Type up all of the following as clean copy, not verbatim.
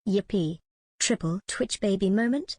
Yippee! Triple Twitch baby moment?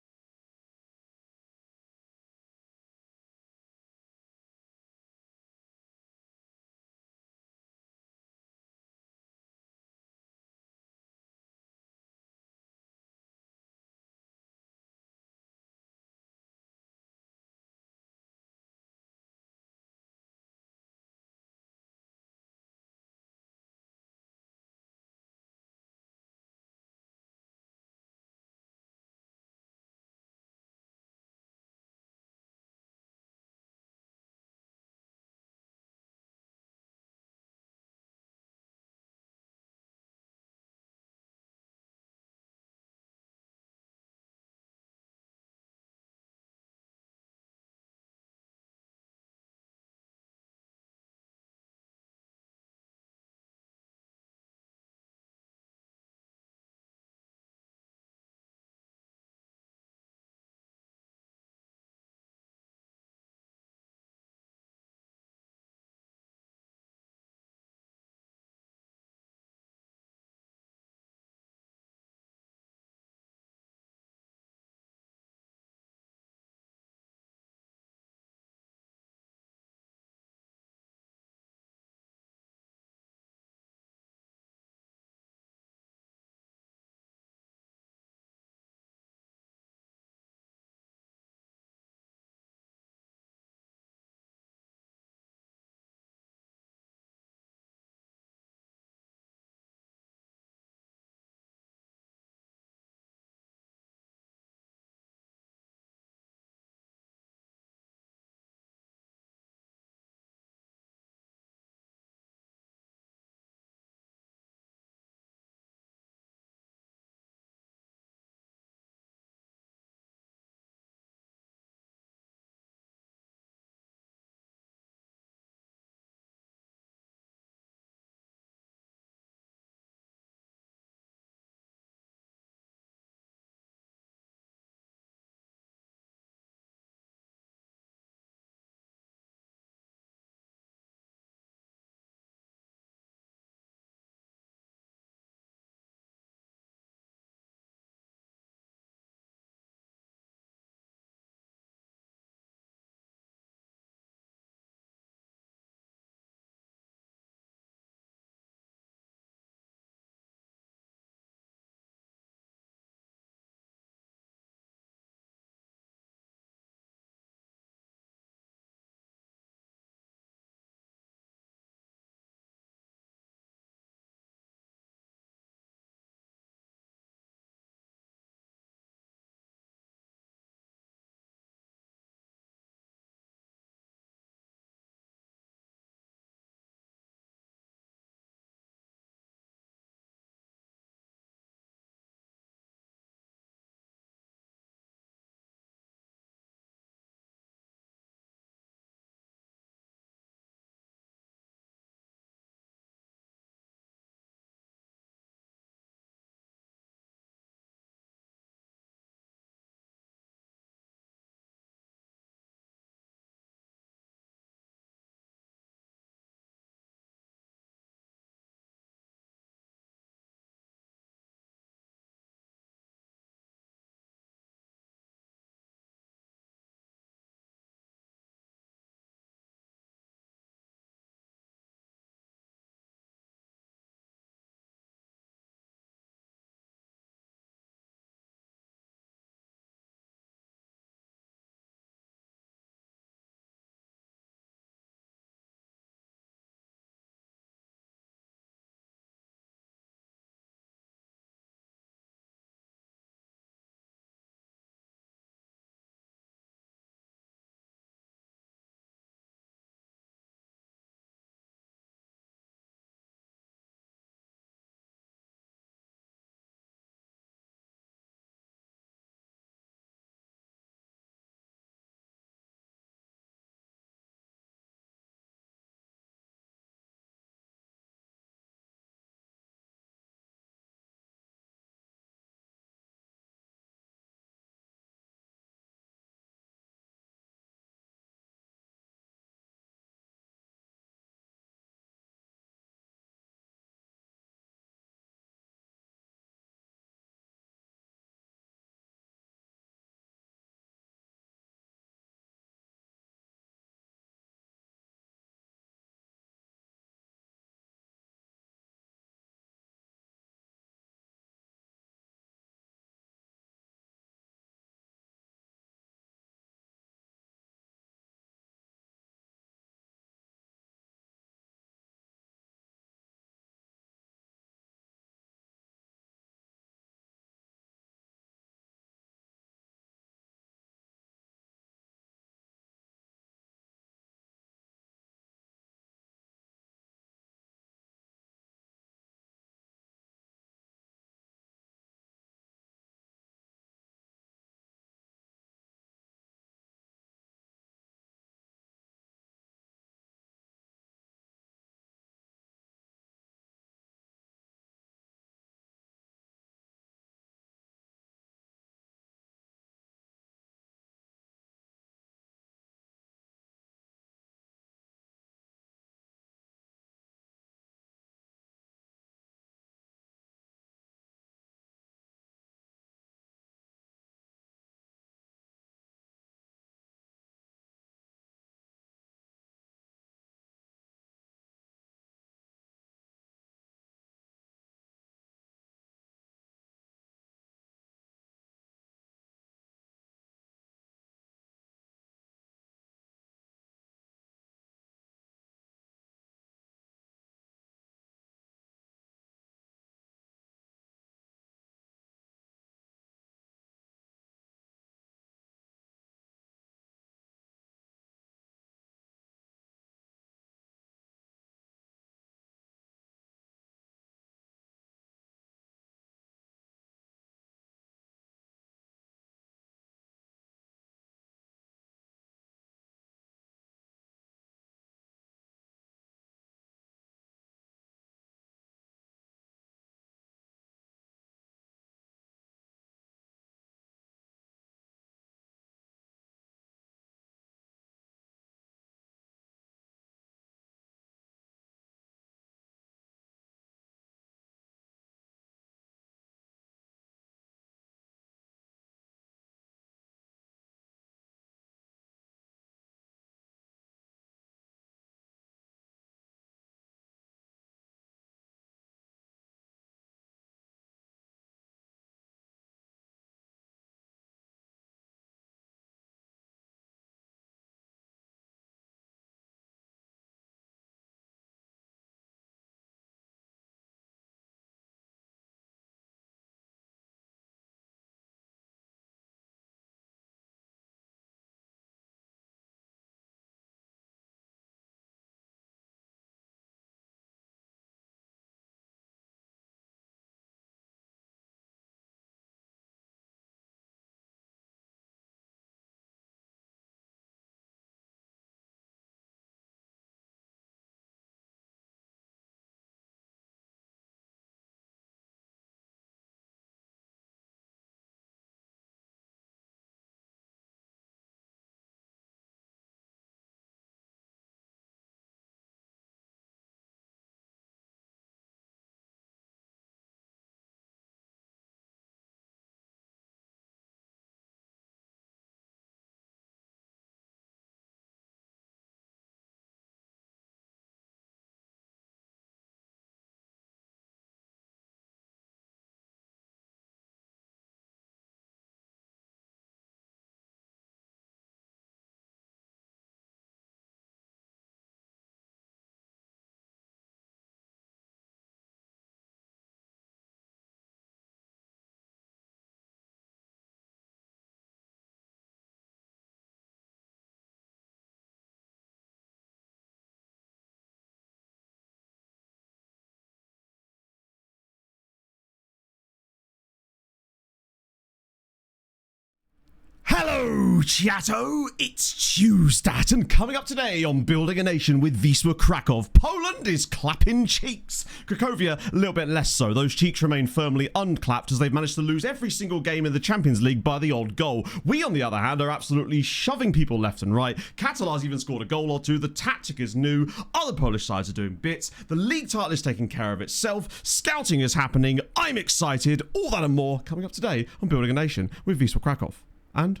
Hello, Chatto! It's Tuesday, and coming up today on Building a Nation with Wisła Kraków, Poland is clapping cheeks. Cracovia, a little bit less so. Those cheeks remain firmly unclapped as they've managed to lose every single game in the Champions League by the odd goal. We, on the other hand, are absolutely shoving people left and right. Catalar's even scored a goal or two. The tactic is new. Other Polish sides are doing bits. The league title is taking care of itself. Scouting is happening. I'm excited. All that and more coming up today on Building a Nation with Wisła Kraków. And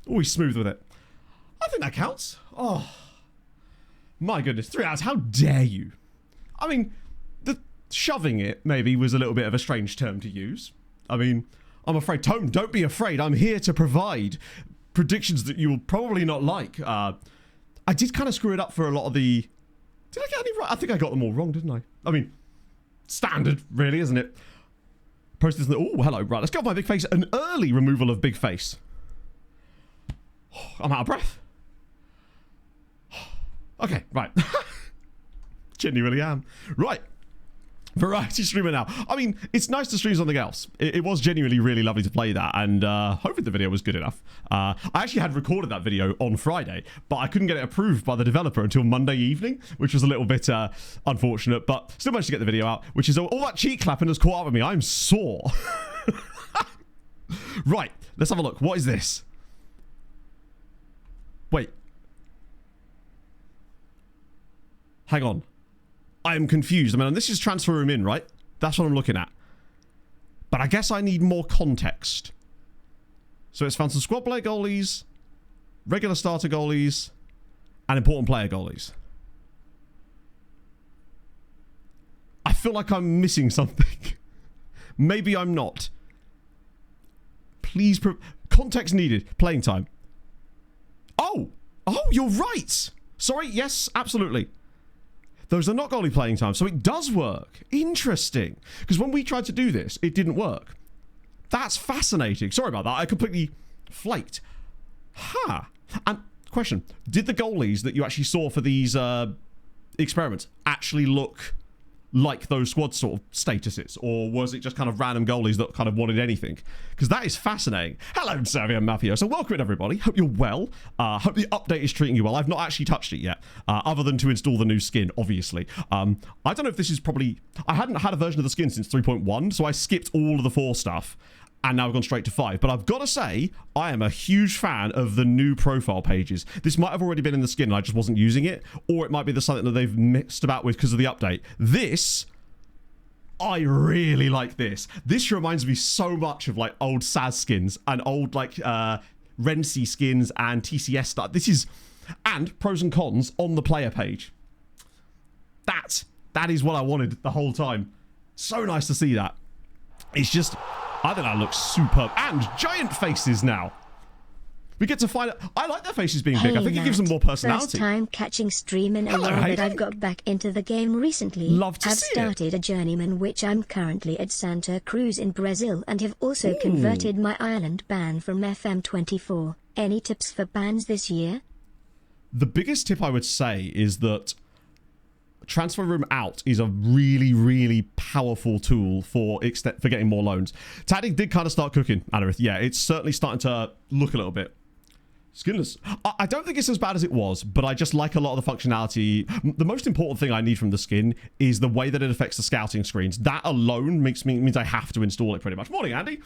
always smooth with it. I think that counts. Oh, my goodness. 3 hours. How dare you? I mean, the shoving it maybe was a little bit of a strange term to use. I mean, I'm afraid, Tone, don't be afraid. I'm here to provide predictions that you will probably not like. I did kind of screw it up for a lot of the... Did I get any right? I think I got them all wrong, didn't I? I mean, standard, really, isn't it? Posted this. Oh, hello. Right, let's go with my big face. An early removal of big face. I'm out of breath. Okay, right. Genuinely am. Right. Variety streamer now. I mean, it's nice to stream something else. It was genuinely really lovely to play that, and hopefully the video was good enough. I actually had recorded that video on Friday, but I couldn't get it approved by the developer until Monday evening, which was a little bit unfortunate, but still managed to get the video out, which is all that cheek clapping has caught up with me. I'm sore. Right, let's have a look. What is this? Wait. Hang on. I am confused. I mean, this is transfer room in, right? That's what I'm looking at. But I guess I need more context. So it's found some squad player goalies, regular starter goalies, and important player goalies. I feel like I'm missing something. Maybe I'm not. Please, context needed. Playing time. Oh, you're right. Sorry, yes, absolutely. Those are not goalie playing time, so it does work. Interesting. Because when we tried to do this, it didn't work. That's fascinating. Sorry about that. I completely flaked. Ha. And question, did the goalies that you actually saw for these experiments actually look like those squad sort of statuses, or was it just kind of random goalies that kind of wanted anything? Because that is fascinating. Hello, Xavier Mafia. So welcome in, everybody. Hope you're well. Hope the update is treating you well. I've not actually touched it yet, other than to install the new skin, obviously. I don't know if this is probably... I hadn't had a version of the skin since 3.1, so I skipped all of the 4 stuff, and now I've gone straight to 5. But I've got to say, I am a huge fan of the new profile pages. This might have already been in the skin and I just wasn't using it, or it might be something that they've mixed about with because of the update. This, I really like this. This reminds me so much of like old SAS skins and old like Renzi skins and TCS stuff. This is, and pros and cons on the player page. That is what I wanted the whole time. So nice to see that. It's just... I think that looks superb. And giant faces now. We get to find out. I like their faces being big. I think it gives them more personality. First time catching stream in a Hello, while, Hayden. but I've got back into the game recently. Love to I've see started a journeyman, which I'm currently at Santa Cruz in Brazil, and have also converted my Ireland ban from FM24. Any tips for bans this year? The biggest tip I would say is that transfer room out is a really, really powerful tool for getting more loans. Taddy did kind of start cooking, Anarith. Yeah, it's certainly starting to look a little bit skinless. I don't think it's as bad as it was, but I just like a lot of the functionality. The most important thing I need from the skin is the way that it affects the scouting screens. That alone means I have to install it pretty much. Morning, Andy.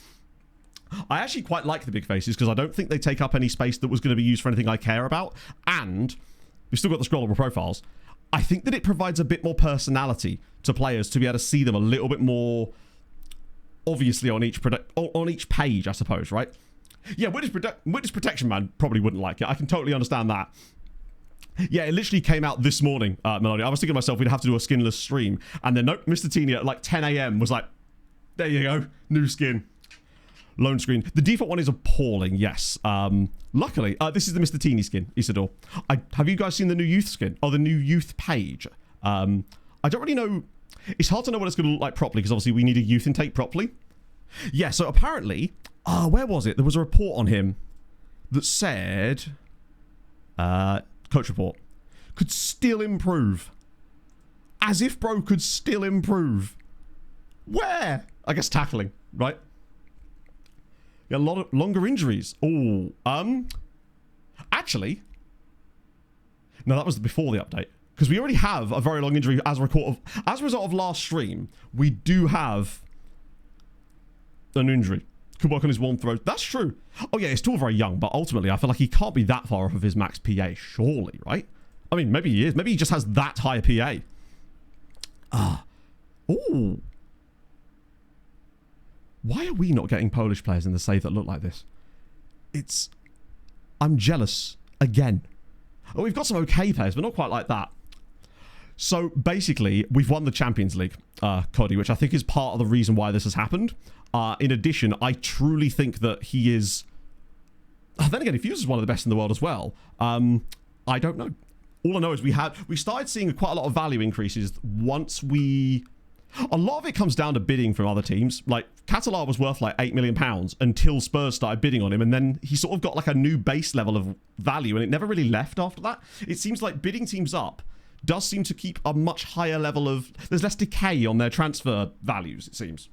I actually quite like the big faces because I don't think they take up any space that was going to be used for anything I care about. And we've still got the scrollable profiles. I think that it provides a bit more personality to players to be able to see them a little bit more obviously on each page, I suppose, right? Yeah, witness protection man probably wouldn't like it. I can totally understand that. Yeah, it literally came out this morning, Melody. I was thinking to myself we'd have to do a skinless stream, and then nope, Mr. Teeny at like 10 a.m. was like, there you go, new skin. Lone screen. The default one is appalling, yes. Luckily, this is the Mr. Teeny skin, Isidore. Have you guys seen the new youth skin? Or the new youth page? I don't really know. It's hard to know what it's going to look like properly, because obviously we need a youth intake properly. Yeah, so apparently, where was it? There was a report on him that said, coach report, could still improve. As if bro could still improve. Where? I guess tackling, right? Yeah, a lot of longer injuries. Oh, actually, no, that was before the update. Because we already have a very long injury as a result of last stream. We do have an injury. Could work on his one throw. That's true. Oh yeah, he's still very young, but ultimately I feel like he can't be that far off of his max PA, surely, right? I mean, maybe he is. Maybe he just has that high PA. Ooh. Why are we not getting Polish players in the save that look like this? I'm jealous again. Oh, we've got some okay players, but not quite like that. So basically, we've won the Champions League, Cody, which I think is part of the reason why this has happened. In addition, I truly think that he is... then again, if he is one of the best in the world as well, I don't know. All I know is we started seeing quite a lot of value increases once we... A lot of it comes down to bidding from other teams. Like, Catalar was worth like £8 million until Spurs started bidding on him, and then he sort of got like a new base level of value, and it never really left after that. It seems like bidding teams up does seem to keep a much higher level of... There's less decay on their transfer values, it seems.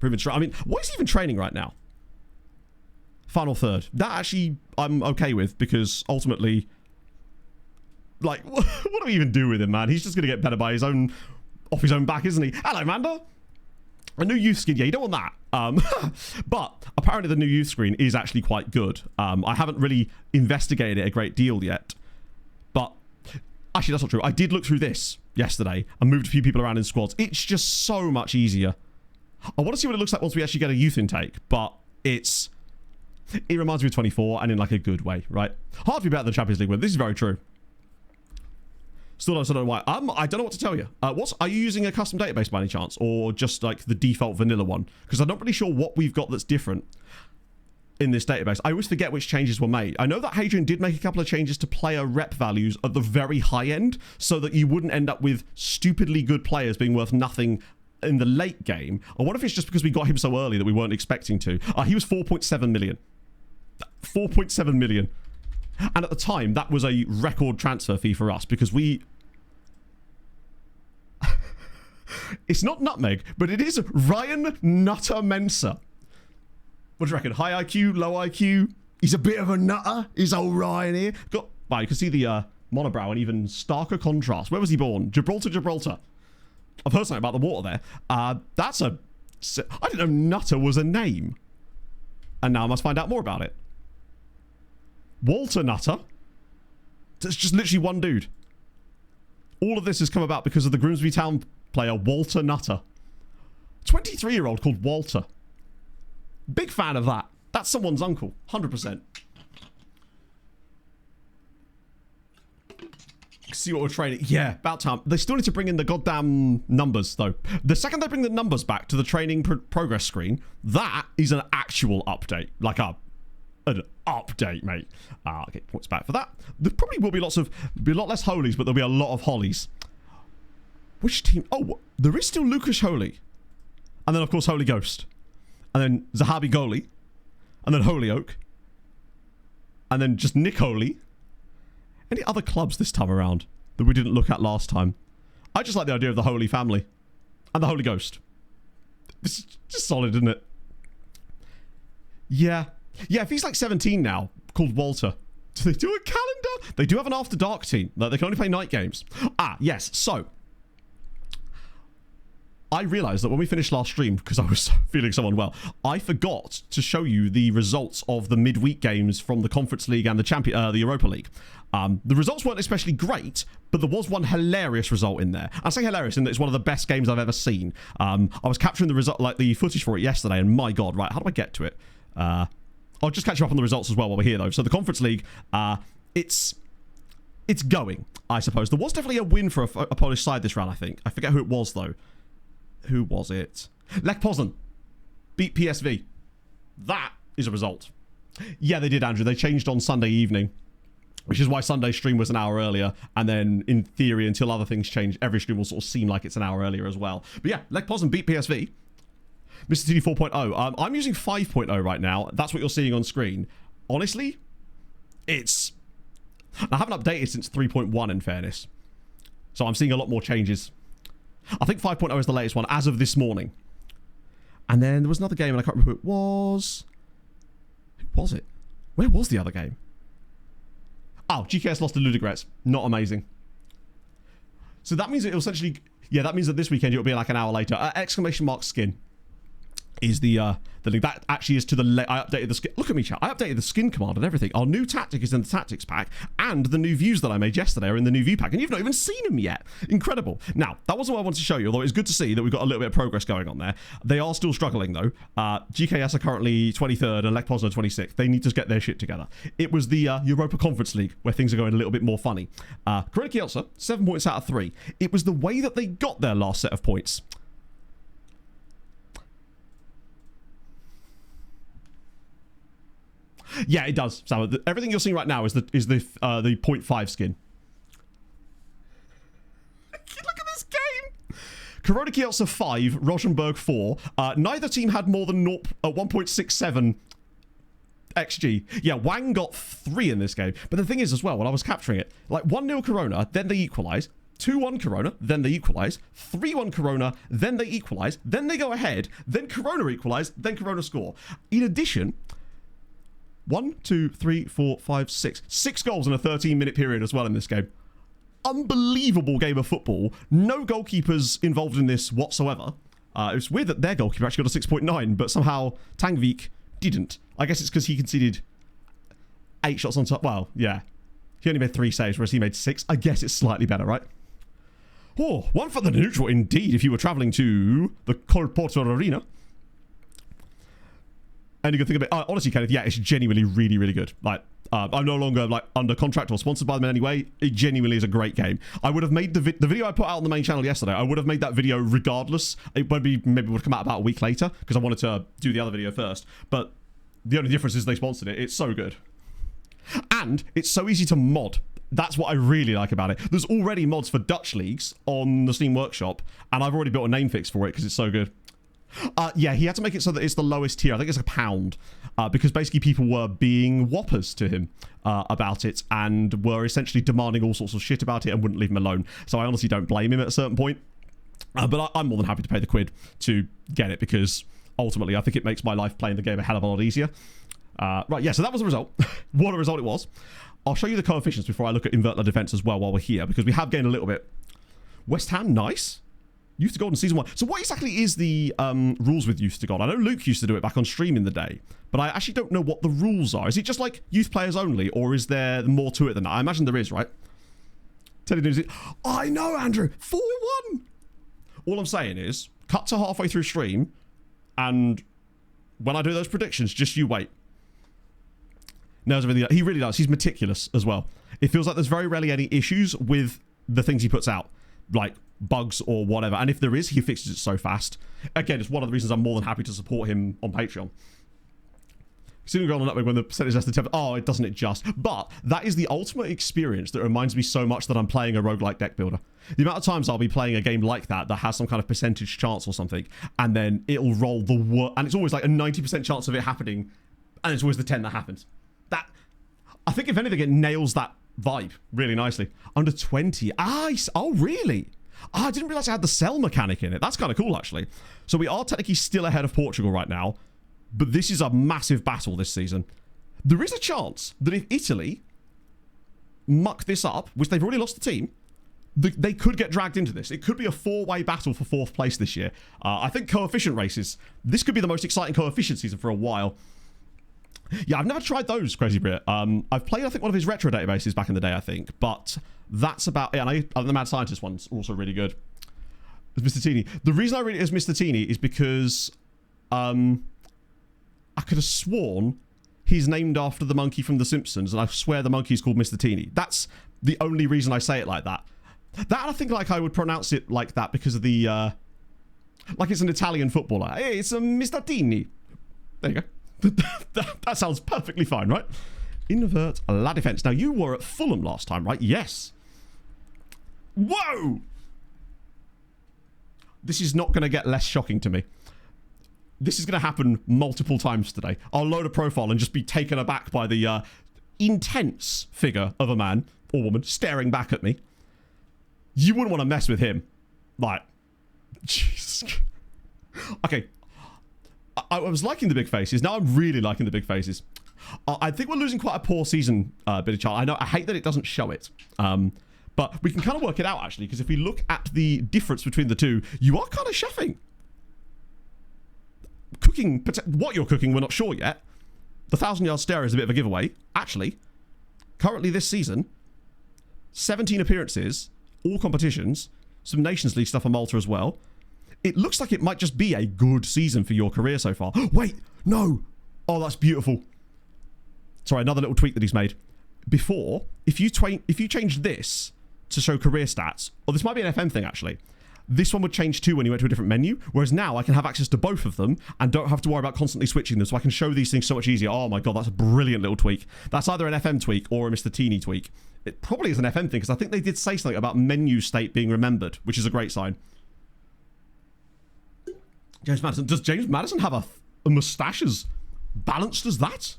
I mean, what is he even training right now? Final third. That actually I'm okay with, because ultimately... Like, what do we even do with him, man? He's just going to get better by his own... Off his own back, isn't he? Hello, Manda. A new youth skin. Yeah, you don't want that. But apparently the new youth screen is actually quite good. I haven't really investigated it a great deal yet. But actually, that's not true. I did look through this yesterday and moved a few people around in squads. It's just so much easier. I want to see what it looks like once we actually get a youth intake. But it reminds me of 24 and in like a good way, right? Hard to be better than Champions League win. This is very true. Still don't know why. I don't know what to tell you. Are you using a custom database by any chance, or just like the default vanilla one? Because I'm not really sure what we've got that's different in this database. I always forget which changes were made. I know that Hadrian did make a couple of changes to player rep values at the very high end, so that you wouldn't end up with stupidly good players being worth nothing in the late game. I wonder if it's just because we got him so early that we weren't expecting to. He was 4.7 million. 4.7 million. And at the time, that was a record transfer fee for us, because we... It's not Nutmeg, but it is Ryan Nutter Mensah. What do you reckon? High IQ, low IQ? He's a bit of a nutter. Is old Ryan here? Wow, you can see the monobrow and even starker contrast. Where was he born? Gibraltar. I've heard something about the water there. I didn't know Nutter was a name. And now I must find out more about it. Walter Nutter? It's just literally one dude. All of this has come about because of the Grimsby Town player Walter Nutter. 23-year-old called Walter. Big fan of that. That's someone's uncle. 100%. See what we're training. Yeah, about time. They still need to bring in the goddamn numbers, though. The second they bring the numbers back to the training progress screen, that is an actual update. Like an update, mate. I'll get points back for that. There probably will be a lot less holies, but there'll be a lot of hollies. Which team? Oh, there is still Lucas Holy. And then, of course, Holy Ghost. And then Zahabi Goalie. And then Holyoke. And then just Nick Holy. Any other clubs this time around that we didn't look at last time? I just like the idea of the Holy Family. And the Holy Ghost. It's just solid, isn't it? Yeah. Yeah, if he's like 17 now, called Walter. Do they do a calendar? They do have an After Dark team. They can only play night games. Yes. So, I realised that when we finished last stream, because I was feeling so unwell, I forgot to show you the results of the midweek games from the Conference League and the Europa League. The results weren't especially great, but there was one hilarious result in there. I say hilarious in that it's one of the best games I've ever seen. I was capturing the result, like the footage for it yesterday, and my God, right, how do I get to it? I'll just catch you up on the results as well while we're here, though. So the Conference League, it's going, I suppose. There was definitely a win for a Polish side this round, I think. I forget who it was, though. Who was it? Lech Poznan beat PSV. That is a result. Yeah, they did, Andrew. They changed on Sunday evening, which is why Sunday's stream was an hour earlier. And then, in theory, until other things change, every stream will sort of seem like it's an hour earlier as well. But yeah, Lech Poznan beat PSV. Mr. TD 4.0. I'm using 5.0 right now. That's what you're seeing on screen. Honestly, I haven't updated since 3.1 in fairness. So I'm seeing a lot more changes. I think 5.0 is the latest one as of this morning. And then there was another game, and I can't remember who it was. Who was it? Where was the other game? Oh, GKS lost to Ludogorets. Not amazing. So that means it will essentially... Yeah, that means that this weekend it'll be like an hour later. Exclamation mark skin is the link. That actually is to the... I updated the skin... Look at me, chat. I updated the skin command and everything. Our new tactic is in the tactics pack, and the new views that I made yesterday are in the new view pack, and you've not even seen them yet. Incredible. Now, that wasn't what I wanted to show you, although it's good to see that we've got a little bit of progress going on there. They are still struggling, though. GKS are currently 23rd and Lech Poznan 26th. They need to get their shit together. It was the Europa Conference League where things are going a little bit more funny. Korona Kielce, 7 points out of 3. It was the way that they got their last set of points. Yeah, it does. So everything you're seeing right now is the 0.5 skin. Look at this game. Korona Kielce 5, Rosenborg 4. Neither team had more than 1.67 XG. Yeah, Wang got 3 in this game. But the thing is as well, when I was capturing it, like 1-0 Korona, then they equalise. 2-1 Korona, then they equalise. 3-1 Korona, then they equalise. Then they go ahead. Then Korona equalise. Then Korona score. In addition... 1, 2, 3, 4, 5, 6. 6 goals in a 13-minute period as well in this game. Unbelievable game of football. No goalkeepers involved in this whatsoever. It's weird that their goalkeeper actually got a 6.9, but somehow Tangvik didn't. I guess it's because he conceded 8 shots on top. Well, yeah. He only made 3 saves, whereas he made 6. I guess it's slightly better, right? Oh, 1 for the neutral indeed if you were travelling to the Colporto Arena. And you can think of it, honestly, Kenneth, yeah, it's genuinely really, really good. Like, I'm no longer like under contract or sponsored by them in any way. It genuinely is a great game. I would have made the video I put out on the main channel yesterday. I would have made that video regardless. It maybe would have come out about a week later because I wanted to do the other video first. But the only difference is they sponsored it. It's so good. And it's so easy to mod. That's what I really like about it. There's already mods for Dutch leagues on the Steam Workshop, and I've already built a name fix for it because it's so good. Yeah, he had to make it so that it's the lowest tier. I think it's £1, because basically people were being whoppers to him about it and were essentially demanding all sorts of shit about it and wouldn't leave him alone. So I honestly don't blame him at a certain point. But I'm more than happy to pay the quid to get it because ultimately I think it makes my life playing the game a hell of a lot easier. Right, yeah, so that was the result. What a result it was. I'll show you the coefficients before I look at invert la defense as well while we're here because we have gained a little bit. West Ham, nice. Youth to God in Season 1. So what exactly is the rules with Youth to God? I know Luke used to do it back on stream in the day, but I actually don't know what the rules are. Is it just like youth players only, or is there more to it than that? I imagine there is, right? Teddy News. I know, Andrew. 4-1. All I'm saying is, cut to halfway through stream, and when I do those predictions, just you wait. Knows everything. He really does. He's meticulous as well. It feels like there's very rarely any issues with the things he puts out. Like bugs or whatever, and if there is, he fixes it so fast. Again, it's one of the reasons I'm more than happy to support him on Patreon. Considering going on that way when the percentage less than 10, oh, it doesn't it just. But that is the ultimate experience that reminds me so much that I'm playing a roguelike deck builder. The amount of times I'll be playing a game like that has some kind of percentage chance or something, and then it'll roll the worst, and it's always like a 90% chance of it happening, and it's always the 10 that happens. That, I think if anything, it nails that vibe really nicely. Under 20. Oh, really? Oh, I didn't realize I had the sell mechanic in it. That's kind of cool, actually. So we are technically still ahead of Portugal right now, but this is a massive battle this season. There is a chance that if Italy muck this up, which they've already lost the team, they could get dragged into this. It could be a 4-way battle for 4th place this year. I think coefficient races, this could be the most exciting coefficient season for a while. Yeah, I've never tried those, Crazy Brit. I've played, I think, one of his retro databases back in the day, I think, but that's about it. And the Mad Scientist one's also really good. It's Mr. Teeny. The reason I read it as Mr. Teeny is because I could have sworn he's named after the monkey from The Simpsons, and I swear the monkey's called Mr. Teeny. That's the only reason I say it like that. That, I think, like, I would pronounce it like that because of the, like it's an Italian footballer. Hey, it's a Mr. Teeny. There you go. That sounds perfectly fine, right? Invert la defense. Now, you were at Fulham last time, right? Yes. Whoa! This is not going to get less shocking to me. This is going to happen multiple times today. I'll load a profile and just be taken aback by the intense figure of a man or woman staring back at me. You wouldn't want to mess with him. Like, Jesus. Okay. I was liking the big faces. Now I'm really liking the big faces. I think we're losing quite a poor season, Billy Child. I know. I hate that it doesn't show it. But we can kind of work it out, actually, because if we look at the difference between the two, you are kind of chefing. Cooking, what you're cooking, we're not sure yet. The 1,000-yard stare is a bit of a giveaway. Actually, currently this season, 17 appearances, all competitions, some Nations League stuff on Malta as well. It looks like it might just be a good season for your career so far. Wait, no. Oh, that's beautiful. Sorry, another little tweak that he's made. Before, if you change this to show career stats, or this might be an FM thing actually, this one would change too when you went to a different menu, whereas now I can have access to both of them and don't have to worry about constantly switching them, so I can show these things so much easier. Oh my god, that's a brilliant little tweak. That's either an FM tweak or a Mr. Teeny tweak. It probably is an FM thing, because I think they did say something about menu state being remembered, which is a great sign. James Madison. Does James Madison have a moustache as balanced as that?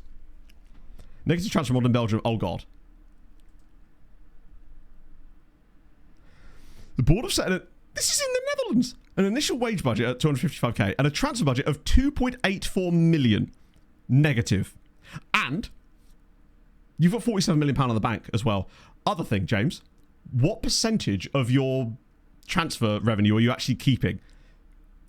Negative transfer mod in Belgium. Oh god. The board have set this is in the Netherlands. An initial wage budget at 255k and a transfer budget of 2.84 million negative. And you've got 47 million pound on the bank as well. Other thing, James, what percentage of your transfer revenue are you actually keeping?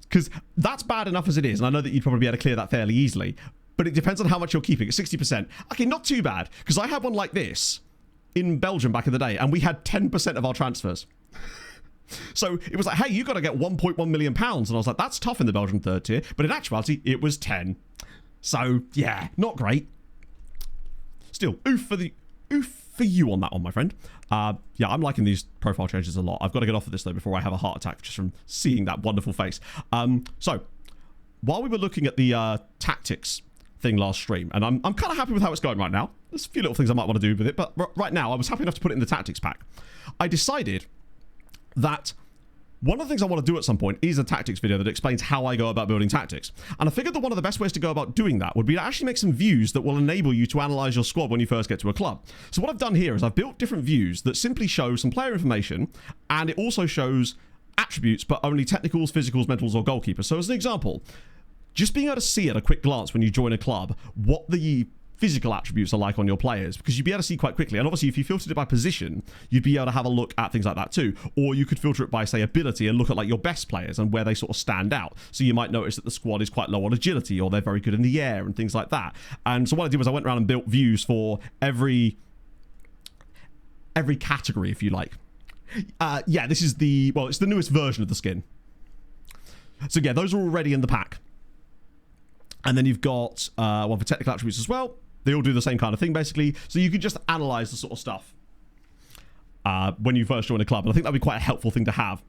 Because that's bad enough as it is, and I know that you'd probably be able to clear that fairly easily, but it depends on how much you're keeping. At 60%. Okay, not too bad, because I had one like this in Belgium back in the day, and we had 10% of our transfers. So it was like, hey, you got to get 1.1 million pounds. And I was like, that's tough in the Belgian third tier. But in actuality, it was 10. So, yeah, not great. Still, oof for you on that one, my friend. Yeah, I'm liking these profile changes a lot. I've got to get off of this, though, before I have a heart attack just from seeing that wonderful face. So, while we were looking at the tactics thing last stream, and I'm kind of happy with how it's going right now. There's a few little things I might want to do with it, but right now, I was happy enough to put it in the tactics pack. I decided that one of the things I want to do at some point is a tactics video that explains how I go about building tactics. And I figured that one of the best ways to go about doing that would be to actually make some views that will enable you to analyze your squad when you first get to a club. So what I've done here is I've built different views that simply show some player information, and it also shows attributes, but only technicals, physicals, mentals, or goalkeepers. So as an example, just being able to see at a quick glance when you join a club what the physical attributes are like on your players, because you'd be able to see quite quickly. And obviously if you filtered it by position, you'd be able to have a look at things like that too. Or you could filter it by, say, ability and look at like your best players and where they sort of stand out. So you might notice that the squad is quite low on agility, or they're very good in the air and things like that. And so what I did was I went around and built views for every category, if you like. Yeah, this is it's the newest version of the skin. So yeah, those are already in the pack. And then you've got one for technical attributes as well. They all do the same kind of thing, basically. So you can just analyze the sort of stuff when you first join a club. And I think that'd be quite a helpful thing to have.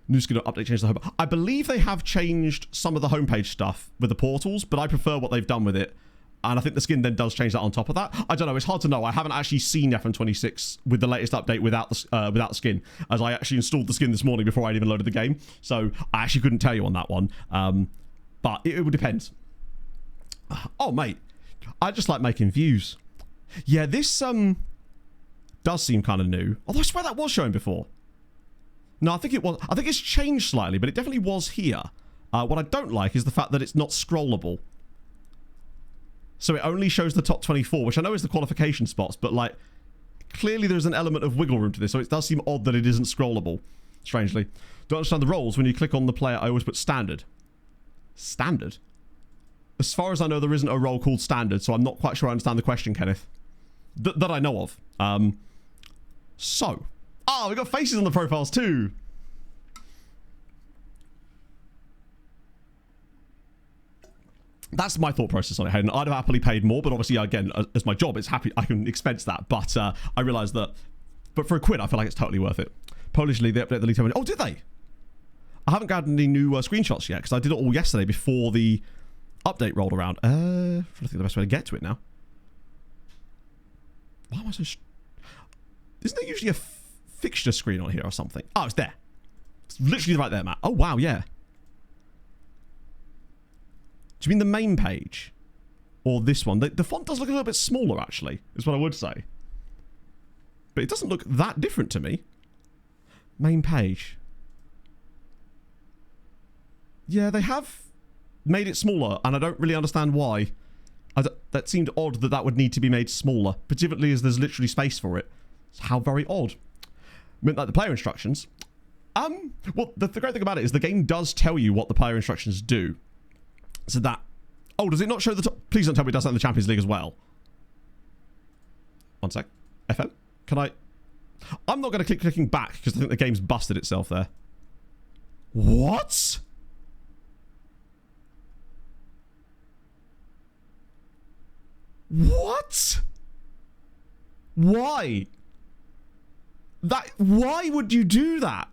New skin update changed the home. I believe they have changed some of the homepage stuff with the portals, but I prefer what they've done with it. And I think the skin then does change that on top of that. I don't know. It's hard to know. I haven't actually seen FM26 with the latest update without the skin, as I actually installed the skin this morning before I'd even loaded the game. So I actually couldn't tell you on that one. But it would depend. Oh, mate. I just like making views. Yeah, this does seem kind of new. Although I swear that was showing before. No, I think it was. I think it's changed slightly, but it definitely was here. What I don't like is the fact that it's not scrollable. So it only shows the top 24, which I know is the qualification spots, but like clearly there's an element of wiggle room to this, so it does seem odd that it isn't scrollable, strangely. Don't understand the roles. When you click on the player, I always put standard. Standard? As far as I know, there isn't a role called standard, so I'm not quite sure I understand the question, Kenneth. That I know of. We've got faces on the profiles too. That's my thought process on it, Hayden. I'd have happily paid more, but obviously, again, as my job, it's happy I can expense that. But I realise that, but for a quid, I feel like it's totally worth it. Polish League, they update the league table. Oh, did they? I haven't got any new screenshots yet, because I did it all yesterday before the update rolled around. I think the best way to get to it now. Why am I so... Isn't there usually a fixture screen on here or something? Oh, it's there. It's literally right there, Matt. Oh, wow, yeah. Do you mean the main page? Or this one? The font does look a little bit smaller, actually, is what I would say. But it doesn't look that different to me. Main page. Yeah, they have made it smaller, and I don't really understand why. That seemed odd that would need to be made smaller, particularly as there's literally space for it. So how very odd. I mean, like the player instructions. Well, the great thing about it is the game does tell you what the player instructions do. So that... Oh, does it not show the top? Please don't tell me it does that in the Champions League as well. One sec. FM? Can I... I'm not going to keep clicking back because I think the game's busted itself there. What? What? Why? Why would you do that?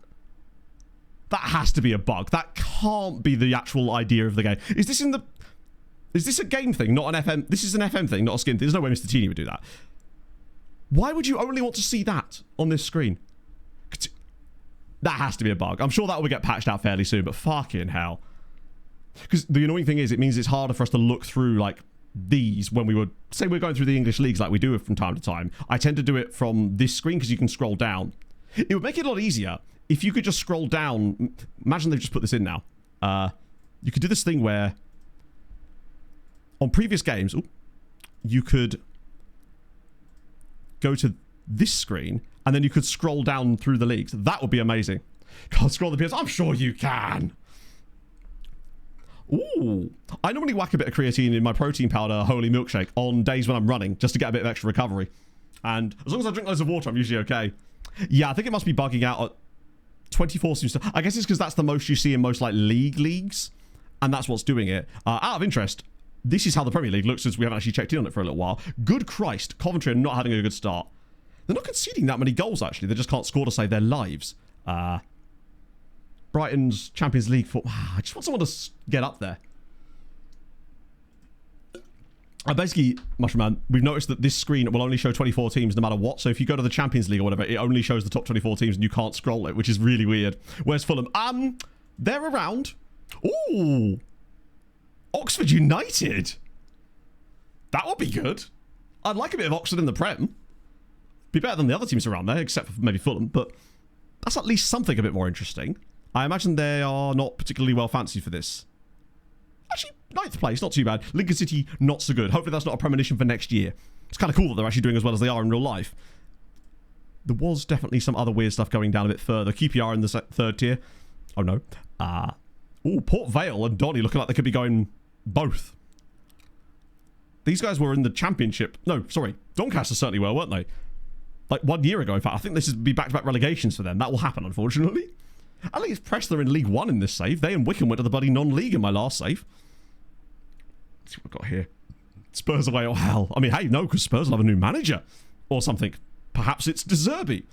That has to be a bug. That can't be the actual idea of the game. Is this a game thing, not an FM? This is an FM thing, not a skin thing. There's no way Mr. Teeny would do that. Why would you only want to see that on this screen? That has to be a bug. I'm sure that will get patched out fairly soon, but fucking hell. Because the annoying thing is, it means it's harder for us to look through, like, these when we would... Say we're going through the English leagues like we do from time to time. I tend to do it from this screen because you can scroll down. It would make it a lot easier if you could just scroll down. Imagine they've just put this in now. You could do this thing where on previous games, you could go to this screen and then you could scroll down through the leagues. That would be amazing. Can't scroll the PS. I'm sure you can. Ooh. I normally whack a bit of creatine in my protein powder holy milkshake on days when I'm running just to get a bit of extra recovery. And as long as I drink loads of water, I'm usually okay. Yeah, I think it must be bugging out at 24 seems to... I guess it's because that's the most you see in most like leagues. And that's what's doing it. Out of interest, this is how the Premier League looks since we haven't actually checked in on it for a little while. Good Christ, Coventry are not having a good start. They're not conceding that many goals, actually. They just can't score to save their lives. Brighton's Champions League football. I just want someone to get up there. Basically, Mushroom Man, we've noticed that this screen will only show 24 teams no matter what. So if you go to the Champions League or whatever, it only shows the top 24 teams and you can't scroll it, which is really weird. Where's Fulham? They're around. Ooh. Oxford United. That would be good. I'd like a bit of Oxford in the Prem. Be better than the other teams around there, except for maybe Fulham, but that's at least something a bit more interesting. I imagine they are not particularly well fancied for this. Actually, 9th place, not too bad. Lincoln City, not so good. Hopefully that's not a premonition for next year. It's kind of cool that they're actually doing as well as they are in real life. There was definitely some other weird stuff going down a bit further. QPR in the 3rd tier. Oh no. Port Vale and Donny looking like they could be going both. These guys were in the Championship. No, sorry. Doncaster certainly were, weren't they? Like 1 year ago, in fact. I think this would be back-to-back relegations for them. That will happen, unfortunately. At least Preston are in League 1 in this save. They and Wickham went to the bloody non-league in my last save. Let's see what we've got here. Spurs away. Oh, hell. I mean, hey, no, because Spurs will have a new manager. Or something. Perhaps it's De Zerbi.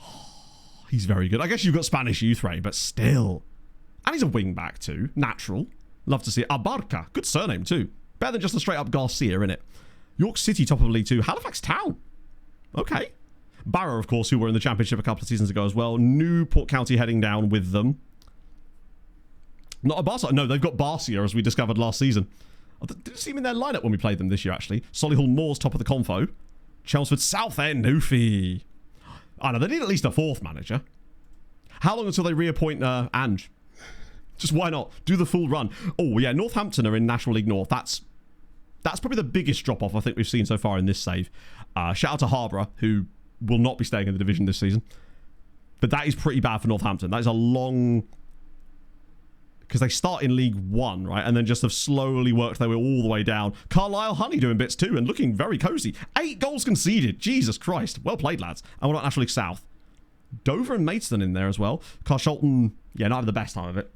Oh, he's very good. I guess you've got Spanish youth, Ray, but still. And he's a wing-back, too. Natural. Love to see it. Abarca. Good surname, too. Better than just a straight-up Garcia, innit? York City, top of League 2. Halifax Town. Okay. Barrow, of course, who were in the Championship a couple of seasons ago as well. Newport County heading down with them. Not a Barca. No, they've got Barcia, as we discovered last season. Didn't see him in their lineup when we played them this year, actually. Solihull Moors, top of the Confo. Chelmsford Southend, Oofy. I know, they need at least a 4th manager. How long until they reappoint Ange? Just why not? Do the full run. Oh, yeah, Northampton are in National League North. That's probably the biggest drop-off I think we've seen so far in this save. Shout out to Harborough, who will not be staying in the division this season. But that is pretty bad for Northampton. That is a long... Because they start in League 1, right? And then just have slowly worked their way all the way down. Carlisle Honey doing bits too and looking very cosy. 8 goals conceded. Jesus Christ. Well played, lads. And what about National League South? Dover and Maidstone in there as well. Carshalton, yeah, not having the best time of it.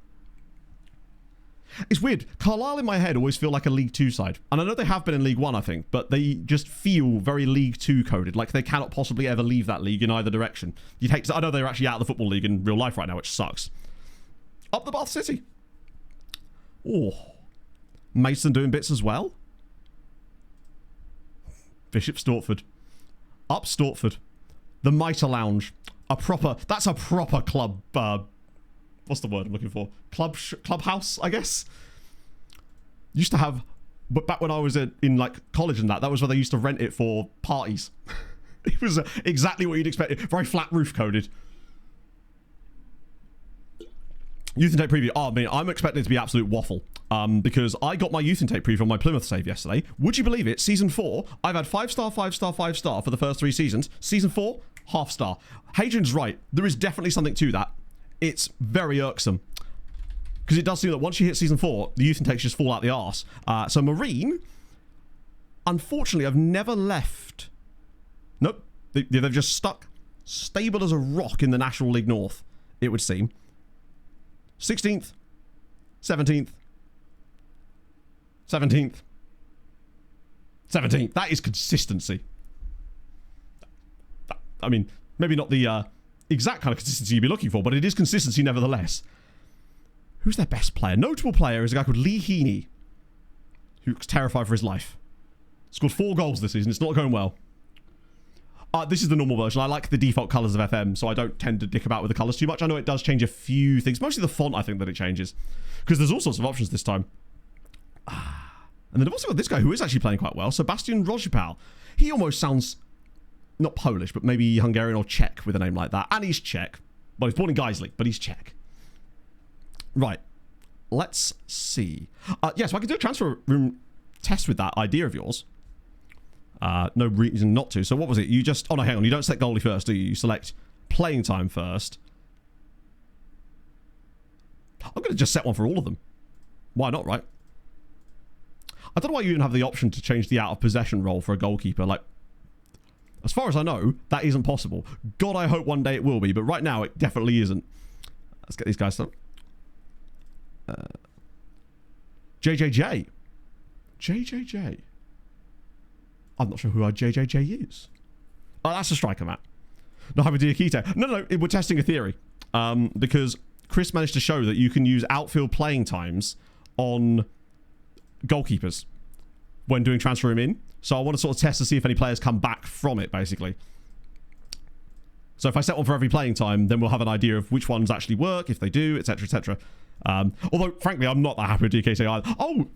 It's weird. Carlisle in my head always feel like a League 2 side. And I know they have been in League 1, I think, but they just feel very League 2 coded. Like they cannot possibly ever leave that league in either direction. You'd hate to... I know they're actually out of the Football League in real life right now, which sucks. Up the Bath City. Oh. Mason doing bits as well. Bishop Stortford. Up Stortford. The Mitre Lounge. That's a proper club... what's the word I'm looking for? Clubhouse, I guess. Used to have, but back when I was in like college and that was where they used to rent it for parties. It was exactly what you'd expect. Very flat roof coded. Youth Intake preview. Oh, man, I'm expecting it to be absolute waffle. Because I got my Youth Intake preview on my Plymouth save yesterday. Would you believe it? Season 4, I've had 5-star, 5-star, 5-star for the first 3 seasons. Season 4, half-star. Hadrian's right. There is definitely something to that. It's very irksome. Because it does seem that once you hit Season 4, the Youth Intakes just fall out the arse. So Marine, unfortunately, I've never left. Nope. They've just stuck stable as a rock in the National League North, it would seem. 16th, 17th, 17th, 17th. That is consistency. I mean, maybe not the exact kind of consistency you'd be looking for, but it is consistency nevertheless. Who's their best player? Notable player is a guy called Lee Heaney, who looks terrified for his life. Scored 4 goals this season. It's not going well. This is the normal version. I like the default colours of FM, so I don't tend to dick about with the colours too much. I know it does change a few things. Mostly the font, I think, that it changes. Because there's all sorts of options this time. And then I've also got this guy who is actually playing quite well. Sebastian Rozipal. He almost sounds not Polish, but maybe Hungarian or Czech with a name like that. And he's Czech. Well, he's born in Geisley, but he's Czech. Right. Let's see. So I can do a transfer room test with that idea of yours. No reason not to. So what was it? You just... Oh, no, hang on. You don't select goalie first, do you? You select playing time first. I'm going to just set one for all of them. Why not, right? I don't know why you even have the option to change the out-of-possession role for a goalkeeper. Like, as far as I know, that isn't possible. God, I hope one day it will be, but right now it definitely isn't. Let's get these guys started. JJJ. JJJ. I'm not sure who our JJJ is. Oh, that's a striker, Matt. Not having Diakite. No, we're testing a theory. Because Chris managed to show that you can use outfield playing times on goalkeepers when doing transfer him in. So I want to sort of test to see if any players come back from it, basically. So if I set one for every playing time, then we'll have an idea of which ones actually work, if they do, etc., etc. Although, frankly, I'm not that happy with DKC either. Oh!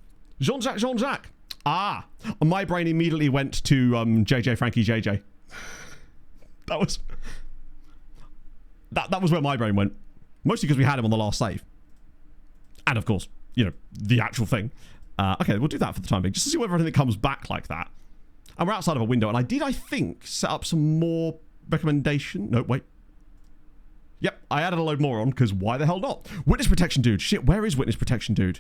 Jean-Jacques. Ah! My brain immediately went to JJ Frankie JJ. That was where my brain went. Mostly because we had him on the last save. And, of course, you know, the actual thing. Okay, we'll do that for the time being, just to see whether anything comes back like that. And we're outside of a window, and I think, set up some more recommendation. No, wait. Yep, I added a load more on, because why the hell not? Witness protection dude. Shit, where is witness protection dude?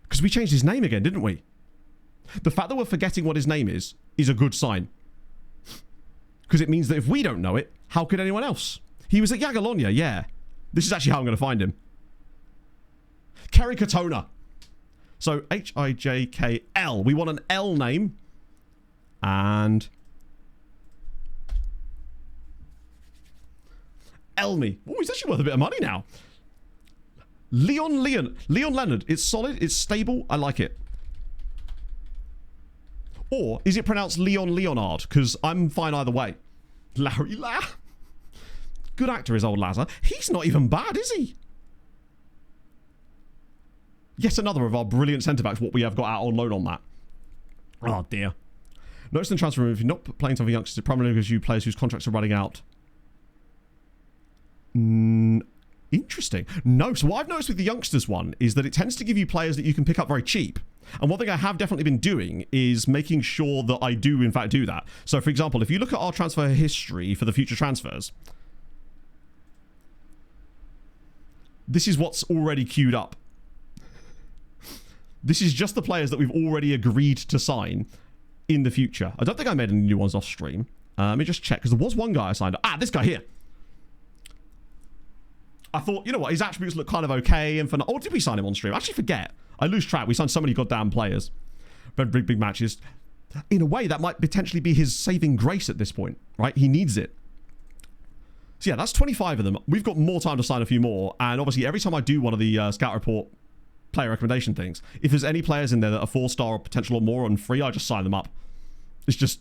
Because we changed his name again, didn't we? The fact that we're forgetting what his name is a good sign. Because it means that if we don't know it, how could anyone else? He was at Jagiellonia, yeah. This is actually how I'm going to find him. Kerry Katona. So, Hijkl. We want an L name. And... Elmi. Oh, he's actually worth a bit of money now. Leon Leonard. It's solid. It's stable. I like it. Or is it pronounced Leon Leonard? Because I'm fine either way. Larry La. Good actor is old Lazar. He's not even bad, is he? Yet another of our brilliant centre-backs, what we have got out on loan on that. Oh, dear. Notice in the transfer room, if you're not playing some of the youngsters, it primarily gives you players whose contracts are running out. Interesting. No, so what I've noticed with the youngsters one is that it tends to give you players that you can pick up very cheap. And one thing I have definitely been doing is making sure that I do, in fact, do that. So, for example, if you look at our transfer history for the future transfers, this is what's already queued up. This is just the players that we've already agreed to sign in the future. I don't think I made any new ones off stream. Let me just check, because there was one guy I signed. Ah, this guy here. I thought, you know what, his attributes look kind of okay. And for oh, did we sign him on stream? I actually forget. I lose track. We signed so many goddamn players. Very big matches. In a way, that might potentially be his saving grace at this point, right? He needs it. So yeah, that's 25 of them. We've got more time to sign a few more. And obviously, every time I do one of the Scout Report player recommendation things, if there's any players in there that are 4-star or potential or more on free, I just sign them up. It's just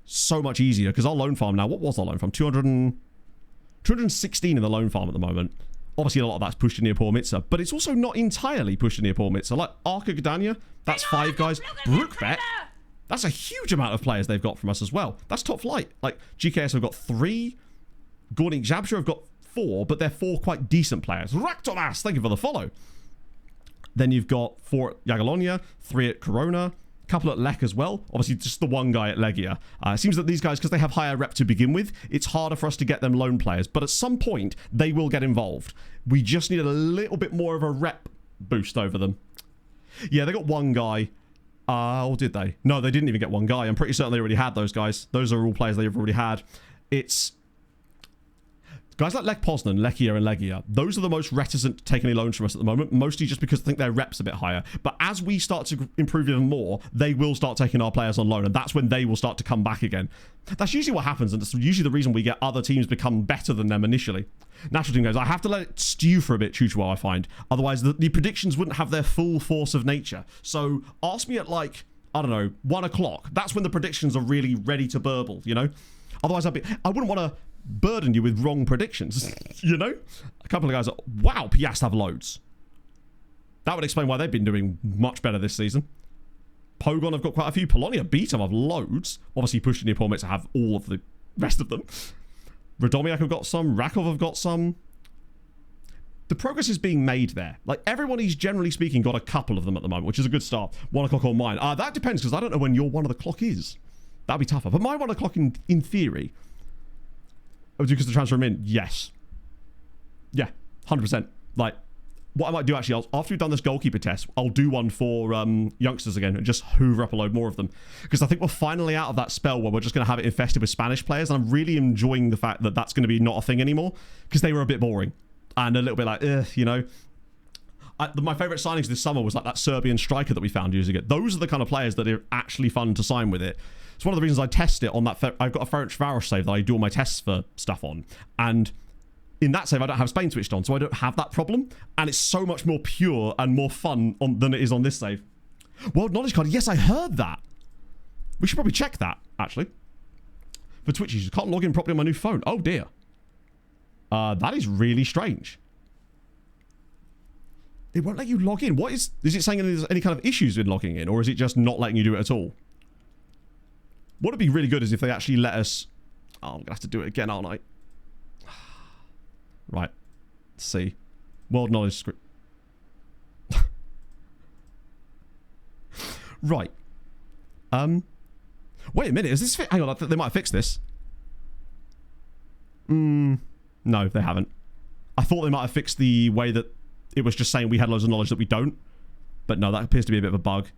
so much easier. Because our loan farm now, what was our loan farm? 216 in the loan farm at the moment. Obviously, a lot of that's pushed near Poor Mitza, but it's also not entirely pushed near Poor Mitza. Like Arca Gdania, that's 5 guys. Brookbet, That's a huge amount of players they've got from us as well. That's top flight. Like, GKS have got 3. Gordon Jabsha have got 4, but they're 4 quite decent players. Raktomas, thank you for the follow. Then you've got 4 at Jagiellonia, 3 at Corona, a couple at Lech as well. Obviously, just the one guy at Legia. It seems that these guys, because they have higher rep to begin with, it's harder for us to get them loan players. But at some point, they will get involved. We just need a little bit more of a rep boost over them. Yeah, they got one guy. Or did they? No, they didn't even get one guy. I'm pretty certain they already had those guys. Those are all players they've already had. It's guys like Lech Poznan, Lechia, and Legia. Those are the most reticent to take any loans from us at the moment, mostly just because I think their rep's a bit higher. But as we start to improve even more, they will start taking our players on loan, and that's when they will start to come back again. That's usually what happens, and it's usually the reason we get other teams become better than them initially. National team goes, I have to let it stew for a bit, Chuchuo, I find. Otherwise, the predictions wouldn't have their full force of nature. So ask me at, like, I don't know, 1 o'clock. That's when the predictions are really ready to burble, you know? Otherwise, I wouldn't want to burden you with wrong predictions, you know? A couple of guys are, wow, Piast have loads. That would explain why they've been doing much better this season. Pogon have got quite a few. Polonia Beatum have loads. Obviously, pushing the opponent to have all of the rest of them. Radomiak have got some. Rakov have got some. The progress is being made there. Like, everybody's generally speaking got a couple of them at the moment, which is a good start. 1 o'clock on mine. That depends, because I don't know when your 1 o'clock is. That'd be tougher. But my 1 o'clock in theory, because the transfer in, yes. Yeah, 100%. Like, what I might do actually, after we've done this goalkeeper test, I'll do one for youngsters again and just hoover up a load more of them. Because I think we're finally out of that spell where we're just going to have it infested with Spanish players. And I'm really enjoying the fact that that's going to be not a thing anymore, because they were a bit boring and a little bit like, you know. My favourite signings this summer was like that Serbian striker that we found using it. Those are the kind of players that are actually fun to sign with it. It's one of the reasons I test it on that. I've got a Ferencvaros save that I do all my tests for stuff on. And in that save, I don't have Spain switched on, so I don't have that problem. And it's so much more pure and more fun than it is on this save. World Knowledge Card. Yes, I heard that. We should probably check that, actually. For Twitch users, can't log in properly on my new phone. Oh, dear. That is really strange. It won't let you log in. What is it saying there's any kind of issues with logging in, or is it just not letting you do it at all? What would be really good is if they actually let us... Oh, I'm going to have to do it again, aren't I? Right. Let's see. World knowledge script. Right. Wait a minute. Is this... Hang on. They might have fixed this. No, they haven't. I thought they might have fixed the way that it was just saying we had loads of knowledge that we don't. But no, that appears to be a bit of a bug.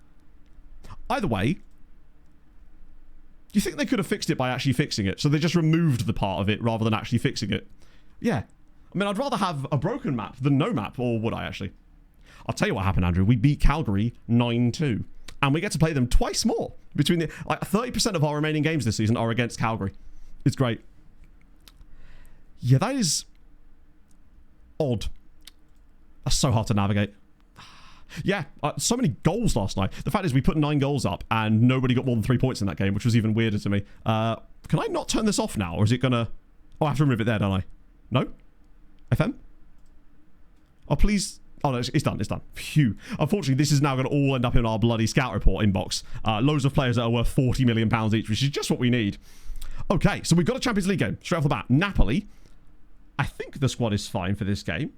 Either way, do you think they could have fixed it by actually fixing it? So they just removed the part of it rather than actually fixing it? Yeah. I mean, I'd rather have a broken map than no map, or would I actually? I'll tell you what happened, Andrew. We beat Calgary 9-2. And we get to play them twice more. Between the... Like, 30% of our remaining games this season are against Calgary. It's great. Yeah, that is... odd. That's so hard to navigate. Yeah, so many goals last night. The fact is we put 9 goals up and nobody got more than 3 points in that game, which was even weirder to me. Can I not turn this off now, or is it going to... Oh, I have to remove it there, don't I? No? FM? Oh, please... Oh, no, it's done. It's done. Phew. Unfortunately, this is now going to all end up in our bloody scout report inbox. Loads of players that are worth £40 million each, which is just what we need. Okay, so we've got a Champions League game straight off the bat. Napoli. I think the squad is fine for this game.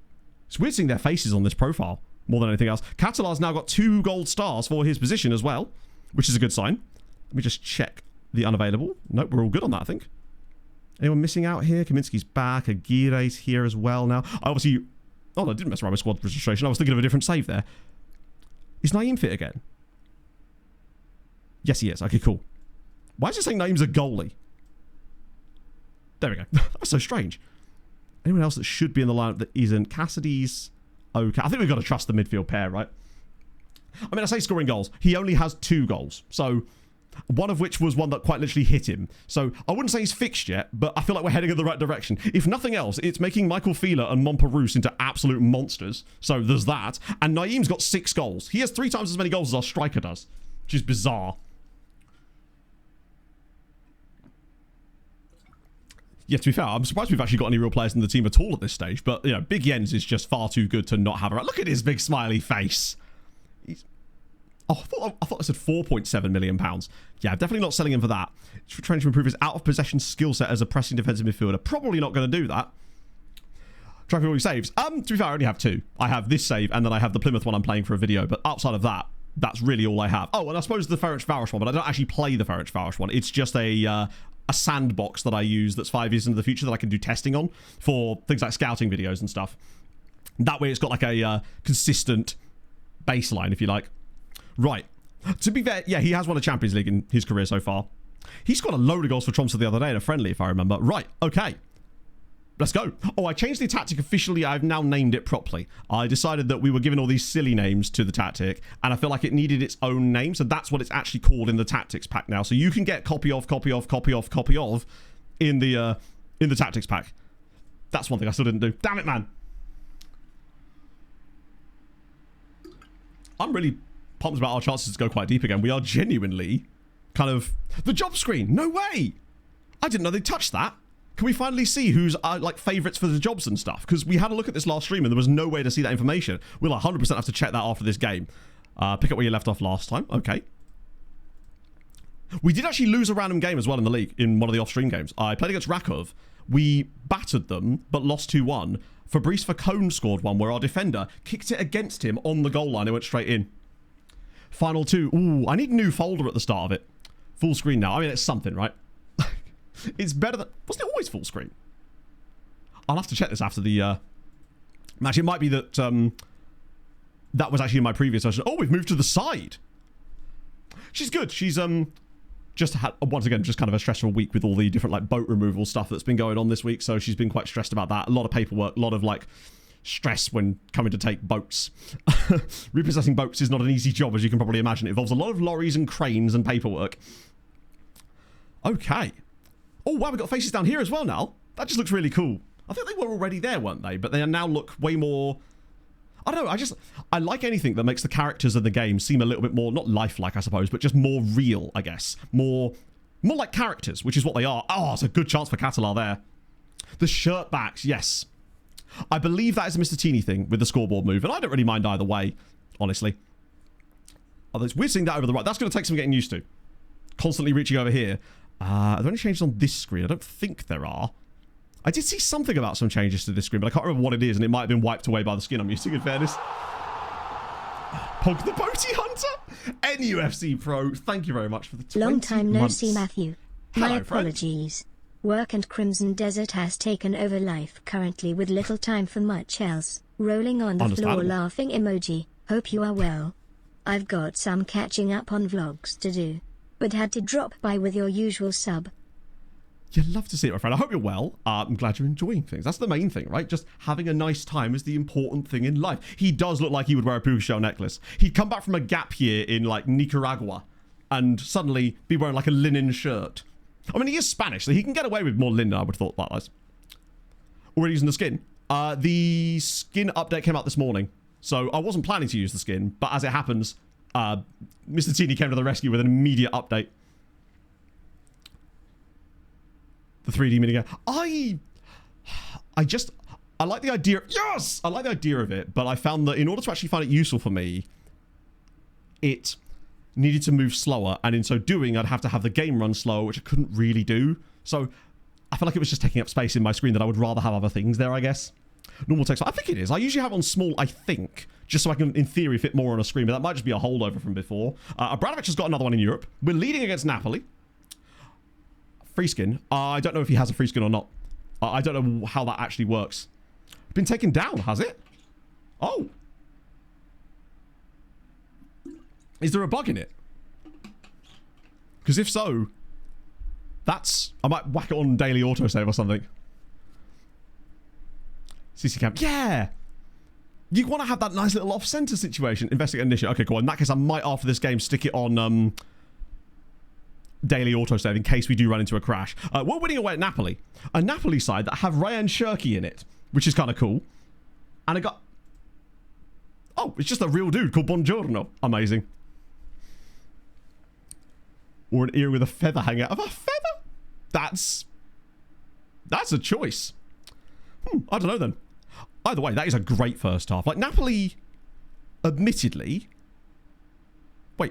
It's weird seeing their faces on this profile more than anything else. Catalar's now got 2 gold stars for his position as well, which is a good sign. Let me just check the unavailable. Nope, we're all good on that, I think. Anyone missing out here? Kaminski's back. Aguirre's here as well now. I obviously... Oh, no, I didn't mess around with squad registration. I was thinking of a different save there. Is Naeem fit again? Yes, he is. Okay, cool. Why is it saying Naeem's a goalie? There we go. That's so strange. Anyone else that should be in the lineup that isn't? Cassidy's okay. I think we've got to trust the midfield pair, right? I mean, I say scoring goals. He only has 2 goals. So, one of which was one that quite literally hit him. So, I wouldn't say he's fixed yet, but I feel like we're heading in the right direction. If nothing else, it's making Michael Fieler and Montparnasse into absolute monsters. So, there's that. And Naeem's got 6 goals. He has 3 times as many goals as our striker does, which is bizarre. Yeah, to be fair, I'm surprised we've actually got any real players in the team at all at this stage. But, you know, Big Jens is just far too good to not have around. Look at his big smiley face. Oh, I thought I said £4.7 million. Yeah, definitely not selling him for that. Trying to improve his out-of-possession skill set as a pressing defensive midfielder. Probably not going to do that. Trophy all he saves. To be fair, I only have 2. I have this save, and then I have the Plymouth one I'm playing for a video. But outside of that, that's really all I have. Oh, and I suppose the Ferencváros one, but I don't actually play the Ferencváros one. It's just a sandbox that I use that's 5 years into the future that I can do testing on for things like scouting videos and stuff. That way it's got like a consistent baseline, if you like. Right. To be fair, yeah, he has won a Champions League in his career so far. He scored a load of goals for Tromsø the other day in a friendly, if I remember. Right, okay. Let's go. Oh, I changed the tactic officially. I've now named it properly. I decided that we were giving all these silly names to the tactic, and I feel like it needed its own name, so that's what it's actually called in the tactics pack now. So you can get copy of in the tactics pack. That's one thing I still didn't do. Damn it, man. I'm really pumped about our chances to go quite deep again. We are genuinely kind of... The job screen! No way! I didn't know they touched that. Can we finally see who's like favourites for the jobs and stuff? Because we had a look at this last stream and there was no way to see that information. We'll 100% have to check that after this game. Pick up where you left off last time. Okay. We did actually lose a random game as well in the league in one of the off-stream games. I played against Rakov. We battered them, but lost 2-1. Fabrice Facone scored one where our defender kicked it against him on the goal line. It went straight in. Final 2. Ooh, I need a new folder at the start of it. Full screen now. I mean, it's something, right? It's better than... Wasn't it always full screen? I'll have to check this after the... Actually, it might be that... that was actually in my previous version. Oh, we've moved to the side. She's good. She's just had, once again, just kind of a stressful week with all the different like boat removal stuff that's been going on this week. So she's been quite stressed about that. A lot of paperwork, a lot of like stress when coming to take boats. Repossessing boats is not an easy job, as you can probably imagine. It involves a lot of lorries and cranes and paperwork. Okay. Oh, wow, we've got faces down here as well now. That just looks really cool. I think they were already there, weren't they? But they now look way more... I don't know, I like anything that makes the characters of the game seem a little bit more, not lifelike, I suppose, but just more real, I guess. More like characters, which is what they are. Oh, it's a good chance for Catalar there. The shirt backs, yes. I believe that is a Mr. Teeny thing with the scoreboard move, and I don't really mind either way, honestly. Although it's weird seeing that over the right. That's going to take some getting used to. Constantly reaching over here. Are there any changes on this screen? I don't think there are. I did see something about some changes to this screen, but I can't remember what it is, and it might have been wiped away by the skin I'm using, in fairness. Pog the Boaty Hunter! NUFC Pro, thank you very much for the 20 Long time no months. see, Matthew. Hello, My apologies. Work and Crimson Desert has taken over life currently with little time for much else. Rolling on the floor laughing emoji. Hope you are well. I've got some catching up on vlogs to do, but had to drop by with your usual sub. You'd love to see it, my friend. I hope you're well. I'm glad you're enjoying things. That's the main thing, right? Just having a nice time is the important thing in life. He does look like he would wear a puka shell necklace. He'd come back from a gap year in, like, Nicaragua and suddenly be wearing, like, a linen shirt. I mean, he is Spanish, so he can get away with more linen, I would have thought, that was. Already using the skin. The skin update came out this morning, so I wasn't planning to use the skin, but as it happens, Mr. Teeny came to the rescue with an immediate update. The 3D minigame. I like the idea. Yes! I like the idea of it, but I found that in order to actually find it useful for me, it needed to move slower, and in so doing, I'd have to have the game run slower, which I couldn't really do. So I feel like it was just taking up space in my screen that I would rather have other things there, I guess. Normal text. I think it is. I usually have it on small, I think, just so I can, in theory, fit more on a screen, but that might just be a holdover from before. Abramovich has got another one in Europe. We're leading against Napoli. Free skin. I don't know if he has a free skin or not. I don't know how that actually works. Been taken down, has it? Oh. Is there a bug in it? Because if so, that's... I might whack it on daily autosave or something. CC cam. Yeah! You want to have that nice little off-center situation. Investigate initiative. Okay, cool. In that case, I might, after this game, stick it on... daily autosave in case we do run into a crash. We're winning away at Napoli. A Napoli side that have Ryan Shirky in it, which is kind of cool. And it got... Oh, it's just a real dude called Buongiorno. Amazing. Or an ear with a feather hanging out of a feather? That's a choice. I don't know then. Either way, that is a great first half. Like, Napoli, admittedly... Wait,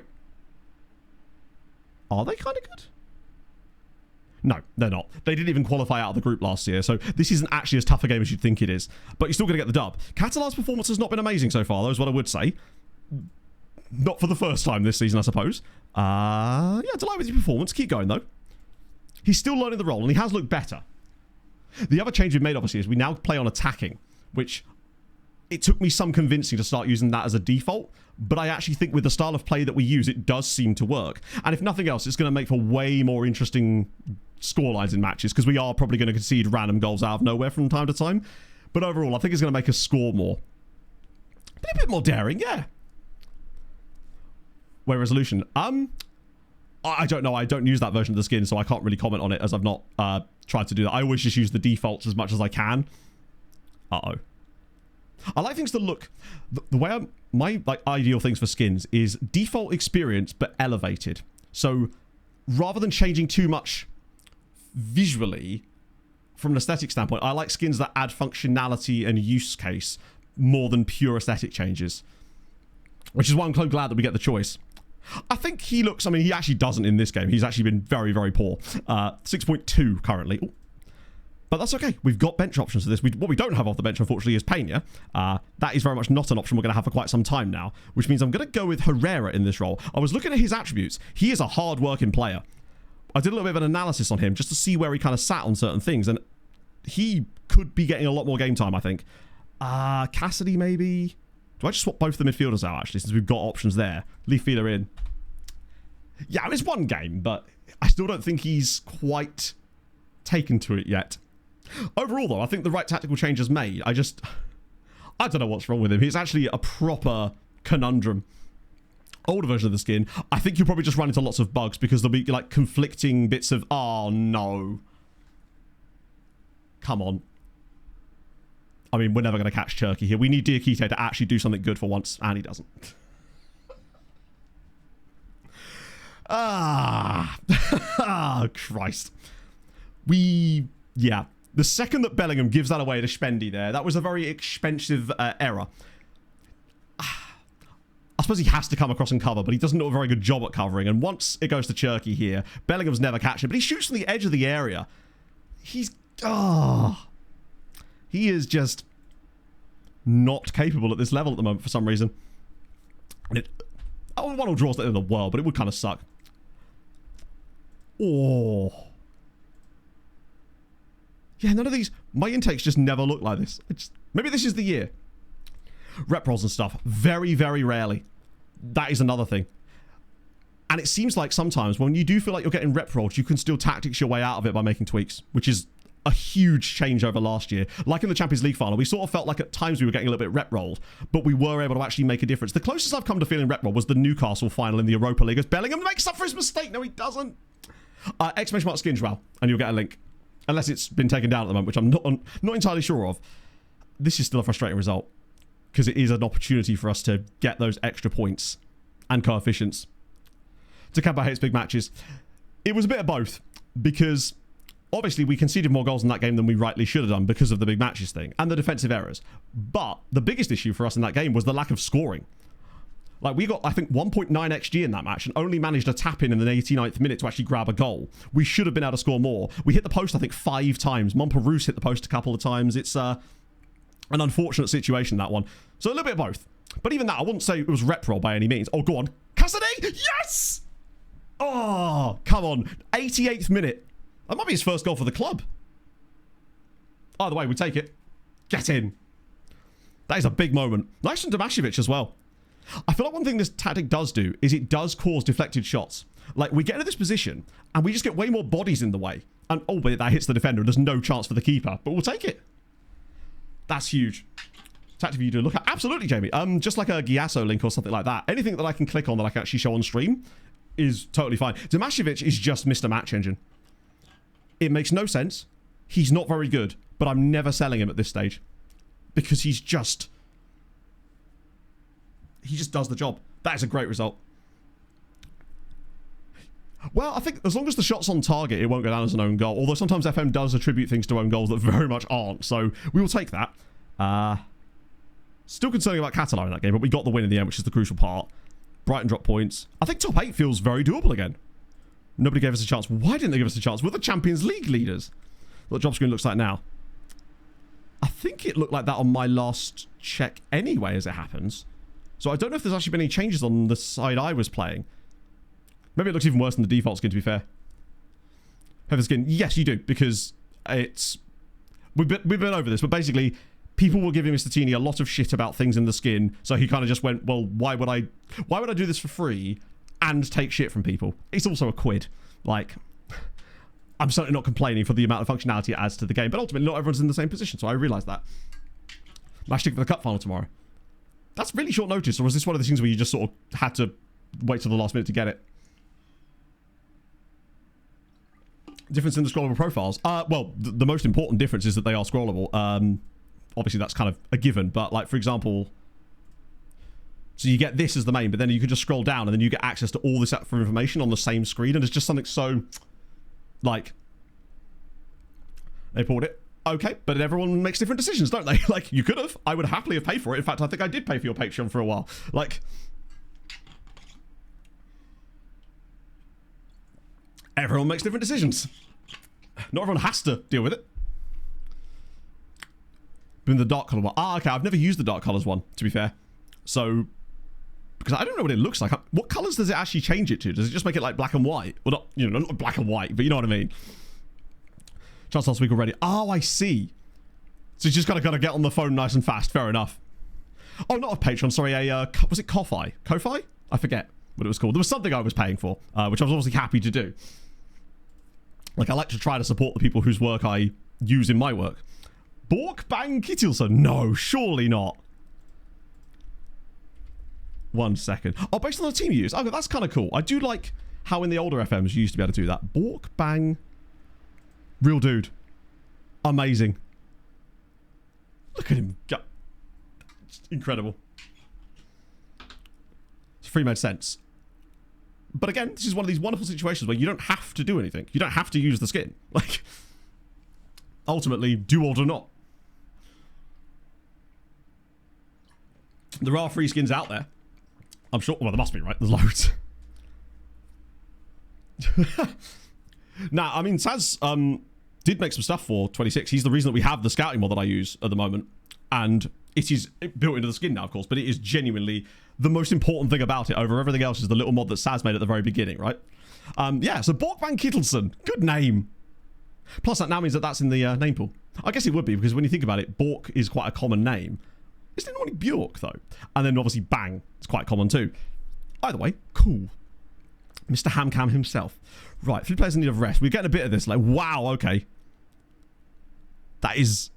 Are they kind of good? No, they're not. They didn't even qualify out of the group last year, so this isn't actually as tough a game as you'd think it is. But you're still going to get the dub. Catalan's performance has not been amazing so far, though, is what I would say. Not for the first time this season, I suppose. Yeah, delighted with his performance. Keep going, though. He's still learning the role, and he has looked better. The other change we've made, obviously, is we now play on attacking, which it took me some convincing to start using that as a default, but I actually think with the style of play that we use, it does seem to work. And if nothing else, it's going to make for way more interesting scorelines in matches, because we are probably going to concede random goals out of nowhere from time to time. But overall, I think it's going to make us score more. But a bit more daring, yeah. Way resolution. I don't know. I don't use that version of the skin, so I can't really comment on it, as I've not tried to do that. I always just use the defaults as much as I can. Uh-oh. I like things to look... The way my ideal things for skins is default experience, but elevated. So, rather than changing too much visually, from an aesthetic standpoint, I like skins that add functionality and use case more than pure aesthetic changes. Which is why I'm so glad that we get the choice. I think he looks... I mean, he actually doesn't in this game. He's actually been very, very poor. 6.2 currently. Ooh. But that's okay. We've got bench options for this. What we don't have off the bench, unfortunately, is Pena. That is very much not an option we're going to have for quite some time now, which means I'm going to go with Herrera in this role. I was looking at his attributes. He is a hard-working player. I did a little bit of an analysis on him just to see where he kind of sat on certain things, and he could be getting a lot more game time, I think. Cassidy, maybe? Do I just swap both the midfielders out, actually, since we've got options there? Leave Fila in. Yeah, it's one game, but I still don't think he's quite taken to it yet. Overall, though, I think the right tactical change is made. I don't know what's wrong with him. He's actually a proper conundrum. Older version of the skin, I think you'll probably just run into lots of bugs because there'll be, like, conflicting bits of, oh, no. Come on. I mean, we're never going to catch Turkey here. We need Diakite to actually do something good for once, and he doesn't. Christ. Yeah. The second that Bellingham gives that away to Spendy there, that was a very expensive error. I suppose he has to come across and cover, but he doesn't do a very good job at covering. And once it goes to Cherky here, Bellingham's never catching it, but he shoots from the edge of the area. He's... he is just not capable at this level at the moment for some reason. And one will draws that in the world, but it would kind of suck. Oh... Yeah, none of these... My intakes just never look like this. Maybe this is the year. Rep rolls and stuff. Very, very rarely. That is another thing. And it seems like sometimes when you do feel like you're getting rep rolled, you can still tactics your way out of it by making tweaks, which is a huge change over last year. Like in the Champions League final, we sort of felt like at times we were getting a little bit rep rolled, but we were able to actually make a difference. The closest I've come to feeling rep rolled was the Newcastle final in the Europa League as Bellingham makes up for his mistake. No, he doesn't. Exclamation mark skins, Raul, and you'll get a link. Unless it's been taken down at the moment, which I'm not entirely sure of. This is still a frustrating result. Because it is an opportunity for us to get those extra points and coefficients. Takamba hates big matches. It was a bit of both. Because obviously we conceded more goals in that game than we rightly should have done because of the big matches thing. And the defensive errors. But the biggest issue for us in that game was the lack of scoring. Like, we got, I think, 1.9 XG in that match and only managed a tap-in the 89th minute to actually grab a goal. We should have been able to score more. We hit the post, I think, 5 times. Montparnasse hit the post a couple of times. It's an unfortunate situation, that one. So a little bit of both. But even that, I wouldn't say it was rep roll by any means. Oh, go on. Cassidy! Yes! Oh, come on. 88th minute. That might be his first goal for the club. Either way, we take it. Get in. That is a big moment. Nice from Tomashevic as well. I feel like one thing this tactic does do is it does cause deflected shots. Like, we get into this position and we just get way more bodies in the way. And, oh, but that hits the defender and there's no chance for the keeper. But we'll take it. That's huge. Tactic you do look at. Absolutely, Jamie. Just like a Giasso link or something like that. Anything that I can click on that I can actually show on stream is totally fine. Tomashevic is just Mr. Match Engine. It makes no sense. He's not very good. But I'm never selling him at this stage. Because he just does the job. That is a great result. Well, I think as long as the shot's on target, it won't go down as an own goal. Although sometimes FM does attribute things to own goals that very much aren't. So we will take that. Still concerning about Catalan in that game, but we got the win in the end, which is the crucial part. Brighton dropped points. I think top 8 feels very doable again. Nobody gave us a chance. Why didn't they give us a chance? We're the Champions League leaders. What job screen looks like now. I think it looked like that on my last check anyway, as it happens. So I don't know if there's actually been any changes on the side I was playing. Maybe it looks even worse than the default skin, to be fair. Heather skin, yes, you do, because it's... We've been over this, but basically, people were giving Mr. Teeny a lot of shit about things in the skin, so he kind of just went, well, why would I do this for free and take shit from people? It's also a quid. Like, I'm certainly not complaining for the amount of functionality it adds to the game, but ultimately, not everyone's in the same position, so I realise that. Match ticket for the cup final tomorrow. That's really short notice, or was this one of the things where you just sort of had to wait till the last minute to get it? Difference in the scrollable profiles. Well, the most important difference is that they are scrollable. Obviously, that's kind of a given. But, like, for example... So you get this as the main, but then you can just scroll down and then you get access to all this for information on the same screen. And it's just something so... Like... They pulled it. Okay, but everyone makes different decisions, don't they? Like, you could have. I would happily have paid for it. In fact, I think I did pay for your Patreon for a while. Like... Everyone makes different decisions. Not everyone has to deal with it. Been the dark color one. Ah, okay. I've never used the dark colors one, to be fair. So, because I don't know what it looks like. What colors does it actually change it to? Does it just make it like black and white? Well, not, you know, not black and white, but you know what I mean. Chance last week already. Oh, I see. So you just gotta get on the phone nice and fast. Fair enough. Oh, not a Patreon. Sorry, was it Ko-Fi? Ko-Fi? I forget what it was called. There was something I was paying for, which I was obviously happy to do. Like, I like to try to support the people whose work I use in my work. Bork Bang Kittilson? No, surely not. 1 second. Oh, based on the team you use. Okay, that's kind of cool. I do like how in the older FMs you used to be able to do that. Bork Bang. Real dude. Amazing. Look at him. Incredible. It's free made sense. But again, this is one of these wonderful situations where you don't have to do anything. You don't have to use the skin. Like, ultimately, do or do not. There are free skins out there. I'm sure. Well, there must be, right? There's loads. Now, I mean, Saz did make some stuff for 26. He's the reason that we have the scouting mod that I use at the moment. And it is built into the skin now, of course, but it is genuinely the most important thing about it over everything else is the little mod that Saz made at the very beginning, right? Yeah, so Borkman Kittelson. Good name. Plus, that now means that that's in the name pool. I guess it would be, because when you think about it, Bork is quite a common name. Isn't it normally Bjork, though? And then, obviously, Bang is quite common, too. Either way, cool. Mr. Hamcam himself. Right, 3 players in need of rest. We're getting a bit of this. Like, wow, okay. That is...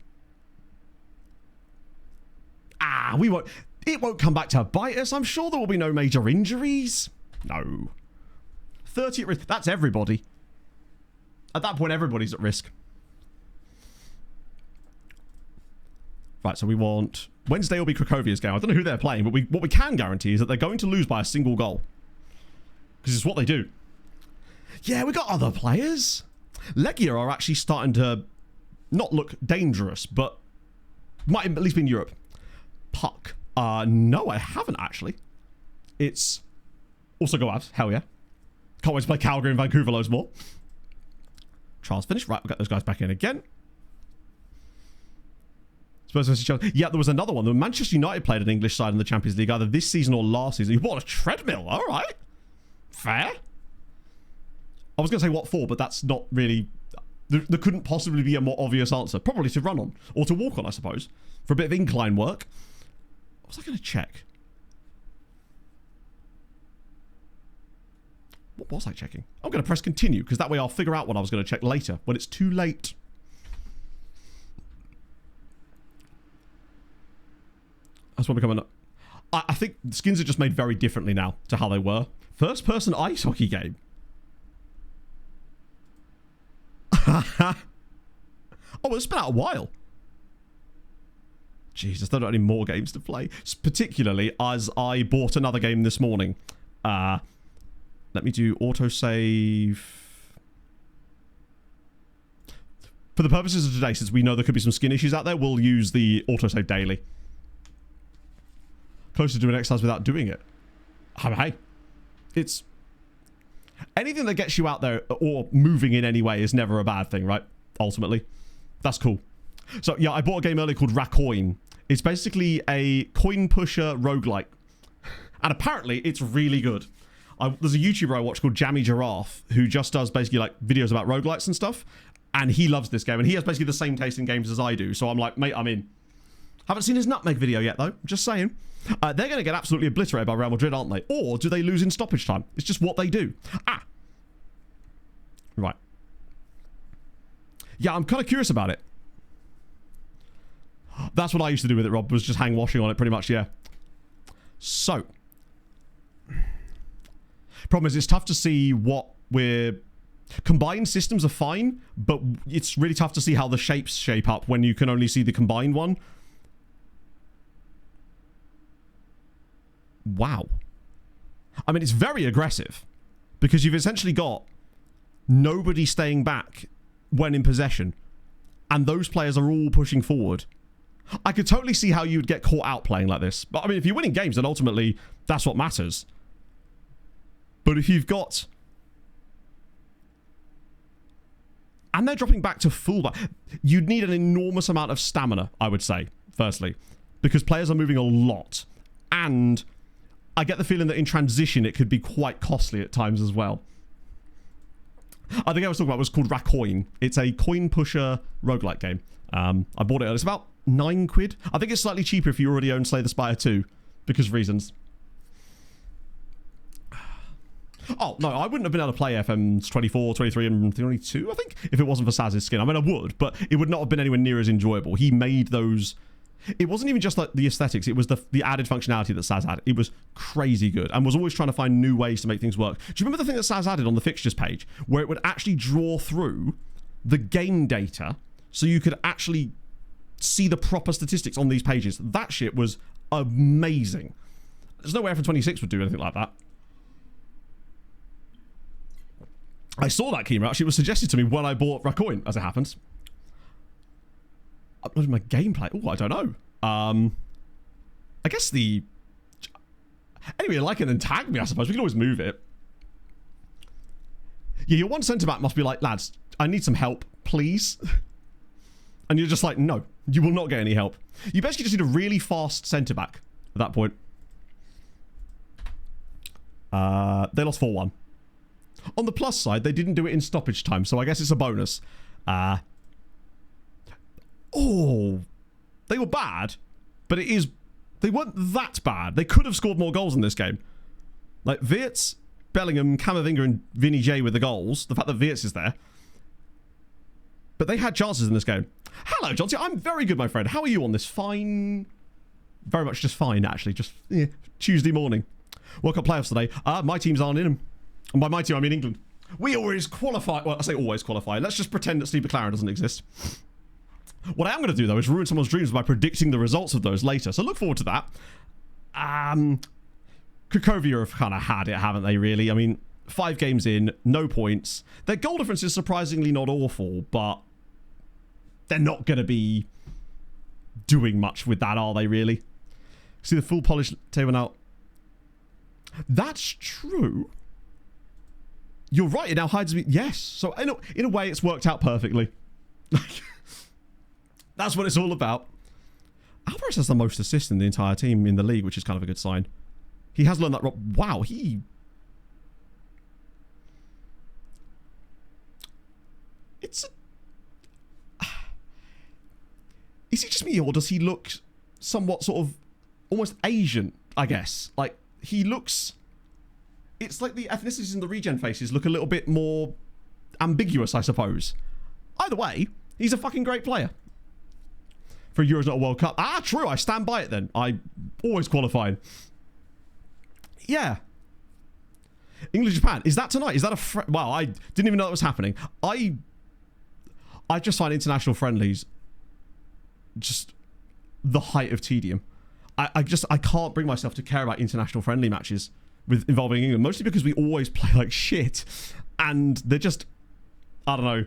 we won't... It won't come back to bite us. I'm sure there will be no major injuries. No. 30 at risk. That's everybody. At that point, everybody's at risk. Right, so we want... Wednesday will be Krakowia's game. I don't know who they're playing, but what we can guarantee is that they're going to lose by a single goal. Because it's what they do. Yeah, we got other players. Legia are actually starting to not look dangerous, but might at least be in Europe. Puck. No, I haven't actually. It's also go out. Hell yeah. Can't wait to play Calgary and Vancouver loads more. Trials finished. Right, we'll get those guys back in again. Spurs versus Chelsea. Yeah, there was another one. The Manchester United played an English side in the Champions League either this season or last season. What a treadmill. All right. Fair. I was going to say what for, but that's not really... There couldn't possibly be a more obvious answer. Probably to run on. Or to walk on, I suppose. For a bit of incline work. What was I going to check? What was I checking? I'm going to press continue, because that way I'll figure out what I was going to check later, when it's too late. That's what we're coming up. I think the skins are just made very differently now to how they were. First person ice hockey game. Oh, it's been out a while. Jesus, there aren't any more games to play. Particularly as I bought another game this morning. Let me do autosave. For the purposes of today, since we know there could be some skin issues out there, we'll use the autosave daily. Closer to doing exercise without doing it. Hey, it's... anything that gets you out there or moving in any way is never a bad thing, right? Ultimately. That's cool. So, yeah, I bought a game earlier called Racoin. It's basically a coin pusher roguelike. And apparently, it's really good. There's a YouTuber I watch called Jammy Giraffe who just does basically like videos about roguelikes and stuff. And he loves this game. And he has basically the same taste in games as I do. So I'm like, mate, I'm in. Haven't seen his Nutmeg video yet, though. Just saying. They're going to get absolutely obliterated by Real Madrid, aren't they? Or do they lose in stoppage time? It's just what they do. Right. Yeah, I'm kind of curious about it. That's what I used to do with it, Rob, was just hang washing on it pretty much, yeah. So. Problem is, it's tough to see what we're... Combined systems are fine, but it's really tough to see how the shapes shape up when you can only see the combined one. Wow. I mean, it's very aggressive because you've essentially got nobody staying back when in possession, and those players are all pushing forward. I could totally see how you would get caught out playing like this. But I mean, if you're winning games, then ultimately that's what matters. But if you've got... And they're dropping back to fullback. You'd need an enormous amount of stamina, I would say, firstly. Because players are moving a lot. And I get the feeling that in transition, it could be quite costly at times as well. I think I was talking about was called Racoin. It's a coin pusher roguelike game. I bought it. It's about £9. I think it's slightly cheaper if you already own Slay the Spire 2. Because of reasons. Oh, no, I wouldn't have been able to play FMs 24, 23, and 22, I think, if it wasn't for Saz's skin. I mean, I would, but it would not have been anywhere near as enjoyable. He made those... It wasn't even just like the aesthetics. It was the added functionality that Saz had. It was crazy good and was always trying to find new ways to make things work. Do you remember the thing that Saz added on the fixtures page where it would actually draw through the game data so you could actually see the proper statistics on these pages? That shit was amazing. There's no way FM 26 would do anything like that. I saw that key actually. It was suggested to me when I bought Racoin, as it happens. Uploaded my gameplay. Oh, I don't know. I guess the... Anyway, like it and tag me, I suppose. We can always move it. Yeah, your one centre-back must be like, lads, I need some help, please. And you're just like, no, you will not get any help. You basically just need a really fast centre-back at that point. They lost 4-1. On the plus side, they didn't do it in stoppage time, so I guess it's a bonus. Oh, they were bad, but they weren't that bad. They could have scored more goals in this game. Like, Wirtz, Bellingham, Camavinga, and Vinny J with the goals. The fact that Wirtz is there. But they had chances in this game. Hello, John. I'm very good, my friend. How are you on this fine... Very much just fine, actually. Just Tuesday morning. World Cup playoffs today. My teams aren't in them. And by my team, I mean England. We always qualify. Well, I say always qualify. Let's just pretend that Steve McLaren doesn't exist. What I am going to do, though, is ruin someone's dreams by predicting the results of those later. So look forward to that. Cracovia have kind of had it, haven't they, really? I mean, 5 games in, no points. Their goal difference is surprisingly not awful, but they're not going to be doing much with that, are they, really? See the full polished table now. That's true. You're right, it now hides me. Yes. So in a way, it's worked out perfectly. That's what it's all about. Alvarez has the most assists in the entire team in the league, which is kind of a good sign. He has learned that... Wow, he... It's a... Is he just me, or does he look somewhat sort of almost Asian, I guess? Like, he looks... It's like the ethnicities in the regen faces look a little bit more ambiguous, I suppose. Either way, he's a fucking great player. For Euros, not a World Cup. Ah, true. I stand by it then. I always qualified. Yeah. England-Japan. Is that tonight? Is that a... Wow, I didn't even know that was happening. I just find international friendlies just the height of tedium. I can't bring myself to care about international friendly matches involving England, mostly because we always play like shit, and they're just, I don't know,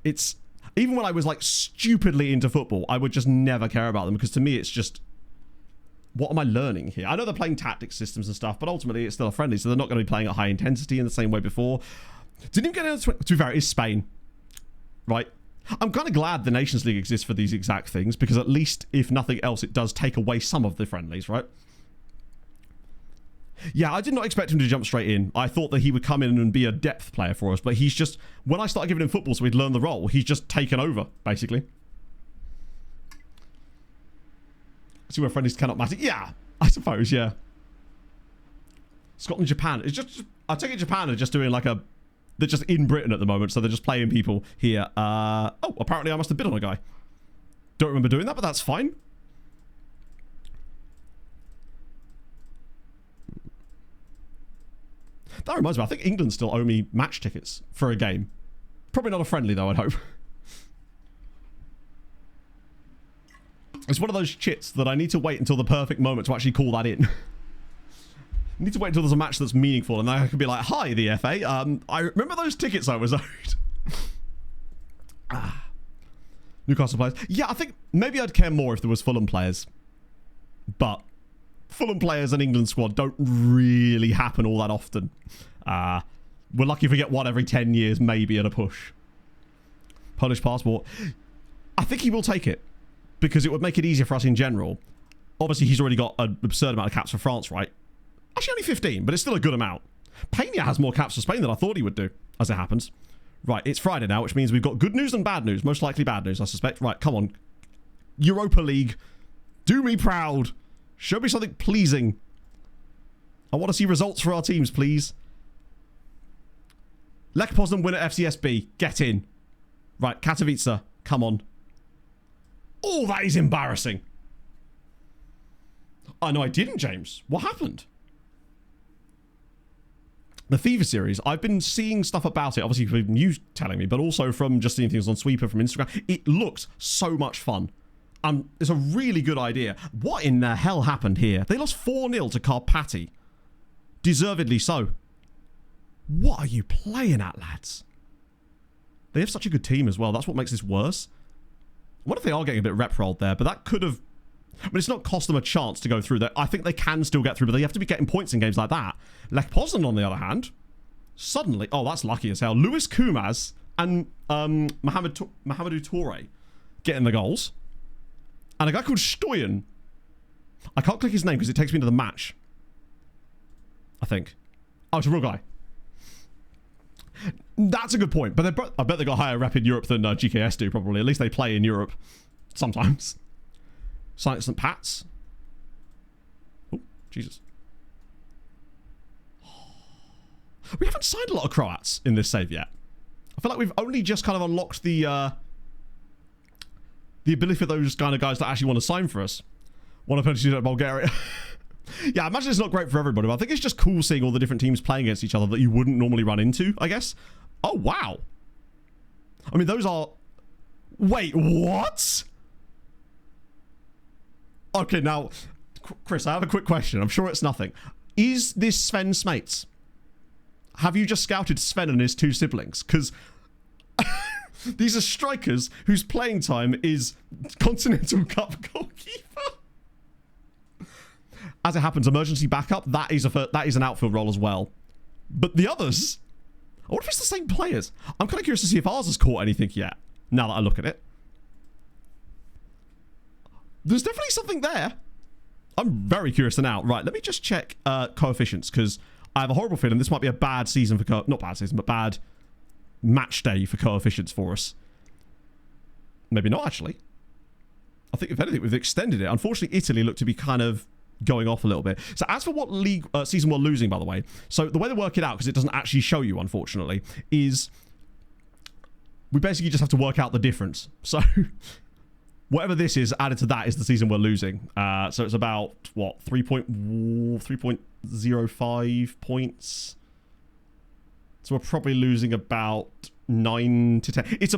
it's, even when I was like stupidly into football, I would just never care about them, because to me it's just, what am I learning here? I know they're playing tactics systems and stuff, but ultimately it's still a friendly, so they're not going to be playing at high intensity in the same way before. Didn't even get into it. To be fair, it's Spain, right? I'm kind of glad the Nations League exists for these exact things, because at least, if nothing else, it does take away some of the friendlies, right? Yeah, I did not expect him to jump straight in. I thought that he would come in and be a depth player for us, but he's just, when I started giving him football so he'd learn the role, he's just taken over, basically. See where friendlies cannot matter. Yeah, I suppose, yeah. Scotland, Japan. It's just, I take it Japan are just doing like a, they're just in Britain at the moment, so they're just playing people here. Oh, apparently I must have bid on a guy. Don't remember doing that, but that's fine. That reminds me, I think England still owe me match tickets for a game. Probably not a friendly though, I'd hope. It's one of those chits that I need to wait until the perfect moment to actually call that in. I need to wait until there's a match that's meaningful, and then I can be like, hi, the FA. I remember those tickets I was owed. Newcastle players. Yeah, I think maybe I'd care more if there was Fulham players. But Fulham players and England squad don't really happen all that often. We're lucky if we get one every 10 years, maybe at a push. Polish passport. I think he will take it, because it would make it easier for us in general. Obviously, he's already got an absurd amount of caps for France, right? Actually, only 15, but it's still a good amount. Pena has more caps for Spain than I thought he would do, as it happens. Right, it's Friday now, which means we've got good news and bad news. Most likely bad news, I suspect. Right, come on. Europa League. Do me proud. Show me something pleasing. I want to see results for our teams, please. Lech Poznan win at FCSB. Get in. Right, Katowice. Come on. Oh, that is embarrassing. Oh, no, I didn't, James. What happened? The FIFA series, I've been seeing stuff about it, obviously from you telling me, but also from just seeing things on Sweeper from Instagram. It looks so much fun. It's a really good idea. What in the hell happened here? They lost 4-0 to Karpaty. Deservedly so. What are you playing at, lads? They have such a good team as well. That's what makes this worse. What if they are getting a bit rep-rolled there? But that could have... But it's not cost them a chance to go through that. I think they can still get through, but they have to be getting points in games like that. Lech Poznan, on the other hand, suddenly... Oh, that's lucky as hell. Luis Kumaz and Mohamedou Toure getting the goals. And a guy called Stoyan. I can't click his name because it takes me to the match. I think. Oh, it's a real guy. That's a good point. But I bet they got higher rep in Europe than GKS do, probably. At least they play in Europe. Sometimes. St. Pat's. Oh, Jesus. We haven't signed a lot of Croats in this save yet. I feel like we've only just kind of unlocked the ability for those kind of guys that actually want to sign for us. One opponent to Bulgaria. Yeah, I imagine it's not great for everybody, but I think it's just cool seeing all the different teams playing against each other that you wouldn't normally run into, I guess. Oh, wow. I mean, those are... Wait, what? Okay, now, Chris, I have a quick question. I'm sure it's nothing. Is this Sven Smates? Have you just scouted Sven and his two siblings? Because these are strikers whose playing time is Continental Cup goalkeeper. As it happens, emergency backup, that is an outfield role as well. But the others, I wonder if it's the same players. I'm kind of curious to see if ours has caught anything yet, now that I look at it. There's definitely something there. I'm very curious to know. Right, let me just check coefficients, because I have a horrible feeling this might be a bad season for... Not bad season, but bad match day for coefficients for us. Maybe not, actually. I think, if anything, we've extended it. Unfortunately, Italy looked to be kind of going off a little bit. So as for what league season we're losing, by the way, so the way they work it out, because it doesn't actually show you, unfortunately, is we basically just have to work out the difference. So whatever this is added to that is the season we're losing. So it's about, what, 3.05 points. So we're probably losing about 9 to 10. It's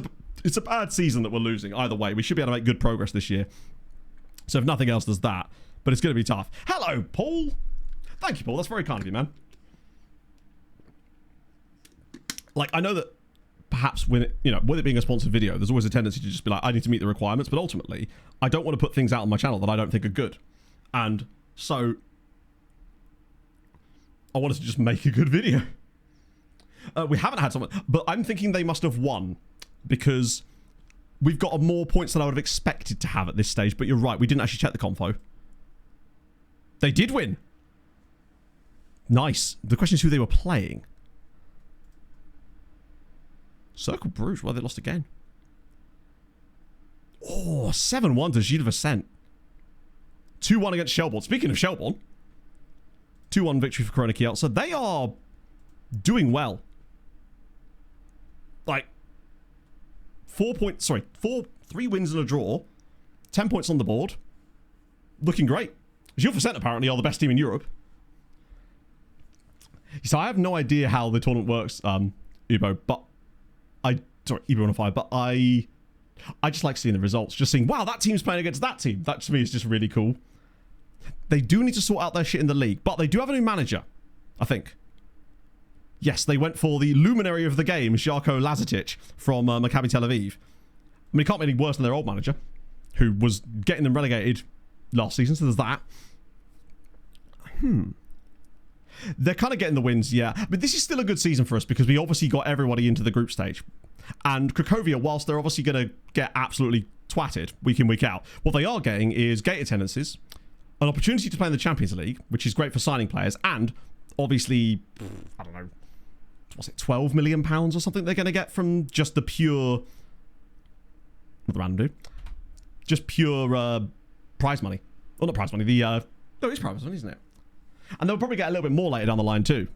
a bad season that we're losing either way. We should be able to make good progress this year. So if nothing else, there's that. But it's going to be tough. Hello, Paul. Thank you, Paul. That's very kind of you, man. Like, I know that perhaps with it being a sponsored video, there's always a tendency to just be like, I need to meet the requirements. But ultimately, I don't want to put things out on my channel that I don't think are good. And So I wanted to just make a good video. We haven't had someone, but I'm thinking they must have won because we've got more points than I would have expected to have at this stage. But you're right, we didn't actually check the confo. They did win. Nice. The question is who they were playing. Circle Bruges. Well, they lost again. Oh, 7-1 to Gilles of Ascent. 2-1 against Shelbourne. Speaking of Shelbourne, 2-1 victory for Corona Kielce. They are doing well. Like, 3 wins and a draw. 10 points on the board. Looking great. Gilles of Ascent apparently are the best team in Europe. So I have no idea how the tournament works, Ubo, but Ubo15, but I just like seeing the results. Just seeing, wow, that team's playing against that team. That to me is just really cool. They do need to sort out their shit in the league, but they do have a new manager, I think. Yes, they went for the luminary of the game, Žarko Lazitic from Maccabi Tel Aviv. I mean, it can't be any worse than their old manager, who was getting them relegated last season, so there's that. They're kind of getting the wins, yeah. But this is still a good season for us because we obviously got everybody into the group stage. And Cracovia, whilst they're obviously going to get absolutely twatted week in, week out, what they are getting is gate attendances, an opportunity to play in the Champions League, which is great for signing players, and obviously, I don't know, what's it, £12 million or something they're going to get from just the pure, not the random dude, just pure prize money. Well, not prize money, no, it's prize money, isn't it? And they'll probably get a little bit more later down the line too.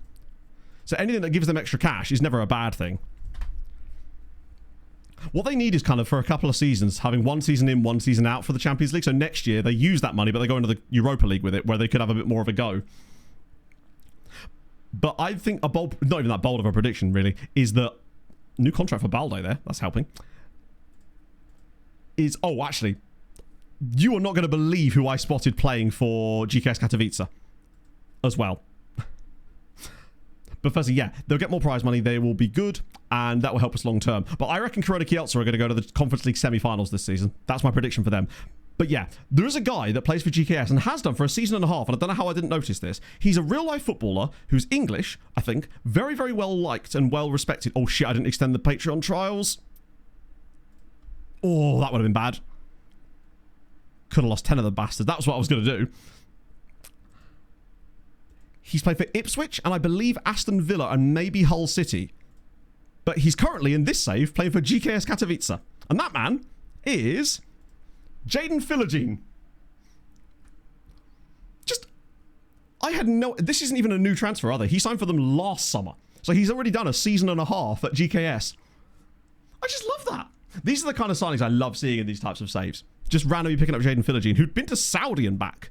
So anything that gives them extra cash is never a bad thing. What they need is kind of for a couple of seasons, having one season in, one season out for the Champions League. So next year they use that money, but they go into the Europa League with it, where they could have a bit more of a go. But I think a bold, not even that bold of a prediction really, is that new contract for Balde there, that's helping. Is, oh, actually, you are not going to believe who I spotted playing for GKS Katowice as well. But firstly, yeah, they'll get more prize money, they will be good, and that will help us long term. But I reckon Corona Kielce are going to go to the Conference League semi-finals this season. That's my prediction for them. But yeah, there is a guy that plays for GKS and has done for a season and a half, and I don't know how I didn't notice this. He's a real-life footballer who's English, I think, very, very well-liked and well-respected. Oh shit, I didn't extend the Patreon trials. Oh, that would have been bad. Could have lost 10 of the bastards. That was what I was going to do. He's played for Ipswich and I believe Aston Villa and maybe Hull City. But he's currently in this save playing for GKS Katowice. And that man is Jaden Philogene. Just, I had no, this isn't even a new transfer either. He signed for them last summer. So he's already done a season and a half at GKS. I just love that. These are the kind of signings I love seeing in these types of saves. Just randomly picking up Jaden Philogene, who'd been to Saudi and back.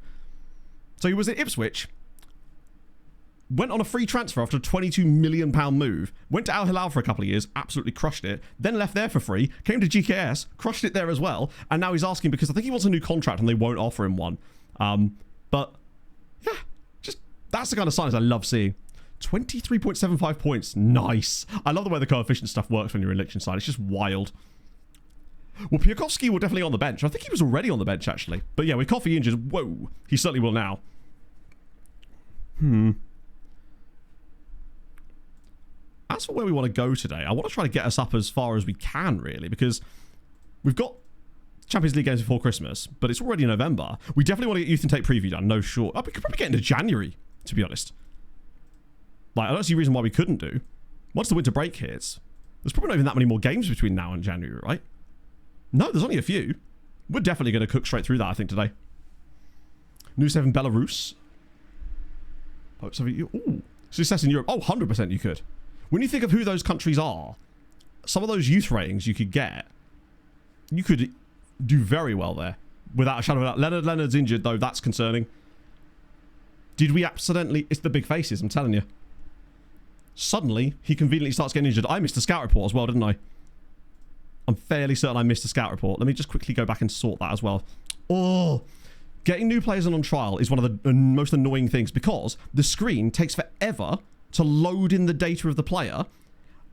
So he was at Ipswich. Went on a free transfer after a £22 million move. Went to Al Hilal for a couple of years, absolutely crushed it. Then left there for free, came to GKS, crushed it there as well. And now he's asking because I think he wants a new contract and they won't offer him one. But yeah, just that's the kind of signings I love seeing. 23.75 points, nice. I love the way the coefficient stuff works when you're in Liechtenstein. It's just wild. Well, Piakovsky will definitely on the bench. I think he was already on the bench actually. But yeah, with Coffee injured, whoa, he certainly will now. As for where we want to go today, I want to try to get us up as far as we can, really, because we've got Champions League games before Christmas, but it's already November. We definitely want to get Youth Intake Preview done, no short. We could probably get into January, to be honest. Like, I don't see a reason why we couldn't do. Once the winter break hits, there's probably not even that many more games between now and January, right? No, there's only a few. We're definitely going to cook straight through that, I think, today. New 7 Belarus. Ooh. Success in Europe. Oh, 100% you could. When you think of who those countries are, some of those youth ratings you could get, you could do very well there. Without a shadow of a doubt. Leonard's injured, though. That's concerning. Did we accidentally... It's the big faces, I'm telling you. Suddenly, he conveniently starts getting injured. I missed a scout report as well, didn't I? I'm fairly certain I missed a scout report. Let me just quickly go back and sort that as well. Oh... Getting new players on trial is one of the most annoying things because the screen takes forever to load in the data of the player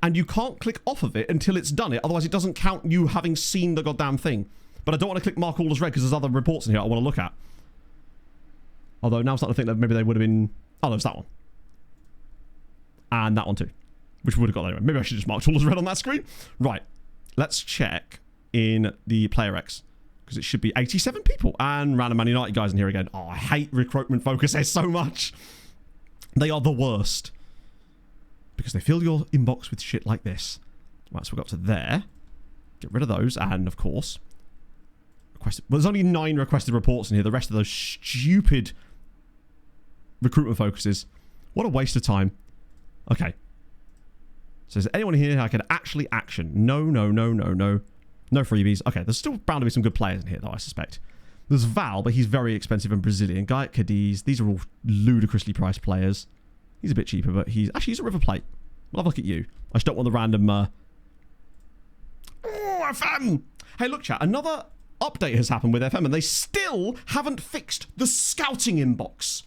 and you can't click off of it until it's done it. Otherwise, it doesn't count you having seen the goddamn thing. But I don't want to click mark all as red because there's other reports in here I want to look at. Although now I'm starting to think that maybe they would have been... Oh, there's that one. And that one too. Which would have got there anyway. Maybe I should just mark all as red on that screen. Right. Let's check in the Player X. Because it should be 87 people. And random Man United guys in here again. Oh, I hate recruitment focuses so much. They are the worst. Because they fill your inbox with shit like this. Right, so we've got to there. Get rid of those. And, of course... Requested. Well, there's only 9 requested reports in here. The rest of those stupid recruitment focuses. What a waste of time. Okay. So is there anyone here I can actually action? No, no, no, no, no. No freebies. Okay, there's still bound to be some good players in here, though, I suspect. There's Val, but he's very expensive and Brazilian. Guy at Cadiz. These are all ludicrously priced players. He's a bit cheaper, but he's a River Plate. We'll have a look at you. I just don't want the random... Oh, FM! Hey, look, chat. Another update has happened with FM, and they still haven't fixed the scouting inbox.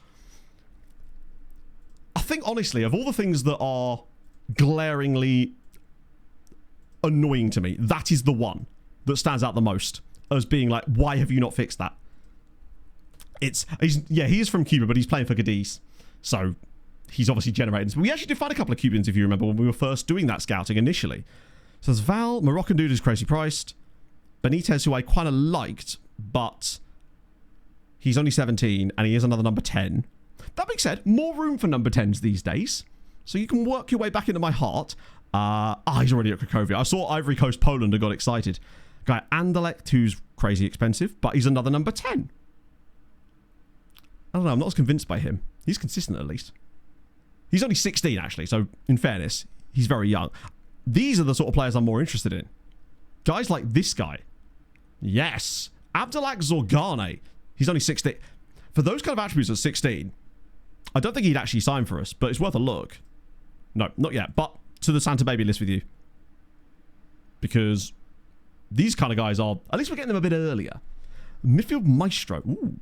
I think, honestly, of all the things that are glaringly annoying to me, that is the one that stands out the most as being like, why have you not fixed that? He is from Cuba, but he's playing for Cadiz, so he's obviously generating. We actually did find a couple of Cubans, if you remember, when we were first doing that scouting initially. So there's Val, Moroccan dude is crazy priced, Benitez, who I kind of liked, but he's only 17 and he is another number 10. That being said, more room for number 10s these days, so you can work your way back into my heart. He's already at Cracovia. I saw Ivory Coast, Poland, and got excited. Guy Anderlecht, who's crazy expensive, but he's another number 10. I don't know, I'm not as convinced by him. He's consistent, at least. He's only 16, actually, so in fairness, he's very young. These are the sort of players I'm more interested in. Guys like this guy. Yes. Abdelak Zorgane. He's only 16. For those kind of attributes at 16, I don't think he'd actually sign for us, but it's worth a look. No, not yet, but to the Santa Baby list with you. Because these kind of guys are... At least we're getting them a bit earlier. Midfield Maestro. Ooh.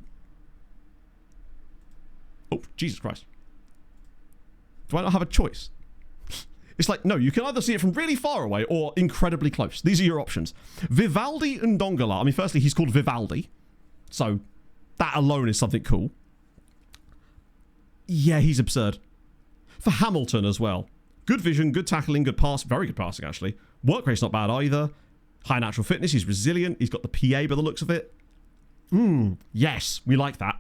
Oh, Jesus Christ. Do I not have a choice? It's like, no, you can either see it from really far away or incredibly close. These are your options. Vivaldi Ndongala. I mean, firstly, he's called Vivaldi. So that alone is something cool. Yeah, he's absurd. For Hamilton as well. Good vision, good tackling, good pass. Very good passing, actually. Work rate's not bad either. High natural fitness. He's resilient. He's got the PA by the looks of it. Yes, we like that.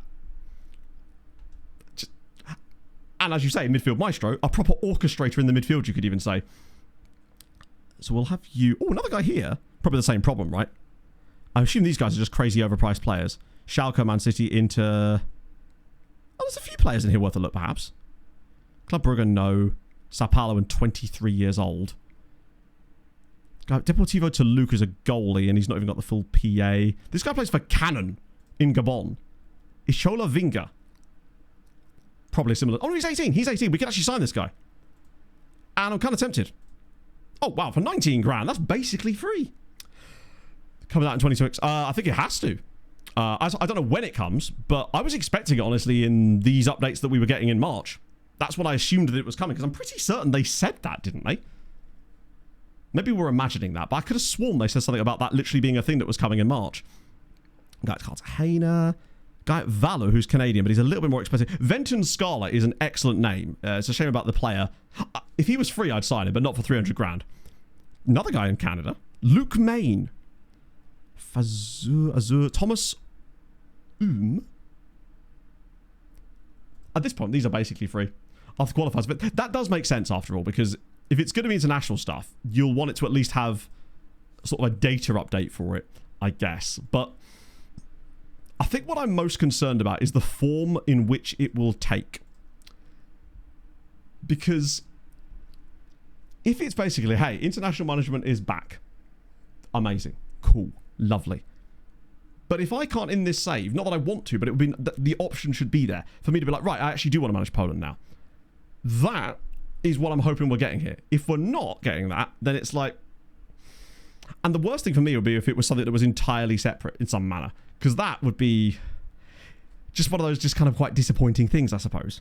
And as you say, midfield maestro, a proper orchestrator in the midfield, you could even say. So we'll have you... Oh, another guy here. Probably the same problem, right? I assume these guys are just crazy overpriced players. Schalke, Man City, Inter... Oh, there's a few players in here worth a look, perhaps. Club Brugge, no. Sao Paulo, and 23 years old. Deportivo Toluca is a goalie, and he's not even got the full PA. This guy plays for Canon in Gabon. Ishola Vinga. Probably similar. Oh, he's 18. He's 18. We can actually sign this guy. And I'm kind of tempted. Oh, wow. For 19 grand. That's basically free. Coming out in 2026. I think it has to. I don't know when it comes, but I was expecting it, honestly, in these updates that we were getting in March. That's what I assumed that it was coming, because I'm pretty certain they said that, didn't they? Maybe we're imagining that, but I could have sworn they said something about that literally being a thing that was coming in March. Guy at Cartagena. Guy at Valor, who's Canadian, but he's a little bit more expensive. Venton Scala is an excellent name. It's a shame about the player. If he was free, I'd sign him, but not for 300 grand. Another guy in Canada. Luke Main. Thomas At this point, these are basically free. After qualifiers. But that does make sense, after all, because if it's going to be international stuff, you'll want it to at least have sort of a data update for it, I guess. But I think what I'm most concerned about is the form in which it will take. Because if it's basically, hey, international management is back. Amazing. Cool. Lovely. But if I can't in this save, not that I want to, but it would be the option should be there for me to be like, right, I actually do want to manage Poland now. That is what I'm hoping we're getting here. If we're not getting that, then it's like... And the worst thing for me would be if it was something that was entirely separate in some manner. Because that would be just one of those just kind of quite disappointing things, I suppose.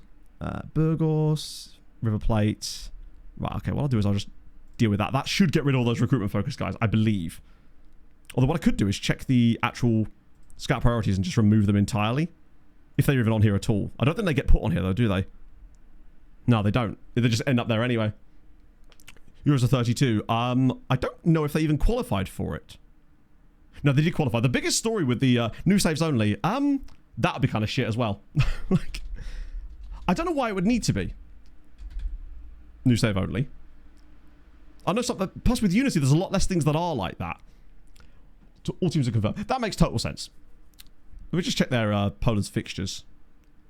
Burgos, River Plate. Right, okay, what I'll do is I'll just deal with that. That should get rid of all those recruitment focused guys, I believe. Although what I could do is check the actual scout priorities and just remove them entirely. If they're even on here at all. I don't think they get put on here though, do they? No, they don't. They just end up there anyway. Euros are 32. I don't know if they even qualified for it. No, they did qualify. The biggest story with the new saves only, that would be kind of shit as well. Like, I don't know why it would need to be. New save only. I know something. Plus with Unity, there's a lot less things that are like that. All teams are confirmed. That makes total sense. Let me just check their Poland's fixtures.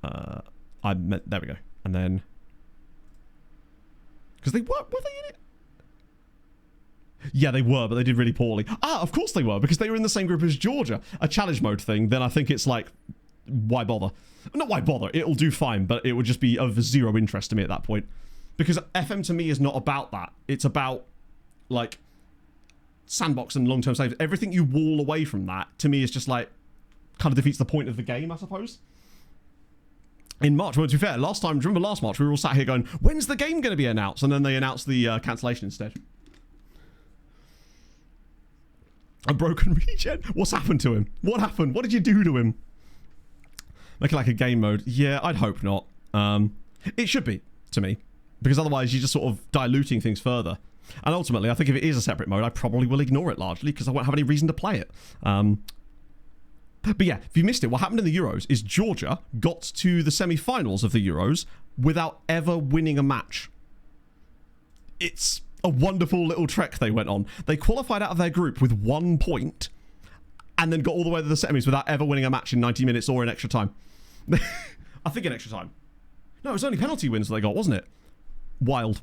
There we go. And then... Because they were they in it? Yeah, they were, but they did really poorly. Ah, of course they were, because they were in the same group as Georgia. A challenge mode thing, then I think it's like, why bother? Not why bother, it'll do fine, but it would just be of zero interest to me at that point. Because FM to me is not about that. It's about, like, sandbox and long-term saves. Everything you wall away from that, to me, is just like, kind of defeats the point of the game, I suppose. In March, well, to be fair, last time, do you remember last March, we were all sat here going, when's the game going to be announced? And then they announced the cancellation instead. A broken regen? What's happened to him? What happened? What did you do to him? Make it like a game mode. Yeah, I'd hope not. It should be, to me. Because otherwise you're just sort of diluting things further. And ultimately, I think if it is a separate mode, I probably will ignore it largely because I won't have any reason to play it. But yeah, if you missed it, what happened in the Euros is Georgia got to the semi-finals of the Euros without ever winning a match. It's a wonderful little trek they went on. They qualified out of their group with 1 point and then got all the way to the semis without ever winning a match in 90 minutes or in extra time. I think in extra time. No, it was only penalty wins they got, wasn't it? Wild.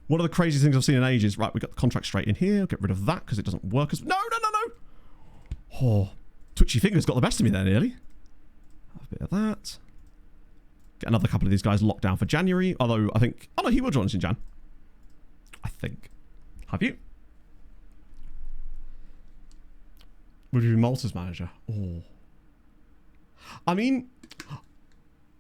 One of the craziest things I've seen in ages. Right, we got the contract straight in here. Get rid of that because it doesn't work as... No. Oh, twitchy fingers got the best of me there nearly. Have a bit of that. Get another couple of these guys locked down for January. Although, I think... Oh, no, he will join us in Jan. I think. Have you? Would you be Malta's manager? Oh. I mean...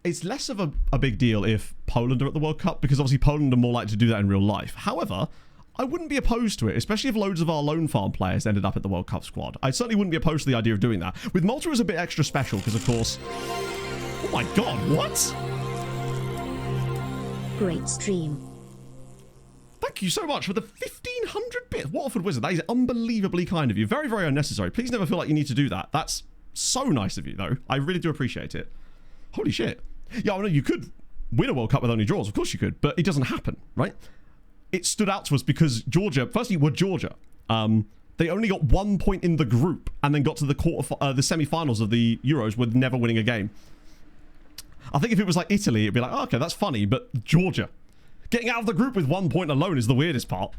It's less of a big deal if Poland are at the World Cup, because obviously Poland are more likely to do that in real life. However, I wouldn't be opposed to it, especially if loads of our loan farm players ended up at the World Cup squad. I certainly wouldn't be opposed to the idea of doing that. With Malta, it's a bit extra special, because of course... Oh my god, what? Great stream. Thank you so much for the 1,500 bits. Waterford Wizard, that is unbelievably kind of you. Very, very unnecessary. Please never feel like you need to do that. That's so nice of you, though. I really do appreciate it. Holy shit. Yeah, I know you could win a World Cup with only draws. Of course you could, but it doesn't happen, right? It stood out to us because Georgia, firstly, were Georgia. They only got 1 point in the group and then got to the semi-finals of the Euros with never winning a game. I think if it was like Italy, it'd be like, oh, okay, that's funny, but Georgia. Getting out of the group with 1 point alone is the weirdest part.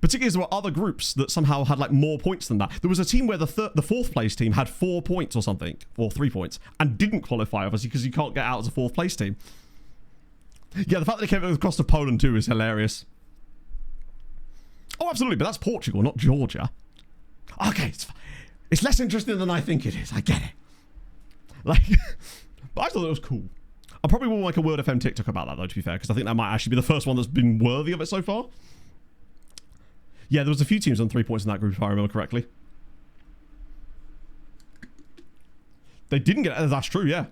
Particularly as there were other groups that somehow had like more points than that. There was a team where the fourth place team had 4 points or something, or 3 points, and didn't qualify, obviously, because you can't get out as a fourth place team. Yeah, the fact that they came across to Poland too is hilarious. Oh, absolutely, but that's Portugal, not Georgia. Okay, it's less interesting than I think it is. I get it. Like, but I thought it was cool. I probably will make a World FM TikTok about that, though, to be fair, because I think that might actually be the first one that's been worthy of it so far. Yeah, there was a few teams on 3 points in that group, if I remember correctly. They didn't get it. That's true, yeah.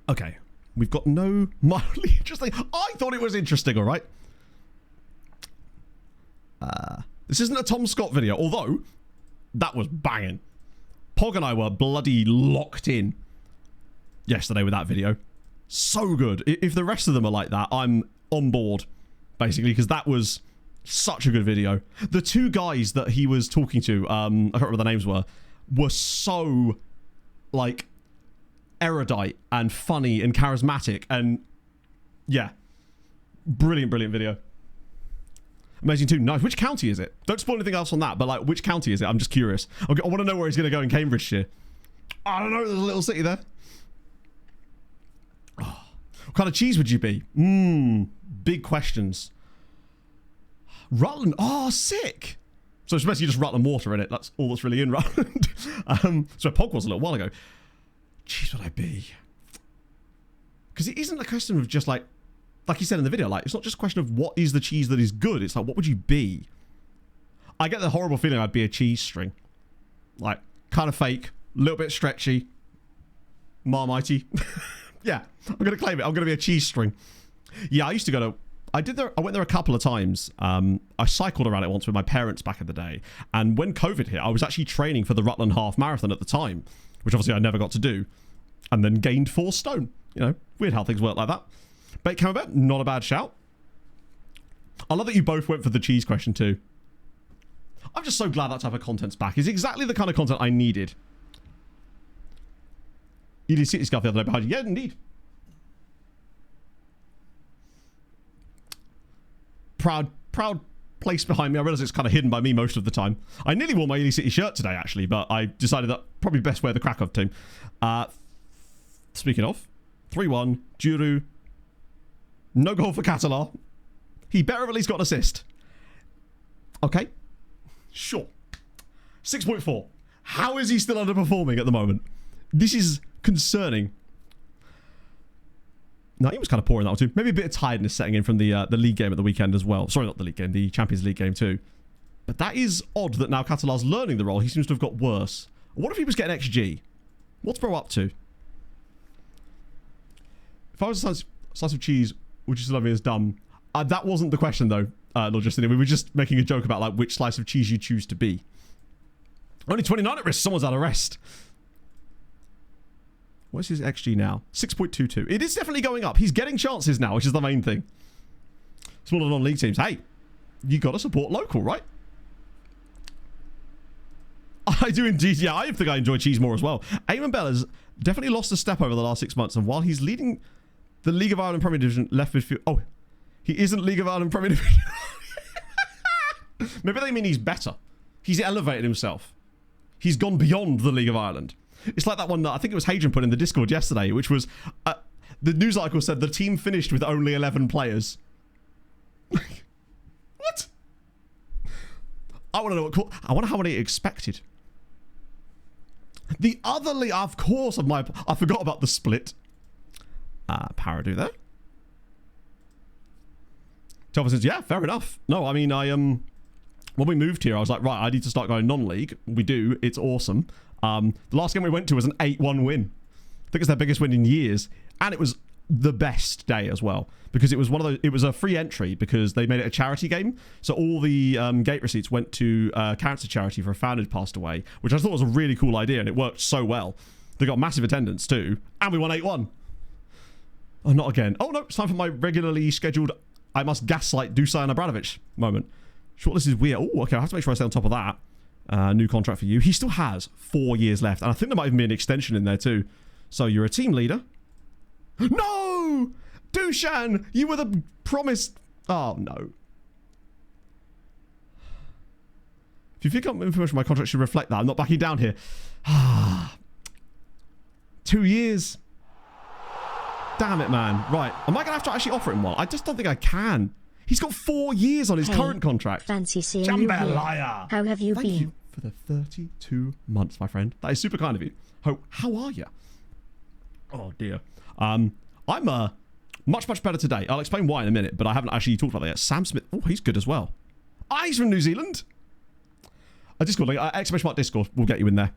Okay. We've got no mildly interesting... I thought it was interesting, all right? This isn't a Tom Scott video, although that was banging. Pog and I were bloody locked in yesterday with that video. So good. If the rest of them are like that, I'm on board. Basically, because that was such a good video. The two guys that he was talking to, I can't remember what their names were so, like, erudite and funny and charismatic. And, yeah. Brilliant, brilliant video. Amazing too. Nice. Which county is it? Don't spoil anything else on that, but, like, which county is it? I'm just curious. I want to know where he's going to go in Cambridgeshire. I don't know. There's a little city there. Oh. What kind of cheese would you be? Big questions. Rutland. Oh, sick. So it's basically just Rutland water in it. That's all that's really in Rutland. So Pog was a little while ago. Cheese would I be? Because it isn't a question of just like you said in the video, like, it's not just a question of what is the cheese that is good. It's like, what would you be? I get the horrible feeling I'd be a cheese string. Like, kind of fake, A little bit stretchy. Marmitey. Yeah, I'm going to claim it. I'm going to be a cheese string. Yeah, I used to go to... I went there a couple of times. I cycled around it once with my parents back in the day. And when COVID hit, I was actually training for the Rutland Half Marathon at the time, which obviously I never got to do. And then gained 4 stone. You know, weird how things work like that. Bait Camembert, not a bad shout. I love that you both went for the cheese question too. I'm just so glad that type of content's back. It's exactly the kind of content I needed. You did City Scuff the other day behind you. Yeah, indeed. Proud place behind me. I realise it's kind of hidden by me most of the time. I nearly wore my Ely City shirt today, actually, but I decided that probably best wear the Krakow team. Speaking of, 3-1, Giroud. No goal for Catalan. He better have at least got an assist. Okay. Sure. 6.4. How is he still underperforming at the moment? This is concerning. No, he was kind of poor in that one too. Maybe a bit of tiredness setting in from the league game at the weekend as well. Sorry, not the league game, the Champions League game too. But that is odd that now Catalan's learning the role. He seems to have got worse. What if he was getting XG? What's bro up to? If I was a slice of cheese, would you still love me as dumb? That wasn't the question though, Lord Justin. We were just making a joke about like which slice of cheese you choose to be. Only 29 at risk. Someone's at a rest. What's his XG now? 6.22. It is definitely going up. He's getting chances now, which is the main thing. Smaller non-league teams. Hey, you got to support local, right? I do indeed. Yeah, I think I enjoy cheese more as well. Eamon Bella's definitely lost a step over the last 6 months. And while he's leading the League of Ireland Premier Division left midfield... Oh, he isn't League of Ireland Premier Division. Maybe they mean he's better. He's elevated himself. He's gone beyond the League of Ireland. It's like that one that I think it was Hadrian put in the Discord yesterday, which was... the news article said the team finished with only 11 players. What? I want to know what... I wonder how many expected. The other league... Of course, I forgot about the split. Paradu there. Telfer says, yeah, fair enough. No, I mean, when we moved here, I was like, right, I need to start going non-league. We do. It's awesome. The last game we went to was an 8-1 win. I think it's their biggest win in years. And it was the best day as well. Because it was one of those... It was a free entry because they made it a charity game. So all the gate receipts went to cancer charity for a fan who'd passed away. Which I thought was a really cool idea. And it worked so well. They got massive attendance too. And we won 8-1. Oh, not again. Oh, no. It's time for my regularly scheduled... I must gaslight Dusan Abramovich moment. Shortlist is weird. Oh, okay. I have to make sure I stay on top of that. New contract for you. He still has 4 years left. And I think there might even be an extension in there too. So you're a team leader. No! Dushan! You were the promised... Oh, no. If you think information my contract should reflect that, I'm not backing down here. 2 years. Damn it, man. Right. Am I going to have to actually offer him one? I just don't think I can. He's got 4 years on his current contract. Fancy seeing you here. How have you been? Thank you for the 32 months, my friend. That is super kind of you. How are you? Oh, dear. I'm much better today. I'll explain why in a minute, but I haven't actually talked about that yet. Sam Smith. Oh, he's good as well. He's from New Zealand. A Discord link. Exclamation mark Discord. We'll get you in there.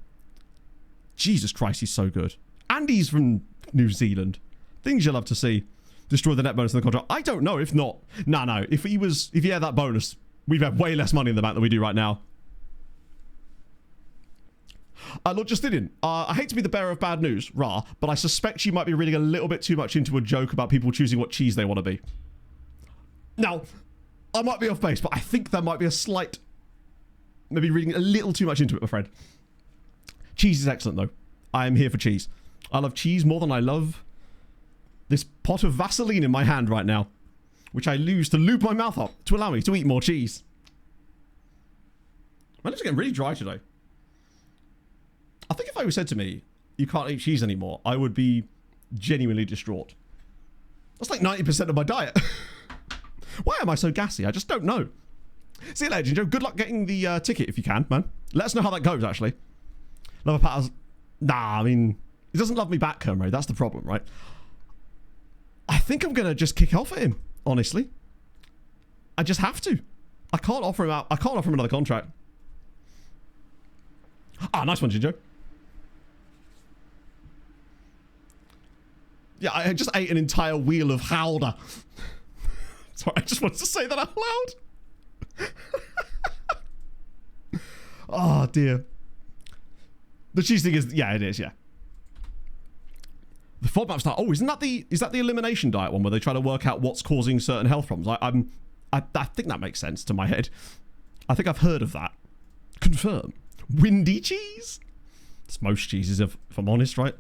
Jesus Christ, he's so good. And he's from New Zealand. Things you'll love to see. Destroy the net bonus in the contract. I don't know. If not, no. If he had that bonus, we'd have way less money in the bank than we do right now. Lord Justinian, I hate to be the bearer of bad news, rah, but I suspect you might be reading a little bit too much into a joke about people choosing what cheese they want to be. Now, I might be off base, but I think there might be a slight... Maybe reading a little too much into it, my friend. Cheese is excellent, though. I am here for cheese. I love cheese more than I love this pot of Vaseline in my hand right now, which I use to lube my mouth up to allow me to eat more cheese. My lips are getting really dry today. I think if I was said to me, you can't eat cheese anymore, I would be genuinely distraught. That's like 90% of my diet. Why am I so gassy? I just don't know. See you later, Joe. Good luck getting the ticket if you can, man. Let us know how that goes, actually. Love a pat. Nah, I mean, he doesn't love me back, Kermray. That's the problem, right? I think I'm going to just kick off at him, honestly. I just have to. I can't offer him out. I can't offer him another contract. Nice one, Jinjo. Yeah, I just ate an entire wheel of Howder. Sorry, I just wanted to say that out loud. Oh, dear. The cheese thing is... Yeah, it is, yeah. The FODMAP style... Oh, isn't that the... Is that the elimination diet one where they try to work out what's causing certain health problems? I think that makes sense to my head. I think I've heard of that. Confirm. Windy cheese? It's most cheeses, if I'm honest, right?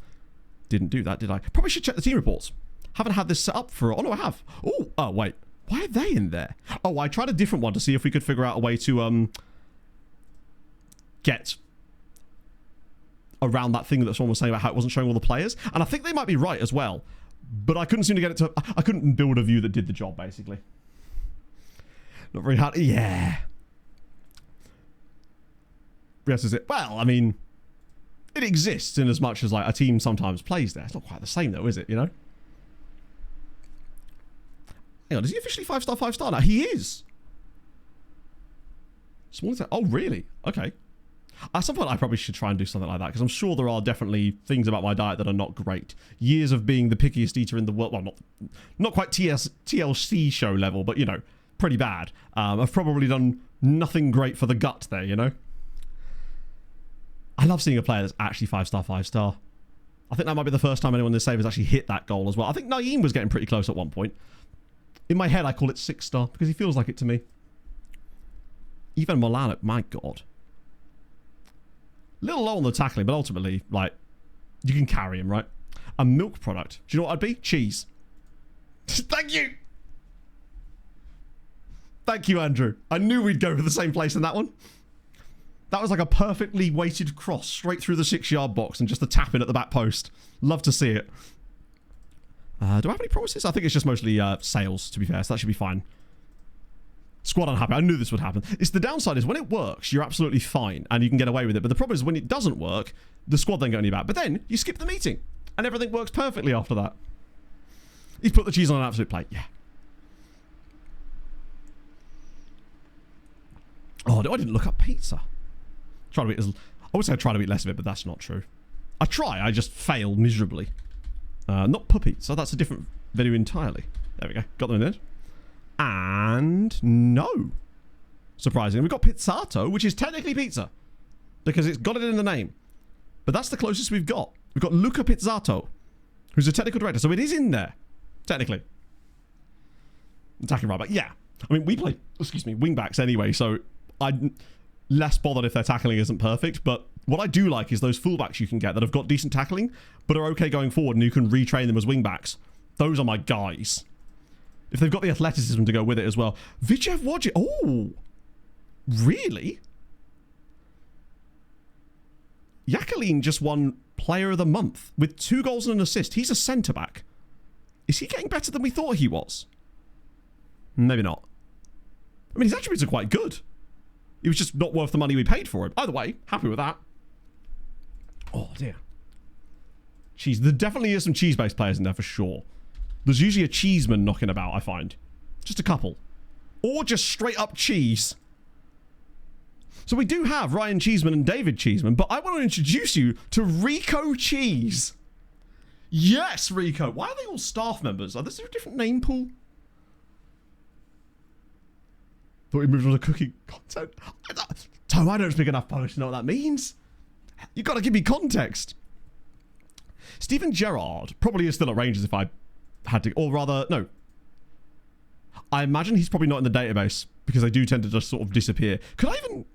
Didn't do that, did I? Probably should check the team reports. Haven't had this set up for... Oh, no, I have. Oh, wait. Why are they in there? Oh, I tried a different one to see if we could figure out a way to get around that thing that someone was saying about how it wasn't showing all the players. And I think they might be right as well. But I couldn't seem to get it to... I couldn't build a view that did the job, basically. Not very hard. Yeah. Yes, is it? Well, I mean... It exists in as much as, like, a team sometimes plays there. It's not quite the same, though, is it? You know? Hang on, is he officially 5-star, 5-star now? He is! Small... Oh, really? Okay. At some point, I probably should try and do something like that, because I'm sure there are definitely things about my diet that are not great. Years of being the pickiest eater in the world... Well, not quite TLC show level, but, you know, pretty bad. I've probably done nothing great for the gut there, you know? I love seeing a player that's actually 5-star, 5-star. I think that might be the first time anyone in this save has actually hit that goal as well. I think Naeem was getting pretty close at one point. In my head, I call it 6-star because he feels like it to me. Even Milano, my God. Little low on the tackling, but ultimately, like, you can carry him, right? A milk product. Do you know what I'd be? Cheese. Thank you. Thank you, Andrew. I knew we'd go for the same place in that one. That was like a perfectly weighted cross straight through the 6-yard box and just a tap in at the back post. Love to see it. Do I have any promises? I think it's just mostly sales, to be fair, so that should be fine. Squad unhappy. I knew this would happen. It's the downside is when it works, you're absolutely fine and you can get away with it. But the problem is when it doesn't work, the squad then go on your back. But then you skip the meeting and everything works perfectly after that. He's put the cheese on an absolute plate. Yeah. Oh, I didn't look up pizza. I would say I try to eat less of it, but that's not true. I try, I just fail miserably. Not puppy, so that's a different video entirely. There we go, got them in there. And no. Surprisingly, we've got pizzato, which is technically pizza. Because it's got it in the name. But that's the closest we've got. We've got Luca Pizzato, who's a technical director, so it is in there. Technically. Attacking right back, yeah. I mean, we play, wingbacks anyway, so I'm less bothered if their tackling isn't perfect, but what I do like is those fullbacks you can get that have got decent tackling, but are okay going forward, and you can retrain them as wingbacks. Those are my guys. If they've got the athleticism to go with it as well. Vichev Wodji. Oh, really? Yakalin just won Player of the Month with 2 goals and an assist. He's a centre-back. Is he getting better than we thought he was? Maybe not. I mean, his attributes are quite good. He was just not worth the money we paid for him. Either way, happy with that. Oh, dear. Cheese. There definitely is some cheese-based players in there for sure. There's usually a cheeseman knocking about, I find. Just a couple. Or just straight up cheese. So we do have Ryan Cheeseman and David Cheeseman, but I want to introduce you to Rico Cheese. Yes, Rico. Why are they all staff members? Is there a different name pool? Thought we moved on to cooking content. Tom, I don't speak enough Polish to know what that means. You've got to give me context. Stephen Gerrard probably is still at Rangers if I had to, or rather, no. I imagine he's probably not in the database because they do tend to just sort of disappear. Could I even...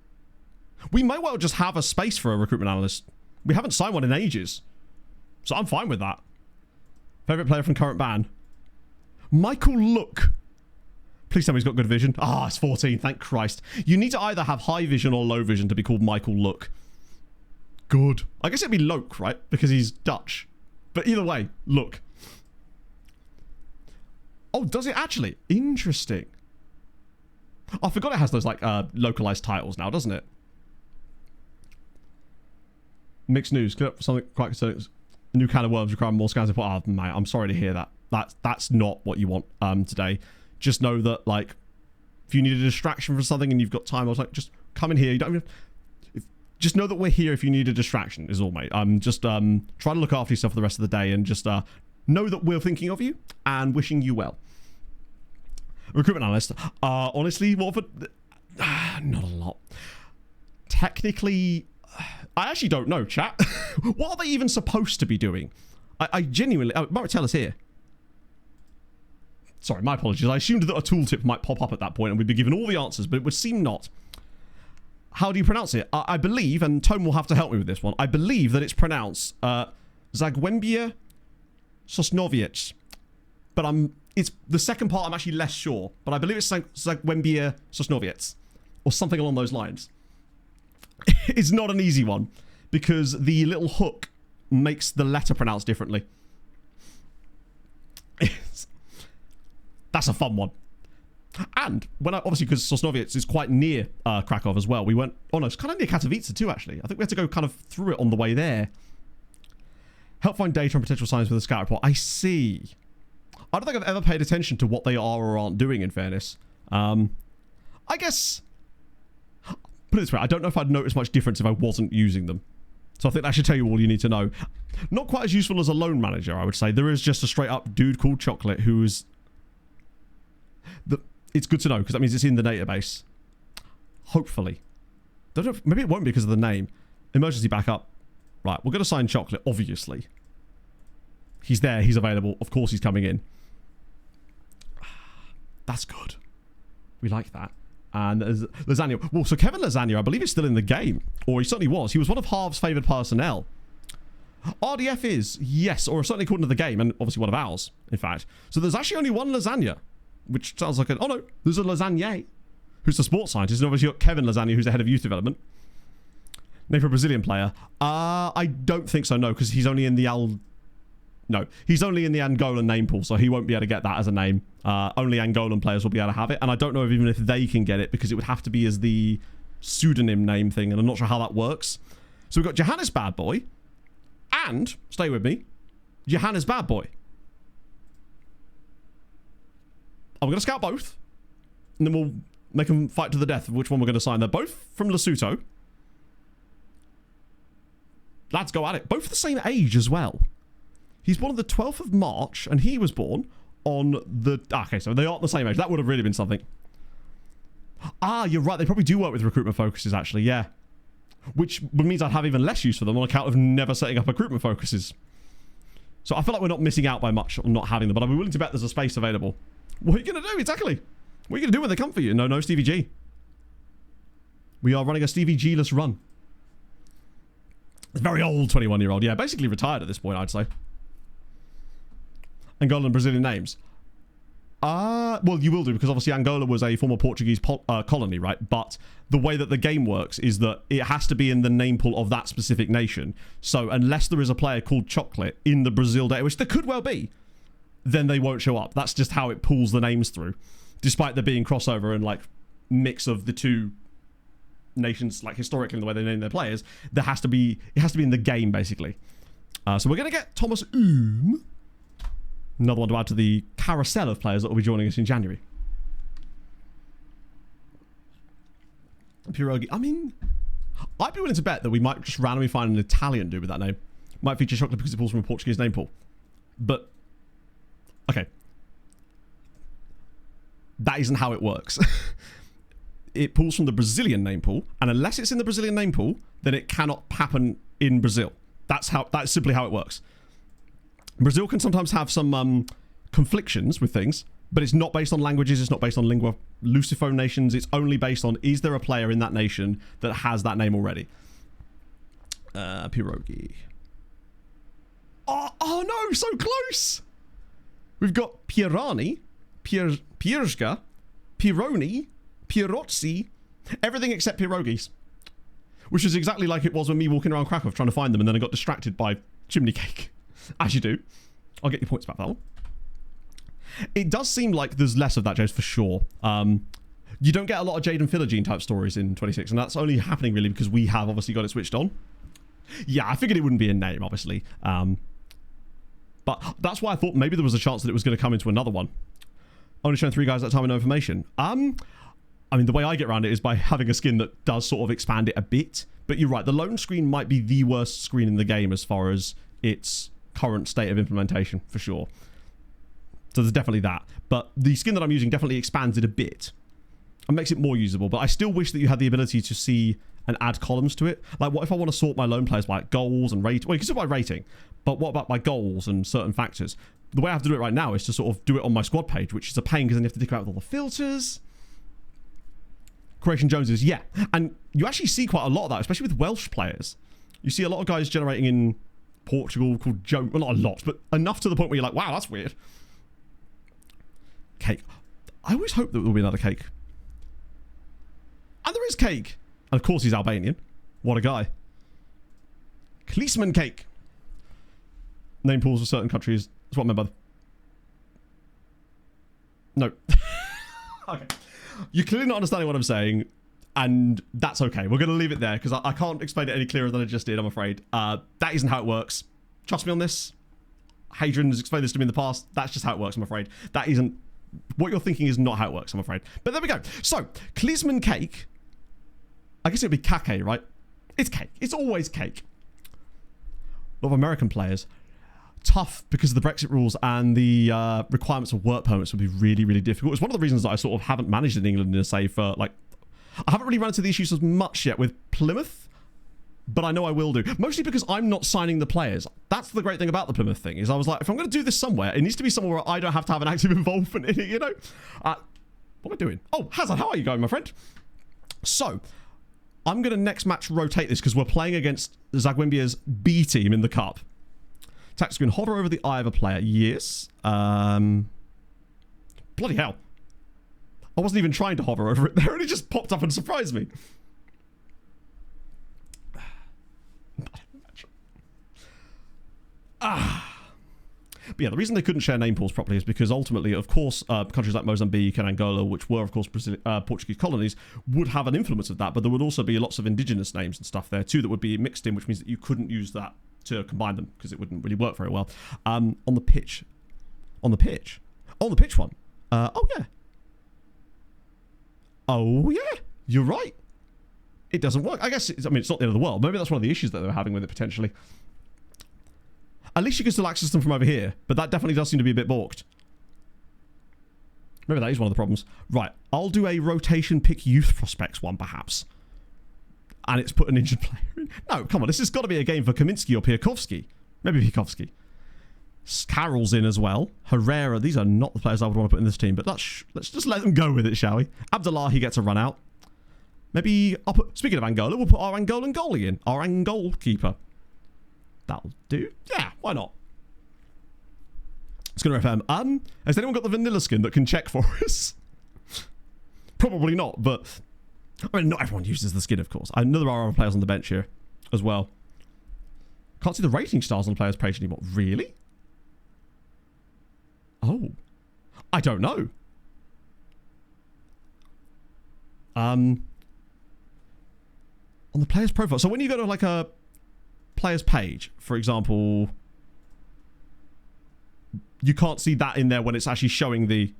We might well just have a space for a recruitment analyst. We haven't signed one in ages. So I'm fine with that. Favourite player from current ban? Michael Look. Please tell me he's got good vision. Ah, it's 14. Thank Christ. You need to either have high vision or low vision to be called Michael Look. Good. I guess it'd be Loke, right? Because he's Dutch. But either way, Look. Oh, does it actually? Interesting. I forgot it has those, like, localized titles now, doesn't it? Mixed news. Something quite concerning. New can of worms requiring more scans. Oh, mate, I'm sorry to hear that. That's not what you want today. Just know that, like, if you need a distraction from something and you've got time, I was like, just come in here. You don't even... Just know that we're here if you need a distraction, is all, mate. Just try to look after yourself for the rest of the day and just know that we're thinking of you and wishing you well. Recruitment analyst. Honestly, Watford, not a lot. Technically, I actually don't know, chat. What are they even supposed to be doing? I genuinely... Might tell us here. Sorry, my apologies. I assumed that a tooltip might pop up at that point and we'd be given all the answers, but it would seem not. How do you pronounce it? I believe, and Tome will have to help me with this one, I believe that it's pronounced Zagłębie Sosnowiec. But it's the second part I'm actually less sure, but I believe it's Zagłębie Sosnowiec or something along those lines. It's not an easy one because the little hook makes the letter pronounced differently. That's a fun one. And when obviously because Sosnowiec is quite near Krakow as well, we went, oh no, it's kind of near Katowice too actually. I think we had to go kind of through it on the way there. Help find data and potential signs with a scout report. I see. I don't think I've ever paid attention to what they are or aren't doing in fairness. I guess, put it this way, I don't know if I'd notice much difference if I wasn't using them. So I think that should tell you all you need to know. Not quite as useful as a loan manager, I would say. There is just a straight up dude called Chocolate who's... It's good to know because that means it's in the database. Hopefully. Don't know if, maybe it won't be because of the name. Emergency backup. Right, we're going to sign Chocolate, obviously. He's there, he's available. Of course he's coming in. That's good. We like that. And Lasagna. Well, so Kevin Lasagna, I believe, is still in the game. Or he certainly was. He was one of Harv's favoured personnel. RDF is, yes, or certainly according to the game, and obviously one of ours, in fact. So there's actually only one Lasagna. Which sounds like oh no, there's a Lasagne, who's the sports scientist, and obviously got Kevin Lasagna, who's the head of youth development. Name for a Brazilian player. I don't think so, no, because he's only in the he's only in the Angolan name pool, so he won't be able to get that as a name. Only Angolan players will be able to have it, and I don't know even if they can get it, because it would have to be as the pseudonym name thing, and I'm not sure how that works. So we've got Johannes Bad Boy, and, stay with me, Johannes Bad Boy. I'm going to scout both, and then we'll make them fight to the death of which one we're going to sign. They're both from Lesotho. Lads go at it. Both the same age as well. He's born on the 12th of March, and he was born on the... Okay, so they aren't the same age. That would have really been something. Ah, you're right. They probably do work with recruitment focuses, actually, yeah. Which means I'd have even less use for them on account of never setting up recruitment focuses. So I feel like we're not missing out by much on not having them, but I'd be willing to bet there's a space available. What are you going to do? Exactly. What are you going to do when they come for you? No, Stevie G. We are running a Stevie G-less run. It's very old 21-year-old. Yeah, basically retired at this point, I'd say. Angolan and Brazilian names. Well, you will do, because obviously Angola was a former Portuguese colony, right? But the way that the game works is that it has to be in the name pool of that specific nation. So unless there is a player called Chocolate in the Brazil data, which there could well be, then they won't show up. That's just how it pulls the names through. Despite there being crossover and like mix of the two nations, like historically the way they name their players, it has to be in the game basically. So we're going to get Thomas another one to add to the carousel of players that will be joining us in January. Pierogi. I mean, I'd be willing to bet that we might just randomly find an Italian dude with that name. Might feature Chocolate because it pulls from a Portuguese name pool. But okay. That isn't how it works. It pulls from the Brazilian name pool, and unless it's in the Brazilian name pool, then it cannot happen in Brazil. That's simply how it works. Brazil can sometimes have some conflictions with things, but it's not based on languages, it's not based on lingua lusophone nations, it's only based on, is there a player in that nation that has that name already? Pierogi. Oh no, so close! We've got Pierani, Pierzga, Pironi, Pierozzi, everything except pierogies. Which is exactly like it was when me walking around Krakow trying to find them, and then I got distracted by chimney cake. As you do. I'll get your points back for that one. It does seem like there's less of that, James, for sure. You don't get a lot of Jade and Philogene type stories in 26, and that's only happening really because we have obviously got it switched on. Yeah, I figured it wouldn't be a name, obviously. But that's why I thought maybe there was a chance that it was going to come into another one. Only showing 3 guys at a time with no information. I mean, the way I get around it is by having a skin that does sort of expand it a bit. But you're right, the loan screen might be the worst screen in the game as far as its current state of implementation, for sure. So there's definitely that. But the skin that I'm using definitely expands it a bit and makes it more usable. But I still wish that you had the ability to see and add columns to it. Like, what if I want to sort my loan players by goals and rate? Well, you can sort by rating, but what about my goals and certain factors? The way I have to do it right now is to sort of do it on my squad page, which is a pain because then you have to think about all the filters. Creation Joneses, yeah. And you actually see quite a lot of that, especially with Welsh players. You see a lot of guys generating in Portugal called Jones. Well, not a lot, but enough to the point where you're like, wow, that's weird. Cake. I always hope that there will be another cake. And there is cake. And of course he's Albanian. What a guy. Kliseman cake. Name pools for certain countries. That's what I meant by... No. Okay. You're clearly not understanding what I'm saying, and that's okay. We're going to leave it there, because I can't explain it any clearer than I just did, I'm afraid. That isn't how it works. Trust me on this. Hadrian has explained this to me in the past. That's just how it works, I'm afraid. That isn't... What you're thinking is not how it works, I'm afraid. But there we go. So, Kliseman cake. I guess it would be kake, right? It's cake. It's always cake. A lot of American players... Tough because of the Brexit rules and the requirements of work permits would be really, really difficult. It's one of the reasons that I sort of haven't managed in England in a say for, like, I haven't really run into the issues as much yet with Plymouth, but I know I will do. Mostly because I'm not signing the players. That's the great thing about the Plymouth thing, is I was like, if I'm going to do this somewhere, it needs to be somewhere where I don't have to have an active involvement in it, you know? What am I doing? Oh, Hazard, how are you going, my friend? So, I'm going to next match rotate this because we're playing against Zagwimbia's B team in the cup. Tactics can hover over the eye of a player. Yes. Bloody hell. I wasn't even trying to hover over it. They only just popped up and surprised me. But yeah, the reason they couldn't share name pools properly is because ultimately, of course, countries like Mozambique and Angola, which were, of course, Portuguese colonies, would have an influence of that, but there would also be lots of indigenous names and stuff there, too, that would be mixed in, which means that you couldn't use that to combine them because it wouldn't really work very well. On the pitch one. Oh yeah, you're right. It doesn't work. I guess it's not the end of the world. Maybe that's one of the issues that they were having with it potentially. At least you can still access them from over here, but that definitely does seem to be a bit balked. Maybe that is one of the problems. Right, I'll do a rotation pick youth prospects one perhaps. And it's put an injured player in. No, come on. This has got to be a game for Kaminsky or Piakovsky. Maybe Piakovsky. Carroll's in as well. Herrera. These are not the players I would want to put in this team. But let's just let them go with it, shall we? Abdullahi gets a run out. Maybe... speaking of Angola, we'll put our Angolan goalie in. Our Angol keeper. That'll do. Yeah, why not? It's going to FM. Has anyone got the vanilla skin that can check for us? Probably not, but... I mean, not everyone uses the skin, of course. I know there are other players on the bench here as well. Can't see the rating stars on the players' page anymore. Really? Oh. I don't know. On the player's profile. So when you go to like a player's page, for example, you can't see that in there when it's actually showing the...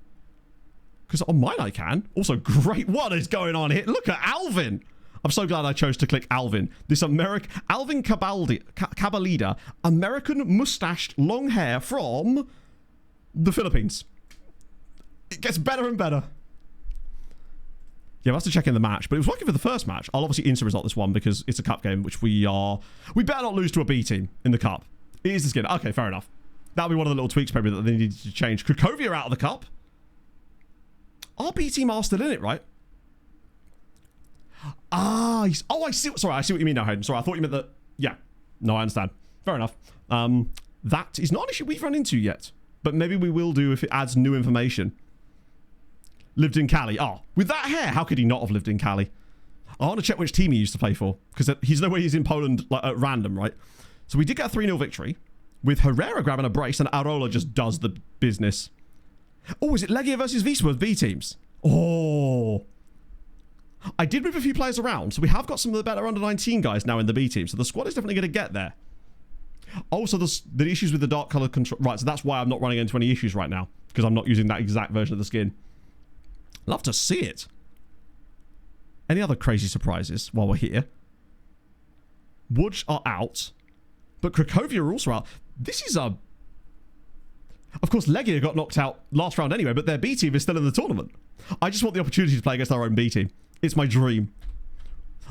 Because on mine I can. Also, great. What is going on here? Look at Alvin. I'm so glad I chose to click Alvin. This Alvin Cabalida, American mustached long hair from the Philippines. It gets better and better. Yeah, we'll have to check in the match, but it was working for the first match. I'll obviously insta-result this one because it's a cup game, which we better not lose to a B team in the cup. It is the skin. Okay, fair enough. That'll be one of the little tweaks maybe that they needed to change. Krakovia out of the cup. Our B team are still in it, right? I see. Sorry, I see what you mean now, Hayden. Sorry, I thought you meant that. Yeah. No, I understand. Fair enough. That is not an issue we've run into yet, but maybe we will do if it adds new information. Lived in Cali. Oh, with that hair, how could he not have lived in Cali? I want to check which team he used to play for, because he's no way he's in Poland like at random, right? So we did get a 3-0 victory with Herrera grabbing a brace and Arola just does the business. Oh, is it Legia versus Wisła with B teams? Oh. I did move a few players around, so we have got some of the better under-19 guys now in the B team, so the squad is definitely going to get there. Oh, so the issues with the dark colour control... Right, so that's why I'm not running into any issues right now, because I'm not using that exact version of the skin. Love to see it. Any other crazy surprises while we're here? Woods are out, but Krakovia are also out. This is a... Of course, Legia got knocked out last round anyway, but their B team is still in the tournament. I just want the opportunity to play against our own B team. It's my dream.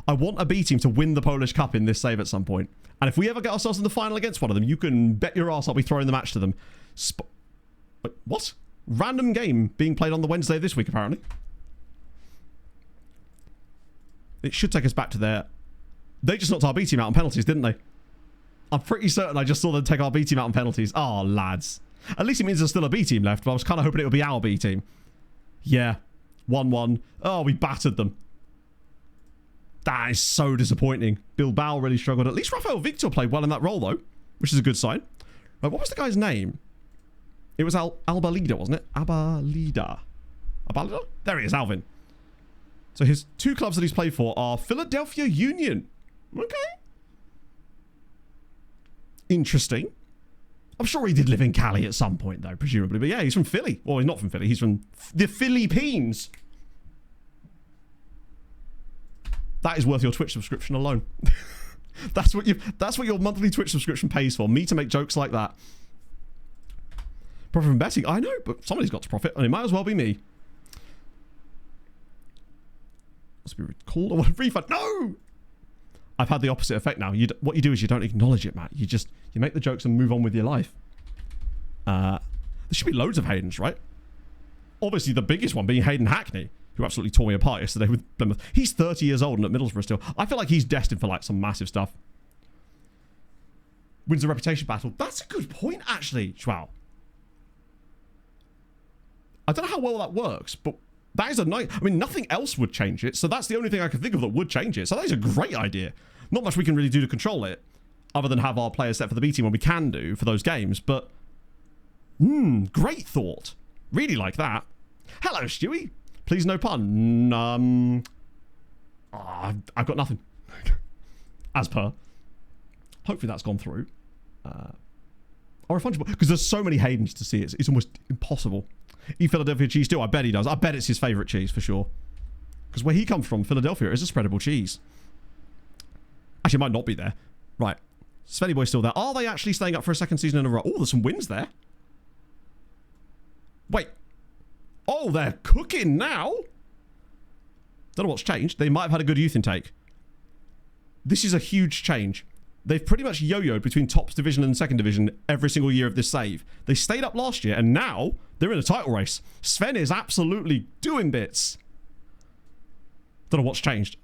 I want a B team to win the Polish Cup in this save at some point. And if we ever get ourselves in the final against one of them, you can bet your ass I'll be throwing the match to them. Wait, what? Random game being played on the Wednesday of this week, apparently. It should take us back to their... They just knocked our B team out on penalties, didn't they? I'm pretty certain I just saw them take our B team out on penalties. Oh, lads. At least it means there's still a B team left, but I was kind of hoping it would be our B team. Yeah. 1-1. Oh, we battered them. That is so disappointing. Bilbao really struggled. At least Rafael Victor played well in that role, though, which is a good sign. Right, what was the guy's name? It was Albalida, wasn't it? Abalida. There he is, Alvin. So his two clubs that he's played for are Philadelphia Union. Okay. Interesting. I'm sure he did live in Cali at some point, though, presumably. But yeah, he's from Philly. Well, he's not from Philly. He's from the Philippines. That is worth your Twitch subscription alone. That's what your monthly Twitch subscription pays for. Me to make jokes like that. Profit from betting? I know, but somebody's got to profit, and it might as well be me. Must be recalled. I want a refund. No! I've had the opposite effect now. What you do is you don't acknowledge it, Matt. You make the jokes and move on with your life. There should be loads of Haydens, right? Obviously, the biggest one being Hayden Hackney, who absolutely tore me apart yesterday with Plymouth. He's 30 years old and at Middlesbrough still. I feel like he's destined for like some massive stuff. Wins the reputation battle. That's a good point, actually, Joao. I don't know how well that works, but that is a nice... I mean, nothing else would change it, so that's the only thing I can think of that would change it. So that is a great idea. Not much we can really do to control it, other than have our players set for the B team when we can do for those games, but... great thought. Really like that. Hello, Stewie. Please no pun. I've got nothing. As per. Hopefully that's gone through. Or a fungible... Because there's so many Haydens to see, it's almost impossible. Eat Philadelphia cheese too? I bet he does. I bet it's his favourite cheese for sure. Because where he comes from, Philadelphia, is a spreadable cheese. Actually, it might not be there. Right. Svenny Boy's still there. Are they actually staying up for a second season in a row? Oh, there's some wins there. Wait. Oh, they're cooking now. Don't know what's changed. They might have had a good youth intake. This is a huge change. They've pretty much yo-yoed between top division and second division every single year of this save. They stayed up last year, and now they're in a title race. Sven is absolutely doing bits. Don't know what's changed.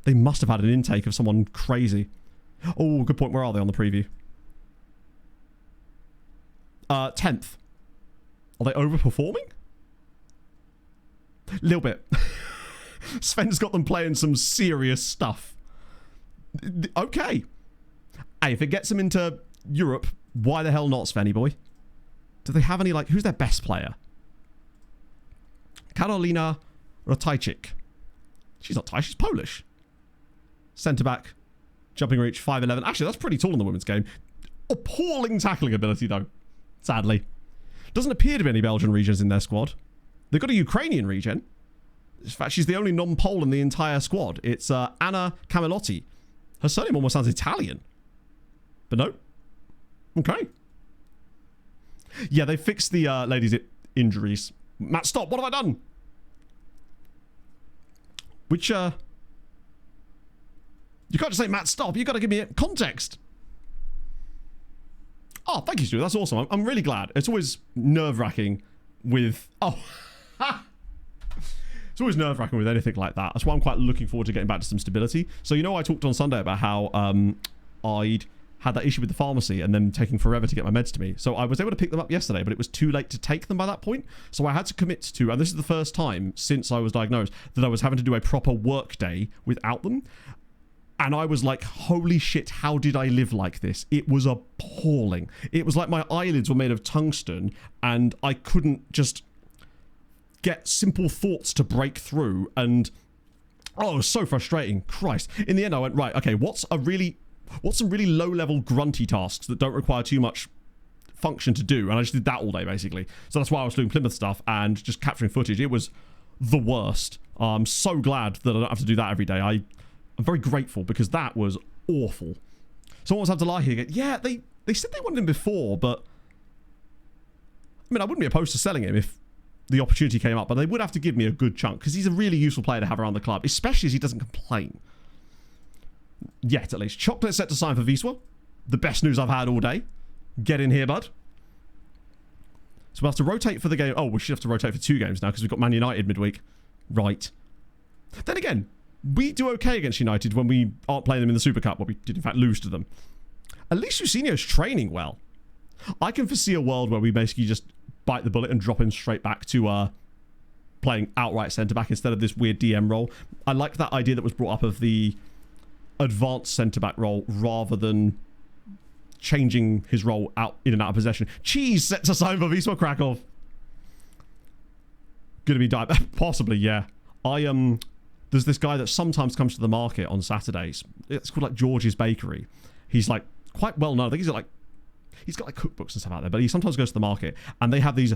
They must have had an intake of someone crazy. Oh, good point. Where are they on the preview? 10th. Are they overperforming? A little bit. Sven's got them playing some serious stuff. Okay. Hey, if it gets them into Europe, why the hell not, Svenny boy? Do they have any, like, who's their best player? Karolina Ratajczyk. She's not Thai, she's Polish. Centre-back, jumping reach, 5'11". Actually, that's pretty tall in the women's game. Appalling tackling ability, though, sadly. Doesn't appear to be any Belgian regions in their squad. They've got a Ukrainian region. In fact, she's the only non-Pole in the entire squad. It's Anna Camilotti. Her surname almost sounds Italian. But no. Okay. Yeah, they fixed the ladies' injuries. Matt, stop. What have I done? Which, you can't just say, Matt, stop. You got to give me context. Oh, thank you, Stu. That's awesome. I'm really glad. It's always nerve-wracking with... Oh. It's always nerve-wracking with anything like that. That's why I'm quite looking forward to getting back to some stability. So, you know, I talked on Sunday about how I'd had that issue with the pharmacy and them taking forever to get my meds to me. So I was able to pick them up yesterday, but it was too late to take them by that point. So I had to commit to, and this is the first time since I was diagnosed, that I was having to do a proper work day without them. And I was like, holy shit, how did I live like this? It was appalling. It was like my eyelids were made of tungsten and I couldn't just get simple thoughts to break through. And, oh, it was so frustrating. Christ. In the end, I went, right, okay, what's some really low-level grunty tasks that don't require too much function to do? And I just did that all day, basically. So that's why I was doing Plymouth stuff and just capturing footage. It was the worst. I'm so glad that I don't have to do that every day. I'm very grateful because that was awful. Someone was have to lie here again. Yeah, They said they wanted him before, but I mean, I wouldn't be opposed to selling him if the opportunity came up, but they would have to give me a good chunk because he's a really useful player to have around the club, especially as he doesn't complain. Yet, at least. Chocolate set to sign for Wisła. The best news I've had all day. Get in here, bud. So we'll have to rotate for the game. Oh, we should have to rotate for 2 games now because we've got Man United midweek. Right. Then again, we do okay against United when we aren't playing them in the Super Cup, but we did in fact lose to them. At least Jusinho's training well. I can foresee a world where we basically just bite the bullet and drop him straight back to playing outright centre-back instead of this weird DM role. I like that idea that was brought up of the advanced centre-back role rather than changing his role out in and out of possession. Cheese sets aside for Wisła Kraków. Gonna be died. Possibly, yeah. There's this guy that sometimes comes to the market on Saturdays. It's called like George's Bakery. He's like quite well known. I think he's got like cookbooks and stuff out there, but he sometimes goes to the market and they have these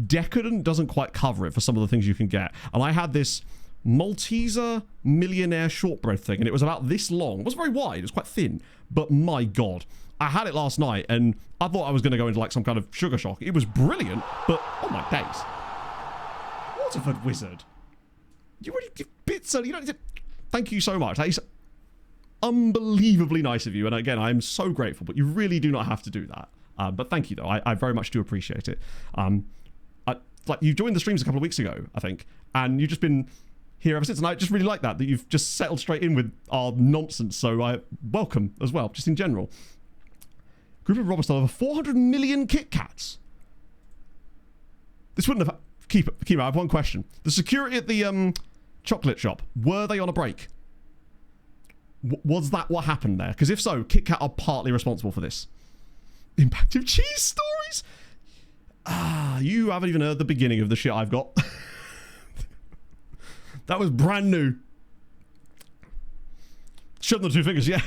decadent, doesn't quite cover it for some of the things you can get. And I had this Malteser millionaire shortbread thing, and it was about this long. It wasn't very wide, it was quite thin, but my god, I had it last night and I thought I was going to go into like some kind of sugar shock. It was brilliant, but oh my days, Waterford Wizard, you already give bits, so you don't need to. Thank you so much. That is unbelievably nice of you, and again, I am so grateful, but you really do not have to do that. But thank you though, I very much do appreciate it. Like you joined the streams a couple of weeks ago, I think, and you've just been here ever since, and I just really like that you've just settled straight in with our nonsense, so I welcome as well, just in general. Group of robbers stole over 400 million Kit Kats. This wouldn't have... Keep it, I have one question. The security at the chocolate shop, were they on a break? Was that what happened there? Because if so, Kit Kat are partly responsible for this. Impact of cheese stories? You haven't even heard the beginning of the shit I've got. That was brand new. Shove them the 2 fingers, yeah.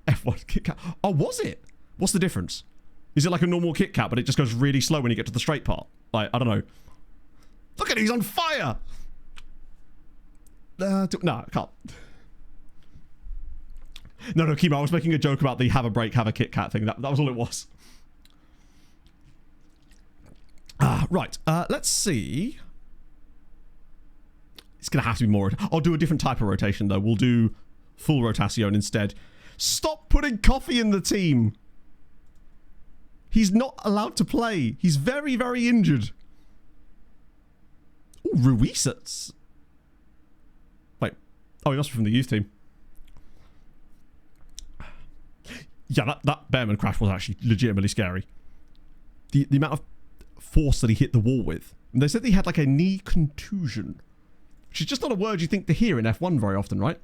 F1 Kit Kat. Oh, was it? What's the difference? Is it like a normal Kit Kat, but it just goes really slow when you get to the straight part? Like, I don't know. Look at it, he's on fire! No, I can't. No, Kimo, I was making a joke about the have a break, have a Kit Kat thing. That was all it was. Right. Let's see. It's going to have to be more. I'll do a different type of rotation, though. We'll do full rotation instead. Stop putting Coffee in the team. He's not allowed to play. He's very, very injured. Ooh, Ruiz. Wait. Oh, he must be from the youth team. Yeah, that Bearman crash was actually legitimately scary. The amount of force that he hit the wall with. And they said he had like a knee contusion, which is just not a word you think to hear in F1 very often, right?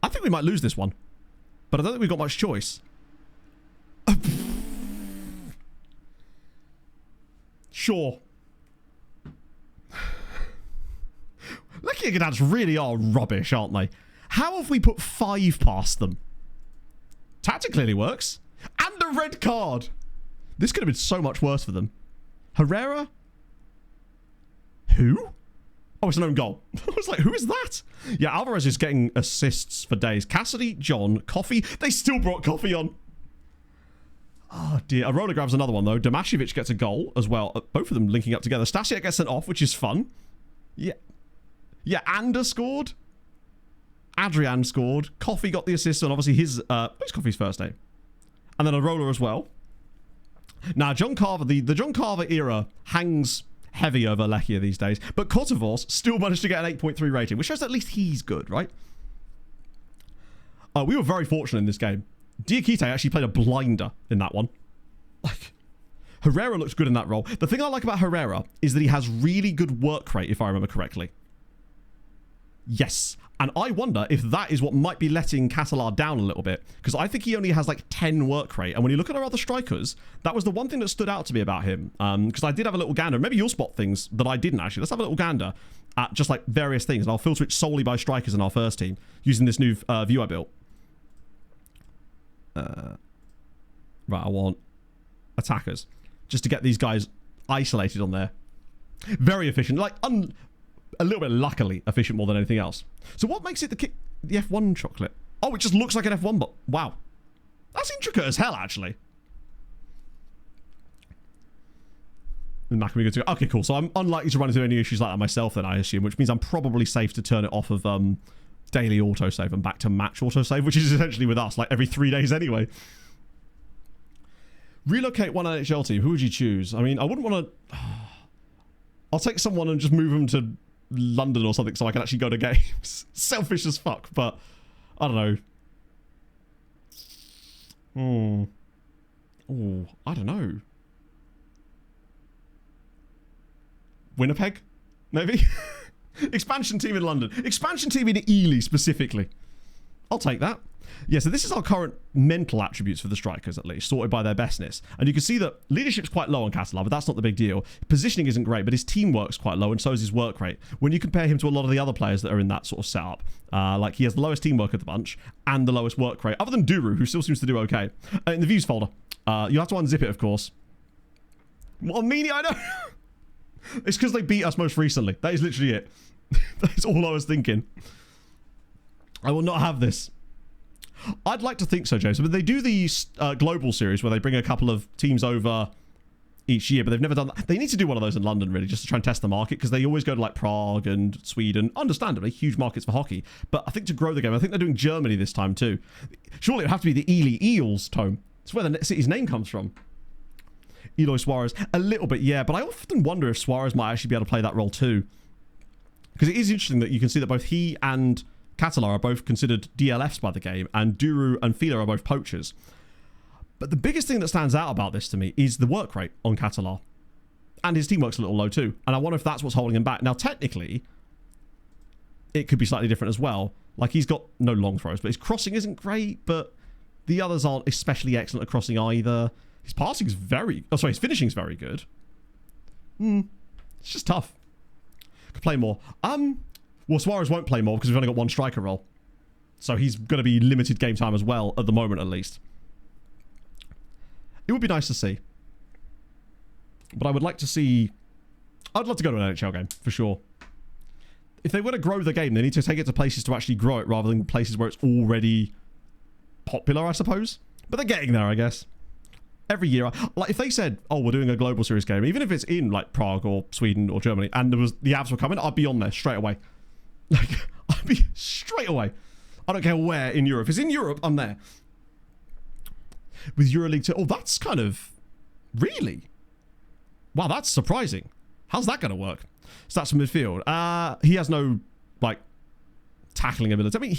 I think we might lose this one, but I don't think we've got much choice. Sure. Lucky Gadads really are rubbish, aren't they? How have we put 5 past them? Tactic clearly works. And a red card. This could have been so much worse for them. Herrera? Who? Oh, it's an own goal. I was like, who is that? Yeah, Alvarez is getting assists for days. Cassidy, John, Coffee. They still brought Coffee on. Oh, dear. Arola grabs another one, though. Domashevic gets a goal as well. Both of them linking up together. Stasiak gets sent off, which is fun. Yeah. Yeah, Ander scored. Adrian scored. Coffee got the assist, and obviously his... what's Coffee's first name? And then Arola as well. Now, John Carver, the John Carver era hangs heavy over Lechia these days, but Kotovos still managed to get an 8.3 rating, which shows at least he's good, right? We were very fortunate in this game. Diakite actually played a blinder in that one. Like, Herrera looks good in that role. The thing I like about Herrera is that he has really good work rate, if I remember correctly. Yes. And I wonder if that is what might be letting Catalar down a little bit, because I think he only has like 10 work rate. And when you look at our other strikers, that was the one thing that stood out to me about him. Because I did have a little gander. Maybe you'll spot things that I didn't actually. Let's have a little gander at just like various things. And I'll filter it solely by strikers in our first team using this new view I built. Right, I want attackers. Just to get these guys isolated on there. Very efficient. Like, a little bit luckily efficient more than anything else. So what makes it the F1 chocolate? Oh, it just looks like an F1 bot. Wow. That's intricate as hell, actually. And that can be good to go. Okay, cool. So I'm unlikely to run into any issues like that myself then, I assume, which means I'm probably safe to turn it off of daily autosave and back to match autosave, which is essentially with us, like every 3 days anyway. Relocate one NHL team. Who would you choose? I mean, I wouldn't want to... I'll take someone and just move them to London or something so I can actually go to games. Selfish as fuck, but I don't know. Oh, I don't know. Winnipeg? Maybe? Expansion team in London. Expansion team in Ely, specifically. I'll take that. Yeah, so this is our current mental attributes for the strikers, at least, sorted by their bestness. And you can see that leadership's quite low on Catalan, but that's not the big deal. Positioning isn't great, but his teamwork's quite low, and so is his work rate. When you compare him to a lot of the other players that are in that sort of setup, like he has the lowest teamwork of the bunch and the lowest work rate, other than Duru, who still seems to do okay. In the views folder, you have to unzip it, of course. What a meanie, I know! It's because they beat us most recently. That is literally it. That's all I was thinking. I will not have this. I'd like to think so, James. But they do these global series where they bring a couple of teams over each year, but they've never done that. They need to do one of those in London, really, just to try and test the market, because they always go to like Prague and Sweden. Understandably, huge markets for hockey. But I think to grow the game, I think they're doing Germany this time too. Surely it would have to be the Ely Eels, Tome. It's where the city's name comes from. Eloy Suarez. A little bit, yeah. But I often wonder if Suarez might actually be able to play that role too. Because it is interesting that you can see that both he and Catalar are both considered DLFs by the game, and Duru and Fila are both poachers. But the biggest thing that stands out about this to me is the work rate on Catalar. And his teamwork's a little low too. And I wonder if that's what's holding him back. Now, technically, it could be slightly different as well. Like, he's got no long throws, but his crossing isn't great, but the others aren't especially excellent at crossing either. His passing is his finishing is very good. It's just tough. Could play more. Well, Suarez won't play more because we've only got one striker role. So he's going to be limited game time as well, at the moment at least. It would be nice to see. But I would like to see... I'd love to go to an NHL game, for sure. If they want to grow the game, they need to take it to places to actually grow it, rather than places where it's already popular, I suppose. But they're getting there, I guess. Every year, like if they said, oh, we're doing a global series game, even if it's in like Prague or Sweden or Germany, and the Avs were coming, I'd be on there straight away. Like, I'd be straight away. I don't care where in Europe. If it's in Europe, I'm there. With EuroLeague 2, oh, that's kind of... Really? Wow, that's surprising. How's that going to work? So that's midfield. He has no, like, tackling ability. I mean,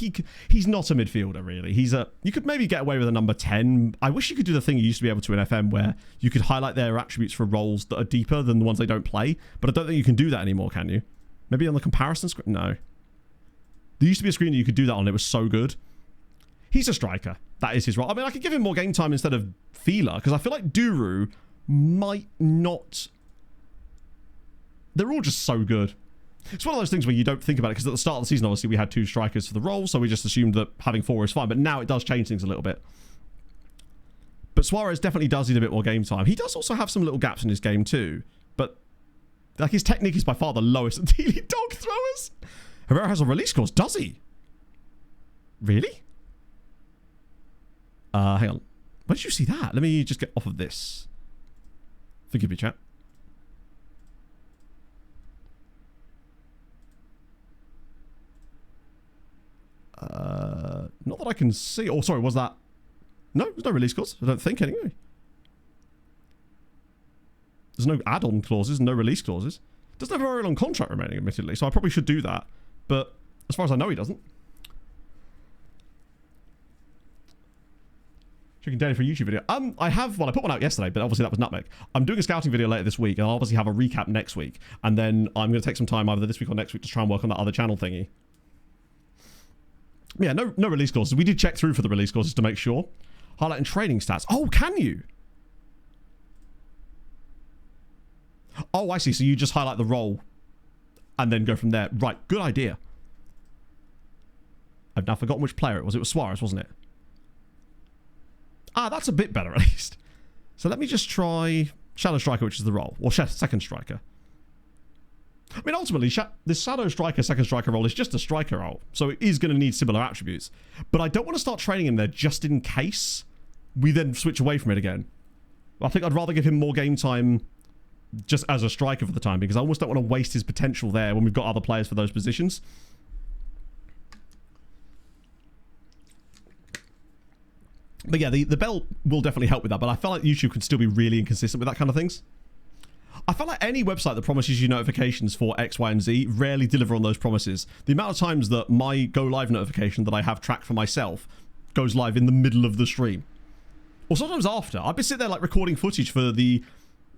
he's not a midfielder, really. You could maybe get away with a number 10. I wish you could do the thing you used to be able to in FM, where you could highlight their attributes for roles that are deeper than the ones they don't play. But I don't think you can do that anymore, can you? Maybe on the comparison screen? No. There used to be a screen that you could do that on. It was so good. He's a striker. That is his role. I mean, I could give him more game time instead of Fila, because I feel like Duru might not... They're all just so good. It's one of those things where you don't think about it, because at the start of the season, obviously, we had 2 strikers for the role, so we just assumed that having 4 is fine. But now it does change things a little bit. But Suarez definitely does need a bit more game time. He does also have some little gaps in his game too. But like, his technique is by far the lowest of the elite dog throwers. Herrera has a release clause, does he? Really? Hang on. Where did you see that? Let me just get off of this. Forgive me, chat. Not that I can see. Oh, sorry, was that... No, there's no release clause. I don't think, anyway. There's no add-on clauses, no release clauses. Doesn't have a very long contract remaining, admittedly, so I probably should do that. But as far as I know, he doesn't. Checking daily for a YouTube video. I put one out yesterday, but obviously that was Nutmeg. I'm doing a scouting video later this week, and I'll obviously have a recap next week. And then I'm going to take some time either this week or next week to try and work on that other channel thingy. Yeah, no release clauses. We did check through for the release clauses to make sure. Highlighting training stats. Oh, can you? Oh, I see. So you just highlight the role and then go from there. Right. Good idea. I've now forgotten which player it was. It was Suarez, wasn't it? Ah, that's a bit better at least. So let me just try Shadow Striker, which is the role. Or Second Striker. I mean, ultimately, this Shadow Striker, second striker role is just a striker role, so it is going to need similar attributes. But I don't want to start training him there just in case we then switch away from it again. I think I'd rather give him more game time just as a striker for the time, because I almost don't want to waste his potential there when we've got other players for those positions. But yeah, the bell will definitely help with that, but I feel like YouTube can still be really inconsistent with that kind of things. I feel like any website that promises you notifications for X, Y, and Z rarely deliver on those promises. The amount of times that my go live notification that I have tracked for myself goes live in the middle of the stream, or sometimes after. I've been sitting there like recording footage for the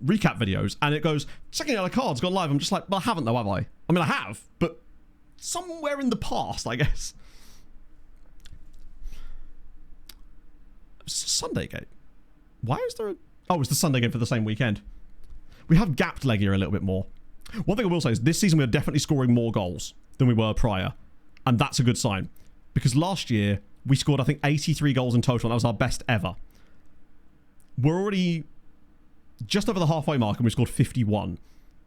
recap videos, and it goes, SecondYellowCard's gone live. I'm just like, well, I haven't though, have I? I mean, I have, but somewhere in the past, I guess. Sunday game. Why is there a... Oh, it's the Sunday game for the same weekend. We have gapped Legia a little bit more. One thing I will say is this season we are definitely scoring more goals than we were prior. And that's a good sign. Because last year we scored, I think, 83 goals in total. And that was our best ever. We're already just over the halfway mark and we scored 51.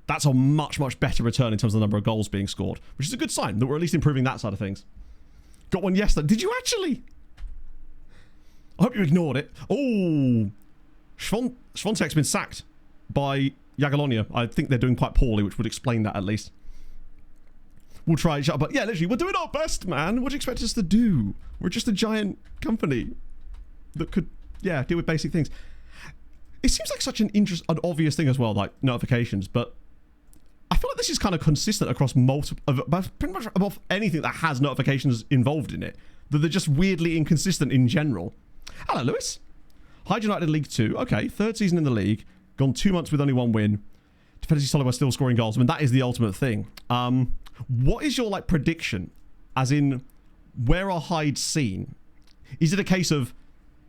That's a much, much better return in terms of the number of goals being scored. Which is a good sign that we're at least improving that side of things. Got one yesterday. Did you actually? I hope you ignored it. Oh, Schwantek's been sacked by Jagiellonia. I think they're doing quite poorly, which would explain that at least. We'll try each other, but yeah, literally, we're doing our best, man. What do you expect us to do? We're just a giant company that could, yeah, deal with basic things. It seems like such an obvious thing as well, like notifications, but I feel like this is kind of consistent across pretty much above anything that has notifications involved in it, that they're just weirdly inconsistent in general. Hello, Lewis. Hyde United League 2. Okay, third season in the league. Gone 2 months with only one win. Defensively solid while still scoring goals. I mean, that is the ultimate thing. What is your, like, prediction? As in, where are Hyde seen? Is it a case of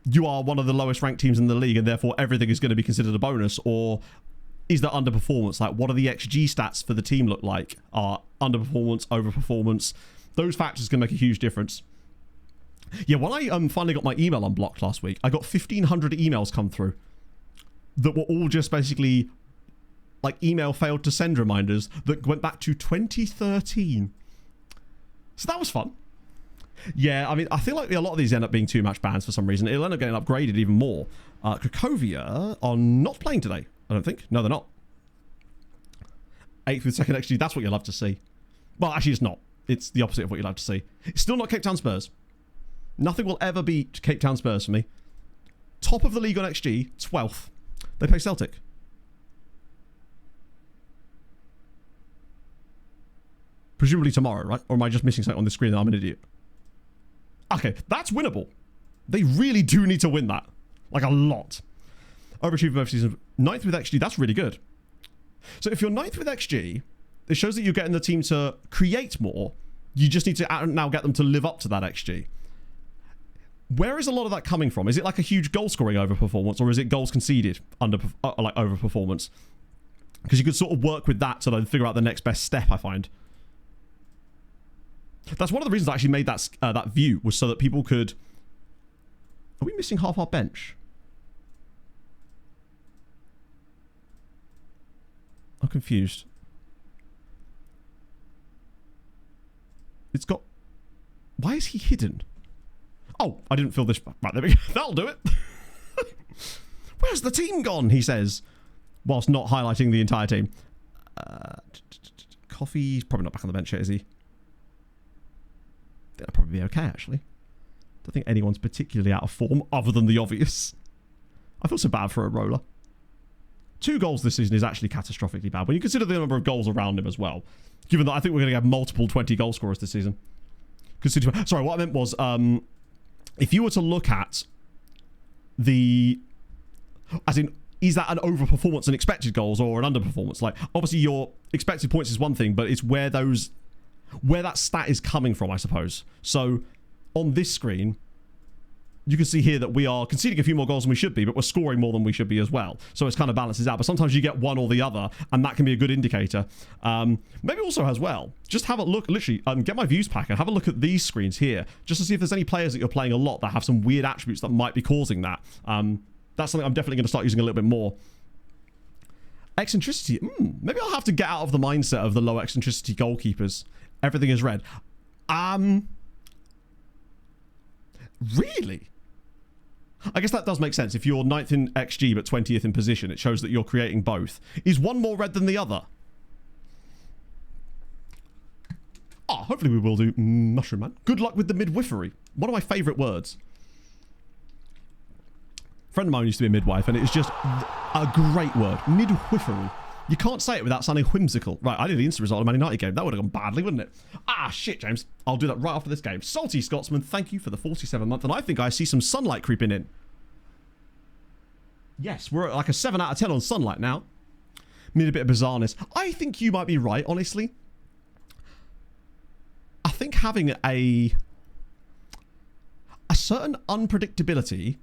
you are one of the lowest ranked teams in the league and therefore everything is going to be considered a bonus? Or is there underperformance? Like, what are the XG stats for the team look like? Are underperformance, overperformance? Those factors can make a huge difference. Yeah, when I finally got my email unblocked last week, I got 1,500 emails come through that were all just basically like email failed to send reminders that went back to 2013. So that was fun. Yeah, I mean, I feel like a lot of these end up being too much bans for some reason. It'll end up getting upgraded even more. Cracovia are not playing today, I don't think. No, they're not. 8th with second XG, that's what you'll love to see. Well, actually, it's not. It's the opposite of what you'll have to see. It's still not Cape Town Spurs. Nothing will ever beat Cape Town Spurs for me. Top of the league on XG, 12th. They play Celtic. Presumably tomorrow, right? Or am I just missing something on the screen and I'm an idiot? Okay, that's winnable. They really do need to win that. Like a lot. Overachieved both seasons. 9th with XG, that's really good. So if you're 9th with XG, it shows that you're getting the team to create more. You just need to now get them to live up to that XG. Where is a lot of that coming from? Is it like a huge goal scoring overperformance, or is it goals conceded like overperformance? Because you could sort of work with that to then figure out the next best step, I find. That's one of the reasons I actually made that that view, was so that people could... Are we missing half our bench? I'm confused. It's got... Why is he hidden? Oh, I didn't fill this... Right, there we go. That'll do it. Where's the team gone, he says, whilst not highlighting the entire team. Coffee's probably not back on the bench yet, is he? That'll probably be okay, actually. Don't think anyone's particularly out of form, other than the obvious. I feel so bad for a roller. 2 goals this season is actually catastrophically bad, when you consider the number of goals around him as well. Given that I think we're going to have multiple 20-goal scorers this season. Sorry, what I meant was... if you were to look at the... As in, is that an overperformance in expected goals or an underperformance? Like, obviously your expected points is one thing, but it's where that stat is coming from, I suppose. So, on this screen, you can see here that we are conceding a few more goals than we should be, but we're scoring more than we should be as well. So it kind of balances out. But sometimes you get one or the other, and that can be a good indicator. Maybe also as well, just have a look, literally, get my views pack and have a look at these screens here, just to see if there's any players that you're playing a lot that have some weird attributes that might be causing that. That's something I'm definitely going to start using a little bit more. Eccentricity. Maybe I'll have to get out of the mindset of the low eccentricity goalkeepers. Everything is red. Really? I guess that does make sense. If you're 9th in XG but 20th in position, it shows that you're creating both. Is one more red than the other? Hopefully we will do Mushroom Man. Good luck with the midwifery. One of my favourite words. A friend of mine used to be a midwife, and it is just a great word. Midwifery. You can't say it without sounding whimsical. Right, I did the instant result of the Man United game. That would have gone badly, wouldn't it? Shit, James. I'll do that right after this game. Salty Scotsman, thank you for the 47 month, and I think I see some sunlight creeping in. Yes, we're at like a 7 out of 10 on sunlight now. Need a bit of bizarreness. I think you might be right, honestly. I think having a certain unpredictability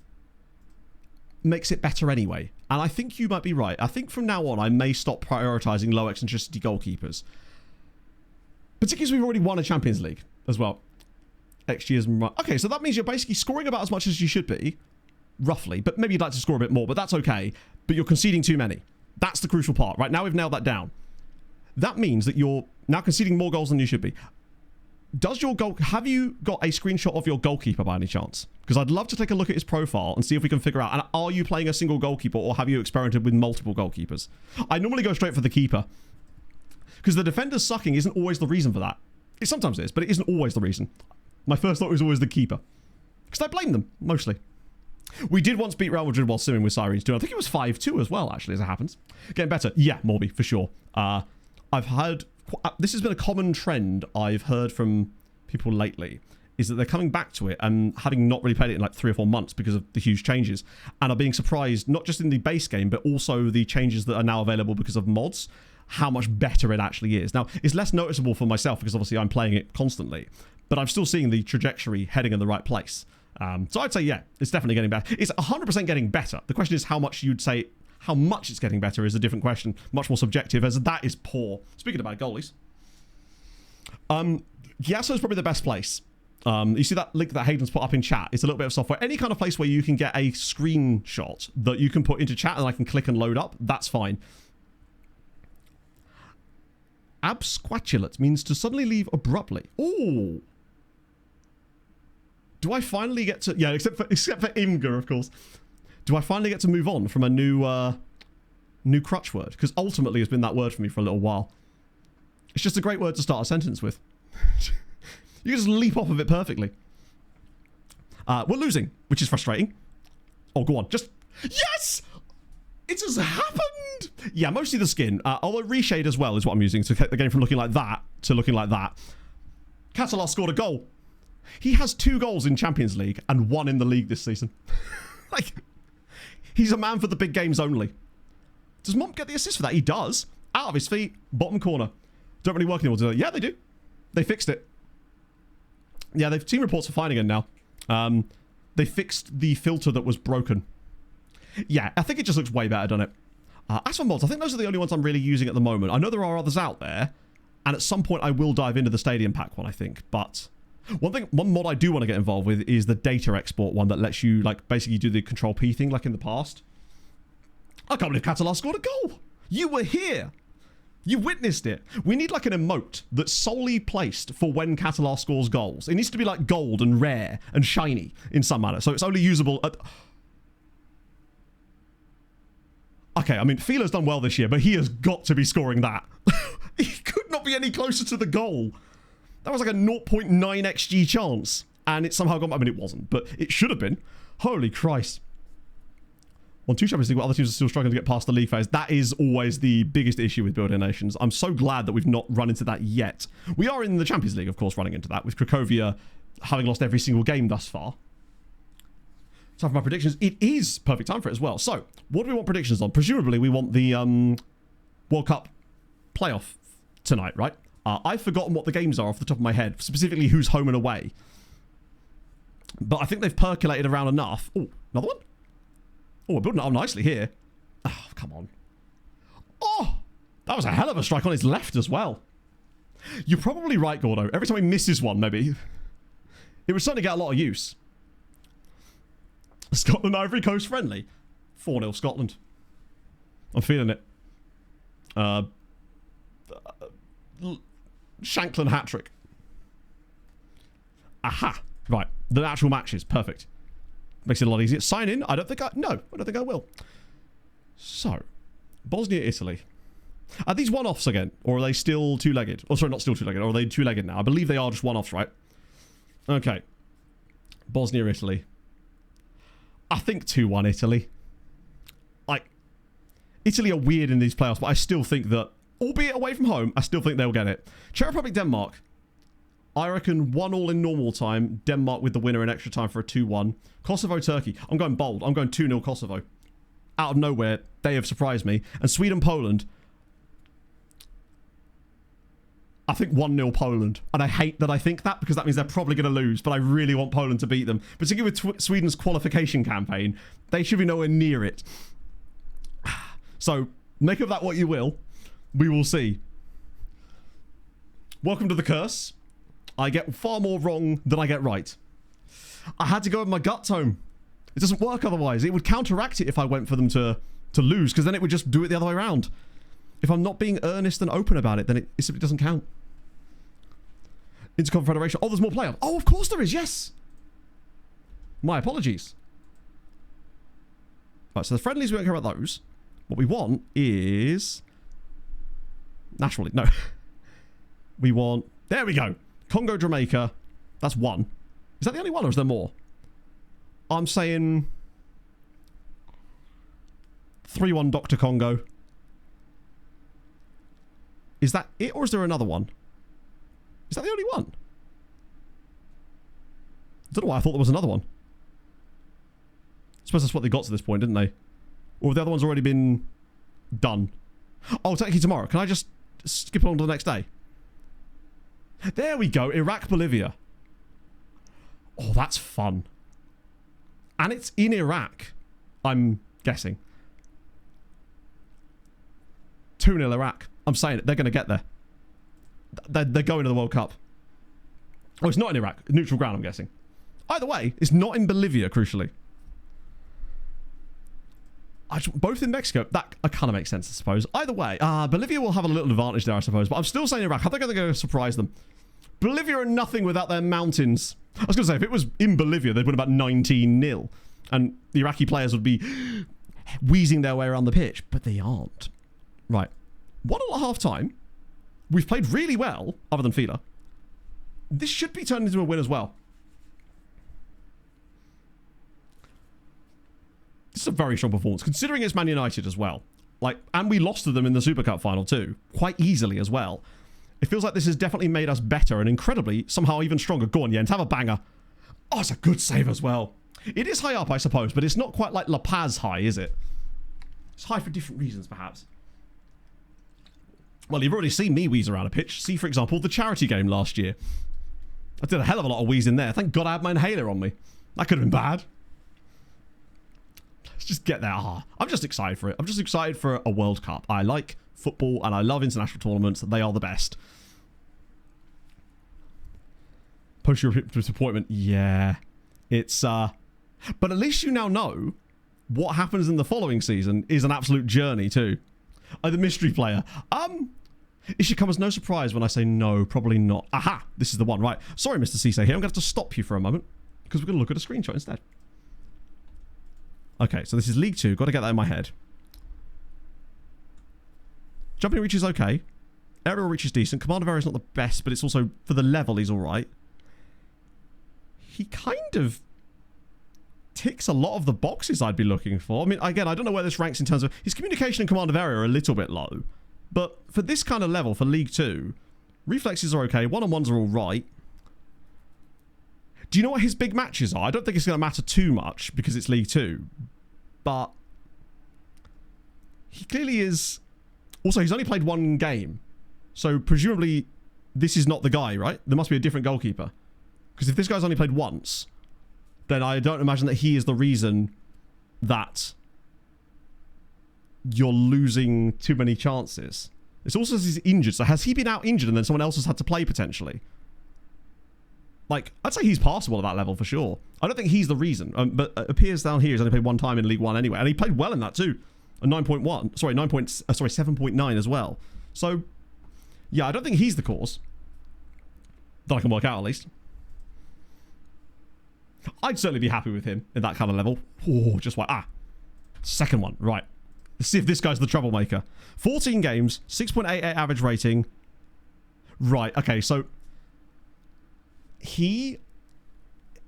makes it better anyway. And I think you might be right. I think from now on, I may stop prioritizing low eccentricity goalkeepers. Particularly as we've already won a Champions League as well. XG is right. Okay, so that means you're basically scoring about as much as you should be. Roughly. But maybe you'd like to score a bit more, but that's okay. But you're conceding too many. That's the crucial part. Right, now we've nailed that down. That means that you're now conceding more goals than you should be. Have you got a screenshot of your goalkeeper by any chance? Because I'd love to take a look at his profile and see if we can figure out, and are you playing a single goalkeeper or have you experimented with multiple goalkeepers? I normally go straight for the keeper. Because the defender's sucking isn't always the reason for that. It sometimes is, but it isn't always the reason. My first thought was always the keeper. Because I blame them, mostly. We did once beat Real Madrid while swimming with Sirens too. I think it was 5-2 as well, actually, as it happens. Getting better. Yeah, Morby, for sure. I've heard... This has been a common trend I've heard from people lately, is that they're coming back to it and having not really played it in like 3 or 4 months because of the huge changes, and are being surprised, not just in the base game, but also the changes that are now available because of mods, how much better it actually is. Now, it's less noticeable for myself because obviously I'm playing it constantly, but I'm still seeing the trajectory heading in the right place. So I'd say, yeah, it's definitely getting better. It's 100% getting better. The question is how much you'd say... How much it's getting better is a different question. Much more subjective, as that is poor. Speaking about goalies. Gyasa is probably the best place. You see that link that Hayden's put up in chat? It's a little bit of software. Any kind of place where you can get a screenshot that you can put into chat and I can click and load up, that's fine. Absquatulate means to suddenly leave abruptly. Ooh. Do I finally get to... Yeah, except for Imgur, of course. Do I finally get to move on from a new crutch word? Because ultimately it's been that word for me for a little while. It's just a great word to start a sentence with. You can just leap off of it perfectly. We're losing, which is frustrating. Oh, go on. Just... Yes! It has happened! Yeah, mostly the skin. Although reshade as well is what I'm using to take the game from looking like that to looking like that. Catalar scored a goal. He has 2 goals in Champions League and 1 in the league this season. Like... He's a man for the big games only. Does Mont get the assist for that? He does. Out of his feet, bottom corner. Don't really work anymore, do they? Yeah, they do. They fixed it. Yeah, they've team reports are finding it now. They fixed the filter that was broken. Yeah, I think it just looks way better, doesn't it? As for mods, I think those are the only ones I'm really using at the moment. I know there are others out there, and at some point I will dive into the Stadium Pack one, I think, but... One mod I do want to get involved with is the data export one that lets you, like, basically do the Control P thing like in the past. I can't believe Catalar scored a goal. You were here. You witnessed it. We need, like, an emote that's solely placed for when Catalar scores goals. It needs to be, like, gold and rare and shiny in some manner. So it's only usable at... Okay, I mean, Fila's done well this year, but he has got to be scoring that. He could not be any closer to the goal. That was like a 0.9 XG chance. And it somehow got... I mean, it wasn't, but it should have been. Holy Christ. Won 2 Champions League, while other teams are still struggling to get past the league phase. That is always the biggest issue with Building Nations. I'm so glad that we've not run into that yet. We are in the Champions League, of course, running into that, with Cracovia having lost every single game thus far. Time for my predictions. It is perfect time for it as well. So, what do we want predictions on? Presumably, we want the World Cup playoff tonight, right? I've forgotten what the games are off the top of my head, specifically who's home and away. But I think they've percolated around enough. Oh, another one? Oh, we're building it up nicely here. Oh, come on. Oh, that was a hell of a strike on his left as well. You're probably right, Gordo. Every time he misses one, maybe, it would certainly get a lot of use. Scotland Ivory Coast friendly. 4-0 Scotland. I'm feeling it. Shanklin hat-trick. Aha. Right. The actual matches. Perfect. Makes it a lot easier. Sign in. I don't think I will. So, Bosnia, Italy. Are these one-offs again? Or are they still two-legged? Oh, sorry, not still two-legged. Or are they two-legged now? I believe they are just one-offs, right? Okay. Bosnia, Italy. I think 2-1 Italy. Like, Italy are weird in these playoffs, but I still think that, albeit away from home, I still think they'll get it. Czech Republic, Denmark. I reckon 1-1 in normal time. Denmark with the winner in extra time for a 2-1. Kosovo, Turkey. I'm going bold. I'm going 2-0 Kosovo. Out of nowhere, they have surprised me. And Sweden, Poland. I think 1-0 Poland. And I hate that I think that because that means they're probably going to lose. But I really want Poland to beat them. Particularly with Sweden's qualification campaign. They should be nowhere near it. So, make of that what you will. We will see. Welcome to the curse. I get far more wrong than I get right. I had to go with my gut tone. It doesn't work otherwise. It would counteract it if I went for them to lose, because then it would just do it the other way around. If I'm not being earnest and open about it, then it simply doesn't count. Interconfederation. Oh, there's more playoffs. Oh, of course there is. Yes. My apologies. Right, so the friendlies, we don't care about those. What we want is... National League. No. We want... There we go. Congo, Jamaica. That's one. Is that the only one or is there more? I'm saying... 3-1 Dr. Congo. Is that it or is there another one? Is that the only one? I don't know why I thought there was another one. I suppose that's what they got to this point, didn't they? Or have the other ones already been done? Oh, technically tomorrow. Can I just skip on to the next day? There we go. Iraq, Bolivia. Oh, that's fun. And it's in Iraq, I'm guessing. 2-0 Iraq. I'm saying it. They're going to get there. They're going to the World Cup. Oh, it's not in Iraq. Neutral ground, I'm guessing. Either way, it's not in Bolivia, crucially. Both in Mexico. That kind of makes sense, I suppose. Either way, Bolivia will have a little advantage there, I suppose. But I'm still saying Iraq. I think they're going to surprise them. Bolivia are nothing without their mountains. I was going to say, if it was in Bolivia, they'd win about 19-0. And the Iraqi players would be wheezing their way around the pitch. But they aren't. Right. 1-0 at half-time. We've played really well, other than Fila. This should be turned into a win as well. This is a very strong performance, considering it's Man United as well. Like, and we lost to them in the Super Cup final too, quite easily as well. It feels like this has definitely made us better and incredibly, somehow even stronger. Go on, Jens, have a banger. Oh, it's a good save as well. It is high up, I suppose, but it's not quite like La Paz high, is it? It's high for different reasons, perhaps. Well, you've already seen me wheeze around a pitch. See, for example, the charity game last year. I did a hell of a lot of wheezing there. Thank God I had my inhaler on me. That could have been bad. Let's just get there. I'm just excited for it. I'm just excited for a World Cup. I like football and I love international tournaments. They are the best. Post-European disappointment. Yeah. It's, but at least you now know what happens in the following season is an absolute journey too. The mystery player. It should come as no surprise when I say no, probably not. Aha! This is the one, right. Sorry, Mr. Cisse here. I'm going to have to stop you for a moment because we're going to look at a screenshot instead. Okay, so this is League 2. Got to get that in my head. Jumping reach is okay. Aerial reach is decent. Command of area is not the best, but it's also, for the level, he's alright. He kind of ticks a lot of the boxes I'd be looking for. I mean, again, I don't know where this ranks in terms of... His communication and command of area are a little bit low. But for this kind of level, for League 2, reflexes are okay. One-on-ones are all right. Do you know what his big matches are? I don't think it's going to matter too much because it's League 2. But he clearly is... Also, he's only played one game. So presumably, this is not the guy, right? There must be a different goalkeeper. Because if this guy's only played once... then I don't imagine that he is the reason that you're losing too many chances. It's also says he's injured. So has he been out injured and then someone else has had to play potentially? Like, I'd say he's passable at that level for sure. I don't think he's the reason. But it appears down here he's only played one time in League 1 anyway. And he played well in that too. a 9.1. Sorry, 7.9 as well. So, yeah, I don't think he's the cause. That I can work out, at least. I'd certainly be happy with him in that kind of level. Oh, just like, second one. Right. Let's see if this guy's the troublemaker. 14 games, 6.88 average rating. Right, okay, so he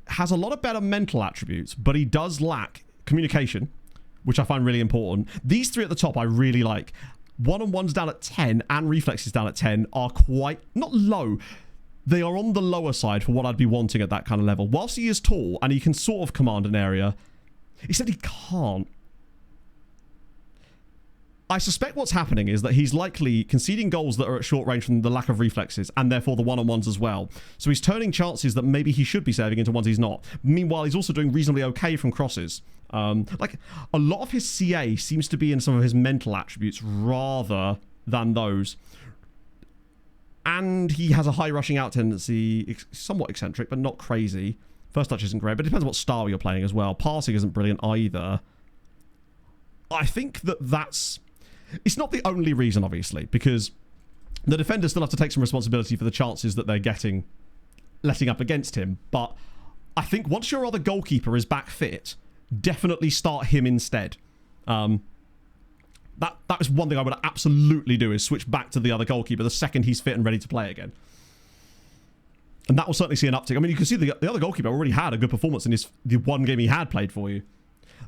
has a lot of better mental attributes, but he does lack communication, which I find really important. These three at the top I really like. One-on-ones down at 10 and reflexes down at 10 are quite, not low, they are on the lower side for what I'd be wanting at that kind of level. Whilst he is tall and he can sort of command an area, except he can't. I suspect what's happening is that he's likely conceding goals that are at short range from the lack of reflexes, and therefore the one-on-ones as well. So he's turning chances that maybe he should be saving into ones he's not. Meanwhile, he's also doing reasonably okay from crosses. Like, a lot of his CA seems to be in some of his mental attributes rather than those. And he has a high rushing out tendency, somewhat eccentric, but not crazy. First touch isn't great, but it depends what style you're playing as well. Passing isn't brilliant either. I think that's... It's not the only reason, obviously, because the defenders still have to take some responsibility for the chances that they're letting up against him. But I think once your other goalkeeper is back fit, definitely start him instead. That is one thing I would absolutely do, is switch back to the other goalkeeper the second he's fit and ready to play again. And that will certainly see an uptick. I mean, you can see the other goalkeeper already had a good performance in the one game he had played for you.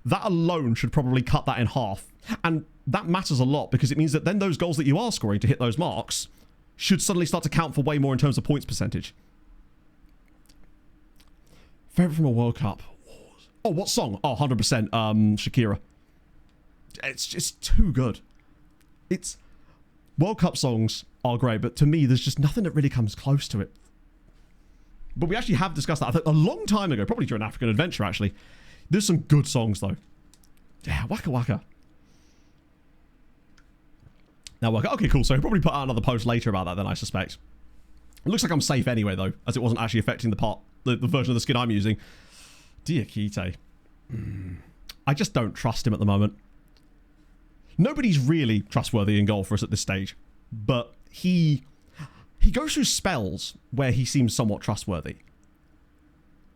That alone should probably cut that in half. And that matters a lot, because it means that then those goals that you are scoring to hit those marks should suddenly start to count for way more in terms of points percentage. Favorite from a World Cup? Oh, what song? Oh, 100%. Shakira. It's just too good. World Cup songs are great, but to me, there's just nothing that really comes close to it. But we actually have discussed that, I think, a long time ago, probably during African Adventure, actually. There's some good songs, though. Yeah, Waka Waka. Now, Waka. Okay, cool. So he'll probably put out another post later about that, then, I suspect. It looks like I'm safe anyway, though, as it wasn't actually affecting the version of the skin I'm using. Diakite. I just don't trust him at the moment. Nobody's really trustworthy in goal for us at this stage, but he goes through spells where he seems somewhat trustworthy.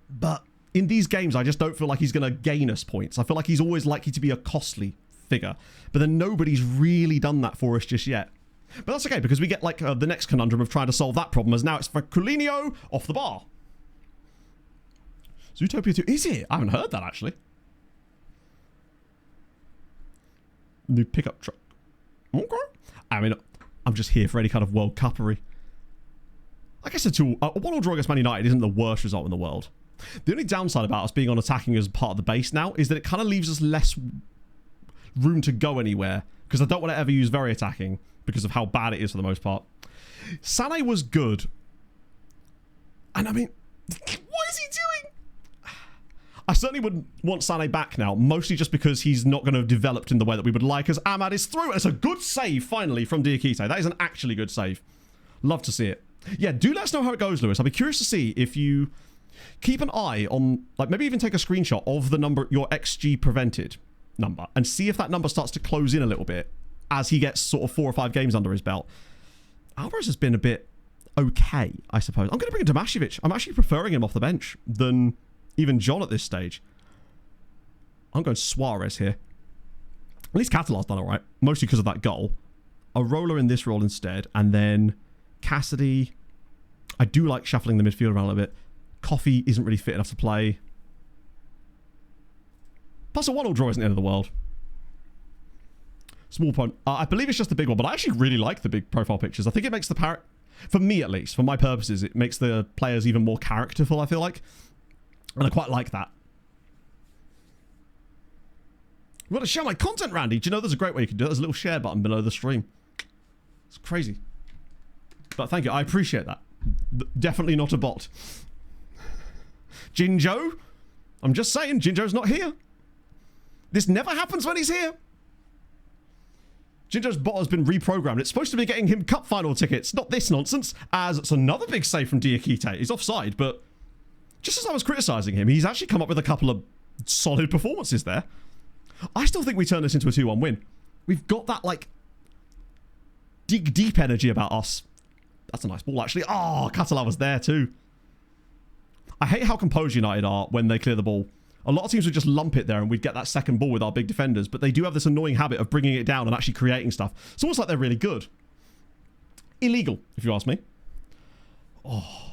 But in these games, I just don't feel like he's going to gain us points. I feel like he's always likely to be a costly figure, but then nobody's really done that for us just yet. But that's okay, because we get like the next conundrum of trying to solve that problem, as now it's for Coutinho off the bar. Zootopia 2, is it? I haven't heard that, actually. New pickup truck. Okay. I mean, I'm just here for any kind of World Cup-ery. I guess a 1-1 draw against Man United isn't the worst result in the world. The only downside about us being on attacking as part of the base now is that it kind of leaves us less room to go anywhere, because I don't want to ever use very attacking because of how bad it is for the most part. Sané was good. And I mean, what is he doing? I certainly wouldn't want Sané back now, mostly just because he's not going to have developed in the way that we would like, as Ahmad is through. It's a good save, finally, from Diakite. That is an actually good save. Love to see it. Yeah, do let us know how it goes, Lewis. I'll be curious to see if you keep an eye on, like, maybe even take a screenshot of the number, your XG prevented number, and see if that number starts to close in a little bit as he gets sort of 4 or 5 games under his belt. Alvarez has been a bit okay, I suppose. I'm going to bring in Tomashevic. I'm actually preferring him off the bench than even John at this stage. I'm going Suarez here. At least Catalan's done all right, mostly because of that goal. Arola in this role instead, and then Cassidy. I do like shuffling the midfield around a little bit. Coffee isn't really fit enough to play. Plus a 1-1 draw isn't the end of the world. Small point. I believe it's just the big one, but I actually really like the big profile pictures. I think it makes the for me at least, for my purposes, it makes the players even more characterful, I feel like. And I quite like that. I've got to share my content, Randy. Do you know there's a great way you can do it? There's a little share button below the stream. It's crazy. But thank you. I appreciate that. Definitely not a bot. Jinjo? I'm just saying, Jinjo's not here. This never happens when he's here. Jinjo's bot has been reprogrammed. It's supposed to be getting him cup final tickets, not this nonsense. As it's another big save from Diakite. He's offside, but just as I was criticising him, he's actually come up with a couple of solid performances there. I still think we turn this into a 2-1 win. We've got that, like, dig deep energy about us. That's a nice ball, actually. Oh, Catalan was there, too. I hate how composed United are when they clear the ball. A lot of teams would just lump it there and we'd get that second ball with our big defenders, but they do have this annoying habit of bringing it down and actually creating stuff. It's almost like they're really good. Illegal, if you ask me. Oh,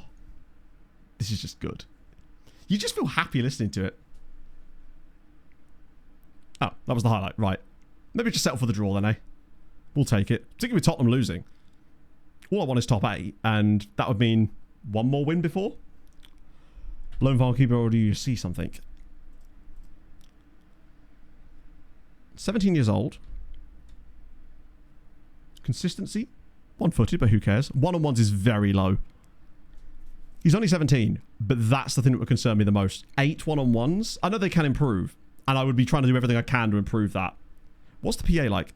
this is just good. You just feel happy listening to it. Oh, that was the highlight. Right. Maybe just settle for the draw then, eh? We'll take it. Particularly with Tottenham losing. All I want is top 8, and that would mean one more win before. Lone file keeper, or do you see something? 17 years old. Consistency? One-footed, but who cares? One-on-ones is very low. He's only 17, but that's the thing that would concern me the most. 8 one-on-ones? I know they can improve, and I would be trying to do everything I can to improve that. What's the PA like?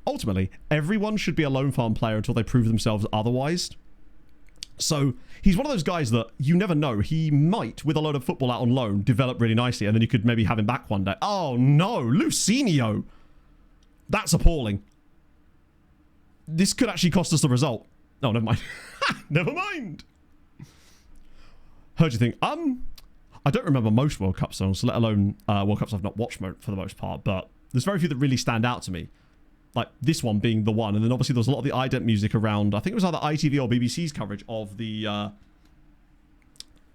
Ultimately, everyone should be a lone farm player until they prove themselves otherwise. So, he's one of those guys that you never know. He might, with a load of football out on loan, develop really nicely, and then you could maybe have him back one day. Oh, no. Lucinho. That's appalling. This could actually cost us the result. No, never mind. Never mind. Heard you think, I don't remember most World Cup songs, let alone World Cups I've not watched for the most part, but there's very few that really stand out to me. Like this one being the one, and then obviously there's a lot of the ident music around. I think it was either ITV or BBC's coverage of the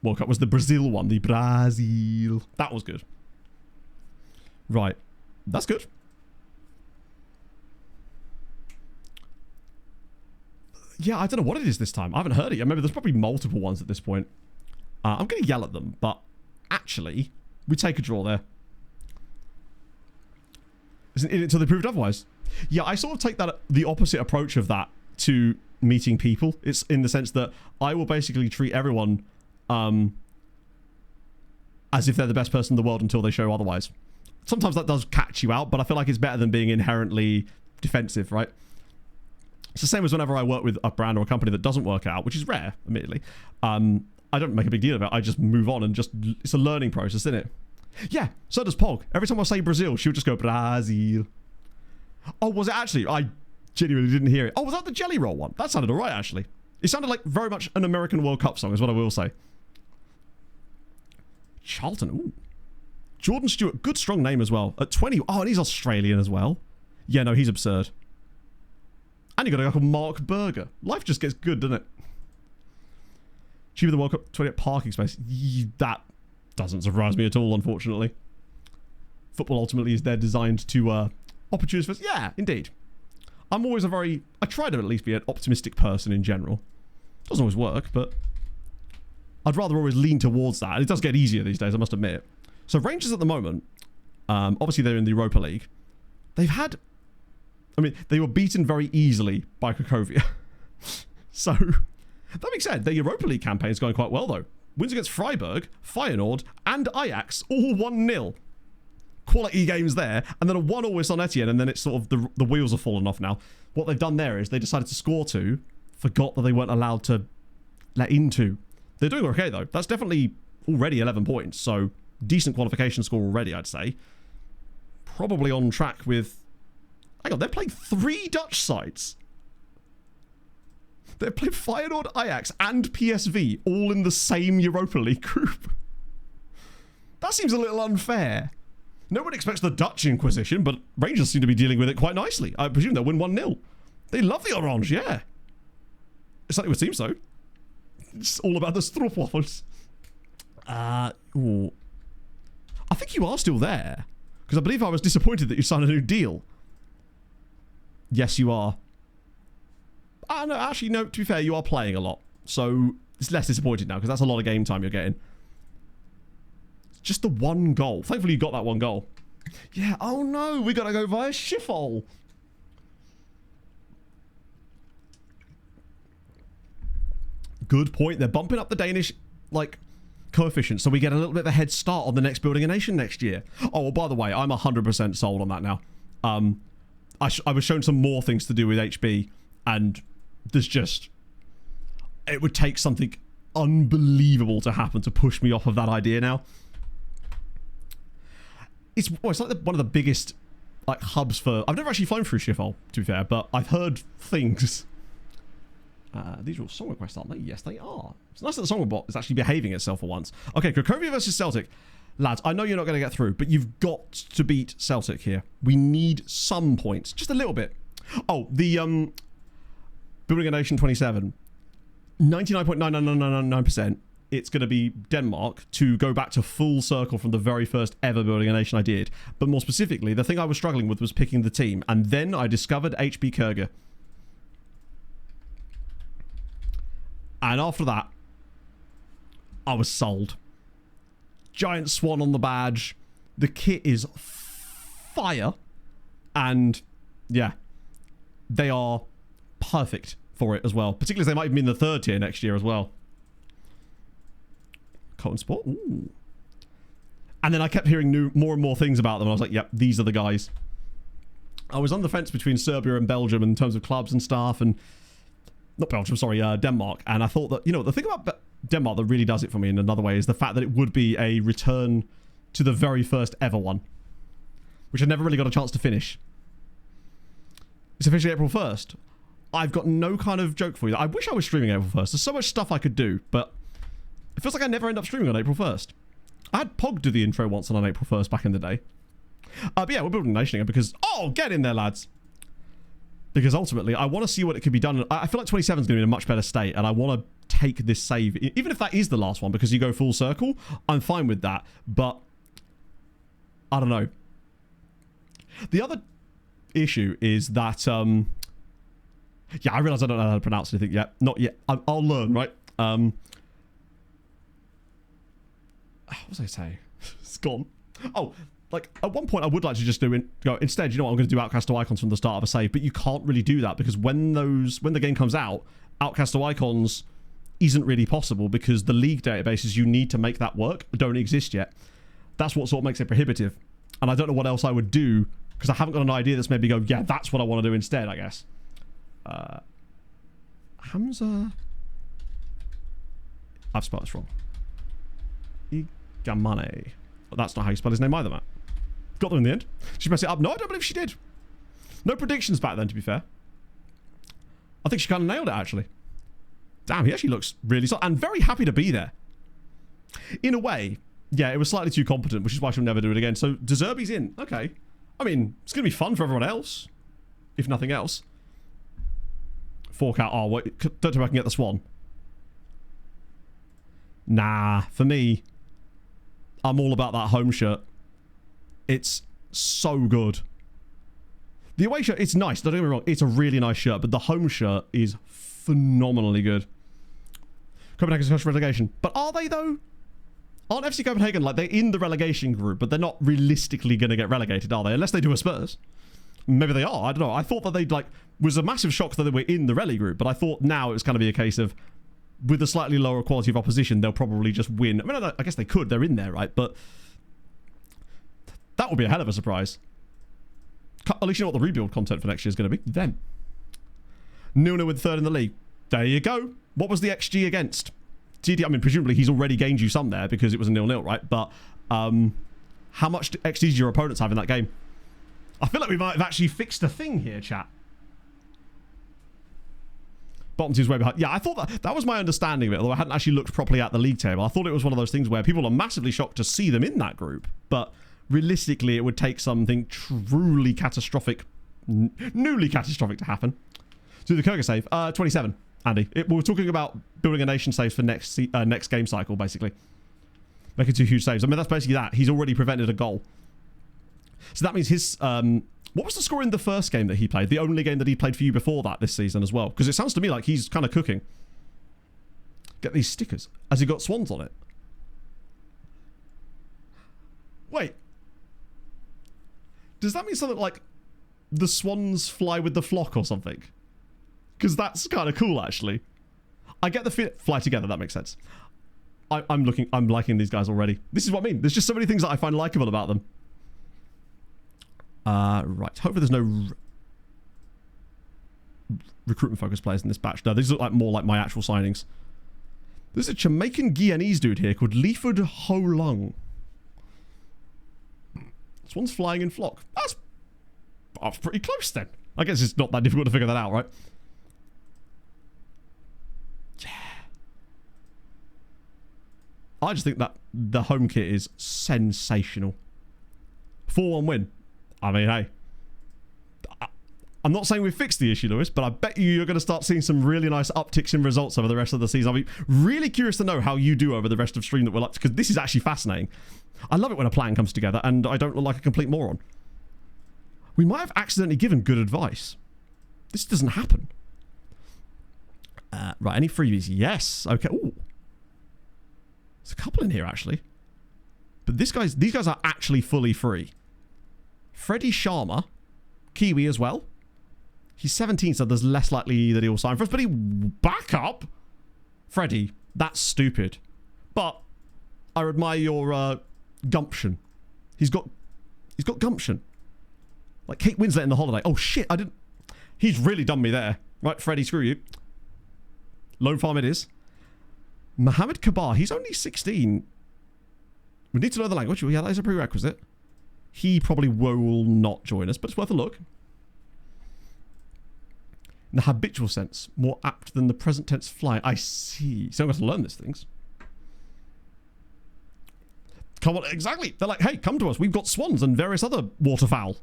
World Cup. Was the Brazil one, the Brazil. That was good. Right, that's good. Yeah, I don't know what it is this time. I haven't heard it yet. Maybe there's probably multiple ones at this point. I'm going to yell at them, but actually, we take a draw there. Isn't it until they proved otherwise? Yeah, I sort of take that the opposite approach of that to meeting people. It's in the sense that I will basically treat everyone as if they're the best person in the world until they show otherwise. Sometimes that does catch you out, but I feel like it's better than being inherently defensive, right? It's the same as whenever I work with a brand or a company that doesn't work out, which is rare, admittedly. I don't make a big deal of it. I just move on and just... It's a learning process, isn't it? Yeah, so does Pog. Every time I say Brazil, she would just go, Brazil. Oh, was it actually? I genuinely didn't hear it. Oh, was that the Jelly Roll one? That sounded alright, actually. It sounded like very much an American World Cup song, is what I will say. Charlton, ooh. Jordan Stewart, good strong name as well. At 20, oh, and he's Australian as well. Yeah, no, he's absurd. And you got a guy called Mark Berger. Life just gets good, doesn't it? Cheaper than World Cup 20 at parking space. That doesn't surprise me at all, unfortunately. Football ultimately is there designed to opportunities for... Yeah, indeed. I'm always I try to at least be an optimistic person in general. Doesn't always work, but I'd rather always lean towards that. And it does get easier these days, I must admit. So Rangers at the moment, obviously they're in the Europa League. They've had... I mean, they were beaten very easily by Cracovia. So, that being said, their Europa League campaign is going quite well, though. Wins against Freiburg, Feyenoord, and Ajax, all 1-0. Quality games there. And then a 1-0 with Son Etienne, and then it's sort of the wheels have fallen off now. What they've done there is they decided to score 2, forgot that they weren't allowed to let in 2. They're doing okay, though. That's definitely already 11 points, so decent qualification score already, I'd say. Probably on track with... Hang on, they're playing 3 Dutch sides. They're playing Feyenoord, Ajax, and PSV all in the same Europa League group. That seems a little unfair. No one expects the Dutch Inquisition, but Rangers seem to be dealing with it quite nicely. I presume they'll win 1-0. They love the orange, yeah. It certainly would seem so. It's all about the stroopwafels. Ooh. I think you are still there. Because I believe I was disappointed that you signed a new deal. Yes, you are. No, actually, no, to be fair, you are playing a lot. So, it's less disappointed now, because that's a lot of game time you're getting. It's just the 1 goal. Thankfully, you got that 1 goal. Yeah, oh no, we got to go via Schiphol. Good point. They're bumping up the Danish, like, coefficient, so we get a little bit of a head start on the next Building a Nation next year. Oh, well, by the way, I'm 100% sold on that now. I was shown some more things to do with HB, and there's just... It would take something unbelievable to happen to push me off of that idea now. It's like one of the biggest like hubs for... I've never actually flown through Schiphol, to be fair, but I've heard things. These are all song requests, aren't they? Yes, they are. It's nice that the song bot is actually behaving itself for once. Okay, Cracovia versus Celtic. Lads, I know you're not going to get through, but you've got to beat Celtic here. We need some points. Just a little bit. Oh, the Building a Nation 27. 99.99999%. It's going to be Denmark to go back to full circle from the very first ever Building a Nation I did. But more specifically, the thing I was struggling with was picking the team. And then I discovered HB Kurga. And after that, I was sold. Giant swan on the badge. The kit is fire. And yeah, they are perfect for it as well. Particularly as they might be in the 3rd tier next year as well. Cotton Sport. Ooh. And then I kept hearing more and more things about them. And I was like, yep, these are the guys. I was on the fence between Serbia and Belgium in terms of clubs and stuff. And not Belgium, sorry, Denmark. And I thought that, you know, the thing about Denmark that really does it for me in another way is the fact that it would be a return to the very first ever one. Which I never really got a chance to finish. It's officially April 1st. I've got no kind of joke for you. I wish I was streaming April 1st. There's so much stuff I could do, but it feels like I never end up streaming on April 1st. I had Pog do the intro once on April 1st back in the day. But yeah, we're building a nation again because... Oh, get in there, lads. Because ultimately, I want to see what it could be done. I feel like 27 is going to be in a much better state, and I want to take this save. Even if that is the last one, because you go full circle, I'm fine with that. But, I don't know. The other issue is that... yeah, I realise I don't know how to pronounce anything yet. Not yet. I'll learn, right? What was I saying? It's gone. Oh, like, at one point I would like to just go, instead, you know what, I'm going to do Outcast to Icons from the start of a save, but you can't really do that because when the game comes out, Outcast to Icons isn't really possible because the league databases you need to make that work don't exist yet. That's what sort of makes it prohibitive. And I don't know what else I would do because I haven't got an idea that's maybe go, yeah, that's what I want to do instead, I guess. Hamza... I've spelled this wrong. Igamane. Well, that's not how you spell his name either, Matt. Got them in the end. She messed it up. No, I don't believe she did. No predictions back then, to be fair. I think she kind of nailed it, actually. Damn, he actually looks really solid. And very happy to be there. In a way, yeah, it was slightly too competent, which is why she'll never do it again. So, De Zerbi's in. Okay. I mean, it's going to be fun for everyone else. If nothing else. Fork out. Oh, wait. Don't tell me I can get the swan. Nah, for me, I'm all about that home shirt. It's so good. The away shirt, it's nice. Don't get me wrong. It's a really nice shirt, but the home shirt is phenomenally good. Copenhagen's close to relegation. But are they, though? Aren't FC Copenhagen, like, they're in the relegation group, but they're not realistically going to get relegated, are they? Unless they do a Spurs. Maybe they are. I don't know. I thought that they'd, like, was a massive shock that they were in the rele group, but I thought now it's going to be a case of, with a slightly lower quality of opposition, they'll probably just win. I mean, I guess they could. They're in there, right? But that would be a hell of a surprise. At least you know what the rebuild content for next year is going to be. Them. 0-0 with 3rd in the league. There you go. What was the XG against? I mean, presumably he's already gained you some there because it was a 0-0, right? But how much XG did your opponents have in that game? I feel like we might have actually fixed a thing here, chat. Bottom team's way behind. Yeah, I thought that was my understanding of it, although I hadn't actually looked properly at the league table. I thought it was one of those things where people are massively shocked to see them in that group, but realistically it would take something truly catastrophic, newly catastrophic to happen. Do the Kurga save. 27, Andy. We were talking about building a nation saves for next game cycle, basically. Making 2 huge saves. I mean, that's basically that. He's already prevented a goal. So that means his... what was the score in the first game that he played? The only game that he played for you before that this season as well? Because it sounds to me like he's kind of cooking. Get these stickers. Has he got swans on it? Wait. Does that mean something like the swans fly with the flock or something? Because that's kind of cool, actually. I get the fly together. That makes sense. I'm liking these guys already. This is what I mean. There's just so many things that I find likable about them. Right. Hopefully there's no recruitment focused players in this batch. No, these look like more like my actual signings. There's a Jamaican Guyanese dude here called Leaford Ho Lung. This one's flying in flock. That's I was pretty close then. I guess it's not that difficult to figure that out, right? Yeah. I just think that the home kit is sensational. 4-1 win. I mean, hey. I'm not saying we've fixed the issue, Lewis, but I bet you're going to start seeing some really nice upticks in results over the rest of the season. I'll be really curious to know how you do over the rest of stream that we're like, because this is actually fascinating. I love it when a plan comes together and I don't look like a complete moron. We might have accidentally given good advice. This doesn't happen. Right, any freebies? Yes. Okay. Ooh. There's a couple in here, actually. But these guys are actually fully free. Freddie Sharma. Kiwi as well. He's 17, so there's less likely that he'll sign for us. But he back up. Freddie, that's stupid. But I admire your gumption. He's got gumption. Like Kate Winslet in The Holiday. Oh shit, I didn't. He's really done me there. Right, Freddie, screw you. Loan farm it is. Mohammed Kabar, he's only 16. We need to know the language. Yeah, that is a prerequisite. He probably will not join us, but it's worth a look. In the habitual sense, more apt than the present tense fly. I see. So I'm going to learn these things. Come on, exactly. They're like, hey, come to us. We've got swans and various other waterfowl.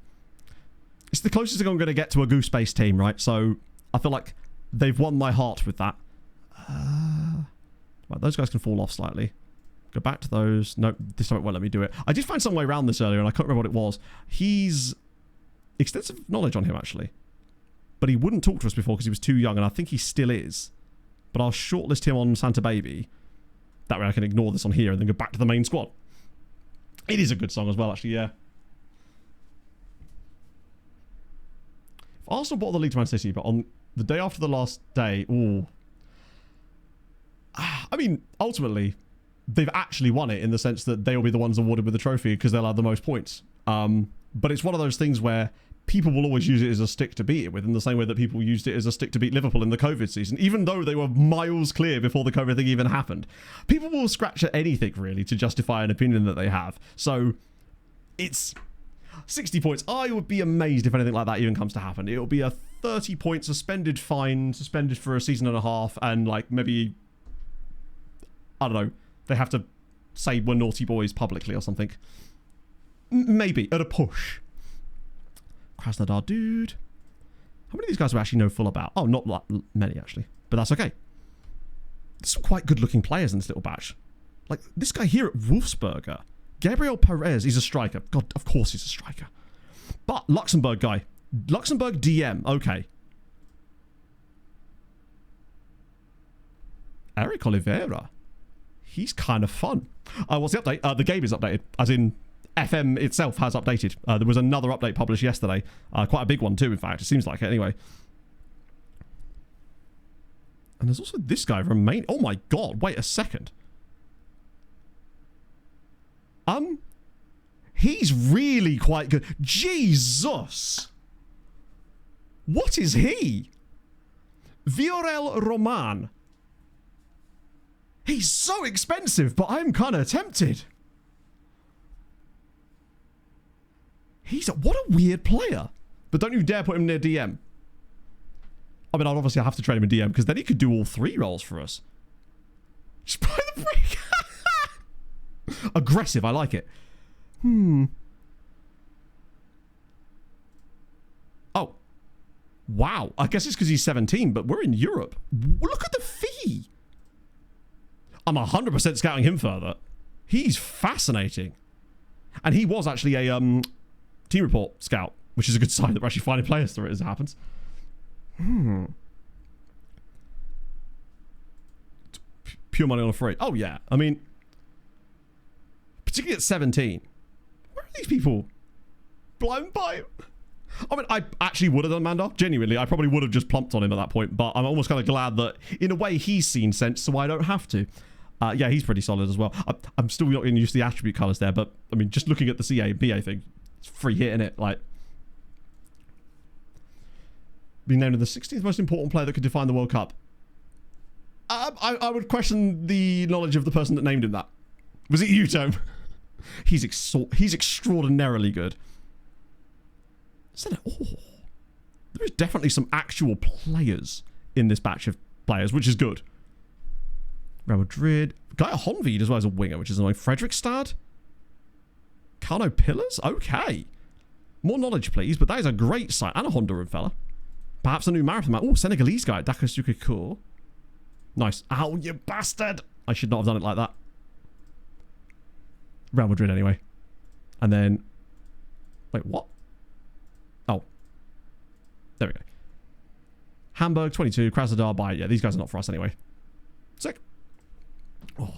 It's the closest thing I'm going to get to a goose-based team, right? So I feel like they've won my heart with that. Right, those guys can fall off slightly. Go back to those. No, this time it won't let me do it. I did find some way around this earlier, and I can't remember what it was. He's extensive knowledge on him, actually. But he wouldn't talk to us before because he was too young, and I think he still is. But I'll shortlist him on Santa Baby. That way I can ignore this on here and then go back to the main squad. It is a good song as well, actually, yeah. If Arsenal bought the league to Man City, but on the day after the last day, ooh. I mean, ultimately, they've actually won it in the sense that they'll be the ones awarded with the trophy because they'll have the most points. But it's one of those things where people will always use it as a stick to beat it with, in the same way that people used it as a stick to beat Liverpool in the COVID season, even though they were miles clear before the COVID thing even happened. People will scratch at anything, really, to justify an opinion that they have. So, it's 60 points. I would be amazed if anything like that even comes to happen. It'll be a 30-point suspended fine, suspended for a season and a half, and, like, maybe, I don't know, they have to say we're naughty boys publicly or something. Maybe, at a push. Krasnodar, dude. How many of these guys do I actually know full about? Oh, not that many, actually. But that's okay. There's some quite good-looking players in this little batch. Like, this guy here at Wolfsberger. Gabriel Perez, he's a striker. God, of course he's a striker. But, Luxembourg guy. Luxembourg DM, okay. Eric Oliveira. He's kind of fun. What's the update? The game is updated. As in, FM itself has updated. There was another update published yesterday. Quite a big one too, in fact. It seems like it anyway. And there's also this guy, Remain. Oh my god, wait a second. He's really quite good. Jesus! What is he? Viorel Roman. He's so expensive, but I'm kind of tempted. What a weird player. But don't you dare put him near DM. I mean, I'll obviously have to train him in DM, because then he could do all 3 roles for us. Just buy the break. Aggressive, I like it. Oh. Wow. I guess it's because he's 17, but we're in Europe. Look at the fee. I'm 100% scouting him further. He's fascinating. And he was actually a team report scout, which is a good sign that we're actually finding players through it as it happens. Pure money on a free. Oh, yeah. I mean, particularly at 17. Where are these people? Blown by him? I mean, I actually would have done Mandar. Genuinely, I probably would have just plumped on him at that point, but I'm almost kind of glad that, in a way, he's seen sense, so I don't have to. Yeah, he's pretty solid as well. I'm still not getting used to the attribute colours there, but, I mean, just looking at the CA and BA thing, it's free hit, innit? Like, being named the 16th most important player that could define the World Cup. I would question the knowledge of the person that named him that. Was it you, Tom? He's extraordinarily good. There is definitely some actual players in this batch of players, which is good. Real Madrid. Guy Honved as well as a winger, which is annoying. Fredrikstad. Carno Pillars? Okay. More knowledge, please, but that is a great site. And a Honduran fella. Perhaps a new marathon man. Oh, Senegalese guy. Dakasuka Kur. Nice. Ow, you bastard! I should not have done it like that. Real Madrid, anyway. And then... Wait, what? Oh. There we go. Hamburg, 22. Krasnodar, by... Yeah, these guys are not for us anyway. Sick. Oh.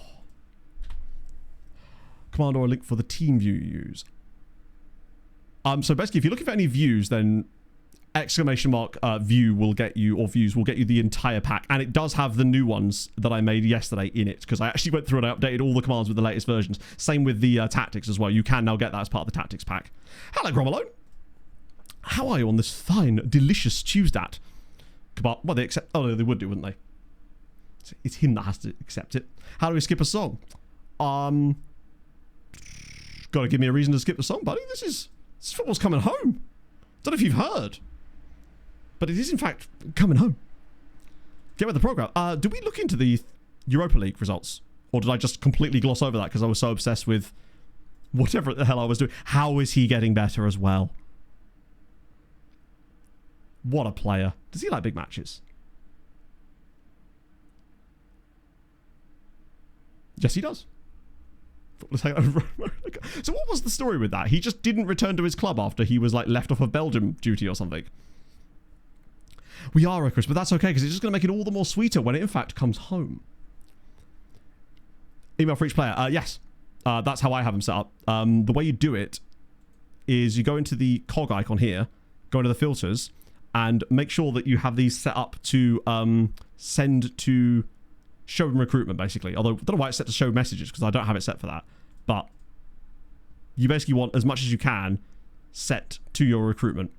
Command or a link for the team view you use. So basically, if you're looking for any views, then exclamation mark view will get you, or views will get you the entire pack. And it does have the new ones that I made yesterday in it, because I actually went through and I updated all the commands with the latest versions. Same with the tactics as well. You can now get that as part of the tactics pack. Hello, Gromalone. How are you on this fine, delicious Tuesday? Well, they accept... Oh, no, they would do, wouldn't they? It's him that has to accept it. How do we skip a song? Gotta give me a reason to skip the song, buddy. This football's coming home. Don't know if you've heard, but it is in fact coming home. Get with the program. Did we look into the Europa League results, or did I just completely gloss over that because I was so obsessed with whatever the hell I was doing? How is he getting better as well? What a player. Does he like big matches? Yes, he does. So what was the story with that? He just didn't return to his club after he was like left off of Belgium duty or something. We are, Chris, but that's okay because it's just going to make it all the more sweeter when it in fact comes home. Email for each player. Yes, that's how I have them set up. The way you do it is you go into the cog icon here, go into the filters, and make sure that you have these set up to send to show in recruitment, basically. Although, I don't know why it's set to show messages, because I don't have it set for that. But you basically want as much as you can set to your recruitment.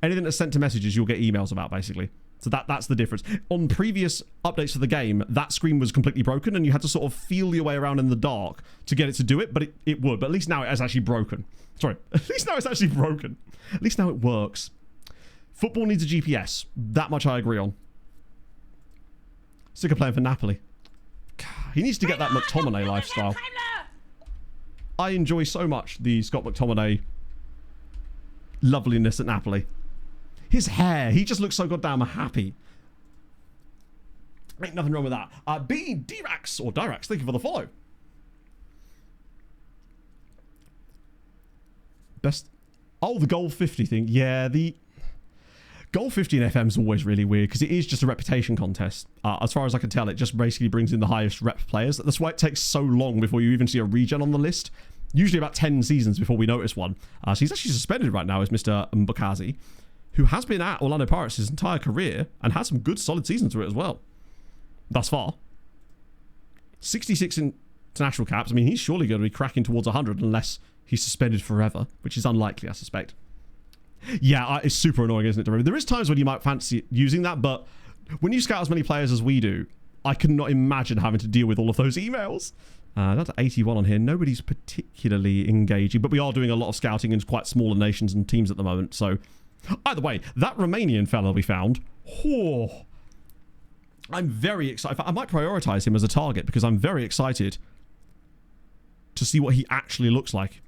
Anything that's sent to messages, you'll get emails about, basically. So that's the difference. On previous updates of the game, that screen was completely broken, and you had to sort of feel your way around in the dark to get it to do it, but it would. But at least now it has actually broken. Sorry. At least now it's actually broken. At least now it works. Football needs a GPS. That much I agree on. Sick of playing for Napoli. He needs to get that McTominay lifestyle. I enjoy so much the Scott McTominay loveliness at Napoli. His hair, he just looks so goddamn happy. Ain't nothing wrong with that. B. Dirax, or Dirax, thank you for the follow. Best... Oh, the Goal 50 thing. Yeah, the... Goal 50 in FM is always really weird because it is just a reputation contest. As far as I can tell, it just basically brings in the highest rep players. That's why it takes so long before you even see a regen on the list. Usually about 10 seasons before we notice one. So he's actually suspended right now, is Mr. Mbukazi, who has been at Orlando Pirates his entire career and had some good solid seasons through it as well. Thus far. 66 international caps. I mean, he's surely going to be cracking towards 100 unless he's suspended forever, which is unlikely, I suspect. Yeah, it's super annoying, isn't it? There is times when you might fancy using that, but when you scout as many players as we do, I cannot imagine having to deal with all of those emails. That's 81 on here. Nobody's particularly engaging, but we are doing a lot of scouting in quite smaller nations and teams at the moment. So, either way, that Romanian fellow we found, I'm very excited. I might prioritize him as a target because I'm very excited to see what he actually looks like.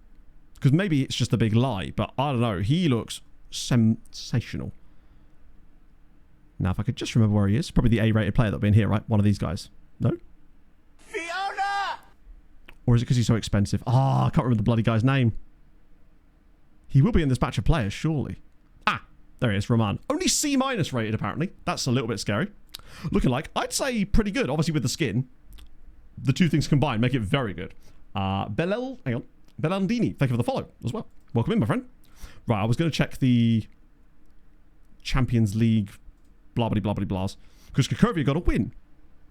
Because maybe it's just a big lie, but I don't know. He looks sensational. Now, if I could just remember where he is. Probably the A-rated player that'll be in here, right? One of these guys. No? Fiona! Or is it because he's so expensive? I can't remember the bloody guy's name. He will be in this batch of players, surely. There he is, Roman. Only C- rated, apparently. That's a little bit scary. Looking like, I'd say pretty good. Obviously, with the skin. The two things combined make it very good. Bellandini, thank you for the follow as well. Welcome in, my friend. Right, I was going to check the Champions League blahs because Krakovia got a win.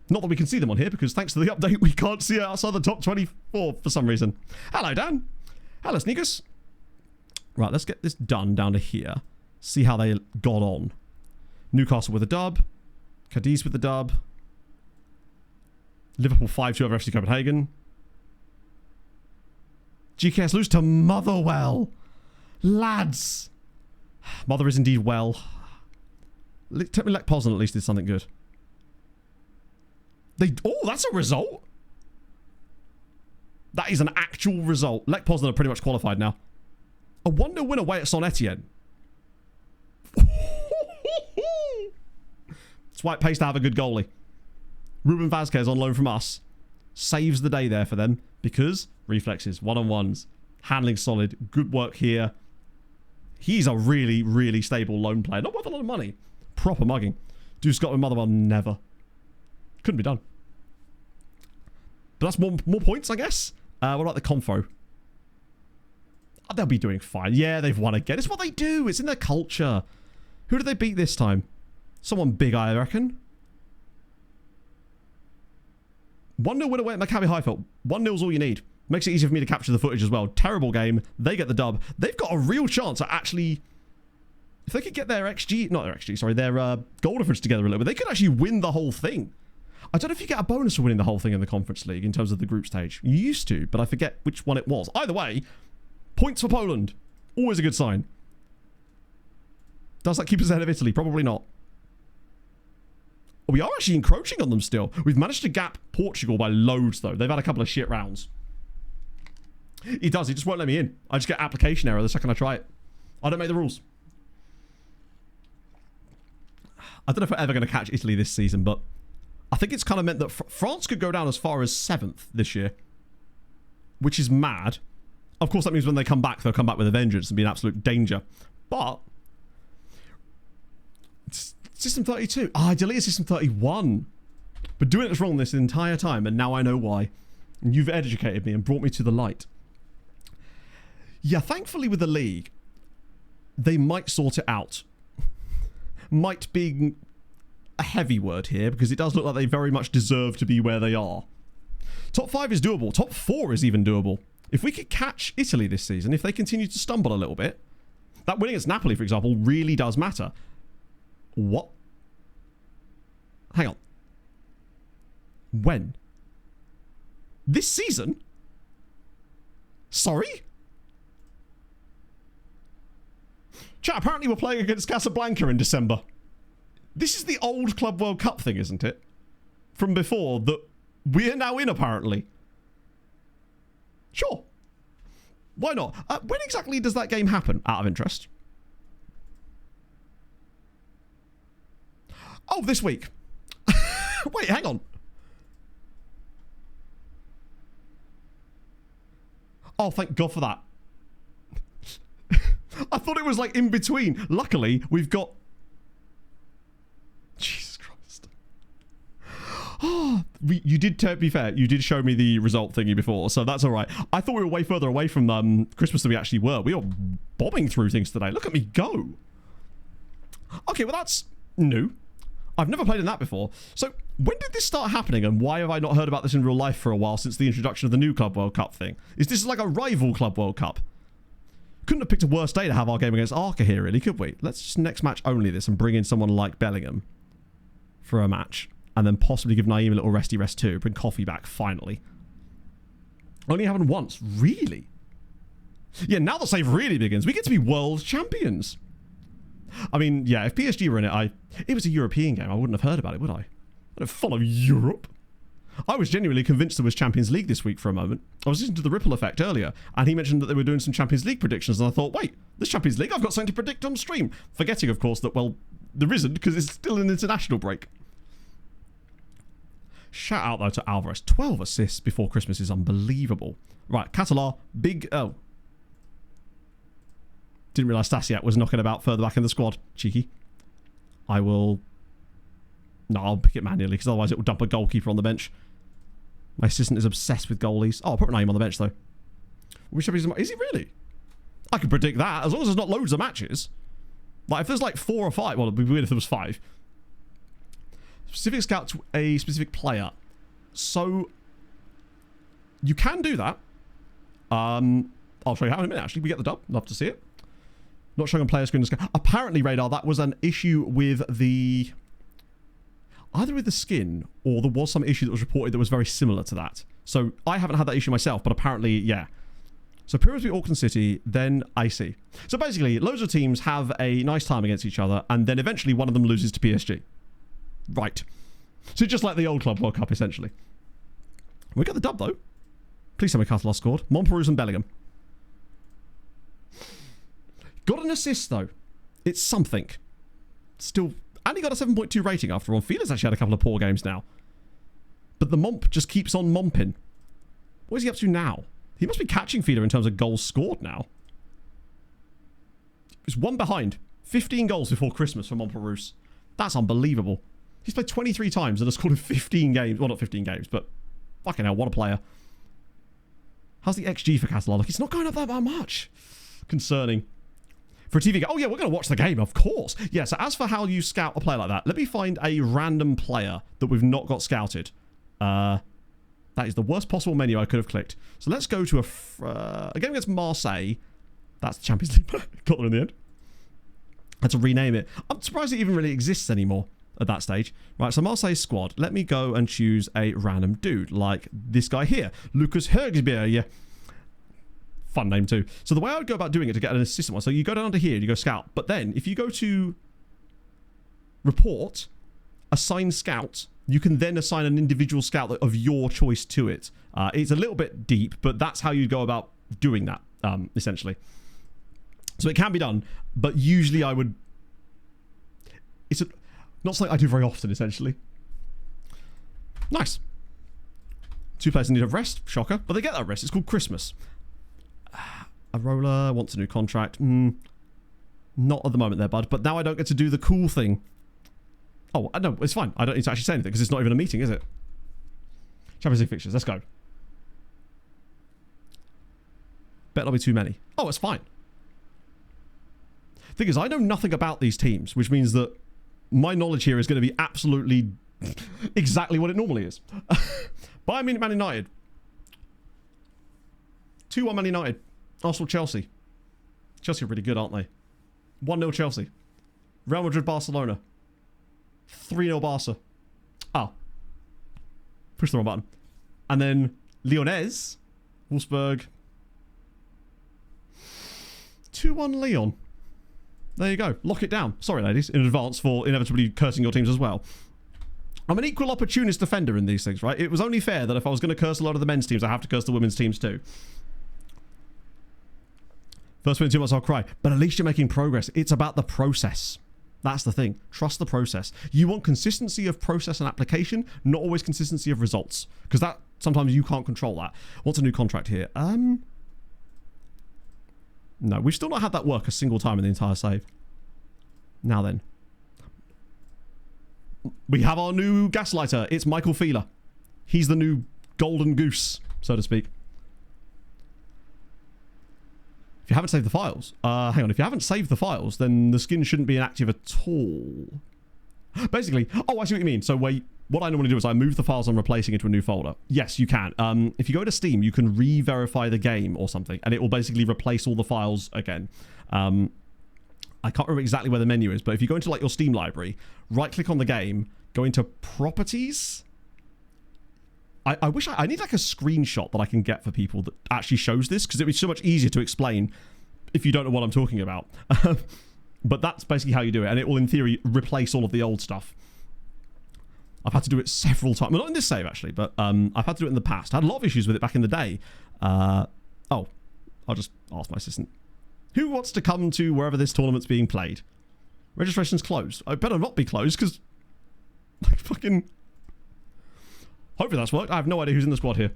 Not that we can see them on here because thanks to the update, we can't see it outside the top 24 for some reason. Hello, Dan. Hello, Sneakers. Right, let's get this done down to here. See how they got on. Newcastle with a dub. Cadiz with the dub. Liverpool 5-2 over FC Copenhagen. GKS lose to Motherwell. Lads. Mother is indeed well. Tell me Lech Poznan at least did something good. Oh, that's a result. That is an actual result. Lech Poznan are pretty much qualified now. A 1-0 win away at Saint Etienne. Swipe pace to have a good goalie. Ruben Vazquez on loan from us. Saves the day there for them because reflexes, one-on-ones, handling solid, good work here. He's a really, really stable loan player. Not worth a lot of money. Proper mugging. Do Scotland Motherwell? Never. Couldn't be done. But that's more points, I guess. What about the Confo? Oh, they'll be doing fine. Yeah, they've won again. It's what they do. It's in their culture. Who did they beat this time? Someone big, I reckon. 1-0 win away at Maccabi Haifa. 1-0 is all you need. Makes it easier for me to capture the footage as well. Terrible game. They get the dub. They've got a real chance at actually... If they could get their XG... Not their XG, sorry. Their goal difference together a little bit. They could actually win the whole thing. I don't know if you get a bonus for winning the whole thing in the Conference League in terms of the group stage. You used to, but I forget which one it was. Either way, points for Poland. Always a good sign. Does that keep us ahead of Italy? Probably not. We are actually encroaching on them still. We've managed to gap Portugal by loads, though. They've had a couple of shit rounds. He does. He just won't let me in. I just get application error the second I try it. I don't make the rules. I don't know if we're ever going to catch Italy this season, but I think it's kind of meant that France could go down as far as 7th this year, which is mad. Of course, that means when they come back, they'll come back with a vengeance and be an absolute danger. But System 32. I deleted System 31. But doing it was wrong this entire time, and now I know why. And you've educated me and brought me to the light. Yeah, thankfully with the league, they might sort it out. Might be a heavy word here, because it does look like they very much deserve to be where they are. Top 5 is doable. Top 4 is even doable. If we could catch Italy this season, if they continue to stumble a little bit, that win against Napoli, for example, really does matter. What? Hang on. When? This season? Sorry? Chat, apparently we're playing against Casablanca in December. This is the old Club World Cup thing, isn't it? From before, that we're now in, apparently. Sure. Why not? When exactly does that game happen, out of interest? Oh, this week. Wait, hang on. Oh, thank God for that. I thought it was like in between. Luckily, we've got... Jesus Christ. Oh, you did, to be fair, you did show me the result thingy before, so that's all right. I thought we were way further away from Christmas than we actually were. We are bombing through things today. Look at me go. Okay, well, that's new. I've never played in that before. So, when did this start happening, and why have I not heard about this in real life for a while since the introduction of the new Club World Cup thing? Is this like a rival Club World Cup? Couldn't have picked a worse day to have our game against Arca here, really, could we? Let's just next match only this and bring in someone like Bellingham for a match. And then possibly give Naeem a little resty rest too. Bring Coffee back, finally. Only happened once. Really? Yeah, now the save really begins. We get to be world champions. I mean, yeah, if PSG were in it, it was a European game. I wouldn't have heard about it, would I? I don't follow Europe. I was genuinely convinced there was Champions League this week for a moment. I was listening to the Ripple Effect earlier, and he mentioned that they were doing some Champions League predictions, and I thought, wait, there's Champions League? I've got something to predict on stream. Forgetting, of course, that, well, there isn't, because it's still an international break. Shout out, though, to Alvarez. 12 assists before Christmas is unbelievable. Right, Catalar, big... Oh. Didn't realise Stasiak was knocking about further back in the squad. Cheeky. I will... No, I'll pick it manually, because otherwise it will dump a goalkeeper on the bench. My assistant is obsessed with goalies. Oh, I'll put Naeem on the bench, though. Which is he really? I can predict that, as long as there's not loads of matches. Like, if there's like 4 or 5... Well, it'd be weird if there was 5. Specific scout to a specific player. So, you can do that. I'll show you how in a minute, actually. We get the dub. Love to see it. Not showing on player screen. Apparently, Radar, that was an issue with the... Either with the skin, or there was some issue that was reported that was very similar to that. So, I haven't had that issue myself, but apparently, yeah. So Pyramids beat Auckland City, then I see. So basically, loads of teams have a nice time against each other, and then eventually one of them loses to PSG. Right. So just like the old Club World Cup, essentially. We got the dub, though. Please tell me Catalan scored. Montperousse and Bellingham. Got an assist, though. It's something. Still, and he got a 7.2 rating after all. Feeler's actually had a couple of poor games now. But the Momp just keeps on momping. What is he up to now? He must be catching Feeder in terms of goals scored now. He's one behind. 15 goals before Christmas for Montperousse. That's unbelievable. He's played 23 times and has scored in 15 games. Well, not 15 games, but fucking hell, what a player. How's the XG for Catalan? Look, it's not going up that much. Concerning. For a TV game. Oh, yeah, we're going to watch the game, of course. Yeah, so as for how you scout a player like that, let me find a random player that we've not got scouted. That is the worst possible menu I could have clicked. So let's go to a game against Marseille. That's the Champions League. Got there in the end. I had to rename it. I'm surprised it even really exists anymore at that stage. Right, so Marseille squad. Let me go and choose a random dude like this guy here. Lucas Hergsbier. Yeah. Fun name too. So the way I would go about doing it to get an assistant one. So you go down to here, you go scout. But then if you go to report, assign scout, you can then assign an individual scout of your choice to it. It's a little bit deep, but that's how you go about doing that, essentially. So it can be done, but usually I would... It's not something I do very often, essentially. Nice. 2 players in need of rest. Shocker. But they get that rest. It's called Christmas. Arola wants a new contract. Not at the moment there, bud. But now I don't get to do the cool thing. Oh, no, it's fine. I don't need to actually say anything because it's not even a meeting, is it? Champions League fixtures. Let's go. Better not be too many. Oh, it's fine. Thing is, I know nothing about these teams, which means that my knowledge here is going to be absolutely exactly what it normally is. Bayern Munich, Man United. 2-1 Man United. Arsenal, Chelsea. Chelsea are really good, aren't they? 1-0 Chelsea. Real Madrid, Barcelona. 3-0 Barca. Oh. Push the wrong button. And then Lyonnaise. Wolfsburg. 2-1 Lyon. There you go. Lock it down. Sorry, ladies, in advance for inevitably cursing your teams as well. I'm an equal opportunist defender in these things, right? It was only fair that if I was going to curse a lot of the men's teams, I have to curse the women's teams too. First win in 2 months, I'll cry. But at least you're making progress. It's about the process. That's the thing. Trust the process. You want consistency of process and application, not always consistency of results. Because that, sometimes you can't control that. What's a new contract here? No, we've still not had that work a single time in the entire save. Now then. We have our new gaslighter. It's Michael Feeler. He's the new golden goose, so to speak. If you haven't saved the files, hang on. If you haven't saved the files, then the skin shouldn't be inactive at all. Basically, oh, I see what you mean. So what I normally do is I move the files I'm replacing into a new folder. Yes, you can. If you go to Steam, you can re-verify the game or something, and it will basically replace all the files again. I can't remember exactly where the menu is, but if you go into like your Steam library, right-click on the game, go into Properties. I wish I need like a screenshot that I can get for people that actually shows this, because it would be so much easier to explain if you don't know what I'm talking about. But that's basically how you do it, and it will, in theory, replace all of the old stuff. I've had to do it several times. Well, not in this save, actually, but I've had to do it in the past. I had a lot of issues with it back in the day. Oh, I'll just ask my assistant. Who wants to come to wherever this tournament's being played? Registration's closed. I better not be closed, because... like, fucking... Hopefully that's worked. I have no idea who's in the squad here.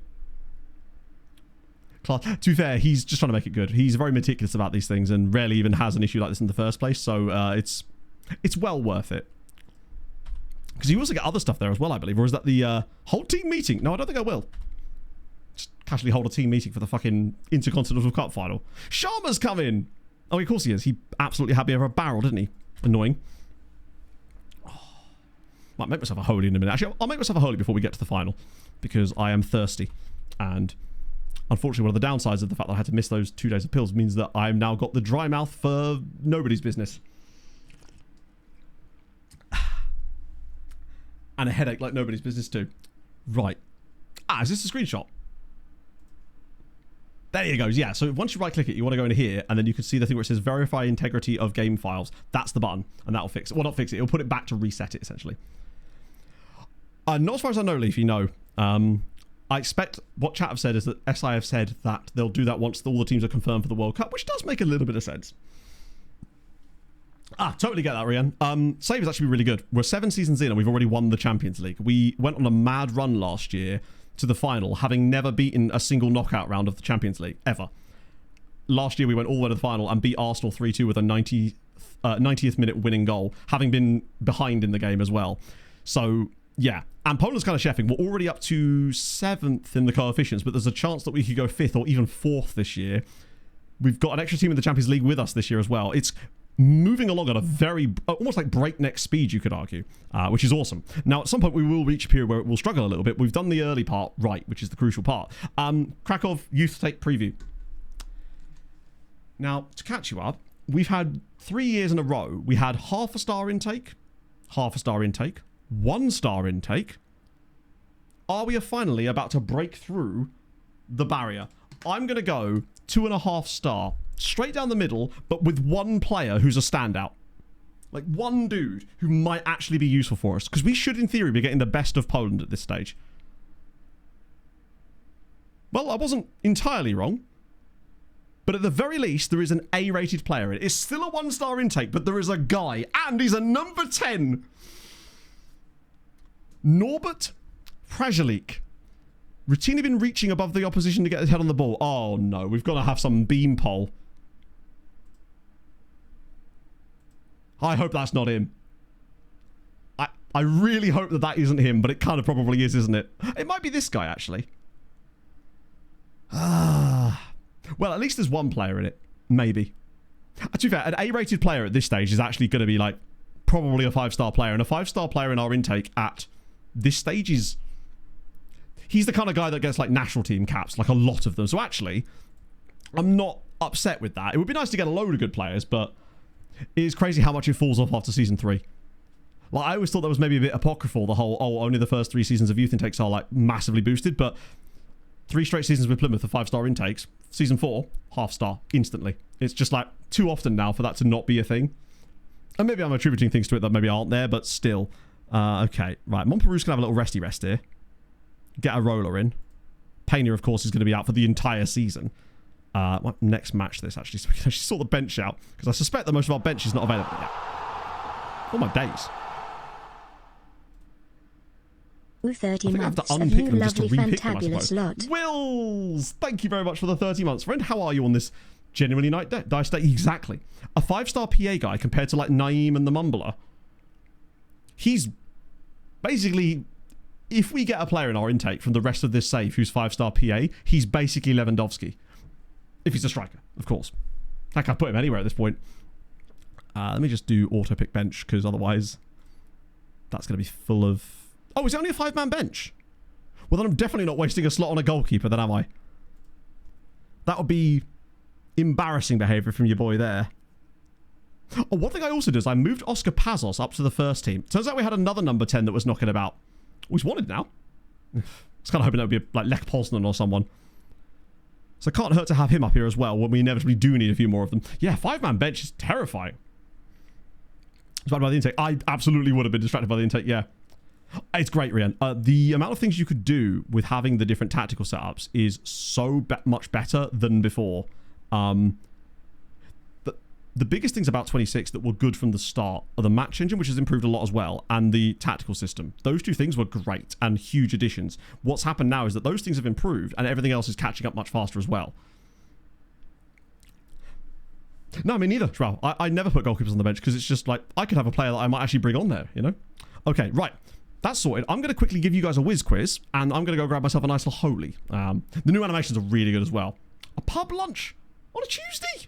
To be fair, he's just trying to make it good. He's very meticulous about these things and rarely even has an issue like this in the first place, so it's well worth it. Because you also get other stuff there as well, I believe. Or is that the whole team meeting? No, I don't think I will. Just casually hold a team meeting for the fucking Intercontinental Cup final. Sharma's come in! Oh, of course he is. He absolutely had me over a barrel, didn't he? Annoying. Might make myself a holy in a minute. Actually, I'll make myself a holy before we get to the final, because I am thirsty. And unfortunately, one of the downsides of the fact that I had to miss those 2 days of pills means that I've now got the dry mouth for nobody's business. And a headache like nobody's business too. Right. Is this a screenshot? There you go. Yeah, so once you right-click it, you want to go into here, and then you can see the thing where it says verify integrity of game files. That's the button, and that'll fix it. Well, not fix it. It'll put it back to reset it, essentially. Not as far as I know, Leafy, no. I expect what chat have said is that SI have said that they'll do that once all the teams are confirmed for the World Cup, which does make a little bit of sense. Totally get that, Rian. Save is actually really good. We're 7 seasons in and we've already won the Champions League. We went on a mad run last year to the final, having never beaten a single knockout round of the Champions League, ever. Last year we went all the way to the final and beat Arsenal 3-2 with a 90th minute winning goal, having been behind in the game as well. So, yeah. And Poland's kind of chefing. We're already up to 7th in the coefficients, but there's a chance that we could go 5th or even 4th this year. We've got an extra team in the Champions League with us this year as well. It's moving along at a very, almost like breakneck speed, you could argue, which is awesome. Now, at some point, we will reach a period where it will struggle a little bit. We've done the early part right, which is the crucial part. Kraków Youth Take Preview. Now, to catch you up, we've had 3 years in a row. We had half a star intake, 1 star intake. Are we finally about to break through the barrier? I'm going to go 2.5 star. Straight down the middle, but with 1 player who's a standout. Like 1 dude who might actually be useful for us. Because we should, in theory, be getting the best of Poland at this stage. Well, I wasn't entirely wrong. But at the very least, there is an A-rated player. It's still a 1-star intake, but there is a guy. And he's a number 10. Norbert Prajalik. Routinely been reaching above the opposition to get his head on the ball. Oh, no. We've got to have some beanpole. I hope that's not him. I really hope that that isn't him, but it kind of probably is, isn't it? It might be this guy, actually. Well, at least there's 1 player in it. Maybe. To be fair, an A-rated player at this stage is actually going to be, like, probably a 5-star player. And a 5-star player in our intake at this stage is... He's the kind of guy that gets, like, national team caps, like a lot of them. So, actually, I'm not upset with that. It would be nice to get a load of good players, but... It is crazy how much it falls off after season 3. Like, I always thought that was maybe a bit apocryphal, the whole, oh, only the first 3 seasons of youth intakes are, like, massively boosted, but 3 straight seasons with Plymouth of 5-star intakes. Season 4, half-star, instantly. It's just, like, too often now for that to not be a thing. And maybe I'm attributing things to it that maybe aren't there, but still. Okay, right. Montperou's going to have a little resty rest here. Get a roller in. Pena, of course, is going to be out for the entire season. Next match this, actually, so we can actually sort the bench out, because I suspect that most of our bench is not available yet. Oh my days. 30 I have to months of unpick you them just to lovely repick them, I fantabulous suppose. lot. Wills! Thank you very much for the 30 months. Friend, how are you on this genuinely dice day? Exactly. A 5-star PA guy compared to, like, Naeem and the Mumbler. He's basically... If we get a player in our intake from the rest of this save who's 5-star PA, he's basically Lewandowski. If he's a striker, of course. Heck, I'd put him anywhere at this point. Let me just do auto-pick bench, because otherwise that's going to be full of... Oh, is it only a 5-man bench? Well, then I'm definitely not wasting a slot on a goalkeeper, then am I? That would be embarrassing behaviour from your boy there. Oh, one thing I also did is I moved Oscar Pazos up to the first team. Turns out we had another number 10 that was knocking about. Oh, he's wanted now. I was kind of hoping that would be like Lech Poznan or someone. So it can't hurt to have him up here as well when we inevitably do need a few more of them. Yeah, 5-man bench is terrifying. Distracted by the intake. I absolutely would have been distracted by the intake, yeah. It's great, Rian. The amount of things you could do with having the different tactical setups is so much better than before. The biggest things about 26 that were good from the start are the match engine, which has improved a lot as well, and the tactical system. Those 2 things were great and huge additions. What's happened now is that those things have improved and everything else is catching up much faster as well. No, I mean, neither, Shroud. I never put goalkeepers on the bench because it's just like, I could have a player that I might actually bring on there, you know? Okay, right. That's sorted. I'm going to quickly give you guys a whiz quiz, and I'm going to go grab myself a nice little holy. The new animations are really good as well. A pub lunch on a Tuesday?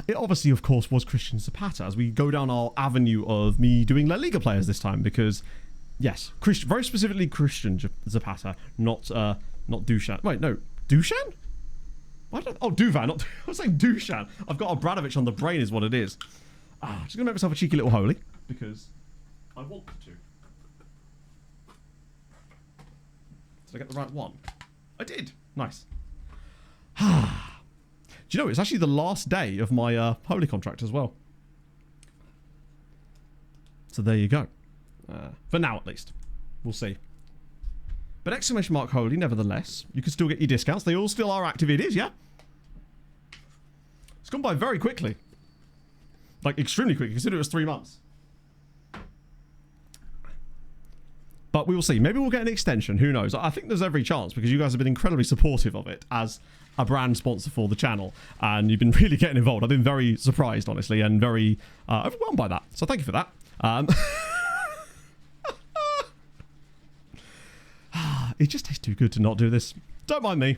It obviously, of course, was Christian Zapata as we go down our avenue of me doing La Liga players this time because, yes, very specifically Christian Zapata, not Dusan. Wait, no, Dusan? Oh, Duvan. I was saying Dusan. I've got Obradovic on the brain is what it is. Just going to make myself a cheeky little holy because I want to. Did I get the right one? I did. Nice. Do you know, it's actually the last day of my holy contract as well. So there you go. For now, at least. We'll see. But exclamation mark holy, nevertheless. You can still get your discounts. They all still are active. It is, yeah? It's gone by very quickly. Like, extremely quickly. Consider it was 3 months. But we will see. Maybe we'll get an extension. Who knows? I think there's every chance because you guys have been incredibly supportive of it as a brand sponsor for the channel. And you've been really getting involved. I've been very surprised, honestly, and very overwhelmed by that. So thank you for that. It just tastes too good to not do this. Don't mind me.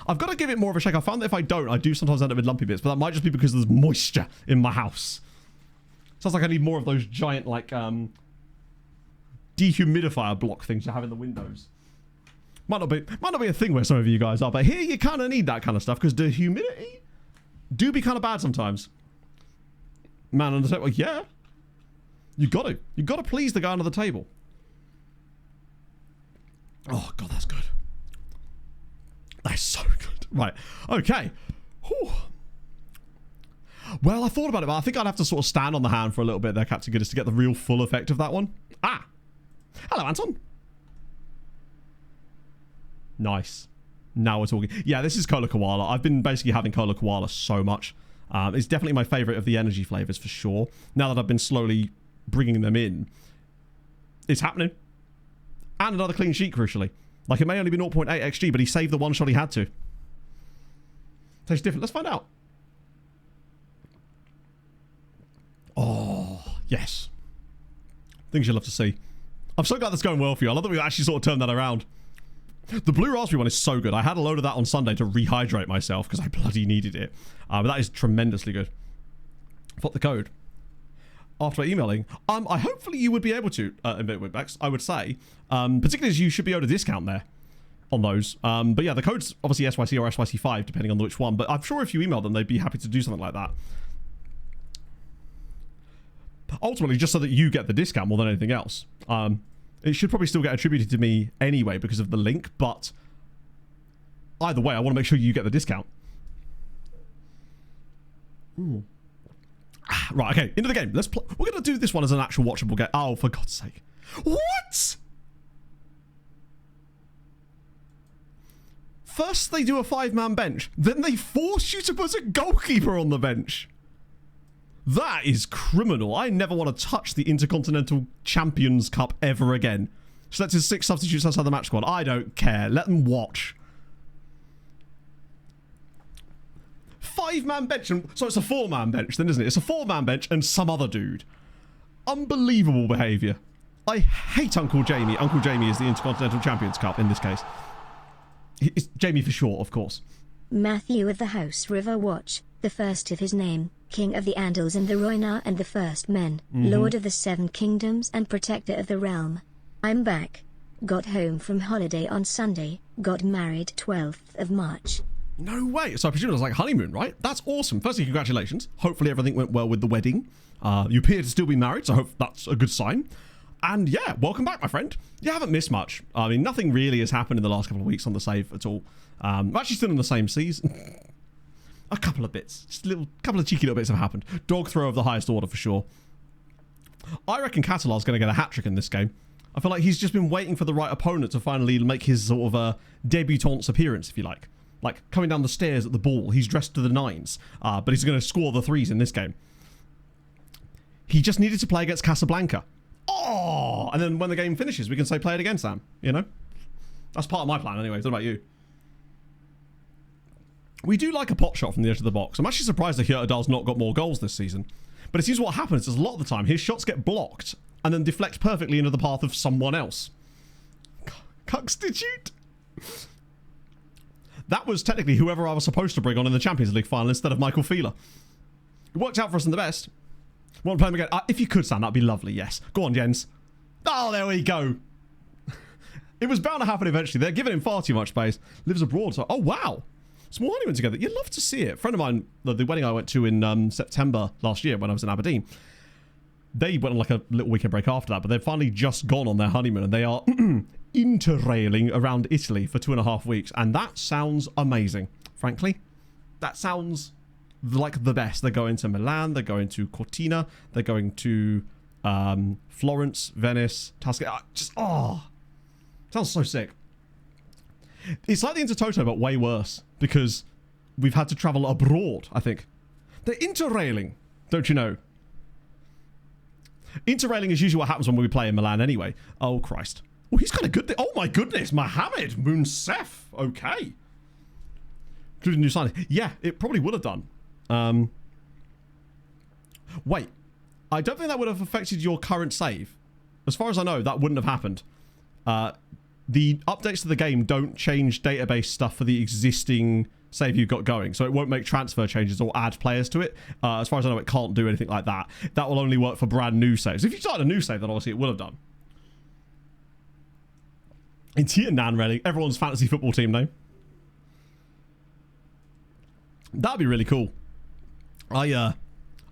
I've got to give it more of a shake. I found that if I don't, I do sometimes end up with lumpy bits. But that might just be because there's moisture in my house. Sounds like I need more of those giant, like, dehumidifier block things you have in the windows. Might not be a thing where some of you guys are, but here you kind of need that kind of stuff because the humidity do be kind of bad sometimes. Man on the table, yeah. You got to please the guy under the table. Oh god, that's good. That's so good. Right, okay. Whew. Well, I thought about it, but I think I'd have to sort of stand on the hand for a little bit there, Captain Goodness, to get the real full effect of that one. Hello, Anton. Nice. Now we're talking. Yeah, this is Cola Koala. I've been basically having Cola Koala so much. It's definitely my favorite of the energy flavors for sure. Now that I've been slowly bringing them in, it's happening. And another clean sheet, crucially. Like, it may only be 0.8 XG, but he saved the one shot he had to. Tastes different. Let's find out. Oh, yes. Things you'll love to see. I'm so glad that's going well for you. I love that we actually sort of turned that around. The blue raspberry one is so good. I had a load of that on Sunday to rehydrate myself because I bloody needed it. But that is tremendously good. What the code? After emailing, hopefully you would be able to, I would say, particularly as you should be able to discount there on those. But yeah, the code's obviously SYC or SYC5, depending on which one. But I'm sure if you email them, they'd be happy to do something like that. Ultimately, just so that you get the discount more than anything else. It should probably still get attributed to me anyway because of the link, but either way, I want to make sure you get the discount. Ooh. Right, okay, into the game. Let's play. We're going to do this one as an actual watchable game. Oh, for God's sake. What? First, they do a 5-man bench. Then they force you to put a goalkeeper on the bench. That is criminal. I never want to touch the Intercontinental Champions Cup ever again. Selected 6 substitutes outside the match squad. I don't care. Let them watch. 5-man bench. So it's a 4-man bench then, isn't it? It's a 4-man bench and some other dude. Unbelievable behaviour. I hate Uncle Jamie. Uncle Jamie is the Intercontinental Champions Cup in this case. It's Jamie for short, of course. Matthew of the House River Watch, the first of his name, King of the Andals and the Roinar and the First Men, Lord of the 7 Kingdoms and Protector of the Realm. I'm back. Got home from holiday on Sunday, got married 12th of March. No way. So I presume it was like honeymoon, right? That's awesome. Firstly, congratulations. Hopefully everything went well with the wedding. You appear to still be married, so I hope that's a good sign. And yeah, welcome back, my friend. You haven't missed much. I mean, nothing really has happened in the last couple of weeks on the save at all. I'm actually still in the same season. A couple of bits. Just a couple of cheeky little bits have happened. Dog throw of the highest order for sure. I reckon Catalar's going to get a hat-trick in this game. I feel like he's just been waiting for the right opponent to finally make his sort of debutante appearance, if you like. Like, coming down the stairs at the ball, he's dressed to the 9s, but he's going to score the 3s in this game. He just needed to play against Casablanca. Oh! And then when the game finishes, we can say, play it again, Sam. You know? That's part of my plan anyway. What about you? We do like a pot shot from the edge of the box. I'm actually surprised that Hurtadal's not got more goals this season. But it seems what happens is a lot of the time, his shots get blocked and then deflect perfectly into the path of someone else. Cuckstitute? that was technically whoever I was supposed to bring on in the Champions League final instead of Michael Fieler. It worked out for us in the best. Want to play him again? If you could, Sam, that'd be lovely, yes. Go on, Jens. Oh, there we go. It was bound to happen eventually. They're giving him far too much space. Lives abroad, so... Oh, wow. Small honeymoon together. You'd love to see it. A friend of mine, the wedding I went to in September last year when I was in Aberdeen, they went on like a little weekend break after that, but they've finally just gone on their honeymoon, and they are interrailing around Italy for 2.5 weeks, and that sounds amazing, frankly. That sounds like the best. They're going to Milan, they're going to Cortina, they're going to Florence, Venice, Tuscany. Sounds so sick. It's like the Intertoto, but way worse, because we've had to travel abroad, I think. They're interrailing, don't you know? Interrailing is usually what happens when we play in Milan anyway. Oh, Christ. Oh, he's kind of good. Oh, my goodness. Mohamed Mounsef. Okay. Including new signings. Yeah, it probably would have done. Wait. I don't think that would have affected your current save. As far as I know, that wouldn't have happened. The updates to the game don't change database stuff for the existing save you've got going, so it won't make transfer changes or add players to it. As far as I know, it can't do anything like that. That will only work for brand new saves. If you started a new save, then obviously it would have done. Into your Nan Reading, everyone's fantasy football team name. That'd be really cool. I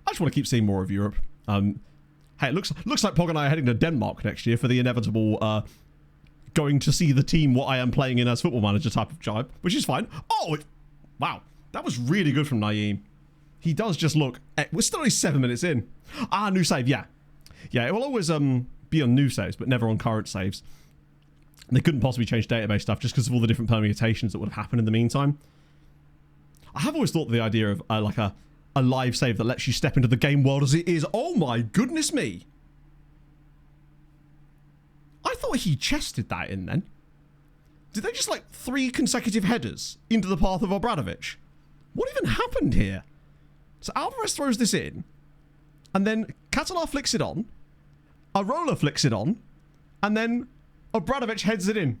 just want to keep seeing more of Europe. Hey, it looks like Pog and I are heading to Denmark next year for the inevitable going to see the team what I am playing in as Football Manager type of jibe, which is fine. Oh, wow. That was really good from Naeem. He does just look... We're still only 7 minutes in. New save, yeah. Yeah, it will always be on new saves, but never on current saves. They couldn't possibly change database stuff just because of all the different permutations that would have happened in the meantime. I have always thought the idea of like a live save that lets you step into the game world as it is. Oh my goodness me. I thought he chested that in then. Did they just like 3 consecutive headers into the path of Obradovic? What even happened here? So Alvarez throws this in, and then Catalar flicks it on, Arola flicks it on, and then Obradovic heads it in.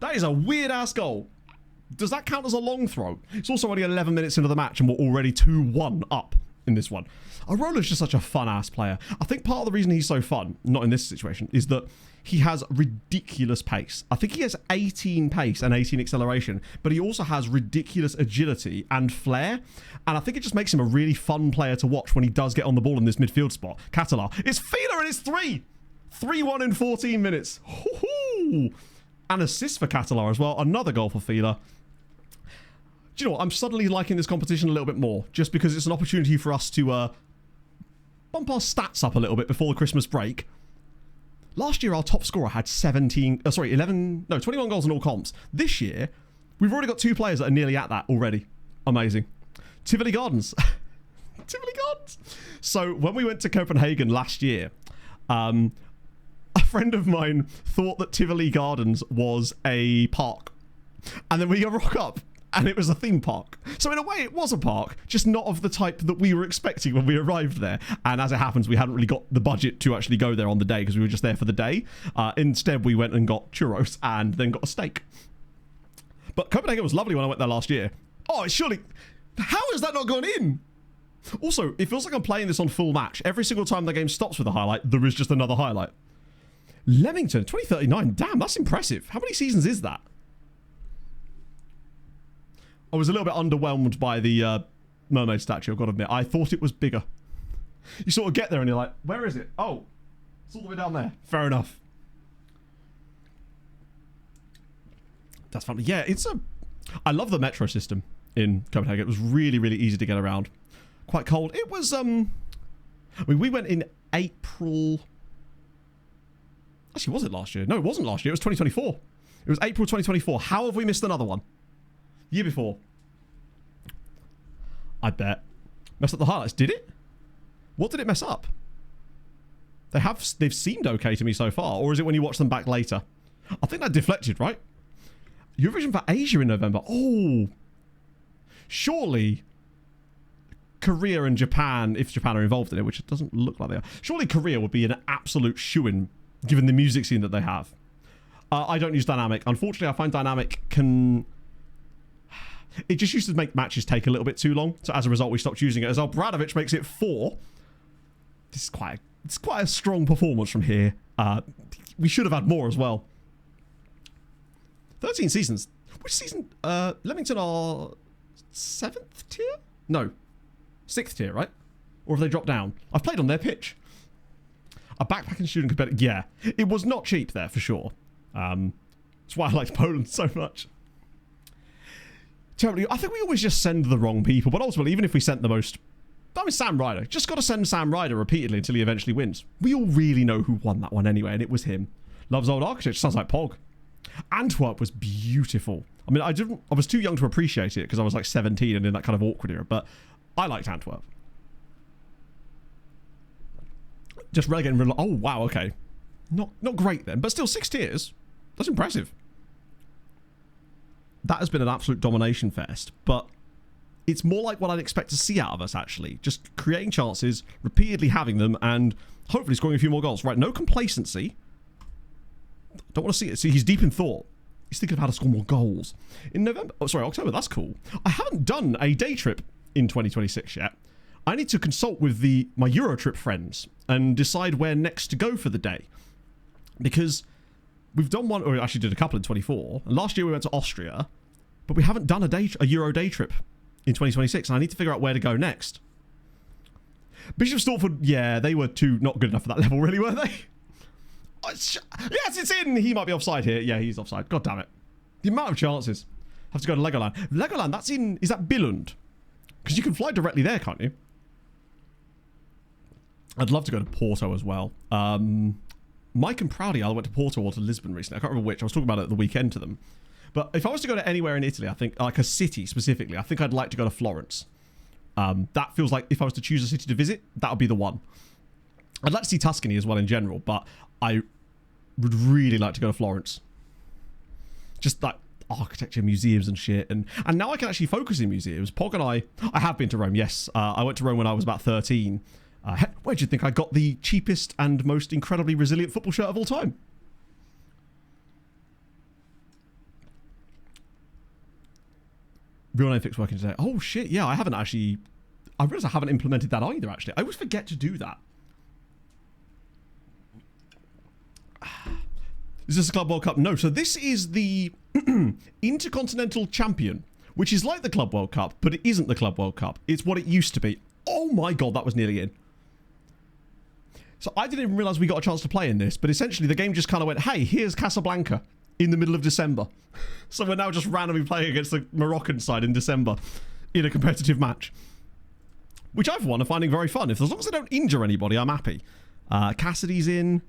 That is a weird ass goal. Does that count as a long throw? It's also only 11 minutes into the match and we're already 2-1 up in this one. Arola's just such a fun ass player. I think part of the reason he's so fun, not in this situation, is that he has ridiculous pace. I think he has 18 pace and 18 acceleration, but he also has ridiculous agility and flair. And I think it just makes him a really fun player to watch when he does get on the ball in this midfield spot. Catalar. It's Fila and it's 3-1 in 14 minutes. Hoo-hoo! An assist for Catalar as well. Another goal for Fila. Do you know what? I'm suddenly liking this competition a little bit more, just because it's an opportunity for us to bump our stats up a little bit before the Christmas break. Last year, our top scorer had 21 goals in all comps. This year, we've already got 2 players that are nearly at that already. Amazing. Tivoli Gardens. Tivoli Gardens. So when we went to Copenhagen last year, a friend of mine thought that Tivoli Gardens was a park. And then we rock up, and it was a theme park. So in a way, it was a park, just not of the type that we were expecting when we arrived there. And as it happens, we hadn't really got the budget to actually go there on the day because we were just there for the day. Instead, we went and got churros and then got a steak. But Copenhagen was lovely when I went there last year. Oh, surely... How has that not gone in? Also, it feels like I'm playing this on full match. Every single time the game stops with a highlight, there is just another highlight. Leamington, 2039. Damn, that's impressive. How many seasons is that? I was a little bit underwhelmed by the mermaid statue, I've got to admit. I thought it was bigger. You sort of get there and you're like, where is it? Oh, it's all the way down there. Fair enough. That's funny. Yeah, I love the metro system in Copenhagen. It was really, really easy to get around. Quite cold. It was, we went in April. Actually, was it last year? No, it wasn't last year. It was 2024. It was April 2024. How have we missed another one? Year before. I bet. Messed up the highlights. Did it? What did it mess up? They've seemed okay to me so far. Or is it when you watch them back later? I think that deflected, right? Eurovision for Asia in November. Oh. Surely Korea and Japan, if Japan are involved in it, which it doesn't look like they are. Surely Korea would be an absolute shoo-in given the music scene that they have. I don't use Dynamic. Unfortunately, I find Dynamic can... it just used to make matches take a little bit too long. So as a result, we stopped using it. As Obradovic makes it 4. This is quite a strong performance from here. We should have had more as well. 13 seasons. Which season? Leamington are 7th tier? No. 6th tier, right? Or have they dropped down? I've played on their pitch. A backpacking student competitor. Yeah. It was not cheap there, for sure. That's why I liked Poland so much. Terribly. I think we always just send the wrong people. But ultimately, even if we sent the most... I mean, Sam Ryder. Just got to send Sam Ryder repeatedly until he eventually wins. We all really know who won that one anyway, and it was him. Loves old architecture. Sounds like Pog. Antwerp was beautiful. I mean, I was too young to appreciate it because I was like 17 and in that kind of awkward era, but I liked Antwerp. Just relegating. Oh, wow, okay. Not great then, but still 6 tiers. That's impressive. That has been an absolute domination fest, but it's more like what I'd expect to see out of us, actually. Just creating chances, repeatedly having them, and hopefully scoring a few more goals. Right, no complacency. Don't want to see it. See, he's deep in thought. He's thinking of how to score more goals. In November, oh, sorry, October, that's cool. I haven't done a day trip in 2026 yet. I need to consult with my Euro trip friends and decide where next to go for the day. Because we've done one, or actually did a couple in 24. And last year we went to Austria, but we haven't done a Euro day trip in 2026. And I need to figure out where to go next. Bishop Stortford, yeah, they were not good enough for that level, really, were they? Yes, it's in! He might be offside here. Yeah, he's offside. God damn it. The amount of chances. Have to go to Legoland. Legoland, that's in... Is that Billund? Because you can fly directly there, can't you? I'd love to go to Porto as well. Mike and Proudy either went to Porto or to Lisbon recently. I can't remember which. I was talking about it at the weekend to them. But if I was to go to anywhere in Italy, I think, like a city specifically, I think I'd like to go to Florence. That feels like if I was to choose a city to visit, that would be the one. I'd like to see Tuscany as well in general, but I would really like to go to Florence. Just like architecture, museums and shit. And now I can actually focus in museums. Pog and I have been to Rome, yes. I went to Rome when I was about 13. Where do you think I got the cheapest and most incredibly resilient football shirt of all time? Real name fix working today. Oh shit, yeah, I realize I haven't implemented that either, actually. I always forget to do that. Is this a Club World Cup? No. So this is the Intercontinental Champion, which is like the Club World Cup, but it isn't the Club World Cup. It's what it used to be. Oh my god, that was nearly in. So I didn't even realise we got a chance to play in this, but essentially the game just kind of went, hey, here's Casablanca in the middle of December. So we're now just randomly playing against the Moroccan side in December in a competitive match. Which I, for one, am finding very fun. As long as I don't injure anybody, I'm happy. Cassidy's in.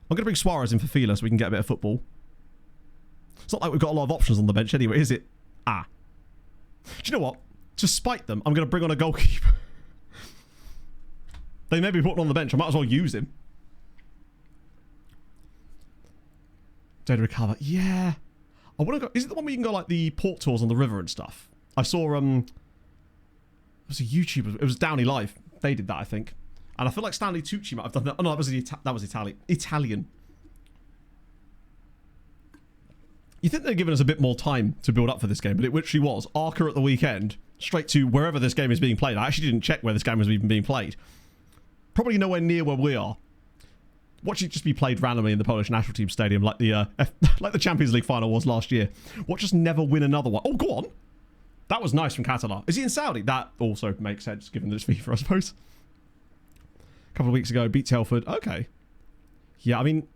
I'm going to bring Suarez in for Fila so we can get a bit of football. It's not like we've got a lot of options on the bench anyway, is it? Do you know what? To spite them, I'm going to bring on a goalkeeper. They may be putting on the bench. I might as well use him. Data recover. Yeah. I want to go... Is it the one where you can go like the port tours on the river and stuff? I saw... It was a YouTuber. It was Downey Live. They did that, I think. And I feel like Stanley Tucci might have done that. Oh, no, that was Italian. You think they're giving us a bit more time to build up for this game, but it literally was. Arca at the weekend, straight to wherever this game is being played. I actually didn't check where this game was even being played. Probably nowhere near where we are. Watch it just be played randomly in the Polish national team stadium like the like the Champions League final was last year. Watch us never win another one. Oh, go on. That was nice from Catalan. Is he in Saudi? That also makes sense, given that it's FIFA, I suppose. A couple of weeks ago, beat Telford. Okay. Yeah, I mean,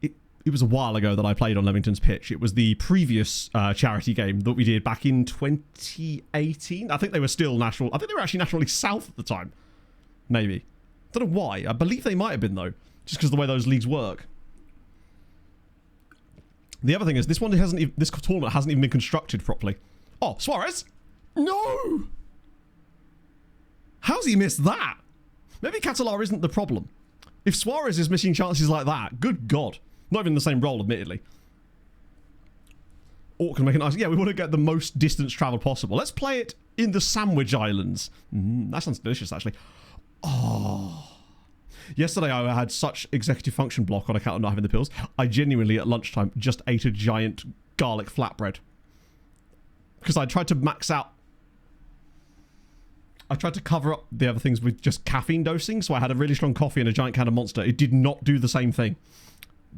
it was a while ago that I played on Leamington's pitch. It was the previous charity game that we did back in 2018. I think they were still national. I think they were actually National League South at the time. Maybe. Don't know why. I believe they might have been, though. Just because of the way those leagues work. The other thing is, this tournament hasn't even been constructed properly. Oh, Suarez? No! How's he missed that? Maybe Catalar isn't the problem. If Suarez is missing chances like that, good God. Not even the same role, admittedly. Or can make a nice... Yeah, we want to get the most distance travel possible. Let's play it in the Sandwich Islands. That sounds delicious, actually. Oh. Yesterday, I had such executive function block on account of not having the pills. I genuinely, at lunchtime, just ate a giant garlic flatbread. because I tried to max out. I tried to cover up the other things with just caffeine dosing, so I had a really strong coffee and a giant can of Monster. It did not do the same thing.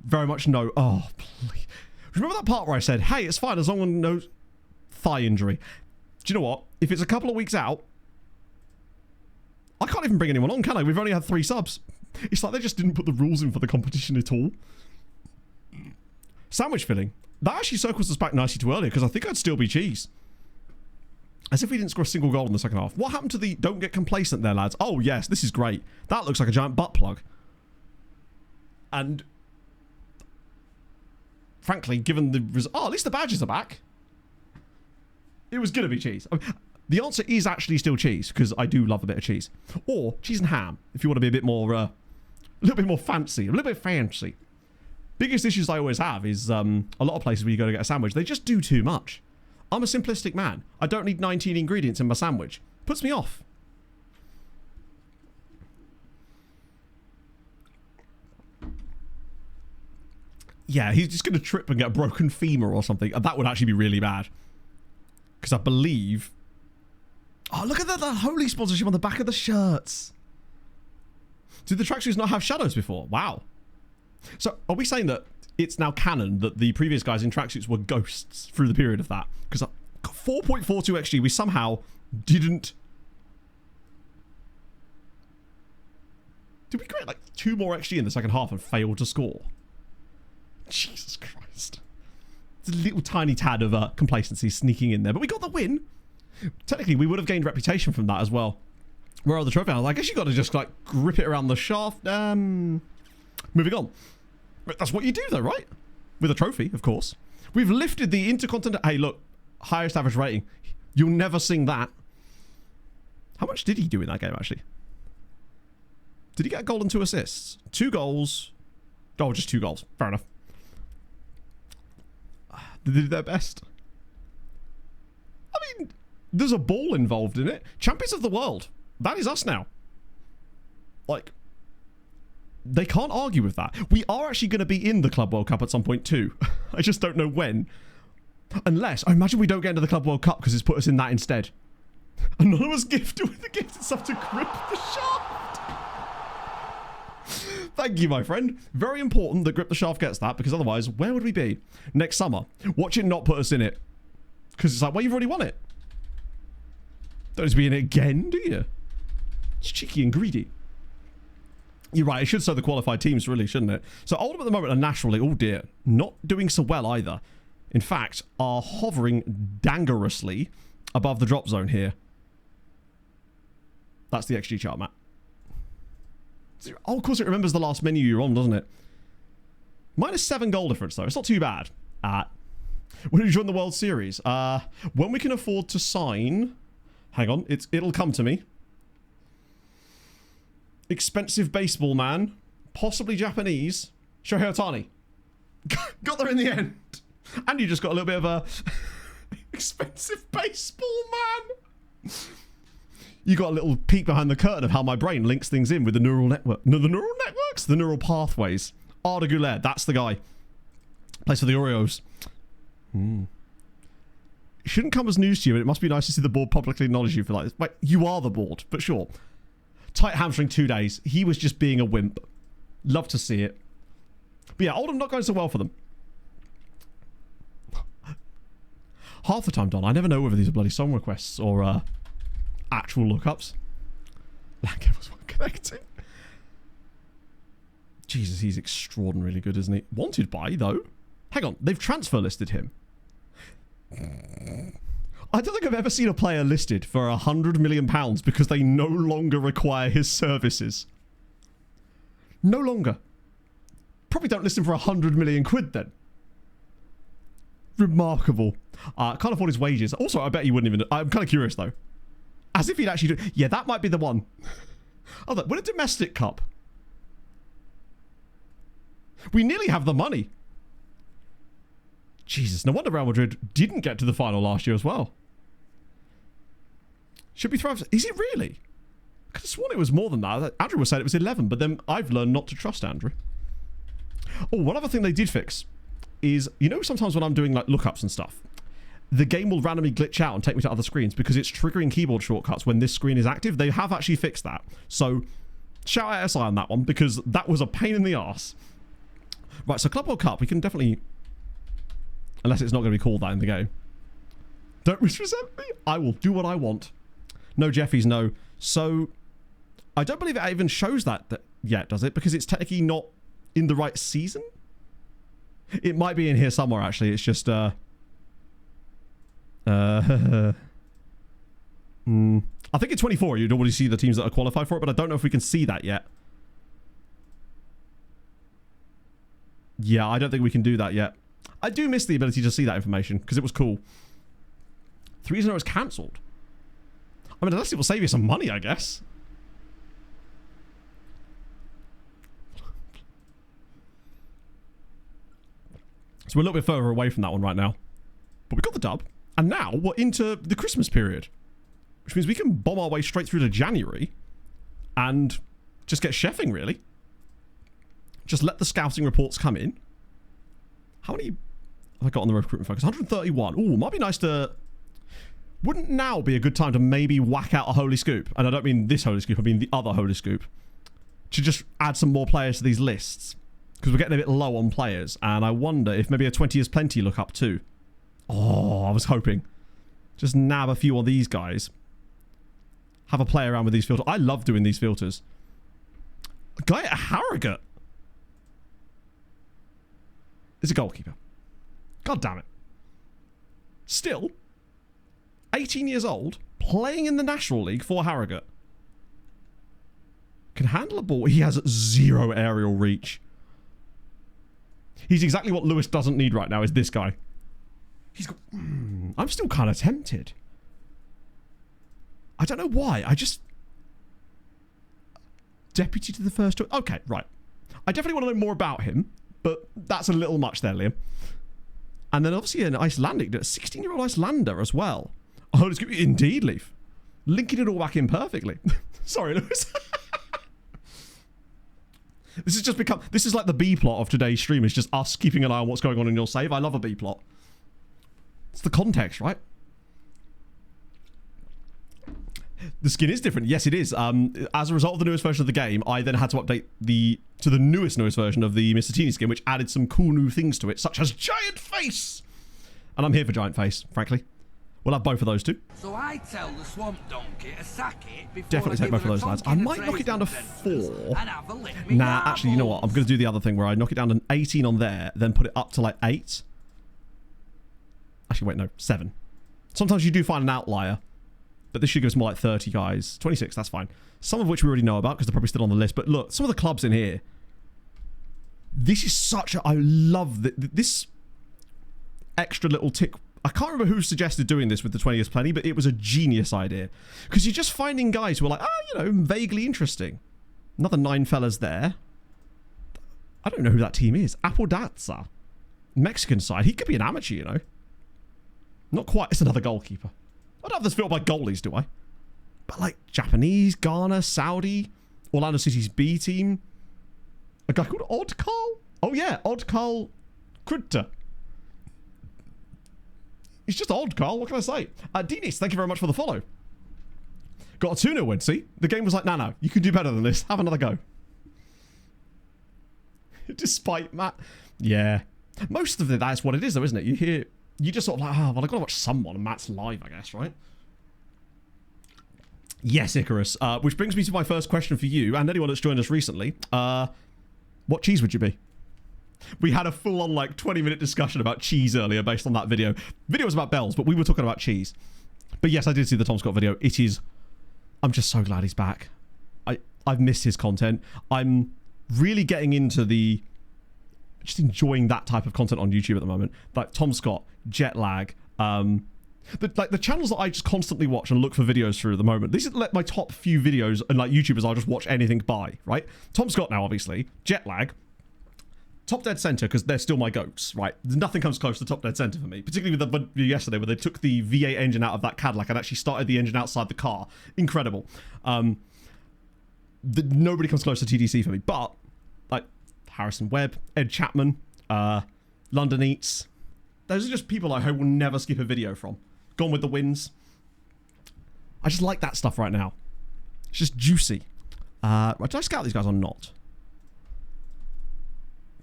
Very much no. Oh, please. Remember that part where I said, hey, it's fine as long as no thigh injury. Do you know what? If it's a couple of weeks out, I can't even bring anyone on, can I? We've only had 3 subs. It's like they just didn't put the rules in for the competition at all. Sandwich filling. That actually circles us back nicely to earlier, because I think I'd still be cheese. As if we didn't score a single goal in the second half. What happened to the don't get complacent there, lads? Oh, yes, this is great. That looks like a giant butt plug. And frankly, given the... Oh, at least the badges are back. It was going to be cheese. I mean, the answer is actually still cheese, because I do love a bit of cheese. Or cheese and ham, if you want to be a bit more... a little bit more fancy. A little bit fancy. Biggest issues I always have is a lot of places where you go to get a sandwich, they just do too much. I'm a simplistic man. I don't need 19 ingredients in my sandwich. Puts me off. Yeah, he's just going to trip and get a broken femur or something. That would actually be really bad. Because I believe... Oh, look at that holy sponsorship on the back of the shirts. Did the tracksuits not have shadows before? Wow. So, are we saying that it's now canon that the previous guys in tracksuits were ghosts through the period of that? Because 4.42 XG, we somehow didn't... Did we create like 2 more XG in the second half and failed to score? Jesus Christ. It's a little tiny tad of complacency sneaking in there, but we got the win. Technically, we would have gained reputation from that as well. Where are the trophy? I guess you got to just like grip it around the shaft. Moving on. That's what you do though, right? With a trophy, of course. We've lifted the Intercontinental... Hey, look. Highest average rating. You'll never sing that. How much did he do in that game, actually? Did he get a goal and 2 assists? 2 goals. Oh, just 2 goals. Fair enough. They did their best. I mean, there's a ball involved in it. Champions of the world. That is us now. Like... They can't argue with that. We are actually going to be in the Club World Cup at some point too. I just don't know when. Unless, I imagine we don't get into the Club World Cup because it's put us in that instead. Anonymous gift with the gifted stuff to grip the shaft. Thank you, my friend. Very important that Grip the Shaft gets that, because otherwise, where would we be? Next summer. Watch it not put us in it. Because it's like, well, you've already won it. Don't need to be in it again, do you? It's cheeky and greedy. You're right, it should show the qualified teams, really, shouldn't it? So Oldham at the moment are naturally, oh dear, not doing so well either. In fact, are hovering dangerously above the drop zone here. That's the XG chart, Matt. Oh, of course it remembers the last menu you're on, doesn't it? -7 goal difference, though. It's not too bad. When you join the World Series? When we can afford to sign... Hang on, it'll come to me. Expensive baseball man, possibly Japanese, Shohei Ohtani. Got there in the end. And you just got a little bit of a expensive baseball man. You got a little peek behind the curtain of how my brain links things in with the neural network. No, the neural networks? The neural pathways. Arda Güler, that's the guy. Plays for the Orioles. It shouldn't come as news to you, but it must be nice to see the board publicly acknowledge you for like this. Wait, you are the board, but sure. Tight hamstring 2 days. He was just being a wimp. Love to see it. But yeah, Oldham not going so well for them. Half the time, Don, I never know whether these are bloody song requests or actual lookups. Langham was connecting. Jesus, he's extraordinarily good, isn't he? Wanted by, though. Hang on, they've transfer listed him. I don't think I've ever seen a player listed for £100 million because they no longer require his services. No longer. Probably don't list him for 100 million quid then. Remarkable. Can't afford his wages. Also, I bet he wouldn't even... I'm kind of curious though. As if he'd actually do... Yeah, that might be the one. Oh, look, win a domestic cup. We nearly have the money. Jesus, no wonder Real Madrid didn't get to the final last year as well. Should be thriving. Is it really? I could have sworn it was more than that. Andrew was saying it was 11, but then I've learned not to trust Andrew. Oh, one other thing they did fix is, you know, sometimes when I'm doing like lookups and stuff, the game will randomly glitch out and take me to other screens because it's triggering keyboard shortcuts when this screen is active. They have actually fixed that. So shout out SI on that one because that was a pain in the arse. Right, so Club World Cup, we can definitely... Unless it's not going to be called that in the game. Don't misrepresent me. I will do what I want. No Jeffies, no. So I don't believe it even shows that yet, does it? Because it's technically not in the right season? It might be in here somewhere, actually. It's just... I think in 24 you'd already see the teams that are qualified for it, but I don't know if we can see that yet. Yeah, I don't think we can do that yet. I do miss the ability to see that information because it was cool. 3-0 is cancelled. I mean, unless it will save you some money, I guess. So we're a little bit further away from that one right now. But we got the dub. And now we're into the Christmas period. Which means we can bomb our way straight through to January. And just get chefing, really. Just let the scouting reports come in. How many have I got on the recruitment focus? 131. Ooh, might be nice to... Wouldn't now be a good time to maybe whack out a holy scoop? And I don't mean this holy scoop, I mean the other holy scoop. To just add some more players to these lists. Because we're getting a bit low on players. And I wonder if maybe a 20 is plenty look up too. Oh, I was hoping. Just nab a few of these guys. Have a play around with these filters. I love doing these filters. A guy at Harrogate is a goalkeeper. God damn it. Still, 18 years old, playing in the National League for Harrogate. Can handle a ball. He has 0 aerial reach. He's exactly what Lewis doesn't need right now, is this guy. He's got... I'm still kind of tempted. I don't know why. I just... Deputy to the first... Okay, right. I definitely want to know more about him, but that's a little much there, Liam. And then obviously an Icelandic, a 16-year-old Icelander as well. Oh, it's good. Indeed, Leaf. Linking it all back in perfectly. Sorry, Lewis. This has just become... This is like the B-plot of today's stream. It's just us keeping an eye on what's going on in your save. I love a B-plot. It's the context, right? The skin is different. Yes, it is. As a result of the newest version of the game, I then had to update to the newest version of the Mr. Teeny skin, which added some cool new things to it, such as Giant Face! And I'm here for Giant Face, frankly. We'll have both of those too. So I tell the swamp donkey to sack it before Definitely take both of those lads. I might knock it down to 4. Nah, actually, you know what? I'm going to do the other thing where I knock it down to 18 on there, then put it up to like 8. Actually, wait, no, 7. Sometimes you do find an outlier, but this should give us more like 30 guys. 26, that's fine. Some of which we already know about because they're probably still on the list. But look, some of the clubs in here. This is such a... I love this extra little tick. I can't remember who suggested doing this with the 20 is plenty, but it was a genius idea. Because you're just finding guys who are like, vaguely interesting. Another 9 fellas there. I don't know who that team is. Apodaca. Mexican side. He could be an amateur, you know. Not quite. It's another goalkeeper. I don't have this filled by goalies, do I? But like Japanese, Ghana, Saudi, Orlando City's B team. A guy called Odd Carl. Oh yeah, Odd Carl Krutta. He's just Odd Carl. What can I say? Dinis, thank you very much for the follow. Got a 2-0 win. See, the game was like, no, you can do better than this. Have another go. Despite Matt, yeah, most of it, that's what it is, though, isn't it? You just sort of like, well, I've got to watch someone, and Matt's live, I guess, right? Yes, Icarus. Which brings me to my first question for you, and anyone that's joined us recently. What cheese would you be? We had a full-on, like, 20-minute discussion about cheese earlier based on that video. Video was about bells, but we were talking about cheese. But yes, I did see the Tom Scott video. It is... I'm just so glad he's back. I've missed his content. I'm really getting into the... Just enjoying that type of content on YouTube at the moment. Like Tom Scott, Jet Lag, the channels that I just constantly watch and look for videos through at the moment. These are like my top few videos, and like YouTubers I'll just watch anything by, right? Tom Scott now, obviously. Jet Lag. Top Dead Center, because they're still my goats, right? Nothing comes close to Top Dead Center for me. Particularly with the video yesterday where they took the V8 engine out of that Cadillac and actually started the engine outside the car. Incredible. Nobody comes close to TDC for me. But, like, Harrison Webb, Ed Chapman, London Eats, Those are just people I will never skip a video from. Gone with the Winds. I just like that stuff right now. It's just juicy. Right, did I scout these guys or not?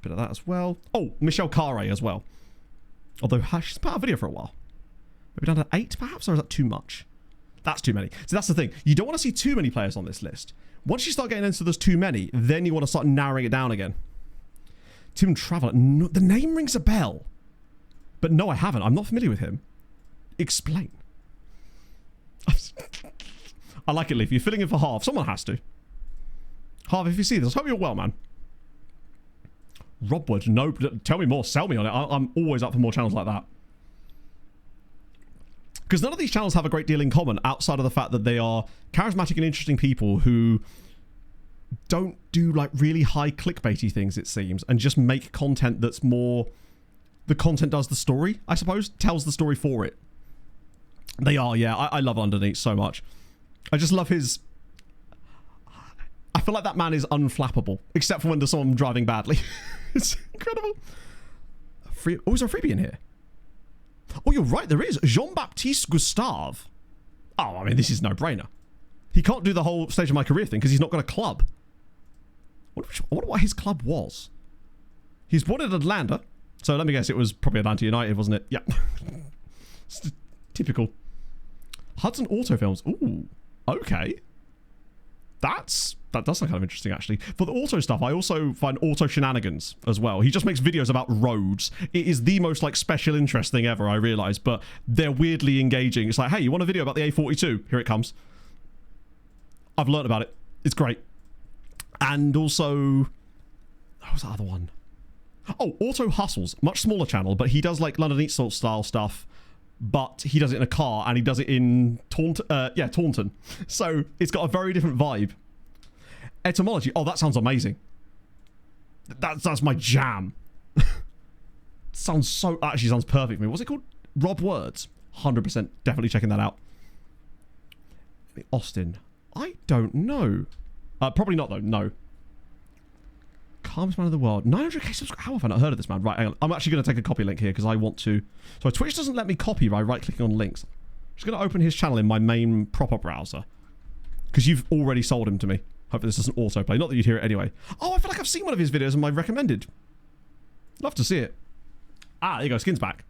Bit of that as well. Oh, Michelle Carre as well. Although she's put out a video for a while. Maybe down to 8 perhaps, or is that too much? That's too many. So that's the thing. You don't want to see too many players on this list. Once you start getting into those too many, then you want to start narrowing it down again. Tim Traveller. No, the name rings a bell. But no, I haven't. I'm not familiar with him. Explain. I like it, Leaf. You're filling in for Harv. Someone has to. Harv, if you see this, I hope you're well, man. Rob Wood. No, tell me more. Sell me on it. I'm always up for more channels like that. Because none of these channels have a great deal in common outside of the fact that they are charismatic and interesting people who don't do like really high clickbaity things, it seems, and just make content that's more... The content does the story, I suppose. Tells the story for it. They are, yeah. I love Underneath so much. I just love his... I feel like that man is unflappable, except for when there's someone driving badly. It's incredible. Oh, is there a freebie in here? Oh, you're right, there is. Jean-Baptiste Gustave. Oh, I mean, this is no-brainer. He can't do the whole stage of my career thing because he's not got a club. I wonder what his club was. He's born in Atlanta. So let me guess, it was probably Atlanta United, wasn't it? Yeah. Typical. Hudson Auto Films. Ooh, okay. That does sound kind of interesting, actually. For the auto stuff, I also find Auto Shenanigans as well. He just makes videos about roads. It is the most, like, special interest thing ever, I realise, but they're weirdly engaging. It's like, hey, you want a video about the A42? Here it comes. I've learned about it. It's great. And also... What was that other one? Oh, Auto Hustles. Much smaller channel, but he does, like, London Eat Salt style stuff, but he does it in a car, and he does it in Taunton. So it's got a very different vibe. Etymology. Oh, that sounds amazing. That's my jam. Actually sounds perfect for me. What's it called? Rob Words. 100%. Definitely checking that out. Austin. I don't know. Probably not, though. No. Calmest man in the world. 900k subscribers. How have I not heard of this man? Right, hang on. I'm actually going to take a copy link here because I want to... So Twitch doesn't let me copy by right-clicking on links. I'm just going to open his channel in my main proper browser. Because you've already sold him to me. Hopefully this doesn't autoplay. Not that you'd hear it anyway. Oh, I feel like I've seen one of his videos and my recommended. Love to see it. Ah, there you go. Skin's back.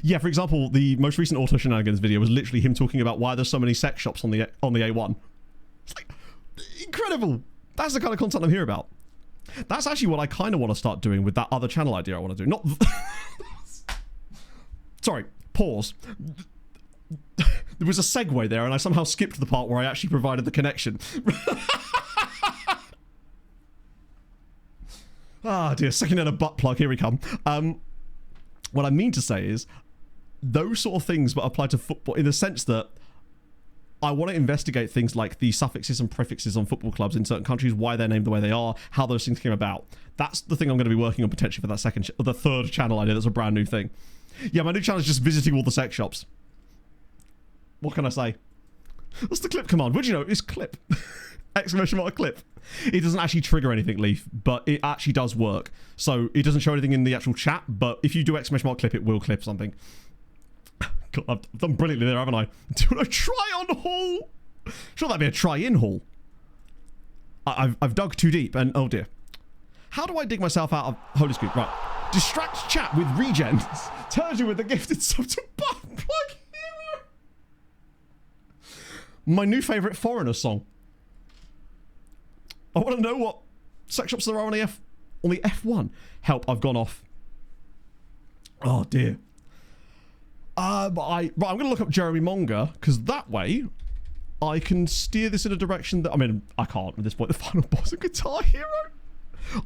Yeah, for example, the most recent Auto Shenanigans video was literally him talking about why there's so many sex shops on the A1. It's like, incredible. That's the kind of content I'm here about. That's actually what I kind of want to start doing with that other channel idea I want to do. Not... Sorry, pause. There was a segue there and I somehow skipped the part where I actually provided the connection. Ah, dear. Second in a butt plug. Here we come. What I mean to say is those sort of things but apply to football in the sense that I want to investigate things like the suffixes and prefixes on football clubs in certain countries, why they're named the way they are, how those things came about. That's the thing I'm going to be working on potentially for that the third channel idea. That's a brand new thing. Yeah, my new channel is just visiting all the sex shops. What can I say? What's the clip command? What do you know? It's clip. Exclamation mark clip. It doesn't actually trigger anything, Leaf, but it actually does work. So it doesn't show anything in the actual chat, but if you do exclamation mark clip, it will clip something. God, I've done brilliantly there, haven't I? Do a try-on haul? Sure, that'd be a try-in haul. I've dug too deep, and oh dear. How do I dig myself out of Holy Scoop? Right. Distract chat with regens. Turns you with the gifted sub to butt plug hero. My new favourite Foreigner song. I want to know what sex shops there are on the F1. Help, I've gone off. Oh dear. I'm going to look up Jeremy Monger, because that way I can steer this in a direction that... I mean, I can't at this point. The final boss of Guitar Hero.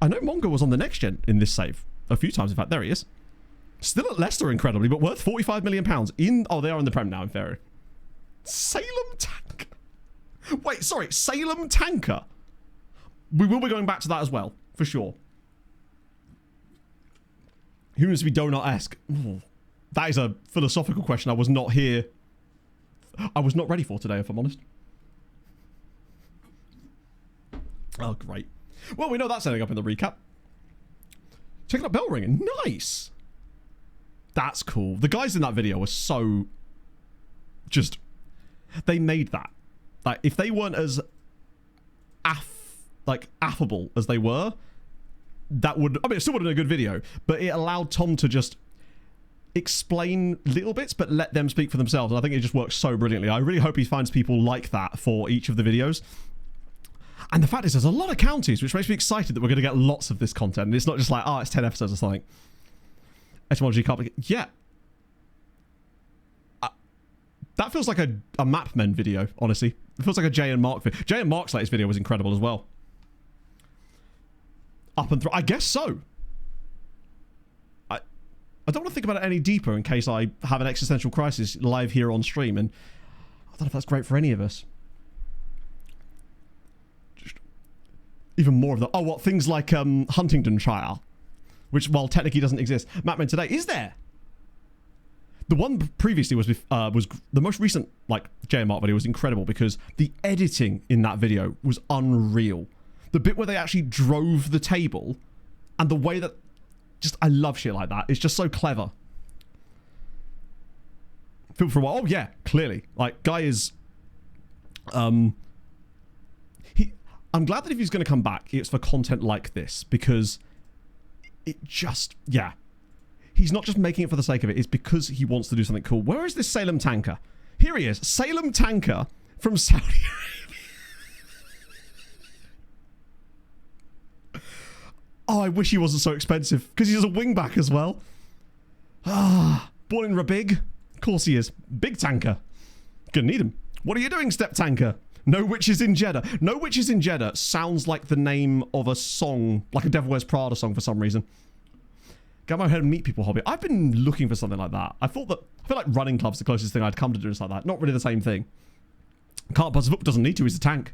I know Monger was on the next gen in this save a few times. In fact, there he is. Still at Leicester, incredibly, but worth £45 million in... Oh, they are in the Prem now, in theory. Salem Tanker. Wait, sorry. Salem Tanker. We will be going back to that as well, for sure. Humans to be donut-esque. That is a philosophical question I was not here. I was not ready for today, if I'm honest. Oh, great. Well, we know that's ending up in the recap. Checking out bell ringing. Nice. That's cool. The guys in that video were so just, they made that. Like, if they weren't as affable as they were, that would, I mean, it still would have been a good video, but it allowed Tom to just explain little bits, but let them speak for themselves. And I think it just works so brilliantly. I really hope he finds people like that for each of the videos. And the fact is, there's a lot of counties, which makes me excited that we're going to get lots of this content. And it's not just like, oh, it's 10 episodes or something. Etymology can't be... Yeah. That feels like a Map Men video, honestly. It feels like a Jay and Mark video. Jay and Mark's latest video was incredible as well. Up and through. I guess so. I don't want to think about it any deeper in case I have an existential crisis live here on stream. And I don't know if that's great for any of us. Just even more of the... Oh, what? Things like Huntingdonshire. Which, while technically doesn't exist. Map Men today. Is there? The one previously was the most recent, like, Jay and Mark video was incredible because the editing in that video was unreal. The bit where they actually drove the table and the way that... Just, I love shit like that. It's just so clever. Film for a while. Oh, yeah, clearly. Like, guy is... I'm glad that if he's going to come back, it's for content like this because it just... Yeah. He's not just making it for the sake of it. It's because he wants to do something cool. Where is this Salem tanker? Here he is. Salem tanker from Saudi Arabia. Oh, I wish he wasn't so expensive. Because he's a wingback as well. Ah, born in Rabig. Of course he is. Big tanker. Gonna need him. What are you doing, step tanker? No Witches in Jeddah. No Witches in Jeddah sounds like the name of a song. Like a Devil Wears Prada song for some reason. Get my head and meet people hobby. I've been looking for something like that. I feel like running club's the closest thing I'd come to doing something like that. Not really the same thing. Can't pass the book, doesn't need to. He's a tank.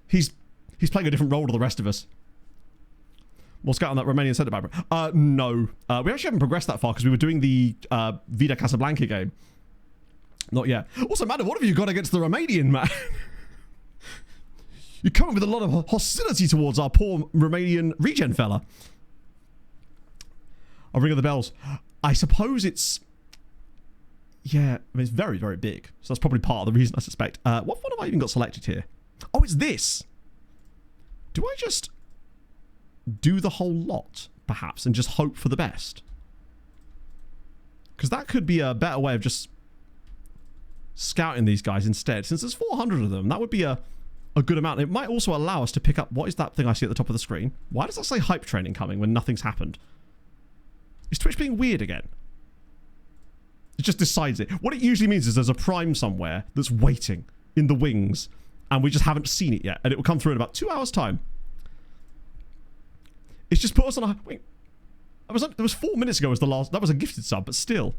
He's playing a different role to the rest of us. We'll scout on that Romanian centre back. No. We actually haven't progressed that far because we were doing the Vida Casablanca game. Not yet. Also, Madam, what have you got against the Romanian man? You're coming with a lot of hostility towards our poor Romanian regen fella. I'll ring of the bells. I suppose it's... Yeah, I mean, it's very, very big. So that's probably part of the reason, I suspect. What font have I even got selected here? Oh, it's this. Do I just do the whole lot, perhaps, and just hope for the best? Because that could be a better way of just scouting these guys instead. Since there's 400 of them, that would be a good amount. It might also allow us to pick up... What is that thing I see at the top of the screen? Why does that say hype training coming when nothing's happened? Is Twitch being weird again? It just decides it. What it usually means is there's a prime somewhere that's waiting in the wings and we just haven't seen it yet and it will come through in about 2 hours time. It's just put us on a... Wait. It was 4 minutes ago was the last... That was a gifted sub, but still.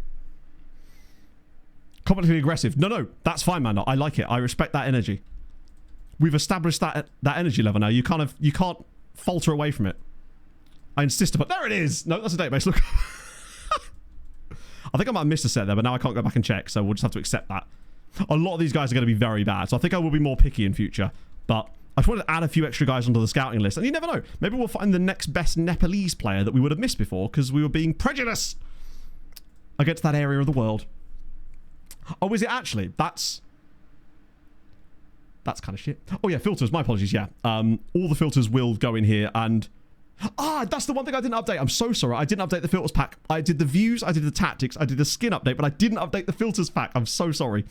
Completely aggressive. No, that's fine, man. I like it. I respect that energy. We've established that energy level now. You can't falter away from it. I insist upon... There it is! No, that's a database. Look. I think I might have missed a set there, but now I can't go back and check, so we'll just have to accept that. A lot of these guys are going to be very bad, so I think I will be more picky in future. But I just wanted to add a few extra guys onto the scouting list, and you never know. Maybe we'll find the next best Nepalese player that we would have missed before, because we were being prejudiced against that area of the world. Oh, is it actually? That's kind of shit. Oh, yeah, filters. My apologies, yeah. All the filters will go in here, and... that's the one thing I didn't update. I'm so sorry. I didn't update the filters pack. I did the views, I did the tactics, I did the skin update, but I didn't update the filters pack. I'm so sorry.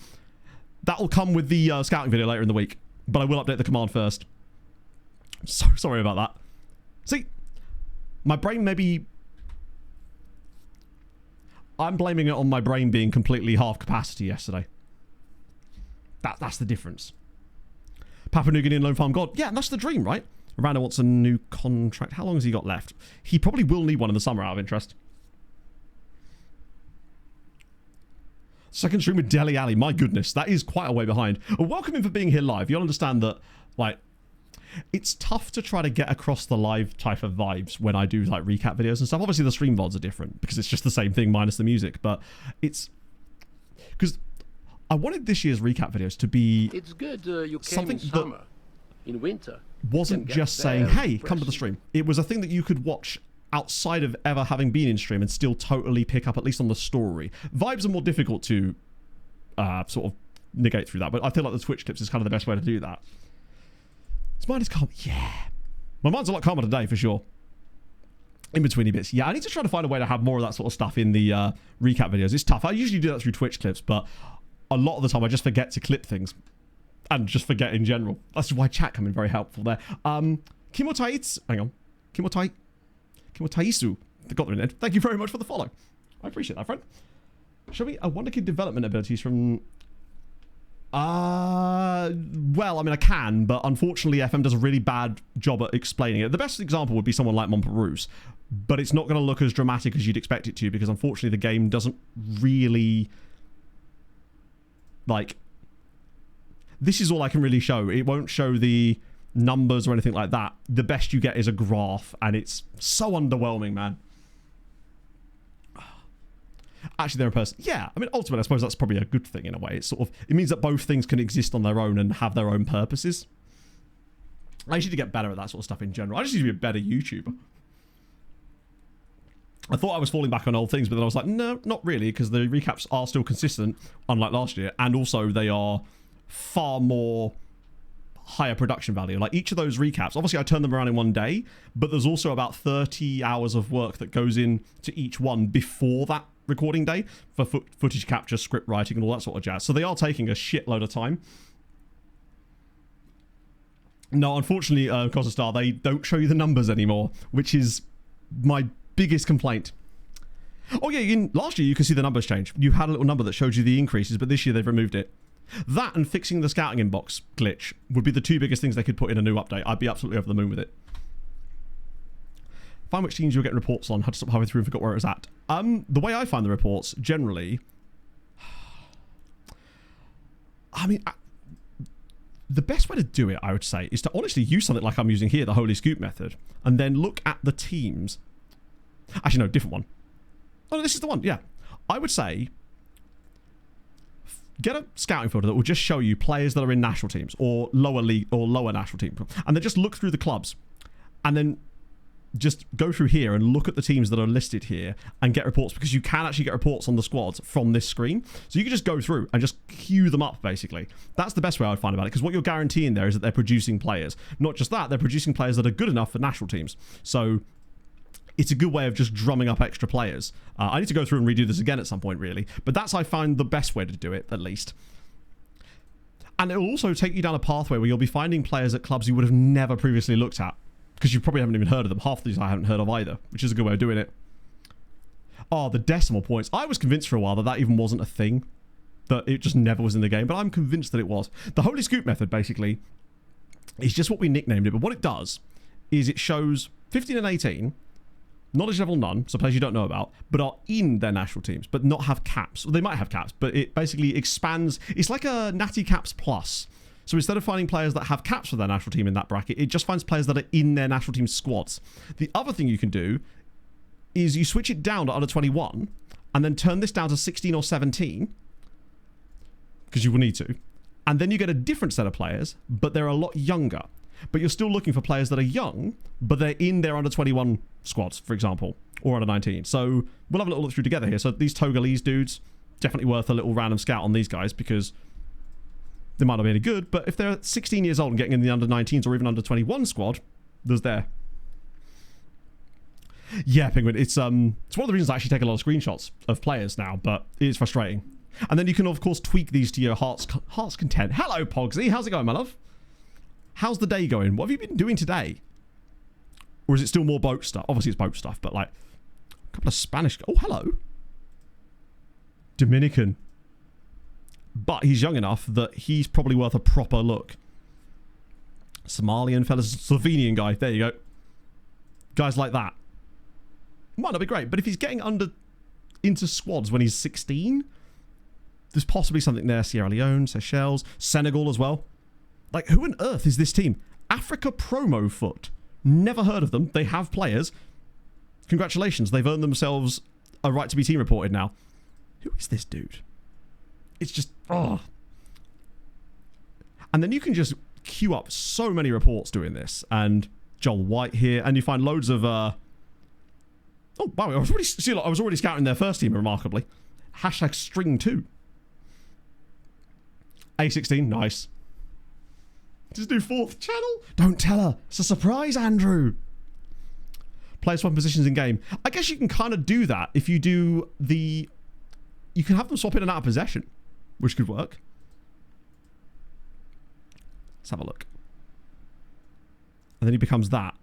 That'll come with the scouting video later in the week, but I will update the command first. I'm so sorry about that. See, my brain maybe... I'm blaming it on my brain being completely half capacity yesterday. That's the difference. Papua New Guinean Lone Farm God. Yeah, that's the dream, right? Miranda wants a new contract. How long has he got left? He probably will need one in the summer out of interest. Second stream with Deli Alley. My goodness, that is quite a way behind. Welcome in for being here live. You'll understand that, like, it's tough to try to get across the live type of vibes when I do, like, recap videos and stuff. Obviously, the stream VODs are different because it's just the same thing minus the music. But it's... Because I wanted this year's recap videos to be... It's good you came something in summer. In winter. Wasn't just saying, hey, come to the stream. It was a thing that you could watch outside of ever having been in stream and still totally pick up, at least on the story. Vibes are more difficult to sort of negate through that, but I feel like the Twitch clips is kind of the best way to do that. His mind is calm. Yeah. My mind's a lot calmer today, for sure. In betweeny bits. Yeah, I need to try to find a way to have more of that sort of stuff in the recap videos. It's tough. I usually do that through Twitch clips, but a lot of the time I just forget to clip things. And just forget in general. That's why chat come in very helpful there. Kimotai's, hang on. Kimotaisu. Got there in Thank you very much for the follow. I appreciate that, friend. Show me a Wonder Kid development abilities from... well, I mean, I can, but unfortunately FM does a really bad job at explaining it. The best example would be someone like Monperouse, but it's not going to look as dramatic as you'd expect it to, because unfortunately the game doesn't really... Like... This is all I can really show. It won't show the numbers or anything like that. The best you get is a graph, and it's so underwhelming, man. Actually, they're a person. Yeah, I mean, ultimately, I suppose that's probably a good thing in a way. It's sort of, it means that both things can exist on their own and have their own purposes. I just need to get better at that sort of stuff in general. I just need to be a better YouTuber. I thought I was falling back on old things, but then I was like, no, not really, because the recaps are still consistent, unlike last year, and also they are far more higher production value. Like each of those recaps, obviously I turn them around in one day, but there's also about 30 hours of work that goes into each one before that recording day for footage capture, script writing, and all that sort of jazz. So they are taking a shitload of time. No, unfortunately, Cosastar, they don't show you the numbers anymore, which is my biggest complaint. Oh yeah, last year you could see the numbers change. You had a little number that showed you the increases, but this year they've removed it. That and fixing the scouting inbox glitch would be the two biggest things they could put in a new update. I'd be absolutely over the moon with it. Find which teams you'll get reports on. Had to stop halfway through and forgot where it was at. The way I find the reports, generally... I mean... the best way to do it, I would say, is to honestly use something like I'm using here, the Holy Scoop method, and then look at the teams. Actually, no, different one. Oh, this is the one, yeah. I would say... get a scouting filter that will just show you players that are in national teams or lower league or lower national team, and then just look through the clubs, and then just go through here and look at the teams that are listed here and get reports, because you can actually get reports on the squads from this screen. So you can just go through and just queue them up, basically. That's the best way I'd find about it, because what you're guaranteeing there is that they're producing players. Not just that, they're producing players that are good enough for national teams. So it's a good way of just drumming up extra players. I need to go through and redo this again at some point, really. But that's, I find, the best way to do it, at least. And it will also take you down a pathway where you'll be finding players at clubs you would have never previously looked at, because you probably haven't even heard of them. Half of these I haven't heard of either, which is a good way of doing it. Oh, the decimal points. I was convinced for a while that that even wasn't a thing, that it just never was in the game, but I'm convinced that it was. The Holy Scoop method, basically, is just what we nicknamed it, but what it does is it shows 15 and 18... knowledge level none, so players you don't know about, but are in their national teams, but not have caps. Well, they might have caps, but it basically expands. It's like a Natty Caps Plus. So instead of finding players that have caps for their national team in that bracket, it just finds players that are in their national team squads. The other thing you can do is you switch it down to under 21 and then turn this down to 16 or 17, because you will need to. And then you get a different set of players, but they're a lot younger. But you're still looking for players that are young, but they're in their under 21 squads, for example, or under 19. So we'll have a little look through together here. So these Togolese dudes, definitely worth a little random scout on these guys, because they might not be any good, but if they're 16 years old and getting in the under 19s or even under 21 squad, there's there. Yeah, Penguin, it's one of the reasons I actually take a lot of screenshots of players now, but it is frustrating. And then you can, of course, tweak these to your heart's content. Hello, Pogsy. How's it going, my love? How's the day going? What have you been doing today? Or is it still more boat stuff? Obviously, it's boat stuff, but like a couple of Spanish... Oh, hello. Dominican. But he's young enough that he's probably worth a proper look. Somalian fellas, Slovenian guy. There you go. Guys like that. Might not be great, but if he's getting into squads when he's 16, there's possibly something there. Sierra Leone, Seychelles, Senegal as well. Like, who on earth is this team? Africa Promo Foot. Never heard of them. They have players. Congratulations. They've earned themselves a right to be team reported now. Who is this dude? It's just... oh. And then you can just queue up so many reports doing this. And Joel White here. And you find loads of Oh, wow. I was already scouting their first team, remarkably. Hashtag string 2. A16, nice. Just do 4th channel? Don't tell her. It's a surprise, Andrew. Player swap positions in game. I guess you can kind of do that if you do the... You can have them swap in and out of possession, which could work. Let's have a look. And then he becomes that.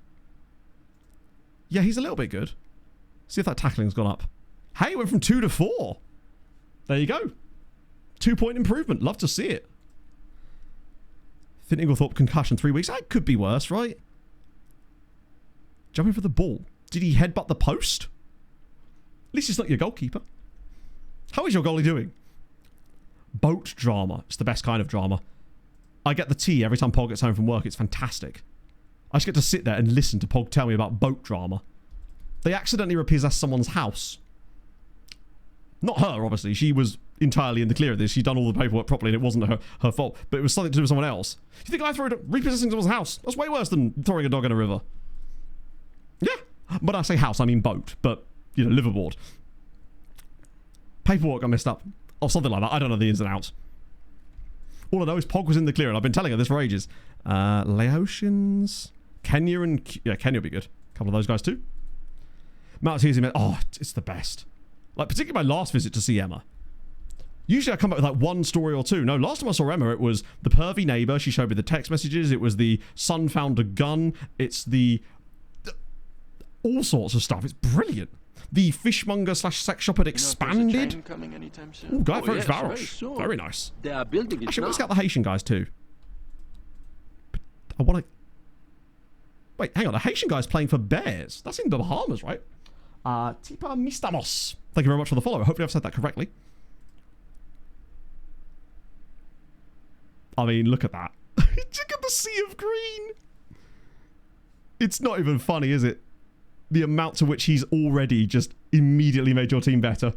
Yeah, he's a little bit good. See if that tackling's gone up. Hey, it went from 2 to 4. There you go. 2-point improvement. Love to see it. Finn Inglethorpe concussion 3 weeks. That could be worse, right? Jumping for the ball. Did he headbutt the post? At least it's not your goalkeeper. How is your goalie doing? Boat drama. It's the best kind of drama. I get the tea every time Pog gets home from work. It's fantastic. I just get to sit there and listen to Pog tell me about boat drama. They accidentally repossessed someone's house. Not her, obviously. She was entirely in the clear of this. She'd done all the paperwork properly and it wasn't her fault. But it was something to do with someone else. You think I threw repossessing someone's house? That's way worse than throwing a dog in a river. Yeah. But I say house, I mean boat. But, you know, liveaboard. Paperwork got messed up. Or something like that. I don't know the ins and outs. All I know is Pog was in the clear and I've been telling her this for ages. Laotians. Kenya and... Yeah, Kenya will be good. A couple of those guys too. Maltese. Oh, it's the best. Like, particularly my last visit to see Emma. Usually I come back with like one story or two. No, last time I saw Emma, it was the pervy neighbour. She showed me the text messages. It was the son found a gun. It's the... all sorts of stuff. It's brilliant. The fishmonger / sex shop had expanded. Oh, Guy French Varosh. Very nice. They are building it. Actually, let's get the Haitian guys too. But I want to... Wait, hang on. The Haitian guy's playing for Bears. That's in the Bahamas, right? Tipa Mistamos. Thank you very much for the follow. Hopefully I've said that correctly. I mean, look at that. Look at the sea of green. It's not even funny, is it? The amount to which he's already just immediately made your team better.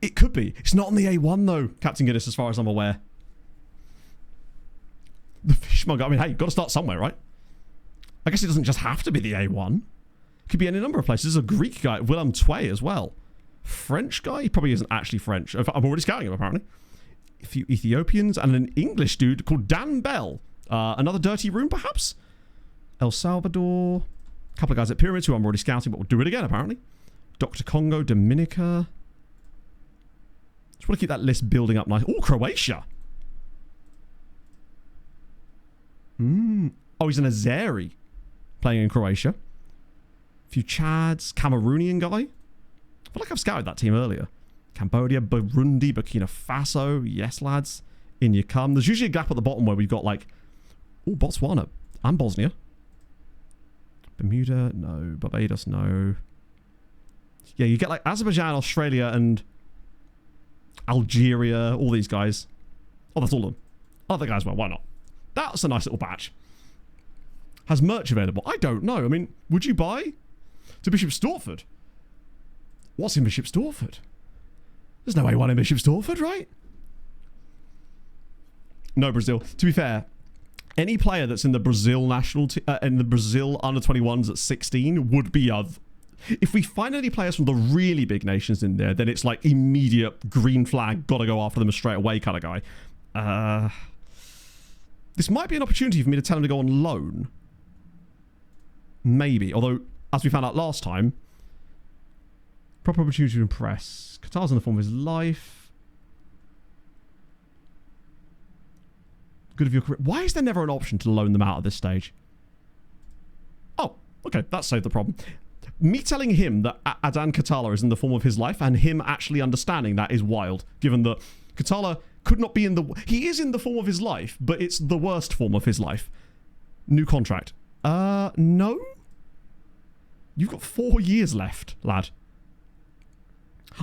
It could be. It's not on the A1 though, Captain Guinness, as far as I'm aware. The fishmonger. I mean, hey, you've got to start somewhere, right? I guess it doesn't just have to be the A1. It could be any number of places. There's a Greek guy, Willem Tway, as well. French guy? He probably isn't actually French. I'm already scouting him, apparently. A few Ethiopians and an English dude called Dan Bell. Another dirty room, perhaps? El Salvador. A couple of guys at Pyramids who I'm already scouting, but we'll do it again, apparently. Dr. Congo, Dominica. Just want to keep that list building up nice. Oh, Croatia. Oh, he's an Azeri playing in Croatia. A few Chads. Cameroonian guy. I feel like I've scouted that team earlier. Cambodia, Burundi, Burkina Faso. Yes, lads. In you come. There's usually a gap at the bottom where we've got like... Oh, Botswana. And Bosnia. Bermuda, no. Barbados, no. Yeah, you get like Azerbaijan, Australia, and Algeria. All these guys. Oh, that's all of them. Other guys, well, why not? That's a nice little batch. Has merch available? I don't know. I mean, would you buy to Bishop Stortford? What's in Bishop Stortford? There's no A1 in Bishop Stortford, right? No, Brazil. To be fair, any player that's in the Brazil national in the Brazil under-21s at 16 would be of... If we find any players from the really big nations in there, then it's like immediate green flag, gotta go after them straight away kind of guy. This might be an opportunity for me to tell him to go on loan. Maybe. Although, as we found out last time, proper opportunity to impress. Qatar's in the form of his life. Good of your career. Why is there never an option to loan them out at this stage? Oh, okay. That saved the problem. Me telling him that Adan Katala is in the form of his life and him actually understanding that is wild, given that Katala could not be in the... He is in the form of his life, but it's the worst form of his life. New contract. No? You've got 4 years left, lad.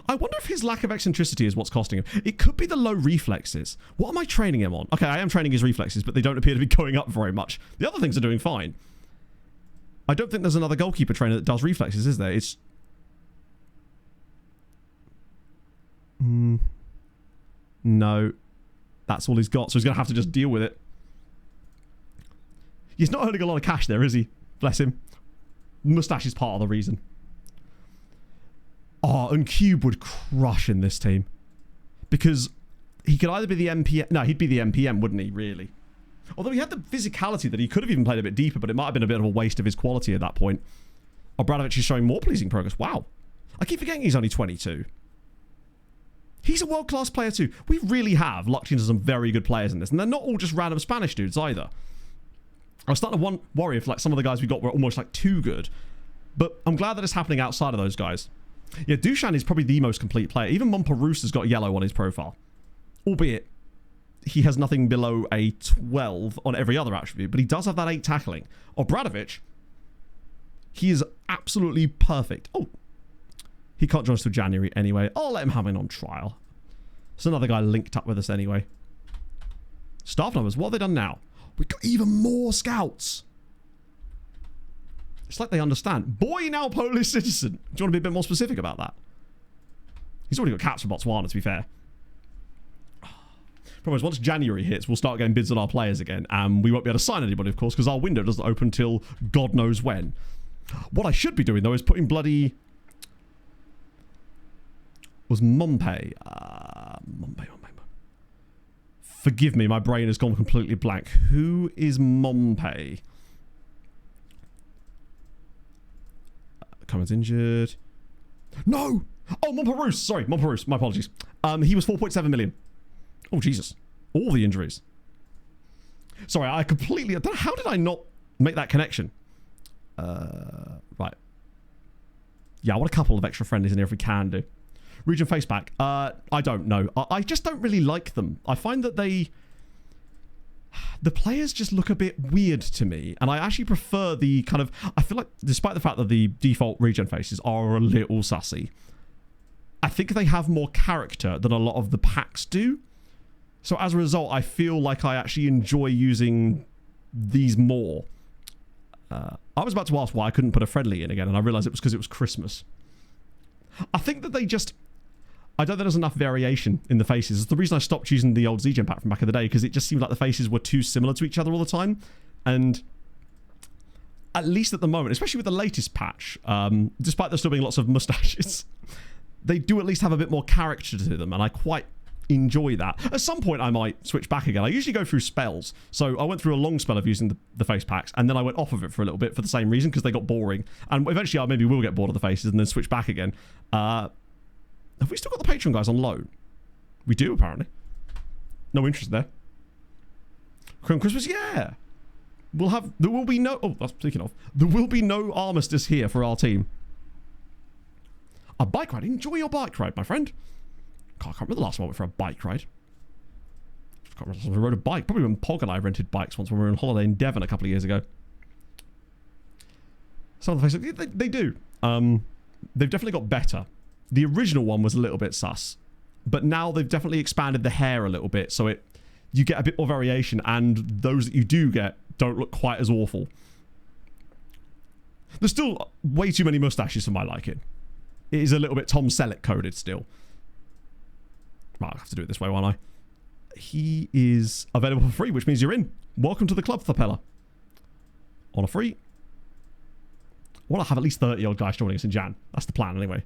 I wonder if his lack of eccentricity is what's costing him. It could be the low reflexes. What am I training him on? Okay, I am training his reflexes, but they don't appear to be going up very much. The other things are doing fine. I don't think there's another goalkeeper trainer that does reflexes, is there? It's... No. That's all he's got, so he's going to have to just deal with it. He's not earning a lot of cash there, is he? Bless him. Mustache is part of the reason. Oh, and Cube would crush in this team. Because he could either be the MPM... No, he'd be the MPM, wouldn't he, really? Although he had the physicality that he could have even played a bit deeper, but it might have been a bit of a waste of his quality at that point. Obradovic is showing more pleasing progress. Wow. I keep forgetting he's only 22. He's a world-class player too. We really have lucked into some very good players in this. And they're not all just random Spanish dudes either. I was starting to worry if like some of the guys we got were almost like too good. But I'm glad that it's happening outside of those guys. Yeah, Dusan is probably the most complete player. Even Monparoos has got yellow on his profile. Albeit, he has nothing below a 12 on every other attribute. But he does have that 8 tackling. Obradovic, he is absolutely perfect. Oh, he can't join us till January anyway. I'll let him have it on trial. There's another guy linked up with us anyway. Staff numbers, what have they done now? We've got even more scouts. It's like they understand. Boy, now Polish citizen. Do you want to be a bit more specific about that? He's already got caps for Botswana, to be fair. Problem is, once January hits, we'll start getting bids on our players again. And we won't be able to sign anybody, of course, because our window doesn't open till God knows when. What I should be doing, though, is putting bloody... Was Mompe. Mompe. Forgive me, my brain has gone completely blank. Who is Mompe? Cummins injured. No! Oh, Monparoos. Sorry, Monparoos. My apologies. He was 4.7 million. Oh, Jesus. All the injuries. Sorry, I completely... How did I not make that connection? Right. Yeah, I want a couple of extra friendlies in here if we can do. Region Faceback. I don't know. I just don't really like them. I find that they... The players just look a bit weird to me. And I actually prefer the kind of... I feel like, despite the fact that the default regen faces are a little sussy, I think they have more character than a lot of the packs do. So as a result, I feel like I actually enjoy using these more. I was about to ask why I couldn't put a friendly in again, and I realised it was because it was Christmas. I think that they just... I don't think there's enough variation in the faces. It's the reason I stopped using the old Z-Gen pack from back in the day, because it just seemed like the faces were too similar to each other all the time. And at least at the moment, especially with the latest patch, despite there still being lots of mustaches, they do at least have a bit more character to them, and I quite enjoy that. At some point, I might switch back again. I usually go through spells. So I went through a long spell of using the face packs, and then I went off of it for a little bit for the same reason, because they got boring. And eventually, I maybe will get bored of the faces and then switch back again. Have we still got the Patreon guys on loan? We do, apparently. No interest there. Chrome Christmas, yeah. There will be no... Oh, that's speaking of. There will be no armistice here for our team. A bike ride. Enjoy your bike ride, my friend. God, I can't remember the last time I went for a bike ride. I can't remember I rode a bike. Probably when Pog and I rented bikes once when we were on holiday in Devon a couple of years ago. Some of the faces... They do. They've definitely got better. The original one was a little bit sus, but now they've definitely expanded the hair a little bit, so you get a bit more variation, and those that you do get don't look quite as awful. There's still way too many mustaches for my liking. It is a little bit Tom Selleck coded still. Right, I'll have to do it this way, won't I? He is available for free, which means you're in. Welcome to the club, Thapella. On a free. I want to have at least 30 old guys joining us in Jan. That's the plan, anyway.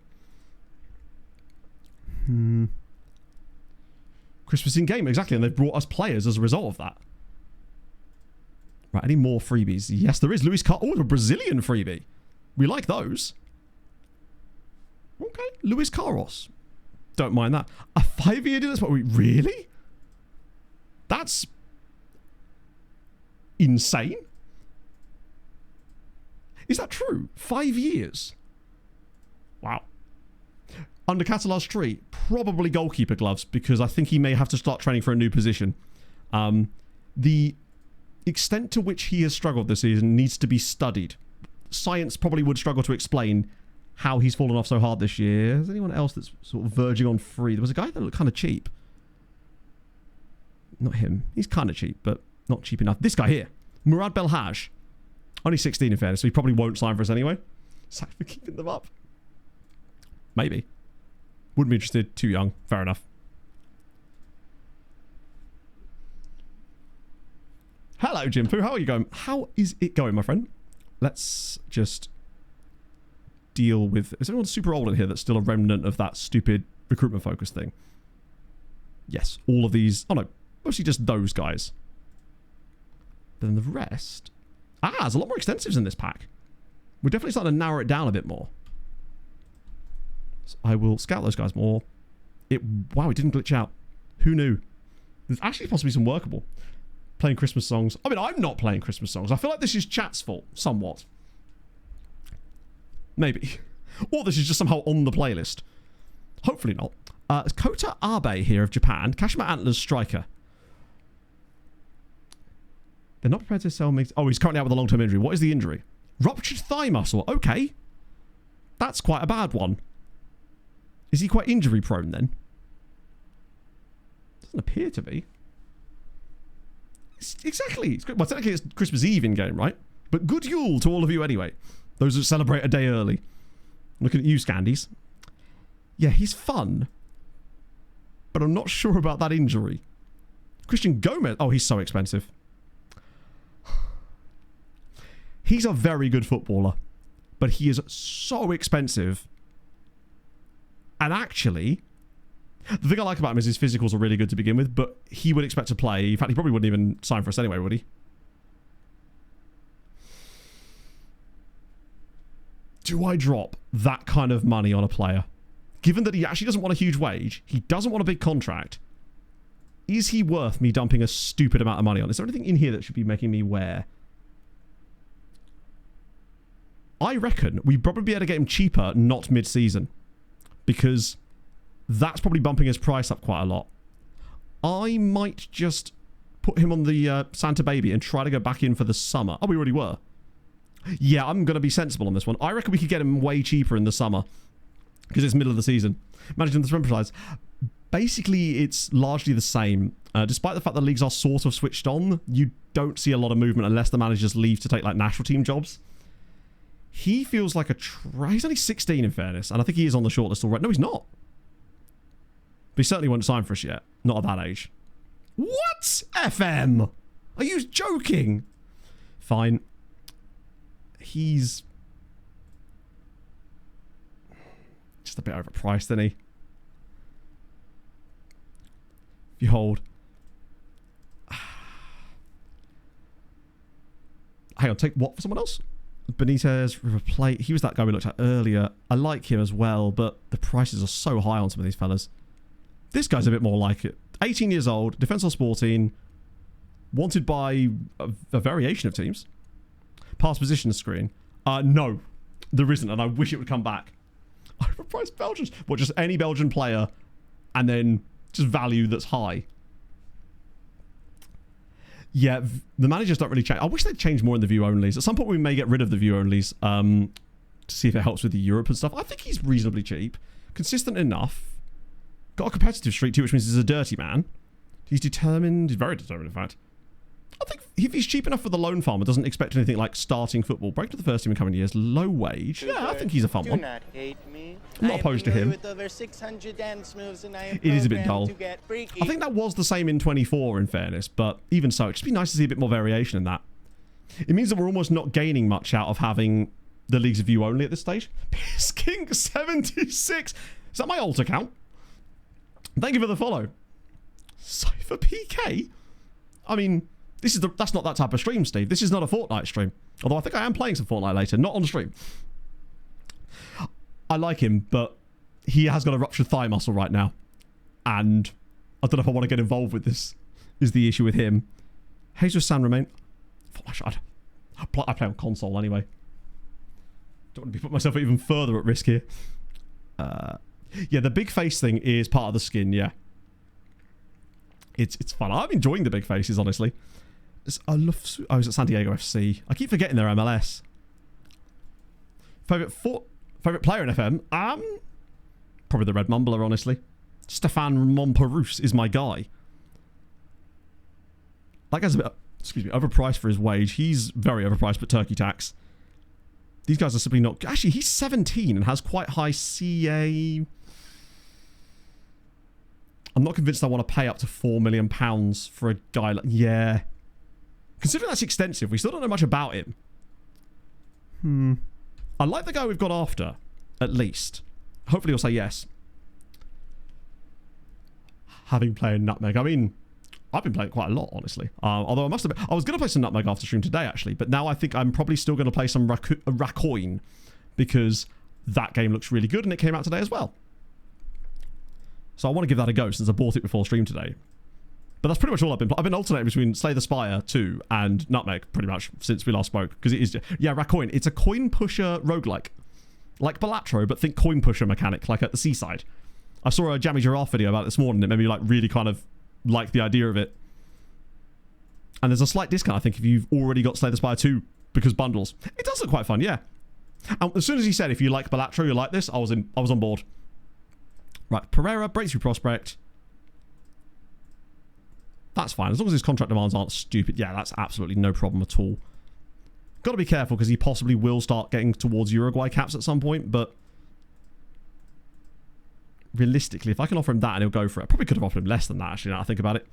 Christmas in game, exactly, and they've brought us players as a result of that. Right, any more freebies? Yes, there is. Luis oh, a Brazilian freebie. We like those. Okay, Luis Carlos. Don't mind that. A 5-year deal? That's what we... Really? That's... insane. Is that true? 5 years? Wow. Under Catalan's tree, probably goalkeeper gloves, because I think he may have to start training for a new position. The extent to which he has struggled this season needs to be studied. Science probably would struggle to explain how he's fallen off so hard this year. Is anyone else that's sort of verging on free? There was a guy that looked kind of cheap. Not him. He's kind of cheap, but not cheap enough. This guy here. Murad Belhaj. Only 16 in fairness, so he probably won't sign for us anyway. Sacked for keeping them up. Maybe. Wouldn't be interested. Too young. Fair enough. Hello, Jimfu. How are you going? How is it going, my friend? Let's just deal with... Is anyone super old in here that's still a remnant of that stupid recruitment focus thing? Yes, all of these... Oh, no. Mostly just those guys. But then the rest... Ah, there's a lot more extensives in this pack. We're definitely starting to narrow it down a bit more. So I will scout those guys more. Wow, it didn't glitch out. Who knew? There's actually possibly some workable. Playing Christmas songs. I mean, I'm not playing Christmas songs. I feel like this is chat's fault, somewhat. Maybe. Or this is just somehow on the playlist. Hopefully not. It's Kota Abe here of Japan. Kashima Antlers striker. They're not prepared to sell me. Oh, he's currently out with a long-term injury. What is the injury? Ruptured thigh muscle. Okay. That's quite a bad one. Is he quite injury prone then? Doesn't appear to be. Exactly. Well, technically it's Christmas Eve in game, right? But good Yule to all of you anyway. Those that celebrate a day early. Looking at you, Scandies. Yeah, he's fun. But I'm not sure about that injury. Christian Gomez. Oh, he's so expensive. He's a very good footballer. But he is so expensive. And actually, the thing I like about him is his physicals are really good to begin with, but he would expect to play. In fact, he probably wouldn't even sign for us anyway, would he? Do I drop that kind of money on a player? Given that he actually doesn't want a huge wage, he doesn't want a big contract, is he worth me dumping a stupid amount of money on? Is there anything in here that should be making me wear? I reckon we'd probably be able to get him cheaper, not mid-season. Because that's probably bumping his price up quite a lot. I might just put him on the Santa Baby and try to go back in for the summer. Oh, we already were. Yeah, I'm going to be sensible on this one. I reckon we could get him way cheaper in the summer. Because it's middle of the season. Managing the transfer size. Basically, it's largely the same. Despite the fact that leagues are sort of switched on, you don't see a lot of movement unless the managers leave to take like national team jobs. He feels like he's only 16 in fairness, and I think he is on the shortlist already. No, he's not. But he certainly won't sign for us yet. Not at that age. What? FM? Are you joking? Fine. He's just a bit overpriced, isn't he? If you hold. Hang on, take what for someone else? Benitez, River Plate. He was that guy we looked at earlier. I like him as well, but the prices are so high on some of these fellas. This guy's a bit more like it. 18 years old, Defensor Sporting, wanted by a variation of teams. Pass position screen. No, there isn't, and I wish it would come back. Overpriced Belgians. What, just any Belgian player, and then just value that's high. Yeah, the managers don't really change. I wish they'd change more in the view onlys. At some point, we may get rid of the view onlys to see if it helps with the Europe and stuff. I think he's reasonably cheap. Consistent enough. Got a competitive streak too, which means he's a dirty man. He's determined. He's very determined, in fact. I think if he's cheap enough for the loan farmer, doesn't expect anything like starting football, break to the first team in coming years, low wage. Yeah, I think he's a fun one. Not hate me. I'm not opposed to him. With over 600 dance moves and I am it is a bit dull. to get freaky. I think that was the same in 24 in fairness, but even so, it'd just be nice to see a bit more variation in that. It means that we're almost not gaining much out of having the leagues of view only at this stage. Piskink 76. Is that my alt account? Thank you for the follow. Cypher PK? I mean, that's not that type of stream, Steve. This is not a Fortnite stream. Although I think I am playing some Fortnite later, not on stream. I like him, but he has got a ruptured thigh muscle right now. And I don't know if I want to get involved with this, is the issue with him. Jesus San Romain. I play on console anyway. Don't want to be putting myself even further at risk here. Yeah, the big face thing is part of the skin, yeah. It's fun. I'm enjoying the big faces, honestly. It's at San Diego FC. I keep forgetting their MLS. Favorite player in FM? Probably the Red Mumbler, honestly. Stefan Montperouse is my guy. That guy's a bit, overpriced for his wage. He's very overpriced, but turkey tax. These guys are simply not... Actually, he's 17 and has quite high CA... I'm not convinced I want to pay up to £4 million for a guy like... Yeah. Considering that's extensive, we still don't know much about him. I like the guy we've got after. At least. Hopefully he'll say yes. Having played Nutmeg. I mean, I've been playing quite a lot, honestly. Although I was going to play some Nutmeg after stream today, actually. But now I think I'm probably still going to play some Racoin. Because that game looks really good and it came out today as well. So I want to give that a go since I bought it before stream today. But that's pretty much all I've been alternating between Slay the Spire 2 and Nutmeg pretty much since we last spoke. Because it is, yeah, Racoin. It's a coin pusher roguelike. Like Balatro, but think coin pusher mechanic, like at the seaside. I saw a Jammy Giraffe video about it this morning. It made me like really kind of like the idea of it. And there's a slight discount, I think, if you've already got Slay the Spire 2 because bundles. It does look quite fun, yeah. And as soon as he said, if you like Balatro, you like this, I was on board. Right, Pereira, Breakthrough Prospect. That's fine. As long as his contract demands aren't stupid. Yeah, that's absolutely no problem at all. Got to be careful because he possibly will start getting towards Uruguay caps at some point, but realistically, if I can offer him that and he'll go for it. I probably could have offered him less than that, actually, now I think about it.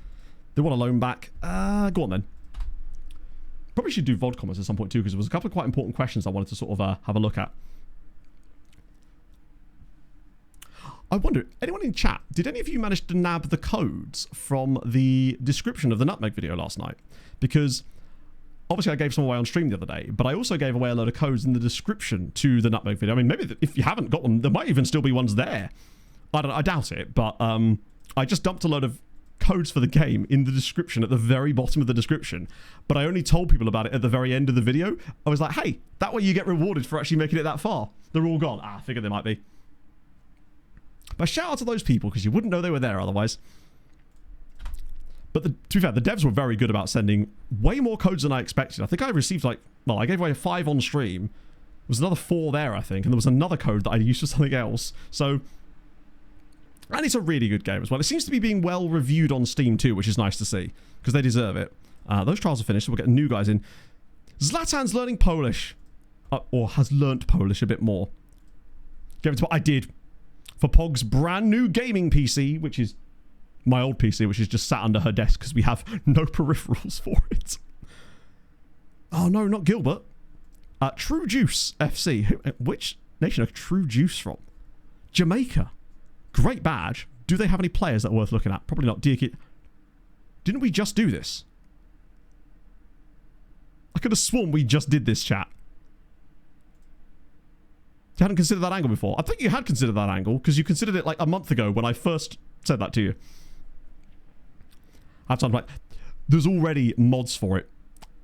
They want a loan back. Go on then. Probably should do VOD comments at some point too, because there was a couple of quite important questions I wanted to sort of have a look at. I wonder, anyone in chat, did any of you manage to nab the codes from the description of the Nutmeg video last night? Because obviously I gave some away on stream the other day, but I also gave away a load of codes in the description to the Nutmeg video. I mean, maybe if you haven't got them, there might even still be ones there. I doubt it, but I just dumped a load of codes for the game in the description at the very bottom of the description, but I only told people about it at the very end of the video. I was like, hey, that way you get rewarded for actually making it that far. They're all gone. I figured they might be. But shout out to those people because you wouldn't know they were there otherwise. But to be fair, the devs were very good about sending way more codes than I expected. I think I received I gave away 5 on stream. There was another 4 there, I think, and there was another code that I used for something else. So, and it's a really good game as well. It seems to be being well reviewed on Steam too, which is nice to see, because they deserve it. Those trials are finished, so we'll get new guys in. Zlatan's learning Polish. Or has learnt Polish a bit more. Give it to what I did. For Pog's brand new gaming PC, which is my old PC, which is just sat under her desk because we have no peripherals for it. Oh no, not Gilbert. True Juice FC. Which nation are True Juice from? Jamaica. Great badge. Do they have any players that are worth looking at? Probably not. Dear kid. Didn't we just do this? I could have sworn we just did this, chat. You hadn't considered that angle before. I think you had considered that angle because you considered it like a month ago when I first said that to you. I have time to play. There's already mods for it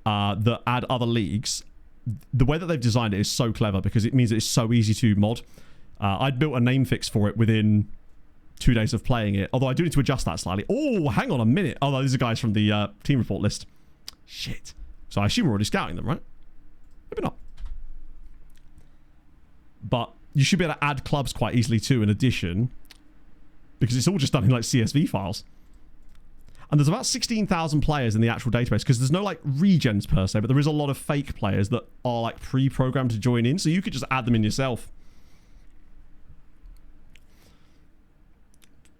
that add other leagues. The way that they've designed it is so clever because it means it's so easy to mod. I'd built a name fix for it within 2 days of playing it. Although I do need to adjust that slightly. Oh, hang on a minute. Oh, these are guys from the team report list. Shit. So I assume we're already scouting them, right? Maybe not. But you should be able to add clubs quite easily too, in addition. Because it's all just done in like CSV files. And there's about 16,000 players in the actual database because there's no like regens per se, but there is a lot of fake players that are like pre-programmed to join in. So you could just add them in yourself.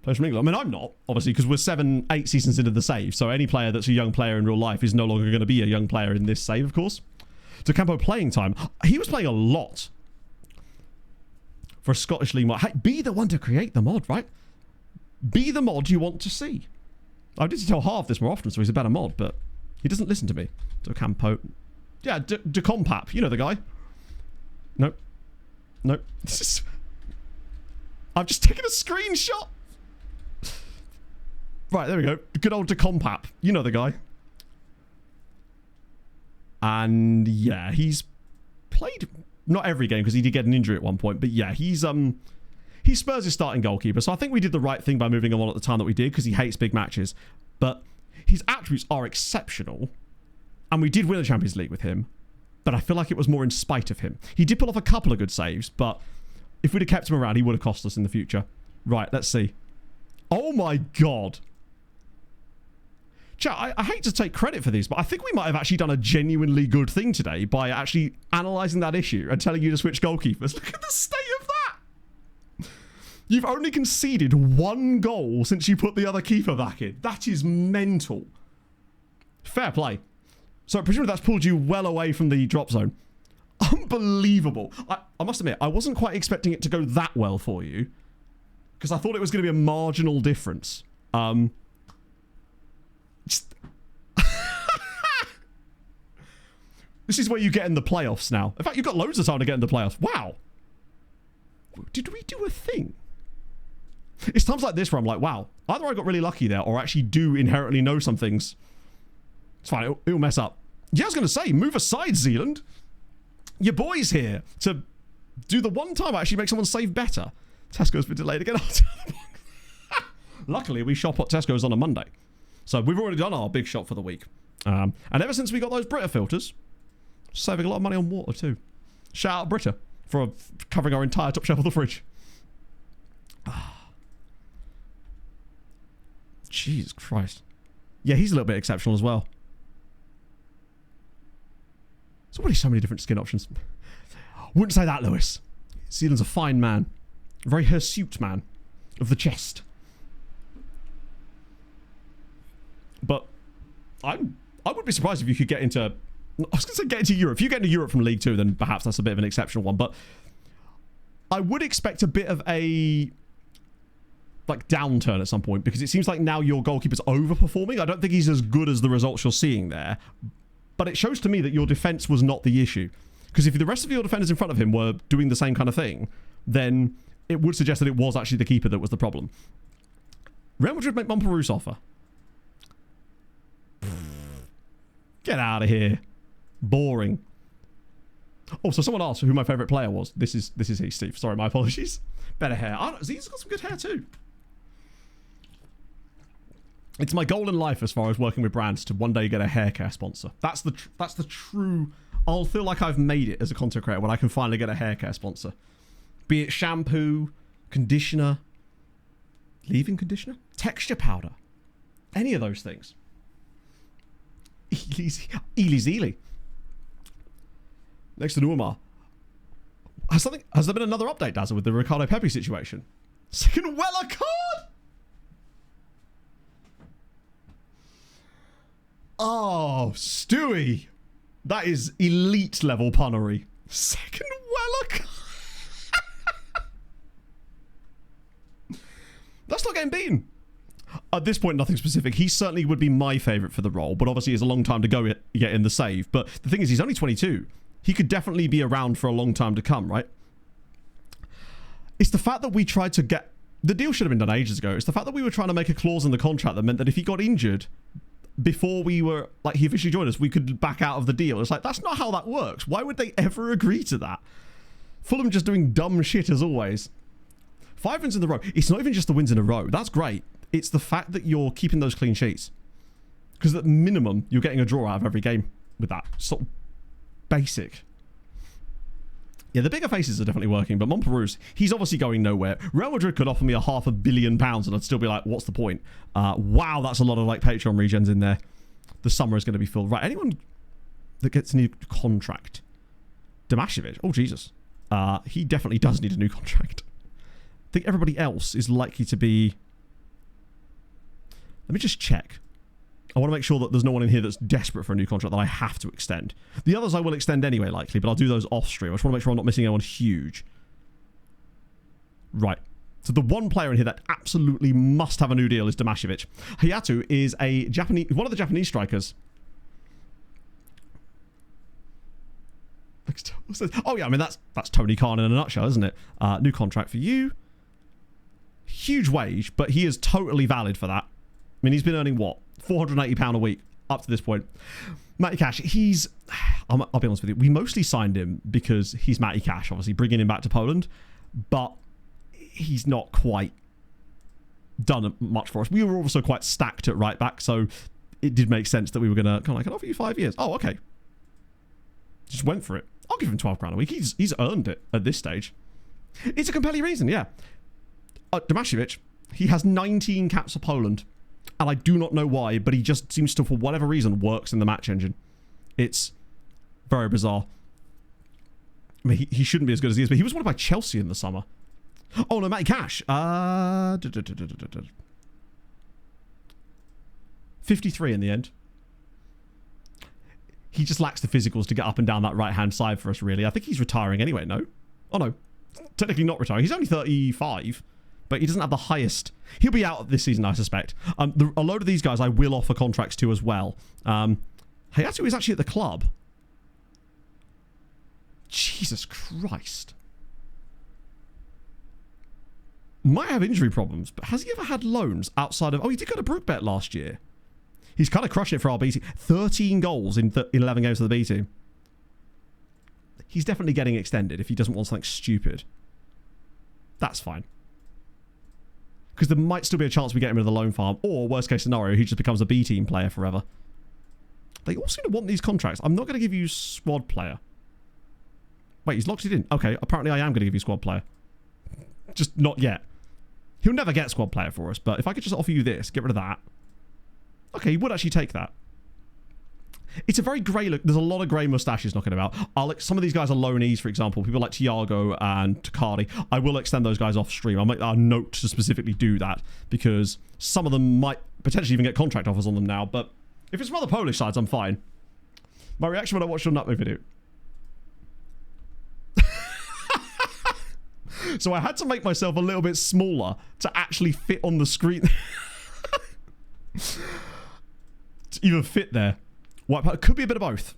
Players from England. I mean, I'm not, obviously, because we're 7-8 seasons into the save. So any player that's a young player in real life is no longer going to be a young player in this save, of course. To Campo playing time. He was playing a lot. For a Scottish League mod. Hey, be the one to create the mod, right? Be the mod you want to see. I need to tell Harv this more often so he's a better mod, but he doesn't listen to me. So Campo. Yeah, Decompap. You know the guy. Nope. Nope. This is... I've just taken a screenshot. Right, there we go. Good old Decompap. You know the guy. And yeah, he's played... Not every game, because he did get an injury at one point. But yeah, he's Spurs' starting goalkeeper. So I think we did the right thing by moving him on at the time that we did, because he hates big matches. But his attributes are exceptional. And we did win the Champions League with him. But I feel like it was more in spite of him. He did pull off a couple of good saves, but if we'd have kept him around, he would have cost us in the future. Right, let's see. Oh my god. Chat, I hate to take credit for these, but I think we might have actually done a genuinely good thing today by actually analysing that issue and telling you to switch goalkeepers. Look at the state of that! You've only conceded 1 goal since you put the other keeper back in. That is mental. Fair play. So presumably that's pulled you well away from the drop zone. Unbelievable. I must admit, I wasn't quite expecting it to go that well for you. Because I thought it was going to be a marginal difference. Just... This is where you get in the playoffs now. In fact, you've got loads of time to get in the playoffs. Wow. Did we do a thing? It's times like this where I'm like, wow, either I got really lucky there or I actually do inherently know some things. It's fine, it'll mess up. Yeah, I was going to say, move aside, Zealand. Your boy's here to do the one time I actually make someone save better. Tesco's been delayed again. Luckily, we shop at Tesco's on a Monday. So we've already done our big shop for the week. And ever since we got those Brita filters, saving a lot of money on water too. Shout out Brita for covering our entire top shelf of the fridge. Jesus Christ. Yeah, he's a little bit exceptional as well. There's already so many different skin options. Wouldn't say that, Lewis. Zealand's a fine man. A very hirsute man of the chest. But I would be surprised if you could get into... I was going to say get into Europe. If you get into Europe from League 2, then perhaps that's a bit of an exceptional one. But I would expect a bit of a... like downturn at some point, because it seems like now your goalkeeper's overperforming. I don't think he's as good as the results you're seeing there, but it shows to me that your defense was not the issue. Because if the rest of your defenders in front of him were doing the same kind of thing, then it would suggest that it was actually the keeper that was the problem. Real Madrid make Montpellier offer. Get out of here. Boring. Oh, so someone asked who my favourite player was. This is he, Steve. Sorry, my apologies. Better hair. He's got some good hair too. It's my goal in life as far as working with brands to one day get a hair care sponsor. That's the true... I'll feel like I've made it as a content creator when I can finally get a hair care sponsor. Be it shampoo, conditioner, leave-in conditioner, texture powder. Any of those things. Easy zeely. Next to Nuamar. Has there been another update, Dazzle, with the Ricardo Pepe situation? SecondYellowCard! Oh, Stewie. That is elite level punnery. SecondYellowCard. That's not getting beaten. At this point, nothing specific. He certainly would be my favourite for the role, but obviously it's a long time to go yet in the save. But the thing is, he's only 22. He could definitely be around for a long time to come, right? It's the fact that we tried to get... The deal should have been done ages ago. It's the fact that we were trying to make a clause in the contract that meant that if he got injured before we were... like, he officially joined us, we could back out of the deal. It's like, that's not how that works. Why would they ever agree to that? Fulham just doing dumb shit as always. 5 wins in a row. It's not even just the wins in a row. That's great. It's the fact that you're keeping those clean sheets. Because at minimum, you're getting a draw out of every game with that. Sort of basic. Yeah, the bigger faces are definitely working, but Montpellier, he's obviously going nowhere. Real Madrid could offer me £500 million and I'd still be like, what's the point? Wow, that's a lot of like Patreon regens in there. The summer is going to be filled. Right, anyone that gets a new contract? Damashevic. Oh, Jesus. He definitely does need a new contract. I think everybody else is likely to be... Let me just check. I want to make sure that there's no one in here that's desperate for a new contract that I have to extend. The others I will extend anyway, likely, but I'll do those off stream. I just want to make sure I'm not missing anyone huge. Right. So the one player in here that absolutely must have a new deal is Damashevic. Hayatu is one of the Japanese strikers. Oh yeah, I mean that's Tony Khan in a nutshell, isn't it? New contract for you. Huge wage, but he is totally valid for that. I mean, he's been earning what? £480 a week up to this point. Matty Cash, I'll be honest with you, we mostly signed him because he's Matty Cash, obviously bringing him back to Poland, but he's not quite done much for us. We were also quite stacked at right back, so it did make sense that we were going to, I can offer you 5 years. Oh, okay. Just went for it. I'll give him £12 a week. He's earned it at this stage. It's a compelling reason, yeah. Damashevic, he has 19 caps for Poland. And I do not know why, but he just seems to, for whatever reason, works in the match engine. It's very bizarre. I mean, he shouldn't be as good as he is, but he was wanted by Chelsea in the summer. Oh, no, Matty Cash. 53 in the end. He just lacks the physicals to get up and down that right-hand side for us, really. I think he's retiring anyway, no? Oh, no. Technically not retiring. He's only 35, but he doesn't have the highest. He'll be out this season, I suspect. A load of these guys I will offer contracts to as well. Hayatu is actually at the club. Jesus Christ. Might have injury problems, but has he ever had loans outside of... Oh, he did go to Brookbet last year. He's kind of crushing it for our B team. 13 goals in 11 games for the B team. He's definitely getting extended if he doesn't want something stupid. That's fine. Because there might still be a chance we get him into the loan farm. Or, worst case scenario, he just becomes a B team player forever. They all seem to want these contracts. I'm not going to give you squad player. Wait, he's locked it in. Okay, apparently I am going to give you squad player. Just not yet. He'll never get squad player for us, but if I could just offer you this, get rid of that. Okay, he would actually take that. It's a very grey look. There's a lot of grey moustaches knocking about. Some of these guys are loanees, for example. People like Tiago and Tacardi. I will extend those guys off stream. I'll make a note to specifically do that because some of them might potentially even get contract offers on them now. But if it's from other Polish sides, I'm fine. My reaction when I watched your Nutmeg video. So I had to make myself a little bit smaller to actually fit on the screen. To even fit there. It could be a bit of both.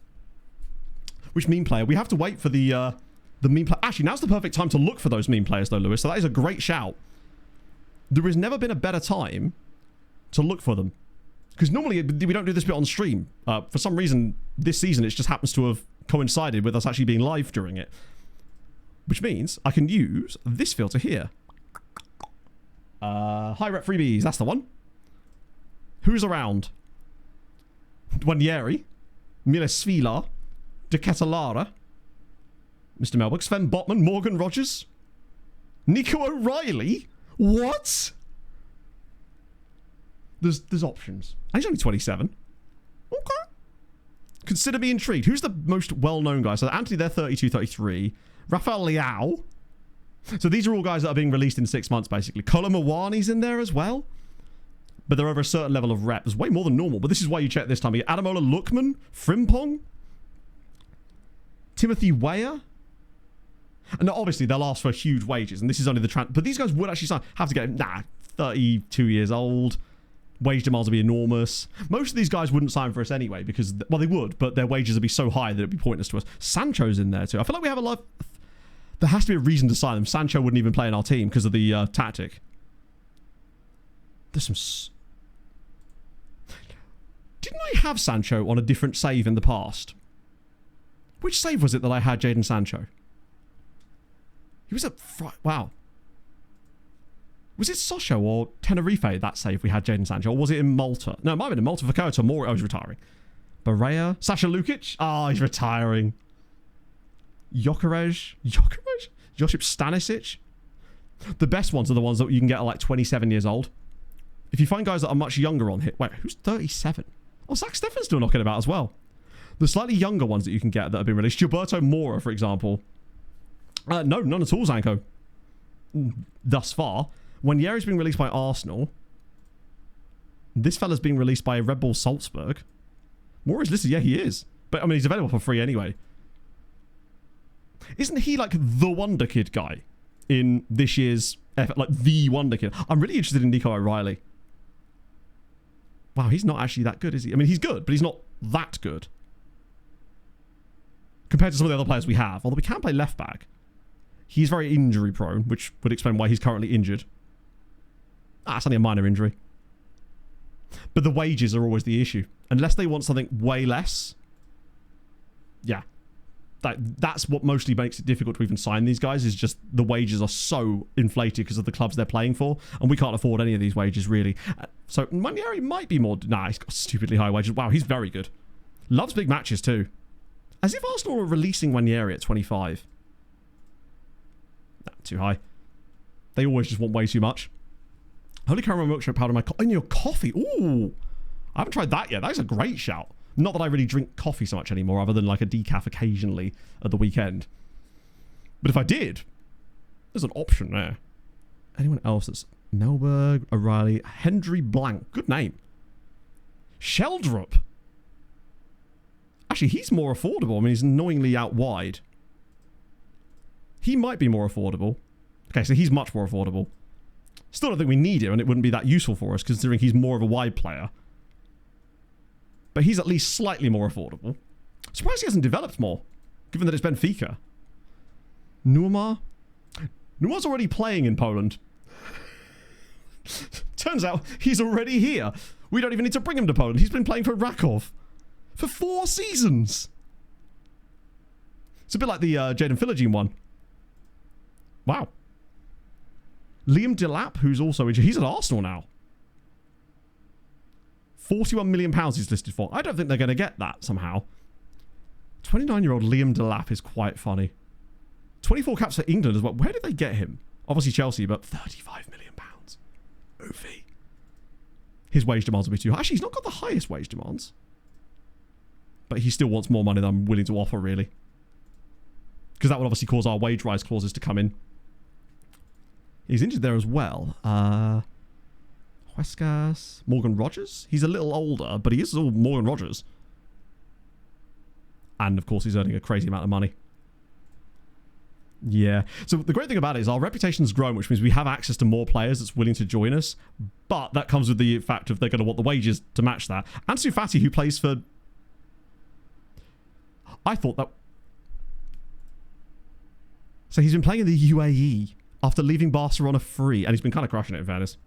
Which meme player? We have to wait for the meme player. Actually, now's the perfect time to look for those meme players, though, Lewis. So that is a great shout. There has never been a better time to look for them. Because normally we don't do this bit on stream. For some reason, this season, it just happens to have coincided with us actually being live during it. Which means I can use this filter here. High rep freebies. That's the one. Who's around? Dwanieri, Milesvila, De Catalara, Mr. Melberg, Sven Botman, Morgan Rogers, Nico O'Reilly. What? There's options. And he's only 27. Okay. Consider me intrigued. Who's the most well-known guy? So Anthony, they're 32, 33. Rafael Leao. So these are all guys that are being released in 6 months, basically. Kolo Muani's in there as well. But they're over a certain level of rep. There's way more than normal, but this is why you check this time. You get Adamola Lookman, Frimpong, Timothy Weah. And obviously, they'll ask for huge wages, and this is only the... But these guys would actually have to get... 32 years old. Wage demands would be enormous. Most of these guys wouldn't sign for us anyway, because... Well, they would, but their wages would be so high that it'd be pointless to us. Sancho's in there, too. I feel like we have a lot... There has to be a reason to sign them. Sancho wouldn't even play in our team because of the tactic. There's some... Didn't I have Sancho on a different save in the past? Which save was it that I had Jadon Sancho? He was at... Wow. Was it Socho or Tenerife, that save we had Jadon Sancho? Or was it in Malta? No, it might have been in Malta. Fikayo Tomori. Oh, he's retiring. Barea. Sasha Lukic. Oh, he's retiring. Jokerej. Josip Stanisic. The best ones are the ones that you can get at like 27 years old. If you find guys that are much younger on here... Wait, who's 37? Oh, Zach Steffen's still knocking about as well. The slightly younger ones that you can get that have been released. Gilberto Mora, for example. No, none at all, Zanko. Thus far. Wanyeri's being released by Arsenal. This fella's being released by Red Bull Salzburg. Mora's listed. Yeah, he is. But, I mean, he's available for free anyway. Isn't he, like, the Wonder Kid guy in this year's... Like, the Wonder Kid? I'm really interested in Nico O'Reilly. Wow, he's not actually that good, is he? I mean, he's good, but he's not that good. Compared to some of the other players we have. Although we can play left back. He's very injury prone, which would explain why he's currently injured. It's only a minor injury. But the wages are always the issue. Unless they want something way less. Yeah. That's what mostly makes it difficult to even sign these guys, is just the wages are so inflated because of the clubs they're playing for, and we can't afford any of these wages, really. So Manieri might be more... Nah, he's got stupidly high wages. Wow, he's very good. Loves big matches, too. As if Arsenal were releasing Manieri at 25. Nah, too high. They always just want way too much. Holy caramel milkshake powder in your coffee. Ooh. I haven't tried that yet. That is a great shout. Not that I really drink coffee so much anymore, other than like a decaf occasionally at the weekend. But if I did, there's an option there. Anyone else that's... Melberg, O'Reilly, Hendry Blank. Good name. Sheldrup. Actually, he's more affordable. I mean, he's annoyingly out wide. He might be more affordable. Okay, so he's much more affordable. Still don't think we need him, and it wouldn't be that useful for us, considering he's more of a wide player. But he's at least slightly more affordable. Surprised he hasn't developed more, given that it's Benfica. Nuamar? Nuamar's already playing in Poland. Turns out he's already here. We don't even need to bring him to Poland. He's been playing for Kraków for 4 seasons. It's a bit like the Jadon Philogene one. Wow. Liam Delap, who's also injured. He's at Arsenal now. £41 million he's listed for. I don't think they're going to get that somehow. 29-year-old Liam Delap is quite funny. 24 caps for England as well. Where did they get him? Obviously Chelsea, but £35 million. OV. His wage demands will be too high. Actually, he's not got the highest wage demands. But he still wants more money than I'm willing to offer, really. Because that would obviously cause our wage rise clauses to come in. He's injured there as well. Huescas. Morgan Rogers? He's a little older, but he is still Morgan Rogers. And, of course, he's earning a crazy amount of money. Yeah. So the great thing about it is our reputation's grown, which means we have access to more players that's willing to join us. But that comes with the fact of they're going to want the wages to match that. Ansu Fati, who plays for... I thought that... So he's been playing in the UAE after leaving Barcelona free, and he's been kind of crushing it, in fairness.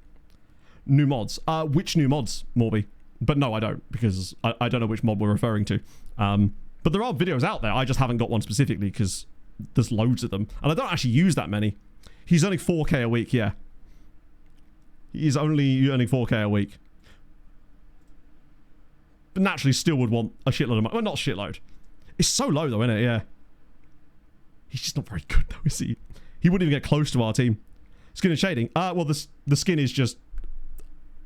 New mods. Which new mods, Morby? But no, I don't, because I don't know which mod we're referring to. But there are videos out there. I just haven't got one specifically, because there's loads of them. And I don't actually use that many. He's earning 4k a week, yeah. He's only earning 4k a week. But naturally still would want a shitload of money. Well, not a shitload. It's so low, though, isn't it? Yeah. He's just not very good, though, is he? He wouldn't even get close to our team. Skin and shading. Well, the skin is just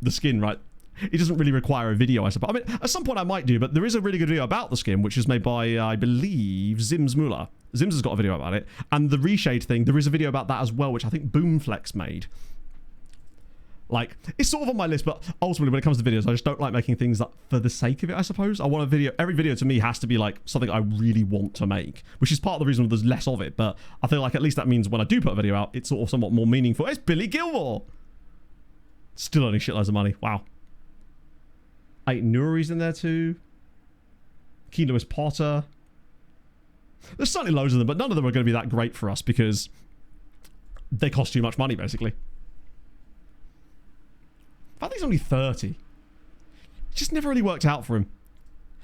the skin, right? It doesn't really require a video, I suppose. I mean, at some point I might do, but there is a really good video about the skin, which is made by, I believe, Zims Muller. Zims has got a video about it. And the reshade thing, there is a video about that as well, which I think Boomflex made. Like, it's sort of on my list, but ultimately when it comes to videos, I just don't like making things that for the sake of it, I suppose. I want a video. Every video to me has to be like something I really want to make, which is part of the reason there's less of it. But I feel like at least that means when I do put a video out, it's sort of somewhat more meaningful. It's Billy Gilmore. Still earning shitloads of money. Wow. 8 Nuri's in there too. Keen Lewis Potter. There's certainly loads of them, but none of them are going to be that great for us because they cost too much money, basically. I think he's only 30. It just never really worked out for him.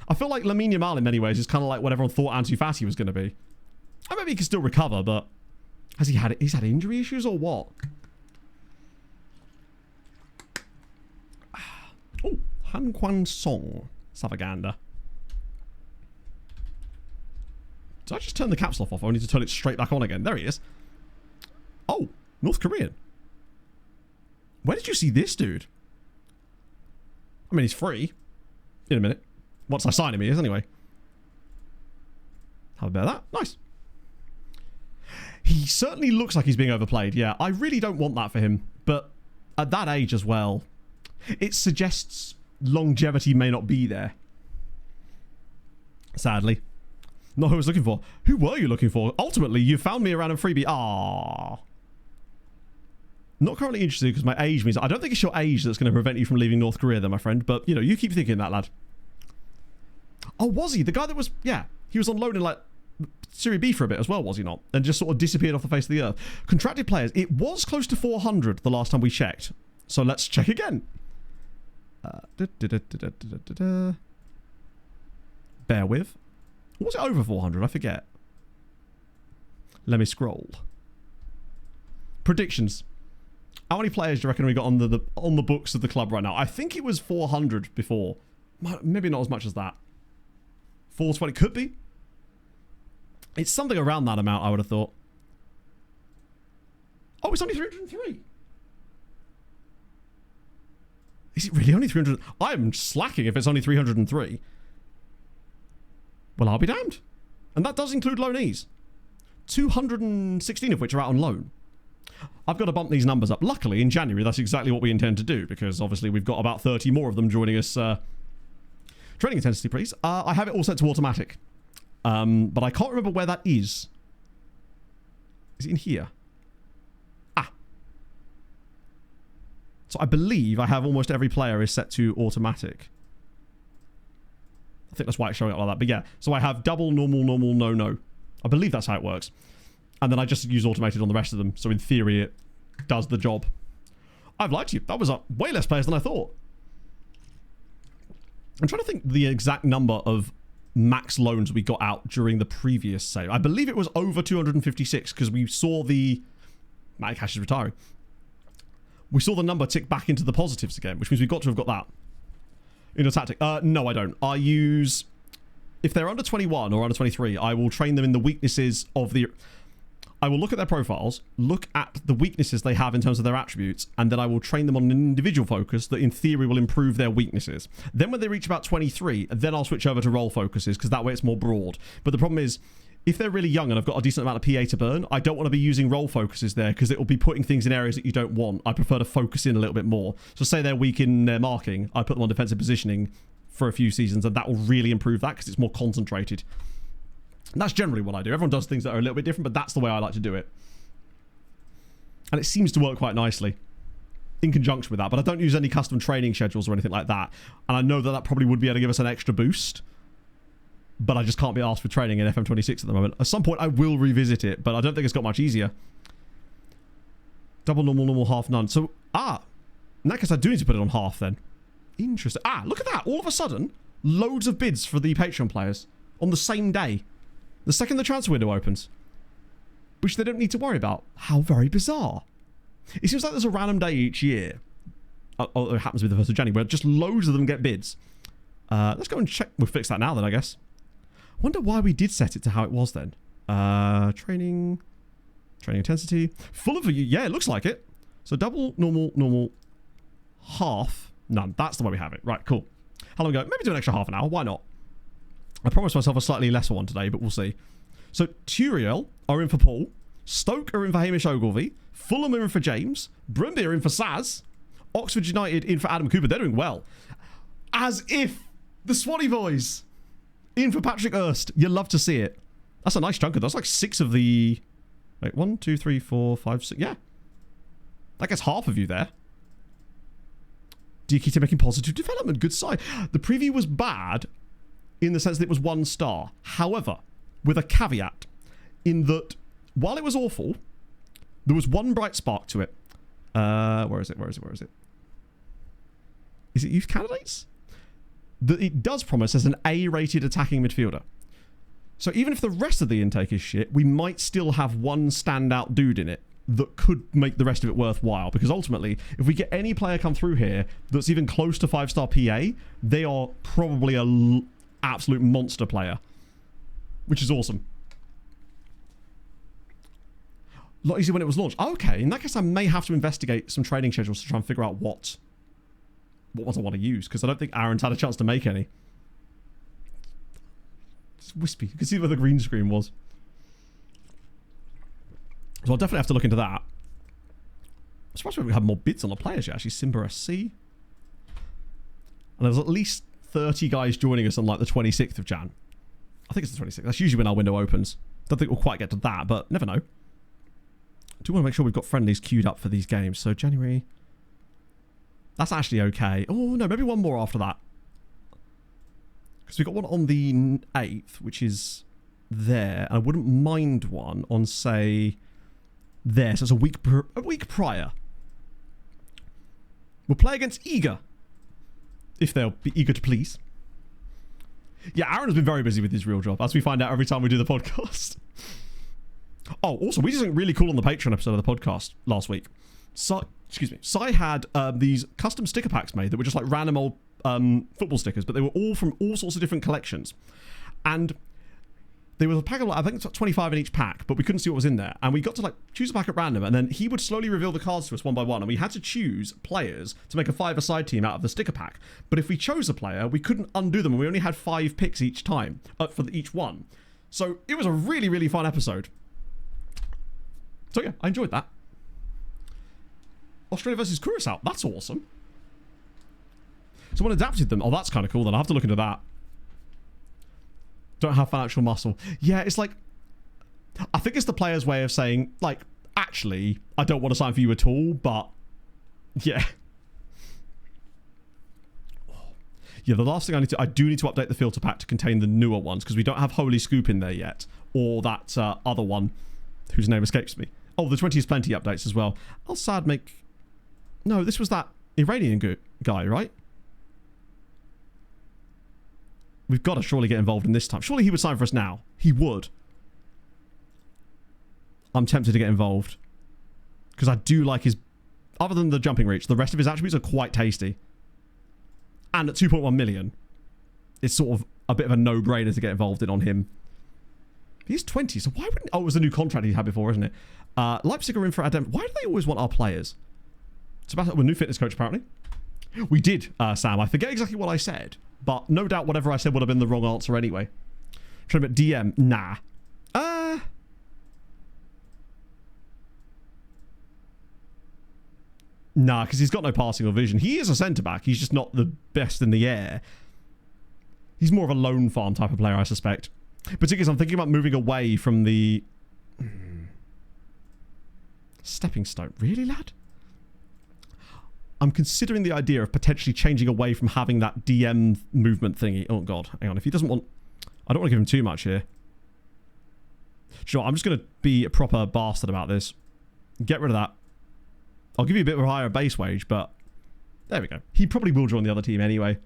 I feel like Lamine Yamal in many ways is kind of like what everyone thought Ansu Fati was going to be. And maybe he can still recover, but he's had injury issues or what? Oh, Han Kwan Song, Savaganda. Did I just turn the caps lock off? I need to turn it straight back on again. There he is. Oh, North Korean. Where did you see this dude? I mean, he's free. In a minute. Once I sign him, he is anyway. How about that? Nice. He certainly looks like he's being overplayed. Yeah, I really don't want that for him. But at that age as well, it suggests longevity may not be there. Sadly. Not who I was looking for. Who were you looking for? Ultimately, you found me a random freebie. Ah. Not currently interested because my age means... I don't think it's your age that's going to prevent you from leaving North Korea, though, my friend. But, you know, you keep thinking that, lad. Oh, was he? The guy that was... Yeah. He was on loan in, like, Serie B for a bit as well, was he not? And just sort of disappeared off the face of the earth. Contracted players. It was close to 400 the last time we checked. So let's check again. Bear with. Or was it over 400? I forget. Let me scroll. Predictions. How many players do you reckon we got on the books of the club right now? I think it was 400 before. Maybe not as much as that. 420 could be. It's something around that amount, I would have thought. Oh, it's only 303. Is it really only 300? I'm slacking if it's only 303. Well, I'll be damned. And that does include loanees. 216 of which are out on loan. I've got to bump these numbers up. Luckily, in January, that's exactly what we intend to do, because obviously we've got about 30 more of them joining us Training intensity, please. I have it all set to automatic. But I can't remember where that is. Is it in here? So I believe I have almost every player is set to automatic. I think that's why it's showing up like that. But yeah, so I have double, normal, normal, no, no. I believe that's how it works. And then I just use automated on the rest of them. So in theory, it does the job. I've lied to you. That was way less players than I thought. I'm trying to think the exact number of max loans we got out during the previous save. I believe it was over 256 because we saw the... Matty Cash is retiring. We saw the number tick back into the positives again, which means we've got to have got that. In a tactic. No, I don't. I use... If they're under 21 or under 23, I will train them in the weaknesses of the... I will look at their profiles, look at the weaknesses they have in terms of their attributes, and then I will train them on an individual focus that in theory will improve their weaknesses. Then when they reach about 23, then I'll switch over to role focuses, because that way it's more broad. But the problem is, if they're really young and I've got a decent amount of PA to burn, I don't want to be using role focuses there because it will be putting things in areas that you don't want. I prefer to focus in a little bit more. So say they're weak in their marking, I put them on defensive positioning for a few seasons, and that will really improve that because it's more concentrated. And that's generally what I do. Everyone does things that are a little bit different, but that's the way I like to do it. And it seems to work quite nicely in conjunction with that, but I don't use any custom training schedules or anything like that. And I know that that probably would be able to give us an extra boost, but I just can't be asked for training in FM26 at the moment. At some point, I will revisit it, but I don't think it's got much easier. Double, normal, normal, half, none. So, in that case, I do need to put it on half then. Interesting. Look at that. All of a sudden, loads of bids for the Patreon players on the same day. The second the transfer window opens. Which they don't need to worry about. How very bizarre. It seems like there's a random day each year. It happens with the 1st of January, where just loads of them get bids. Let's go and check. We'll fix that now then, I guess. Wonder why we did set it to how it was then. Training intensity. Full of... Yeah, it looks like it. So double, normal, normal, half, none. That's the way we have it. Right, cool. How long ago? Maybe do an extra half an hour. Why not? I promised myself a slightly lesser one today, but we'll see. So Turiel are in for Paul. Stoke are in for Hamish Ogilvie. Fulham are in for James. Brumby are in for Saz. Oxford United in for Adam Cooper. They're doing well. As if the Swanee boys in for Patrick Erst. You love to see it. That's a nice chunk of those. Like 6 of the... Wait, 1, 2, 3, 4, 5, 6. Yeah. That gets half of you there. Diakite making positive development. Good side. The preview was bad in the sense that it was 1 star. However, with a caveat, in that while it was awful, there was one bright spark to it. Where is it? Is it youth candidates? That it does promise as an A-rated attacking midfielder. So even if the rest of the intake is shit, we might still have one standout dude in it that could make the rest of it worthwhile. Because ultimately, if we get any player come through here that's even close to 5-star PA, they are probably a absolute monster player, which is awesome. A lot easier when it was launched. Okay, in that case, I may have to investigate some training schedules to try and figure out what ones I want to use, because I don't think Aaron's had a chance to make any. It's wispy. You can see where the green screen was. So I'll definitely have to look into that. I'm surprised we have more bids on the players yet, actually. Simba SC. And there's at least 30 guys joining us on like the 26th of Jan. I think it's the 26th. That's usually when our window opens. Don't think we'll quite get to that, but never know. I do want to make sure we've got friendlies queued up for these games. So January... That's actually okay. Oh, no, maybe one more after that. Because we got one on the 8th, which is there. And I wouldn't mind one on, say, there. So it's a week prior. We'll play against Eager. If they'll be eager to please. Yeah, Aaron has been very busy with his real job, as we find out every time we do the podcast. Oh, also, we did something really cool on the Patreon episode of the podcast last week. So, Sai had these custom sticker packs made that were just like random old football stickers, but they were all from all sorts of different collections. And they were a pack of, like, I think it's 25 in each pack, but we couldn't see what was in there. And we got to like choose a pack at random, and then he would slowly reveal the cards to us one by one, and we had to choose players to make a 5-a-side team out of the sticker pack. But if we chose a player, we couldn't undo them, and we only had 5 picks each time for each one. So it was a really, really fun episode. So yeah, I enjoyed that. Australia versus Curaçao. That's awesome. Someone adapted them. Oh, that's kind of cool then. I'll have to look into that. Don't have financial muscle. Yeah, it's like, I think it's the player's way of saying, like, actually, I don't want to sign for you at all, but yeah. Yeah, the last thing I do need to update the filter pack to contain the newer ones, because we don't have Holy Scoop in there yet, or that other one whose name escapes me. Oh, the 20 is plenty updates as well. I'll sad make... No, this was that Iranian guy, right? We've got to surely get involved in this time. Surely he would sign for us now. He would. I'm tempted to get involved. Because I do like his... Other than the jumping reach, the rest of his attributes are quite tasty. And at 2.1 million, it's sort of a bit of a no-brainer to get involved in on him. He's 20, so why wouldn't... Oh, it was the new contract he had before, isn't it? Leipzig are in for Adam. Why do they always want our players? Sebastian, we're new fitness coach, apparently. We did, Sam. I forget exactly what I said. But no doubt whatever I said would have been the wrong answer anyway. Trying to DM. Nah. Nah, because he's got no passing or vision. He is a centre-back. He's just not the best in the air. He's more of a lone farm type of player, I suspect. Particularly as I'm thinking about moving away from the... Stepping stone. Really, lad? I'm considering the idea of potentially changing away from having that DM movement thingy. Oh, God. Hang on. If he doesn't want... I don't want to give him too much here. Sure, I'm just going to be a proper bastard about this. Get rid of that. I'll give you a bit of a higher base wage, but... There we go. He probably will join the other team anyway.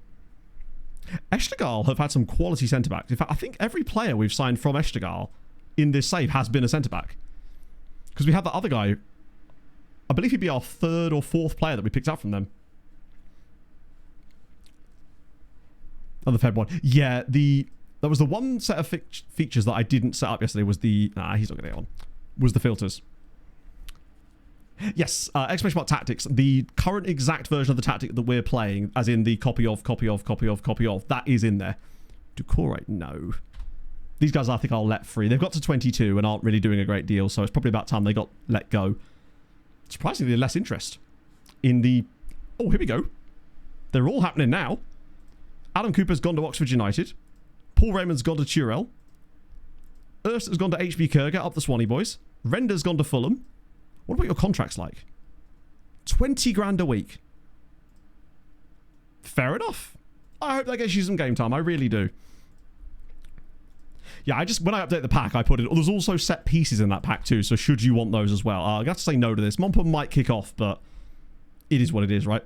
Eshtagal have had some quality centre-backs. In fact, I think every player we've signed from Eshtagal in this save has been a centre-back. Because we had that other guy... I believe he'd be our third or fourth player that we picked up from them. Oh, the Fed one. Yeah, that was the one set of features that I didn't set up yesterday was the... Nah, he's not going to get on. Was the filters. Yes, exclamation mark tactics. The current exact version of the tactic that we're playing, as in the copy of, that is in there. Decorate? No. These guys I think I'll let free. They've got to 22 and aren't really doing a great deal, so it's probably about time they got let go. Surprisingly less interest in the... Oh, here we go. They're all happening now. Adam Cooper's gone to Oxford United. Paul Raymond's gone to Turrell. Erst has gone to HB Kerga, up the Swanee boys. Render's gone to Fulham. What about your contracts like? 20 grand a week. Fair enough. I hope that gets you some game time. I really do. Yeah, when I update the pack, I put it... Oh, there's also set pieces in that pack too, so should you want those as well. I'm going to have to say no to this. Mompa might kick off, but it is what it is, right?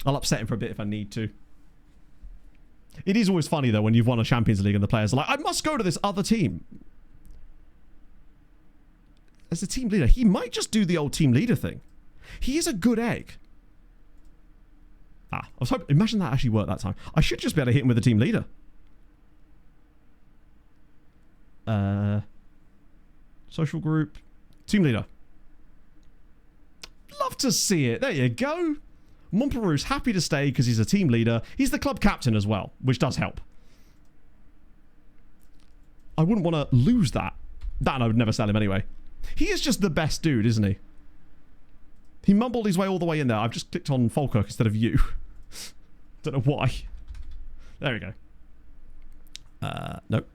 I'll upset him for a bit if I need to. It is always funny, though, when you've won a Champions League and the players are like, I must go to this other team. As a team leader, he might just do the old team leader thing. He is a good egg. I was hoping... Imagine that actually worked that time. I should just be able to hit him with a team leader. Social group. Team leader. Love to see it. There you go. Montperou's happy to stay because he's a team leader. He's the club captain as well, which does help. I wouldn't want to lose that. That and I would never sell him anyway. He is just the best dude, isn't he? He mumbled his way all the way in there. I've just clicked on Falkirk instead of you. Don't know why. There we go. Nope.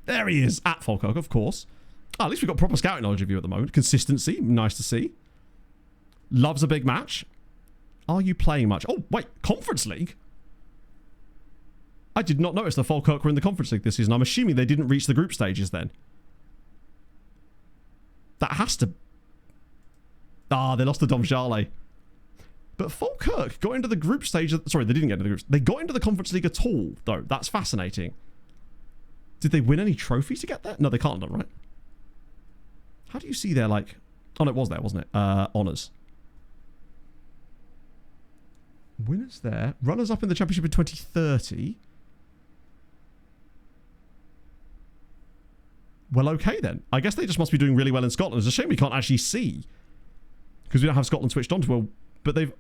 There he is, at Falkirk, of course. Oh, at least we've got proper scouting knowledge of you at the moment. Consistency, nice to see. Loves a big match. Are you playing much? Oh, wait, Conference League? I did not notice the Falkirk were in the Conference League this season. I'm assuming they didn't reach the group stages then. That has to... Ah, they lost to Domjale. But Falkirk got into the group stage... Sorry, they didn't get into the groups. They got into the Conference League at all, though. That's fascinating. Did they win any trophies to get there? No, they can't have done, right? How do you see their, like... Oh, no, it was there, wasn't it? Honours. Winners there. Runners up in the championship in 2030. Well, okay then. I guess they just must be doing really well in Scotland. It's a shame we can't actually see. Because we don't have Scotland switched on to well. But they've... I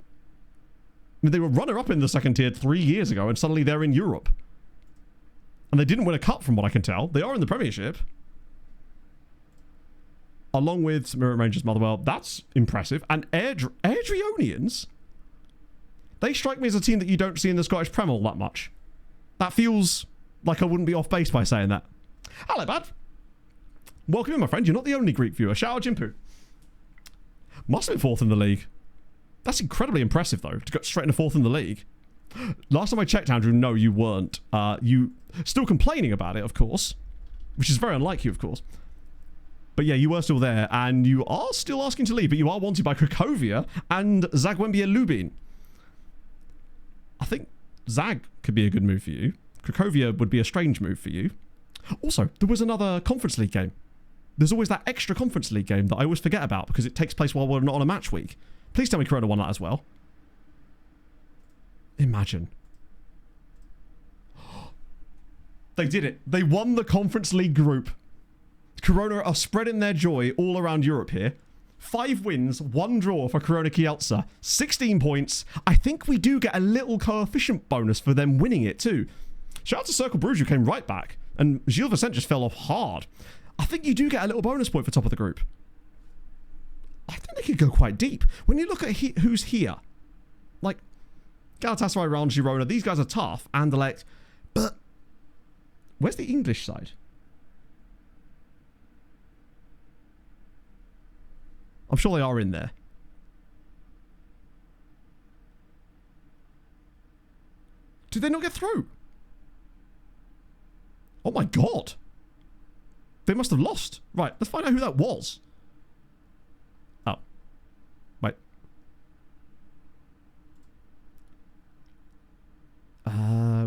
mean, they were runner-up in the second tier 3 years ago, and suddenly they're in Europe. And they didn't win a cup, from what I can tell. They are in the Premiership. Along with Mirror Rangers, Motherwell. That's impressive. And Airdrieonians? They strike me as a team that you don't see in the Scottish Prem all that much. That feels like I wouldn't be off base by saying that. Hello, bud. Welcome in, my friend. You're not the only Greek viewer. Shout out Jimpu. Must have been 4th in the league. That's incredibly impressive, though, to get straight into 4th in the league. Last time I checked, Andrew, no, you weren't. You still complaining about it, of course, which is very unlike you, of course. But yeah, you were still there, and you are still asking to leave, but you are wanted by Cracovia and Zagłębie Lubin. I think Zag could be a good move for you. Cracovia would be a strange move for you. Also, there was another Conference League game. There's always that extra Conference League game that I always forget about because it takes place while we're not on a match week. Please tell me Corona won that as well. Imagine. They did it. They won the Conference League group. Corona are spreading their joy all around Europe here. 5 wins, 1 draw for Corona Kielce. 16 points. I think we do get a little coefficient bonus for them winning it too. Shout out to Circle Bruges who came right back. And Gilles Vicente just fell off hard. I think you do get a little bonus point for top of the group. I think they could go quite deep. When you look at who's here. Like, Galatasaray, Real, Girona. These guys are tough. Anderlecht. But where's the English side? I'm sure they are in there. Did they not get through? Oh my god. They must have lost. Right, let's find out who that was. Oh. Wait.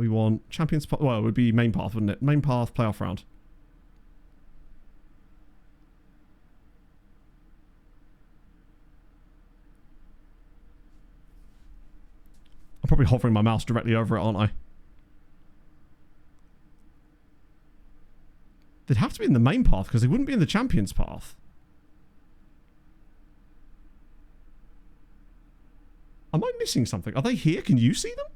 We want Champions Path. Well, it would be main path, wouldn't it? Main path, playoff round. I'm probably hovering my mouse directly over it, aren't I? They'd have to be in the main path because they wouldn't be in the Champions path. Am I missing something? Are they here? Can you see them?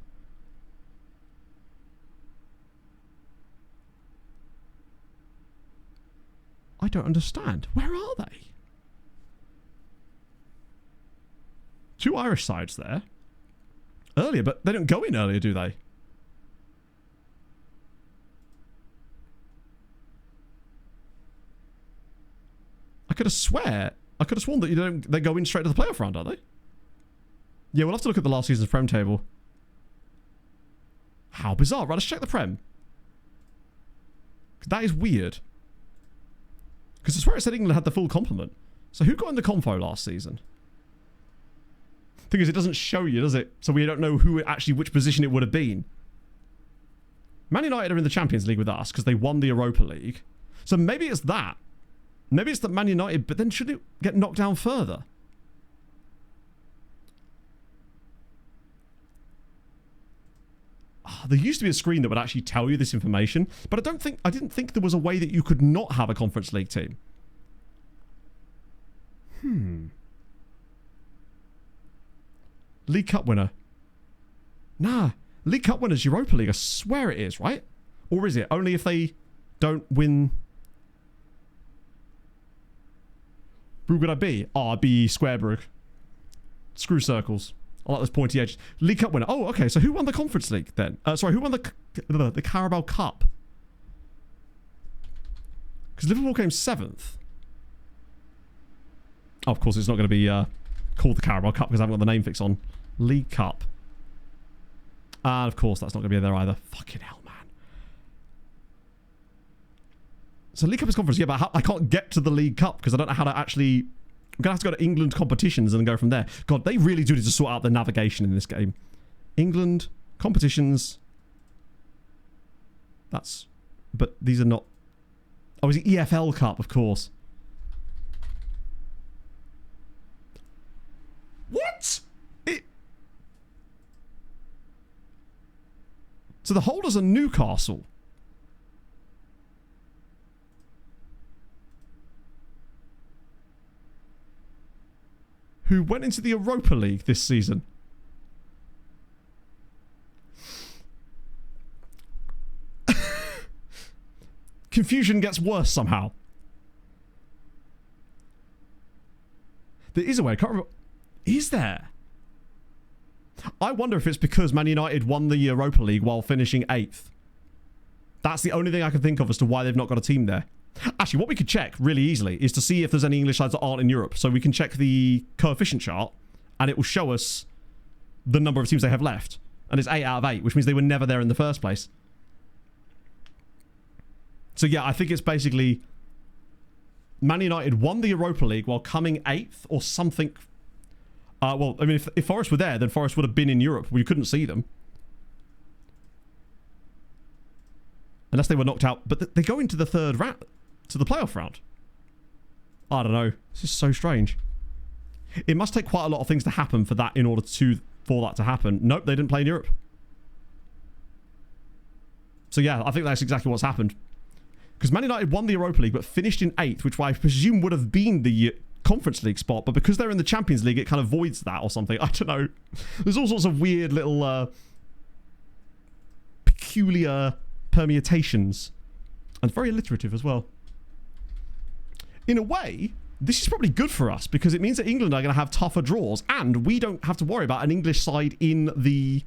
I don't understand. Where are they? 2 Irish sides there. Earlier, but they don't go in earlier, do they? I could have sworn that they go in straight to the playoff round, are they? Yeah, we'll have to look at the last season's Prem table. How bizarre. Right, let's check the Prem. That is weird. Because I swear it said England had the full complement. So who got in the Confo last season? Thing is, it doesn't show you, does it? So we don't know which position it would have been. Man United are in the Champions League with us because they won the Europa League. So maybe it's that. Maybe it's that Man United, but then should it get knocked down further? There used to be a screen that would actually tell you this information, but I didn't think there was a way that you could not have a Conference League team. League Cup winner. Nah, League Cup winners Europa League. I swear it is, right? Or is it only if they don't win? Brugge would I be? Oh, I'd be Squarebrugge. Screw circles. I like those pointy edges. League Cup winner. Oh, okay. So who won the Conference League then? Sorry, who won the Carabao Cup? Because Liverpool came 7th. Oh, of course, it's not going to be called the Carabao Cup because I haven't got the name fix on. League Cup. And of course, that's not going to be there either. Fucking hell, man. So League Cup is conference. Yeah, but I can't get to the League Cup because I don't know how to actually... I'm going to have to go to England competitions and go from there. God, they really do need to sort out the navigation in this game. England competitions. That's... But these are not... Oh, is it EFL Cup, of course. What? So the holders are Newcastle. Who went into the Europa League this season. Confusion gets worse somehow. There is a way. I can't remember. Is there? I wonder if it's because Man United won the Europa League while finishing 8th. That's the only thing I can think of as to why they've not got a team there. Actually, what we could check really easily is to see if there's any English sides that aren't in Europe. So we can check the coefficient chart, and it will show us the number of teams they have left. And it's 8 out of 8, which means they were never there in the first place. So yeah, I think it's basically Man United won the Europa League while coming 8th or something. Well, I mean, if Forest were there, then Forest would have been in Europe. We couldn't see them. Unless they were knocked out. But they go into the third round, to the playoff round. I don't know. This is so strange. It must take quite a lot of things to happen for that for that to happen. Nope, they didn't play in Europe. So yeah, I think that's exactly what's happened. Because Man United won the Europa League but finished in 8th, which I presume would have been the Conference League spot, but because they're in the Champions League, it kind of voids that or something. I don't know. There's all sorts of weird little peculiar permutations. And very alliterative as well. In a way, this is probably good for us because it means that England are going to have tougher draws and we don't have to worry about an English side in the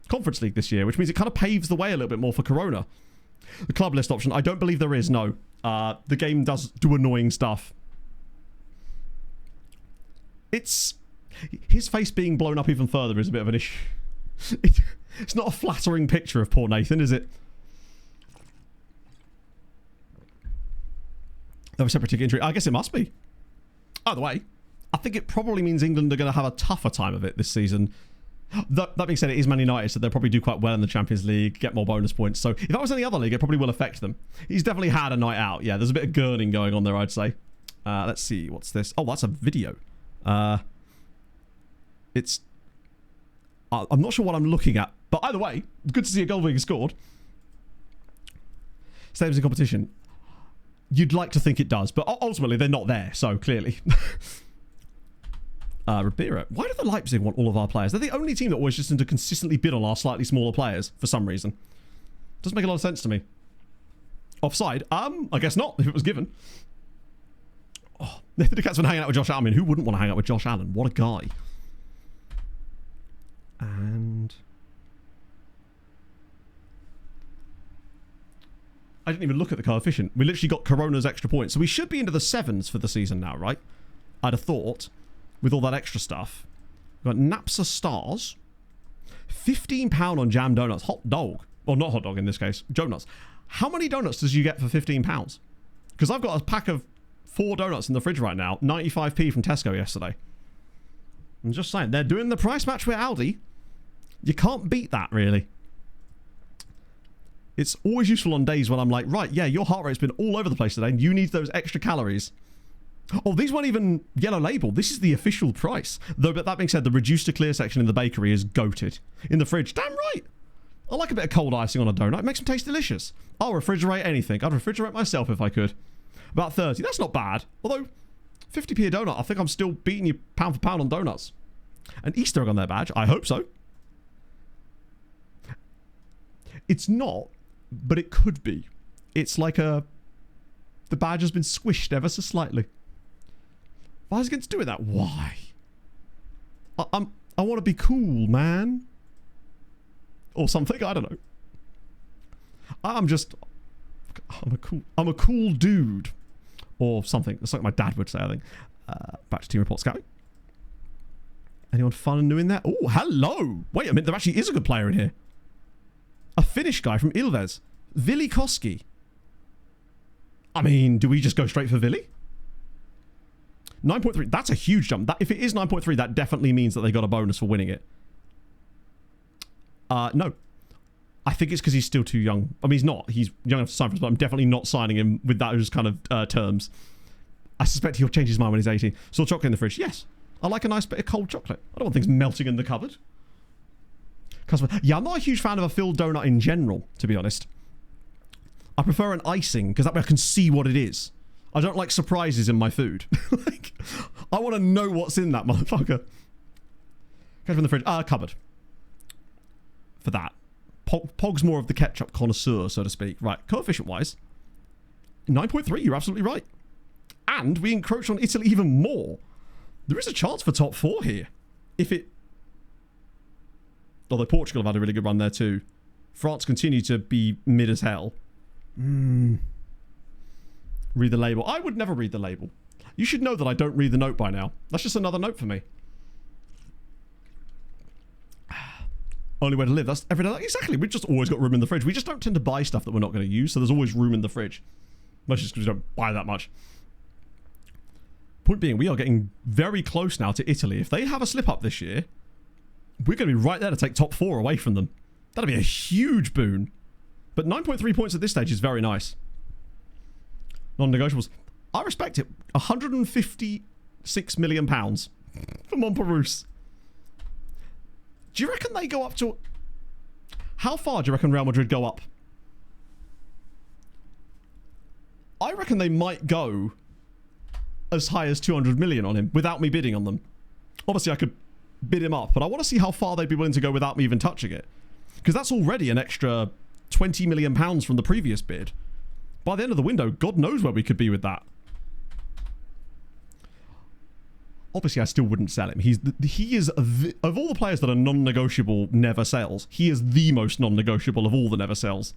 Conference League this year, which means it kind of paves the way a little bit more for Corona. The club list option, I don't believe there is, no. The game does do annoying stuff. His face being blown up even further is a bit of an issue. It's not a flattering picture of poor Nathan, is it? That was a separatic injury. I guess it must be. Either way, I think it probably means England are going to have a tougher time of it this season. That being said, it is Man United, so they'll probably do quite well in the Champions League, get more bonus points. So if that was any other league, it probably will affect them. He's definitely had a night out. Yeah, there's a bit of gurning going on there, I'd say. Let's see, what's this? Oh, that's a video. I'm not sure what I'm looking at, but either way, good to see a goal being scored. Stays in competition. You'd like to think it does, but ultimately they're not there, so clearly. Ribeiro. Why do the Leipzig want all of our players? They're the only team that always just seem to consistently bid on our slightly smaller players for some reason. Doesn't make a lot of sense to me. Offside? I guess not, if it was given. Oh, the cat's been hanging out with Josh Allen. I mean, who wouldn't want to hang out with Josh Allen? What a guy. And I didn't even look at the coefficient. We literally got Corona's extra points. So we should be into the 7s for the season now, right? I'd have thought, with all that extra stuff. We've got Napsa Stars. £15 on jam donuts. Hot dog. Well, not hot dog in this case. Donuts. How many donuts does you get for £15? Because I've got a pack of 4 donuts in the fridge right now. 95p from Tesco yesterday. I'm just saying, they're doing the price match with Aldi. You can't beat that, really. It's always useful on days when I'm like, right, yeah, your heart rate's been all over the place today and you need those extra calories. Oh, these weren't even yellow label. This is the official price. Though, but that being said, the reduced to clear section in the bakery is goated. In the fridge, damn right. I like a bit of cold icing on a donut. It makes them taste delicious. I'll refrigerate anything. I'd refrigerate myself if I could. About 30. That's not bad. Although, 50p a donut, I think I'm still beating you pound for pound on donuts. An Easter egg on their badge? I hope so. It's not, but it could be. It's like the badge has been squished ever so slightly. Why is it going to do that? Why? I want to be cool, man. Or something, I don't know. I'm a cool dude. Or something. That's like my dad would say, I think. Back to team report scouting. Anyone fun and new in there? Oh, hello. Wait a minute, there actually is a good player in here. A Finnish guy from Ilves. Vili Koski. I mean, do we just go straight for Vili? 9.3. That's a huge jump. If it is 9.3, that definitely means that they got a bonus for winning it. No. I think it's because he's still too young. I mean, he's not. He's young enough to sign for us, but I'm definitely not signing him with those kind of terms. I suspect he'll change his mind when he's 18. Still chocolate in the fridge? Yes. I like a nice bit of cold chocolate. I don't want things melting in the cupboard. Yeah, I'm not a huge fan of a filled donut in general, to be honest. I prefer an icing, because that way I can see what it is. I don't like surprises in my food. Like, I want to know what's in that motherfucker. Catch from the fridge. Cupboard. For that. Pog's more of the ketchup connoisseur, so to speak. Right, coefficient-wise, 9.3, you're absolutely right. And we encroach on Italy even more. There is a chance for top 4 here. If it... Although Portugal have had a really good run there too. France continue to be mid as hell. Read the label. I would never read the label. You should know that I don't read the note by now. That's just another note for me. Only way to live. That's every day. Exactly. We've just always got room in the fridge. We just don't tend to buy stuff that we're not going to use, so there's always room in the fridge. Mostly just because we don't buy that much. Point being, we are getting very close now to Italy. If they have a slip up this year, we're going to be right there to take top 4 away from them. That'd be a huge boon. But 9.3 points at this stage is very nice. Non-negotiables. I respect it. £156 million for Montparnasse. Do you reckon they go up to... How far do you reckon Real Madrid go up? I reckon they might go as high as 200 million on him without me bidding on them. Obviously, I could bid him up, but I want to see how far they'd be willing to go without me even touching it. Because that's already an extra £20 million from the previous bid. By the end of the window, God knows where we could be with that. Obviously, I still wouldn't sell him. He is of all the players that are non-negotiable never sells, he is the most non-negotiable of all the never sells.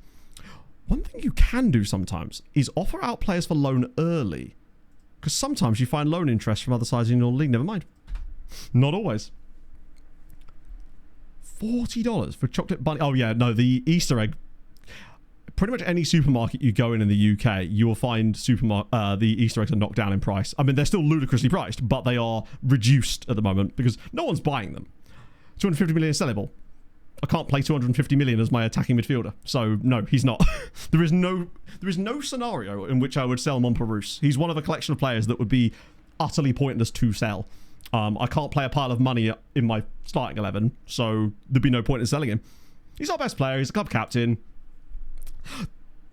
One thing you can do sometimes is offer out players for loan early. Because sometimes you find loan interest from other sides in your league. Never mind. Not always. $40 for chocolate bunny. Oh, yeah, no, the Easter egg. Pretty much any supermarket you go in the UK, you will find the Easter eggs are knocked down in price. I mean, they're still ludicrously priced, but they are reduced at the moment because no one's buying them. 250 million is sellable. I can't play 250 million as my attacking midfielder. So, no, he's not. There is no scenario in which I would sell Montparnasse. He's one of a collection of players that would be utterly pointless to sell. I can't play a pile of money in my starting 11, so there'd be no point in selling him. He's our best player. He's a club captain.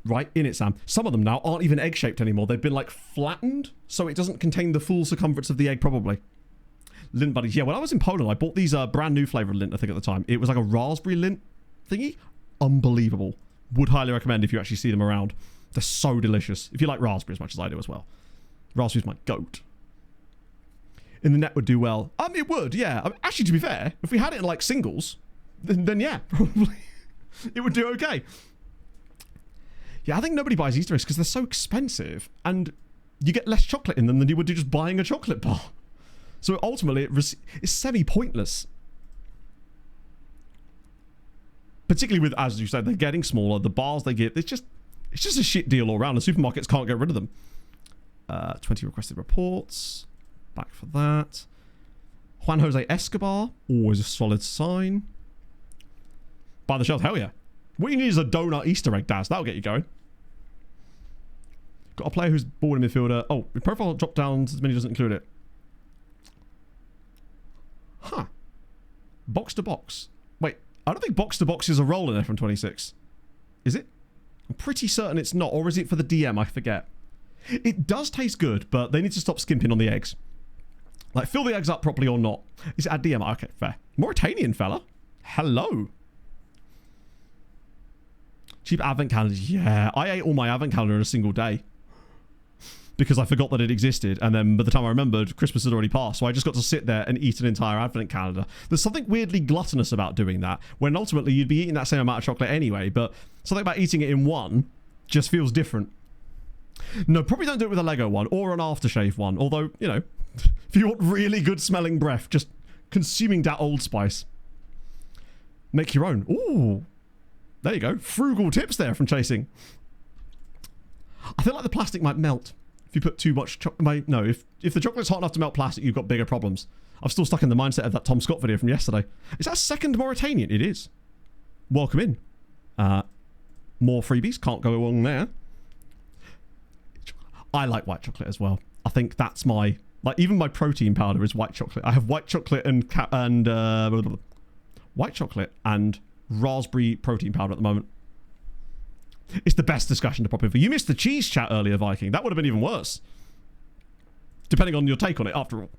Right, in it, Sam. Some of them now aren't even egg-shaped anymore. They've been, like, flattened, so it doesn't contain the full circumference of the egg, probably. Lint buddies. Yeah, when I was in Poland, I bought these brand new flavored lint, I think, at the time. It was like a raspberry lint thingy. Unbelievable. Would highly recommend if you actually see them around. They're so delicious. If you like raspberry as much as I do as well. Raspberry's my goat. In the net would do well. It would, yeah. Actually, to be fair, if we had it in, like, singles, then yeah, probably. It would do okay. Yeah, I think nobody buys Easter eggs because they're so expensive and you get less chocolate in them than you would do just buying a chocolate bar. So ultimately, it's semi-pointless. Particularly with, as you said, they're getting smaller. The bars they give, it's just a shit deal all around. The supermarkets can't get rid of them. 20 requested reports. Back for that. Juan Jose Escobar, always a solid sign. Buy the shelf, hell yeah. What you need is a donut Easter egg, Daz. That'll get you going. Got a player who's ball in midfielder. Oh, your profile drop down as many doesn't include it. Huh. Box to box. Wait, I don't think box to box is a role in FM26. Is it? I'm pretty certain it's not. Or is it for the DM? I forget. It does taste good, but they need to stop skimping on the eggs. Like, fill the eggs up properly or not. Is it a DM? Okay, fair. Mauritanian fella. Hello. Cheap advent calendars. Yeah, I ate all my advent calendar in a single day. Because I forgot that it existed. And then by the time I remembered, Christmas had already passed. So I just got to sit there and eat an entire advent calendar. There's something weirdly gluttonous about doing that. When ultimately you'd be eating that same amount of chocolate anyway. But something about eating it in one just feels different. No, probably don't do it with a Lego one. Or an aftershave one. Although, you know, if you want really good smelling breath, just consuming that Old Spice. Make your own. Ooh. There you go. Frugal tips there from Chasing. I feel like the plastic might melt if you put too much chocolate. No, if the chocolate's hot enough to melt plastic, you've got bigger problems. I'm still stuck in the mindset of that Tom Scott video from yesterday. Is that second Mauritanian? It is. Welcome in. More freebies. Can't go wrong there. I like white chocolate as well. I think that's my... Like, even my protein powder is white chocolate. I have white chocolate and white chocolate and raspberry protein powder at the moment. It's the best discussion to pop in for. You missed the cheese chat earlier, Viking. That would have been even worse. Depending on your take on it, after all.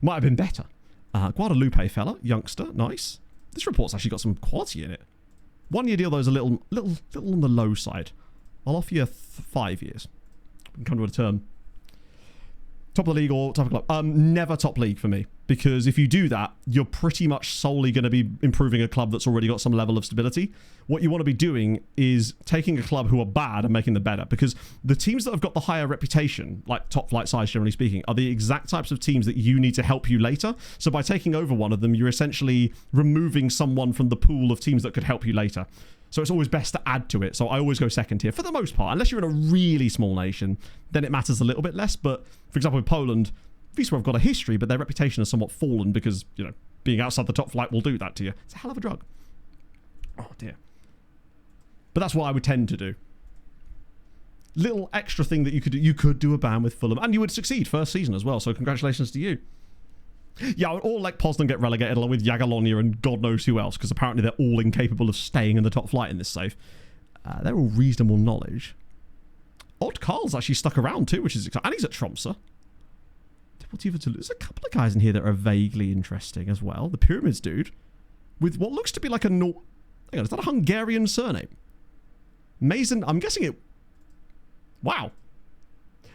Might have been better. Guadalupe fella, youngster, nice. This report's actually got some quality in it. 1 year deal though is a little on the low side. I'll offer you 5 years. We can come to a term. Top of the league or top of the club? Never top league for me, because if you do that, you're pretty much solely going to be improving a club that's already got some level of stability. What you want to be doing is taking a club who are bad and making them better, because the teams that have got the higher reputation, like top flight sides generally speaking, are the exact types of teams that you need to help you later. So by taking over one of them, you're essentially removing someone from the pool of teams that could help you later. So it's always best to add to it. So I always go second tier for the most part. Unless you're in a really small nation, then it matters a little bit less. But for example, with Poland, Wisła have got a history, but their reputation has somewhat fallen because, you know, being outside the top flight will do that to you. It's a hell of a drug. Oh dear. But that's what I would tend to do. Little extra thing that you could do. You could do a ban with Fulham, and you would succeed first season as well. So congratulations to you. Yeah, I would all let Poznan get relegated along with Jagiellonia and God knows who else, because apparently they're all incapable of staying in the top flight in this save. They're all reasonable knowledge. Odd Carl's actually stuck around too, which is exciting. And he's at Tromsø. There's a couple of guys in here that are vaguely interesting as well. The Pyramids dude, with what looks to be like a... Hang on, is that a Hungarian surname? Mason, I'm guessing it... Wow.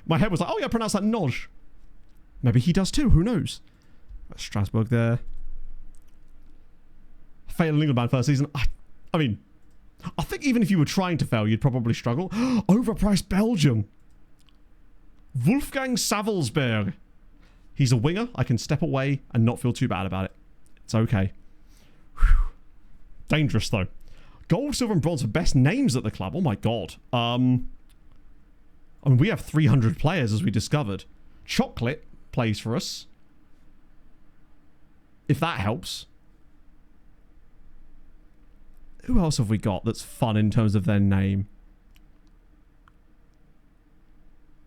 My head was like, oh yeah, I pronounced that Noj. Maybe he does too, who knows? Strasbourg there. Fail in England ban first season. I mean, I think even if you were trying to fail, you'd probably struggle. Overpriced Belgium. Wolfgang Savelsberg. He's a winger. I can step away and not feel too bad about it. It's okay. Whew. Dangerous though. Gold, silver and bronze for best names at the club. Oh my god. I mean, we have 300 players as we discovered. Chocolate plays for us. If that helps. Who else have we got that's fun in terms of their name?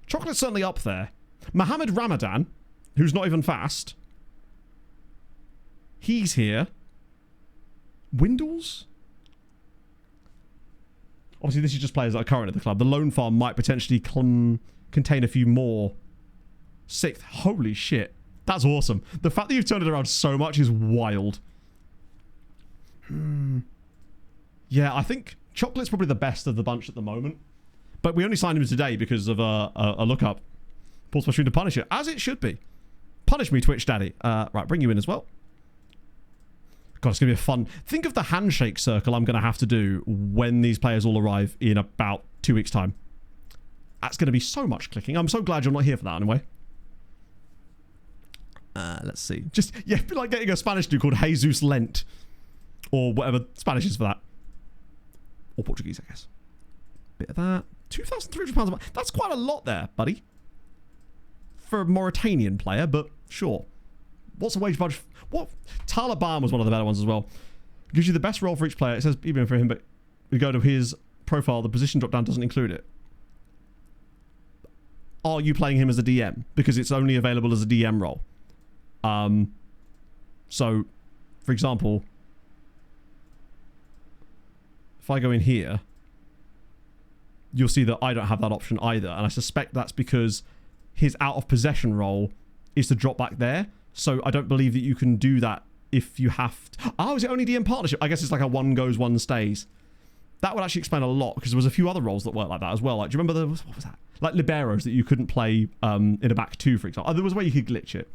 Chocolate's certainly up there. Mohammed Ramadan, who's not even fast. He's here. Windles? Obviously, this is just players that are current at the club. The loan farm might potentially contain a few more. Sixth. Holy shit. That's awesome. The fact that you've turned it around so much is wild. Yeah, I think Chocolate's probably the best of the bunch at the moment. But we only signed him today because of a lookup. Pulls my stream to punish it, as it should be. Punish me, Twitch Daddy. Right, bring you in as well. God, it's going to be a fun... Think of the handshake circle I'm going to have to do when these players all arrive in about 2 weeks' time. That's going to be so much clicking. I'm so glad you're not here for that anyway. Let's see. Just, yeah, it'd be like getting a Spanish dude called Jesus Lent. Or whatever Spanish is for that. Or Portuguese, I guess. Bit of that. £2,300 a month. That's quite a lot there, buddy. For a Mauritanian player, but sure. What's the wage budget? What? Taliban was one of the better ones as well. Gives you the best role for each player. It says even for him, but we go to his profile, the position drop down doesn't include it. Are you playing him as a DM? Because it's only available as a DM role. So, for example, if I go in here, you'll see that I don't have that option either. And I suspect that's because his out of possession role is to drop back there. So I don't believe that you can do that if you have to. Oh, is it only DM partnership? I guess it's like a one goes, one stays. That would actually explain a lot, because there was a few other roles that worked like that as well. Like, do you remember what was that? Like liberos that you couldn't play in a back two, for example. Oh, there was a way you could glitch it.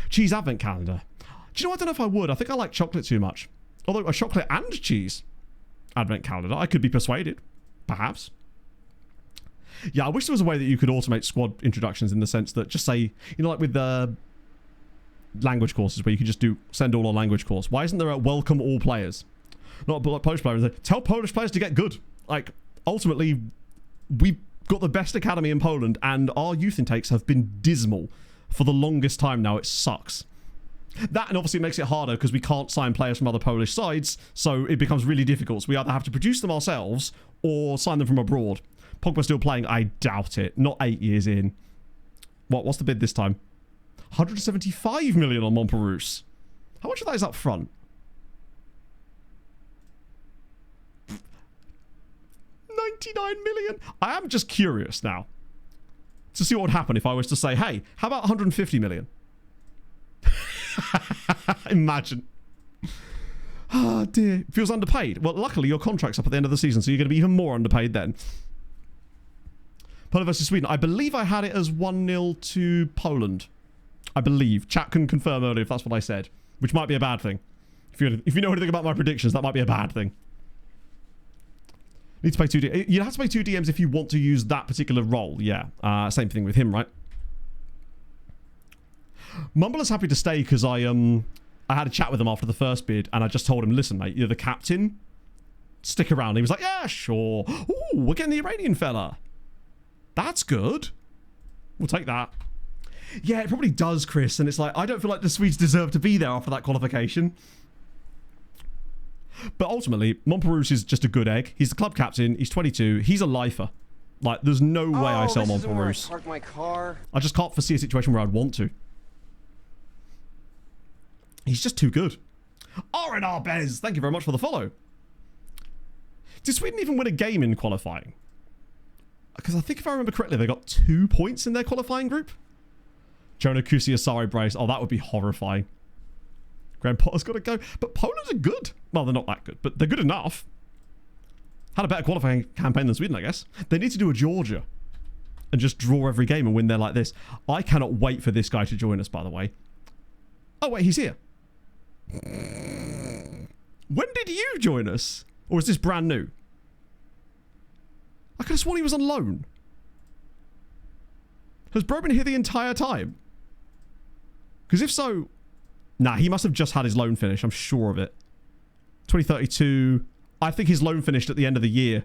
Cheese advent calendar. Do you know, I don't know if I would. I think I like chocolate too much. Although a chocolate and cheese advent calendar, I could be persuaded. Perhaps. Yeah, I wish there was a way that you could automate squad introductions in the sense that, just say, you know, like with the language courses where you could just do send all on language course. Why isn't there a welcome all players? Not like Polish players. Tell Polish players to get good. Like, ultimately, we've got the best academy in Poland, and our youth intakes have been dismal for the longest time now. It sucks. That, and obviously it makes it harder because we can't sign players from other Polish sides, so it becomes really difficult. So we either have to produce them ourselves or sign them from abroad. Pogba's still playing? I doubt it. Not 8 years in. What's the bid this time? 175 million on Montpellier. How much of that is up front? 99 million. I am just curious now to see what would happen if I was to say, hey, how about 150 million? Imagine. Oh dear. Feels underpaid. Well, luckily your contract's up at the end of the season, so you're going to be even more underpaid then. Poland versus Sweden. I believe I had it as 1-0 to Poland. I believe. Chat can confirm earlier if that's what I said, which might be a bad thing. If you know anything about my predictions, that might be a bad thing. Need to pay 2 DMs. You have to pay 2 DMs if you want to use that particular role. Yeah. Same thing with him, right? Mumble is happy to stay because I had a chat with him after the first bid, and I just told him, listen, mate, you're the captain. Stick around. He was like, yeah, sure. Ooh, we're getting the Iranian fella. That's good. We'll take that. Yeah, it probably does, Chris. And it's like, I don't feel like the Swedes deserve to be there after that qualification. But ultimately, Montparnasse is just a good egg. He's the club captain. He's 22. He's a lifer. Like, there's no way I sell Montparnasse. I just can't foresee a situation where I'd want to. He's just too good. R&R Bez, thank you very much for the follow. Did Sweden even win a game in qualifying? Because I think if I remember correctly, they got 2 points in their qualifying group. Jonah Kusi Asari brace. Oh, that would be horrifying. Graham Potter's got to go. But Poland are good. Well, they're not that good, but they're good enough. Had a better qualifying campaign than Sweden, I guess. They need to do a Georgia and just draw every game and win there like this. I cannot wait for this guy to join us, by the way. Oh, wait, he's here. When did you join us? Or is this brand new? I could have sworn he was on loan. Has Bro been here the entire time? Because if so... Nah, he must have just had his loan finish. I'm sure of it. 2032. I think his loan finished at the end of the year.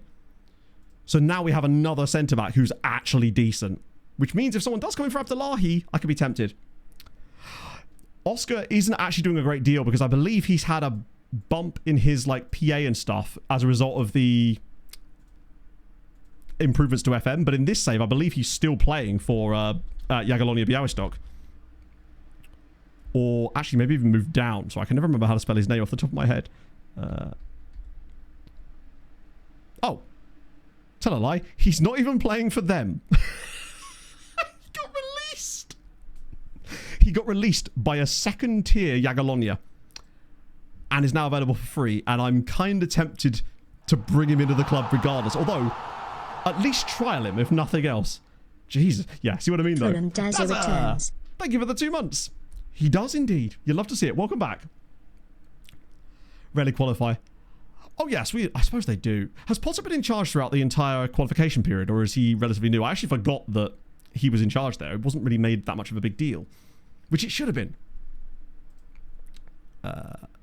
So now we have another centre-back who's actually decent. Which means if someone does come in for Abdullahi, I could be tempted. Oscar isn't actually doing a great deal because I believe he's had a bump in his like PA and stuff as a result of the improvements to FM. But in this save, I believe he's still playing for Jagiellonia Białystok. Or actually maybe even moved down. So I can never remember how to spell his name off the top of my head. Oh. Tell a lie. He's not even playing for them. He got released. He got released by a second tier Jagiellonia. And is now available for free. And I'm kind of tempted to bring him into the club regardless. Although, at least trial him if nothing else. Jesus. Yeah, see what I mean though? Returns. Thank you for the 2 months. He does indeed. You'd love to see it. Welcome back. Rarely qualify. Oh, yes. I suppose they do. Has Potter been in charge throughout the entire qualification period, or is he relatively new? I actually forgot that he was in charge there. It wasn't really made that much of a big deal, which it should have been.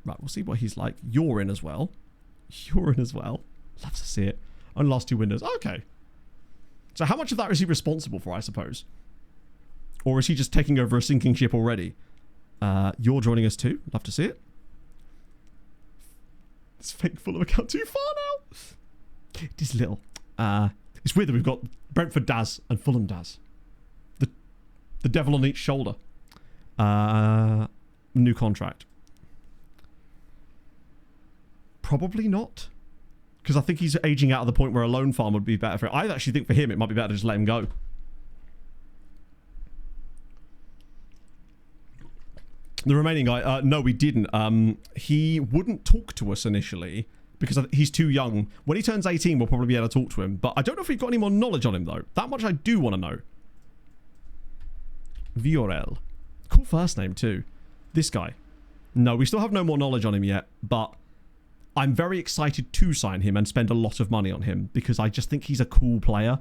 Right, we'll see what he's like. You're in as well. You're in as well. Love to see it. Only last 2 windows. Okay. So how much of that is he responsible for, I suppose? Or is he just taking over a sinking ship already? You're joining us too. Love to see it. It's fake Fulham account too far now. It is little. It's weird that we've got Brentford Daz and Fulham Daz. The devil on each shoulder. New contract. Probably not. Because I think he's aging out of the point where a loan farm would be better for him. I actually think for him it might be better to just let him go. The remaining guy, no, we didn't. He wouldn't talk to us initially because he's too young. When he turns 18, we'll probably be able to talk to him. But I don't know if we've got any more knowledge on him, though. That much I do want to know. Viorel. Cool first name, too. This guy. No, we still have no more knowledge on him yet, but I'm very excited to sign him and spend a lot of money on him because I just think he's a cool player.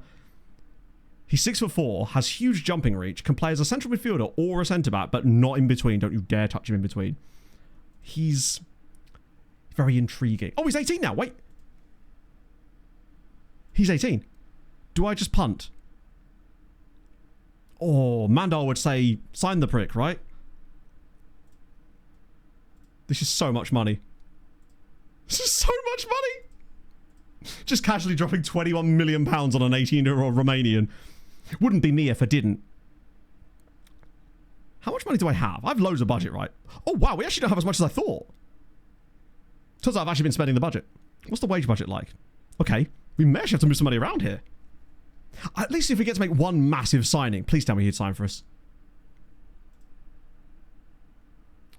He's 6'4", has huge jumping reach, can play as a central midfielder or a centre-back, but not in between. Don't you dare touch him in between. He's very intriguing. Oh, he's 18 now. Wait. He's 18. Do I just punt? Oh, Mandar would say, sign the prick, right? This is so much money. This is so much money. Just casually dropping £21 million on an 18-year-old Romanian. Wouldn't be me if I didn't. How much money do I have? I have loads of budget, right? Oh, wow. We actually don't have as much as I thought. Turns out I've actually been spending the budget. What's the wage budget like? Okay. We may actually have to move some money around here. At least if we get to make one massive signing. Please tell me he'd sign for us.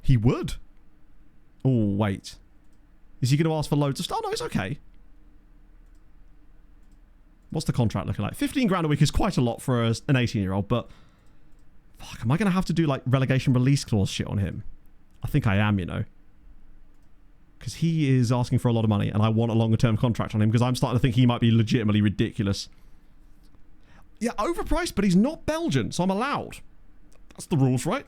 He would. Oh, wait. Is he going to ask for loads of stuff? Oh, no, it's okay. What's the contract looking like? 15 grand a week is quite a lot for an 18-year-old, but fuck, am I going to have to do like relegation release clause shit on him? I think I am, you know. Because he is asking for a lot of money and I want a longer term contract on him because I'm starting to think he might be legitimately ridiculous. Yeah, overpriced, but he's not Belgian, so I'm allowed. That's the rules, right?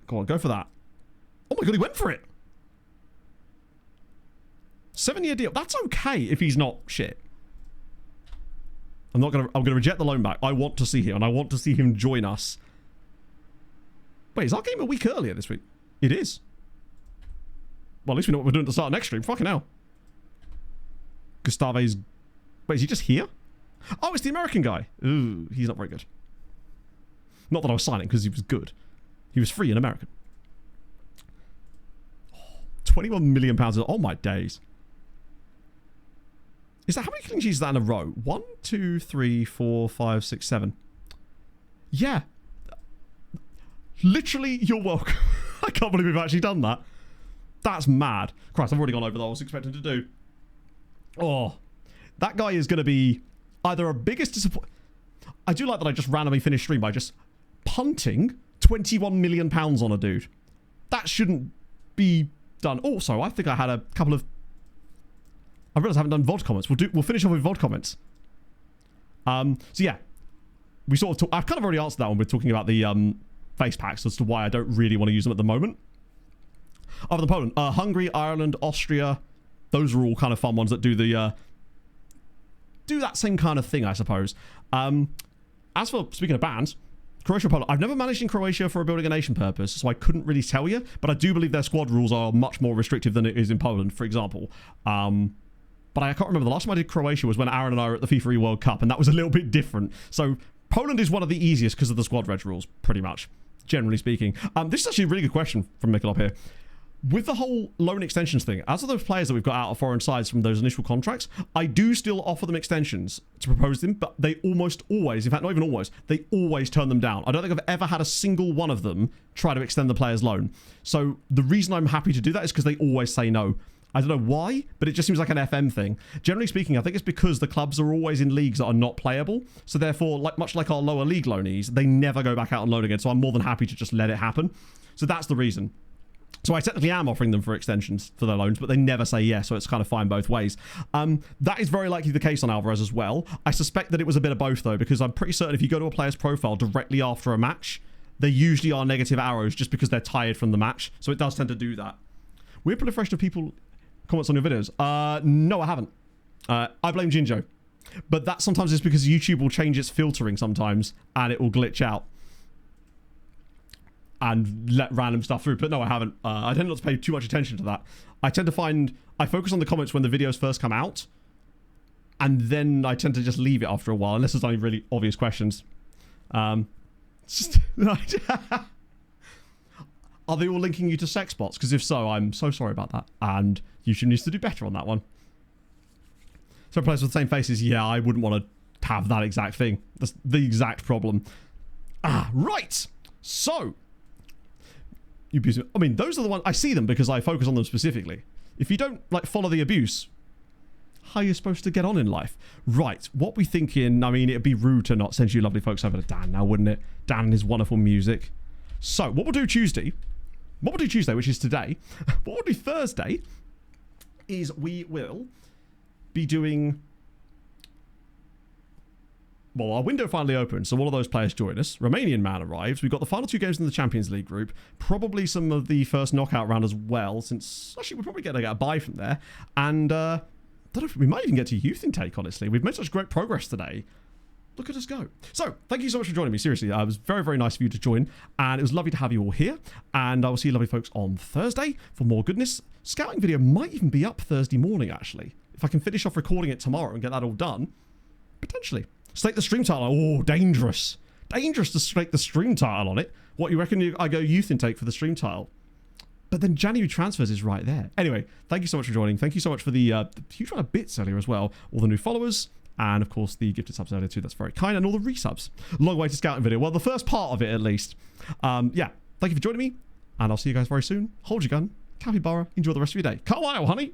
Go on, go for that. Oh my god, he went for it. 7-year deal. That's okay if he's not shit. I'm gonna reject the loan back. I want to see him, and I want to see him join us. Wait, is our game a week earlier this week? It is. Well, at least we know what we're doing at the start of next stream. Fucking hell. Gustave's... Wait, is he just here? Oh, it's the American guy. Ooh, he's not very good. Not that I was signing, because he was good. He was free and American. Oh, 21 million pounds. Oh, my days. Is that... How many clean sheets is that in a row? 1, 2, 3, 4, 5, 6, 7. Yeah. Literally, you're welcome. I can't believe we've actually done that. That's mad. Christ, I've already gone over that I was expecting to do. Oh, that guy is going to be either our biggest disappointment. I do like that I just randomly finished stream by just punting 21 million pounds on a dude. That shouldn't be done. Also, I think I had a couple of... I realised I haven't done VOD comments. We'll finish off with VOD comments. So yeah, we sort of I've kind of already answered that when we're talking about the face packs as to why I don't really want to use them at the moment. Other than Poland, Hungary, Ireland, Austria, those are all kind of fun ones that do the do that same kind of thing, I suppose. As for speaking of bands, Croatia, Poland. I've never managed in Croatia for a building a nation purpose, so I couldn't really tell you. But I do believe their squad rules are much more restrictive than it is in Poland, for example. But I can't remember. The last time I did Croatia was when Aaron and I were at the FIFA World Cup, and that was a little bit different. So Poland is one of the easiest because of the squad reg rules, pretty much, generally speaking. This is actually a really good question from Mikolop here. With the whole loan extensions thing, as of those players that we've got out of foreign sides from those initial contracts, I do still offer them extensions to propose them, but they almost always, in fact, not even always, they always turn them down. I don't think I've ever had a single one of them try to extend the player's loan. So the reason I'm happy to do that is because they always say no. I don't know why, but it just seems like an FM thing. Generally speaking, I think it's because the clubs are always in leagues that are not playable. So therefore, much like our lower league loanees, they never go back out on loan again. So I'm more than happy to just let it happen. So that's the reason. So I technically am offering them for extensions for their loans, but they never say yes, so it's kind of fine both ways. That is very likely the case on Alvarez as well. I suspect that it was a bit of both, though, because I'm pretty certain if you go to a player's profile directly after a match, they usually are negative arrows just because they're tired from the match. So it does tend to do that. Weird proliferation of people comments on your videos. No, I haven't. I blame Jinjo. But that sometimes is because YouTube will change its filtering sometimes, and it will glitch out and let random stuff through. But no, I haven't. I tend not to pay too much attention to that. I tend to find I focus on the comments when the videos first come out, and then I tend to just leave it after a while, unless there's only really obvious questions. Just are they all linking you to sex bots? Because if so, I'm so sorry about that, and YouTube needs to do better on that one. So players with the same faces, yeah, I wouldn't want to have that exact thing. That's the exact problem. Right. So I mean, those are the ones I see them because I focus on them specifically. If you don't follow the abuse, how are you supposed to get on in life? Right, what we thinking? I mean, it'd be rude to not send you lovely folks over to Dan now, wouldn't it? Dan and his wonderful music. So what we'll do Tuesday, which is today, what we'll do Thursday is we will be doing... Well, our window finally opened, so all of those players join us. Romanian man arrives. We've got the final 2 games in the Champions League group. Probably some of the first knockout round as well, since actually we're probably going to get a bye from there. And I don't know if we might even get to youth intake, honestly. We've made such great progress today. Look at us go. So, thank you so much for joining me. Seriously, it was very, very nice of you to join. And it was lovely to have you all here. And I will see you lovely folks on Thursday for more goodness. Scouting video might even be up Thursday morning, actually. If I can finish off recording it tomorrow and get that all done, potentially. Stake the stream title. Oh, dangerous. Dangerous to stake the stream title on it. What, you reckon I go youth intake for the stream title? But then January transfers is right there. Anyway, thank you so much for joining. Thank you so much for the huge amount of bits earlier as well. All the new followers. And, of course, the gifted subs earlier too. That's very kind. And all the resubs. Long way to scouting video. Well, the first part of it, at least. Yeah, thank you for joining me. And I'll see you guys very soon. Hold your gun. Capybara. Enjoy the rest of your day. Carlisle, honey.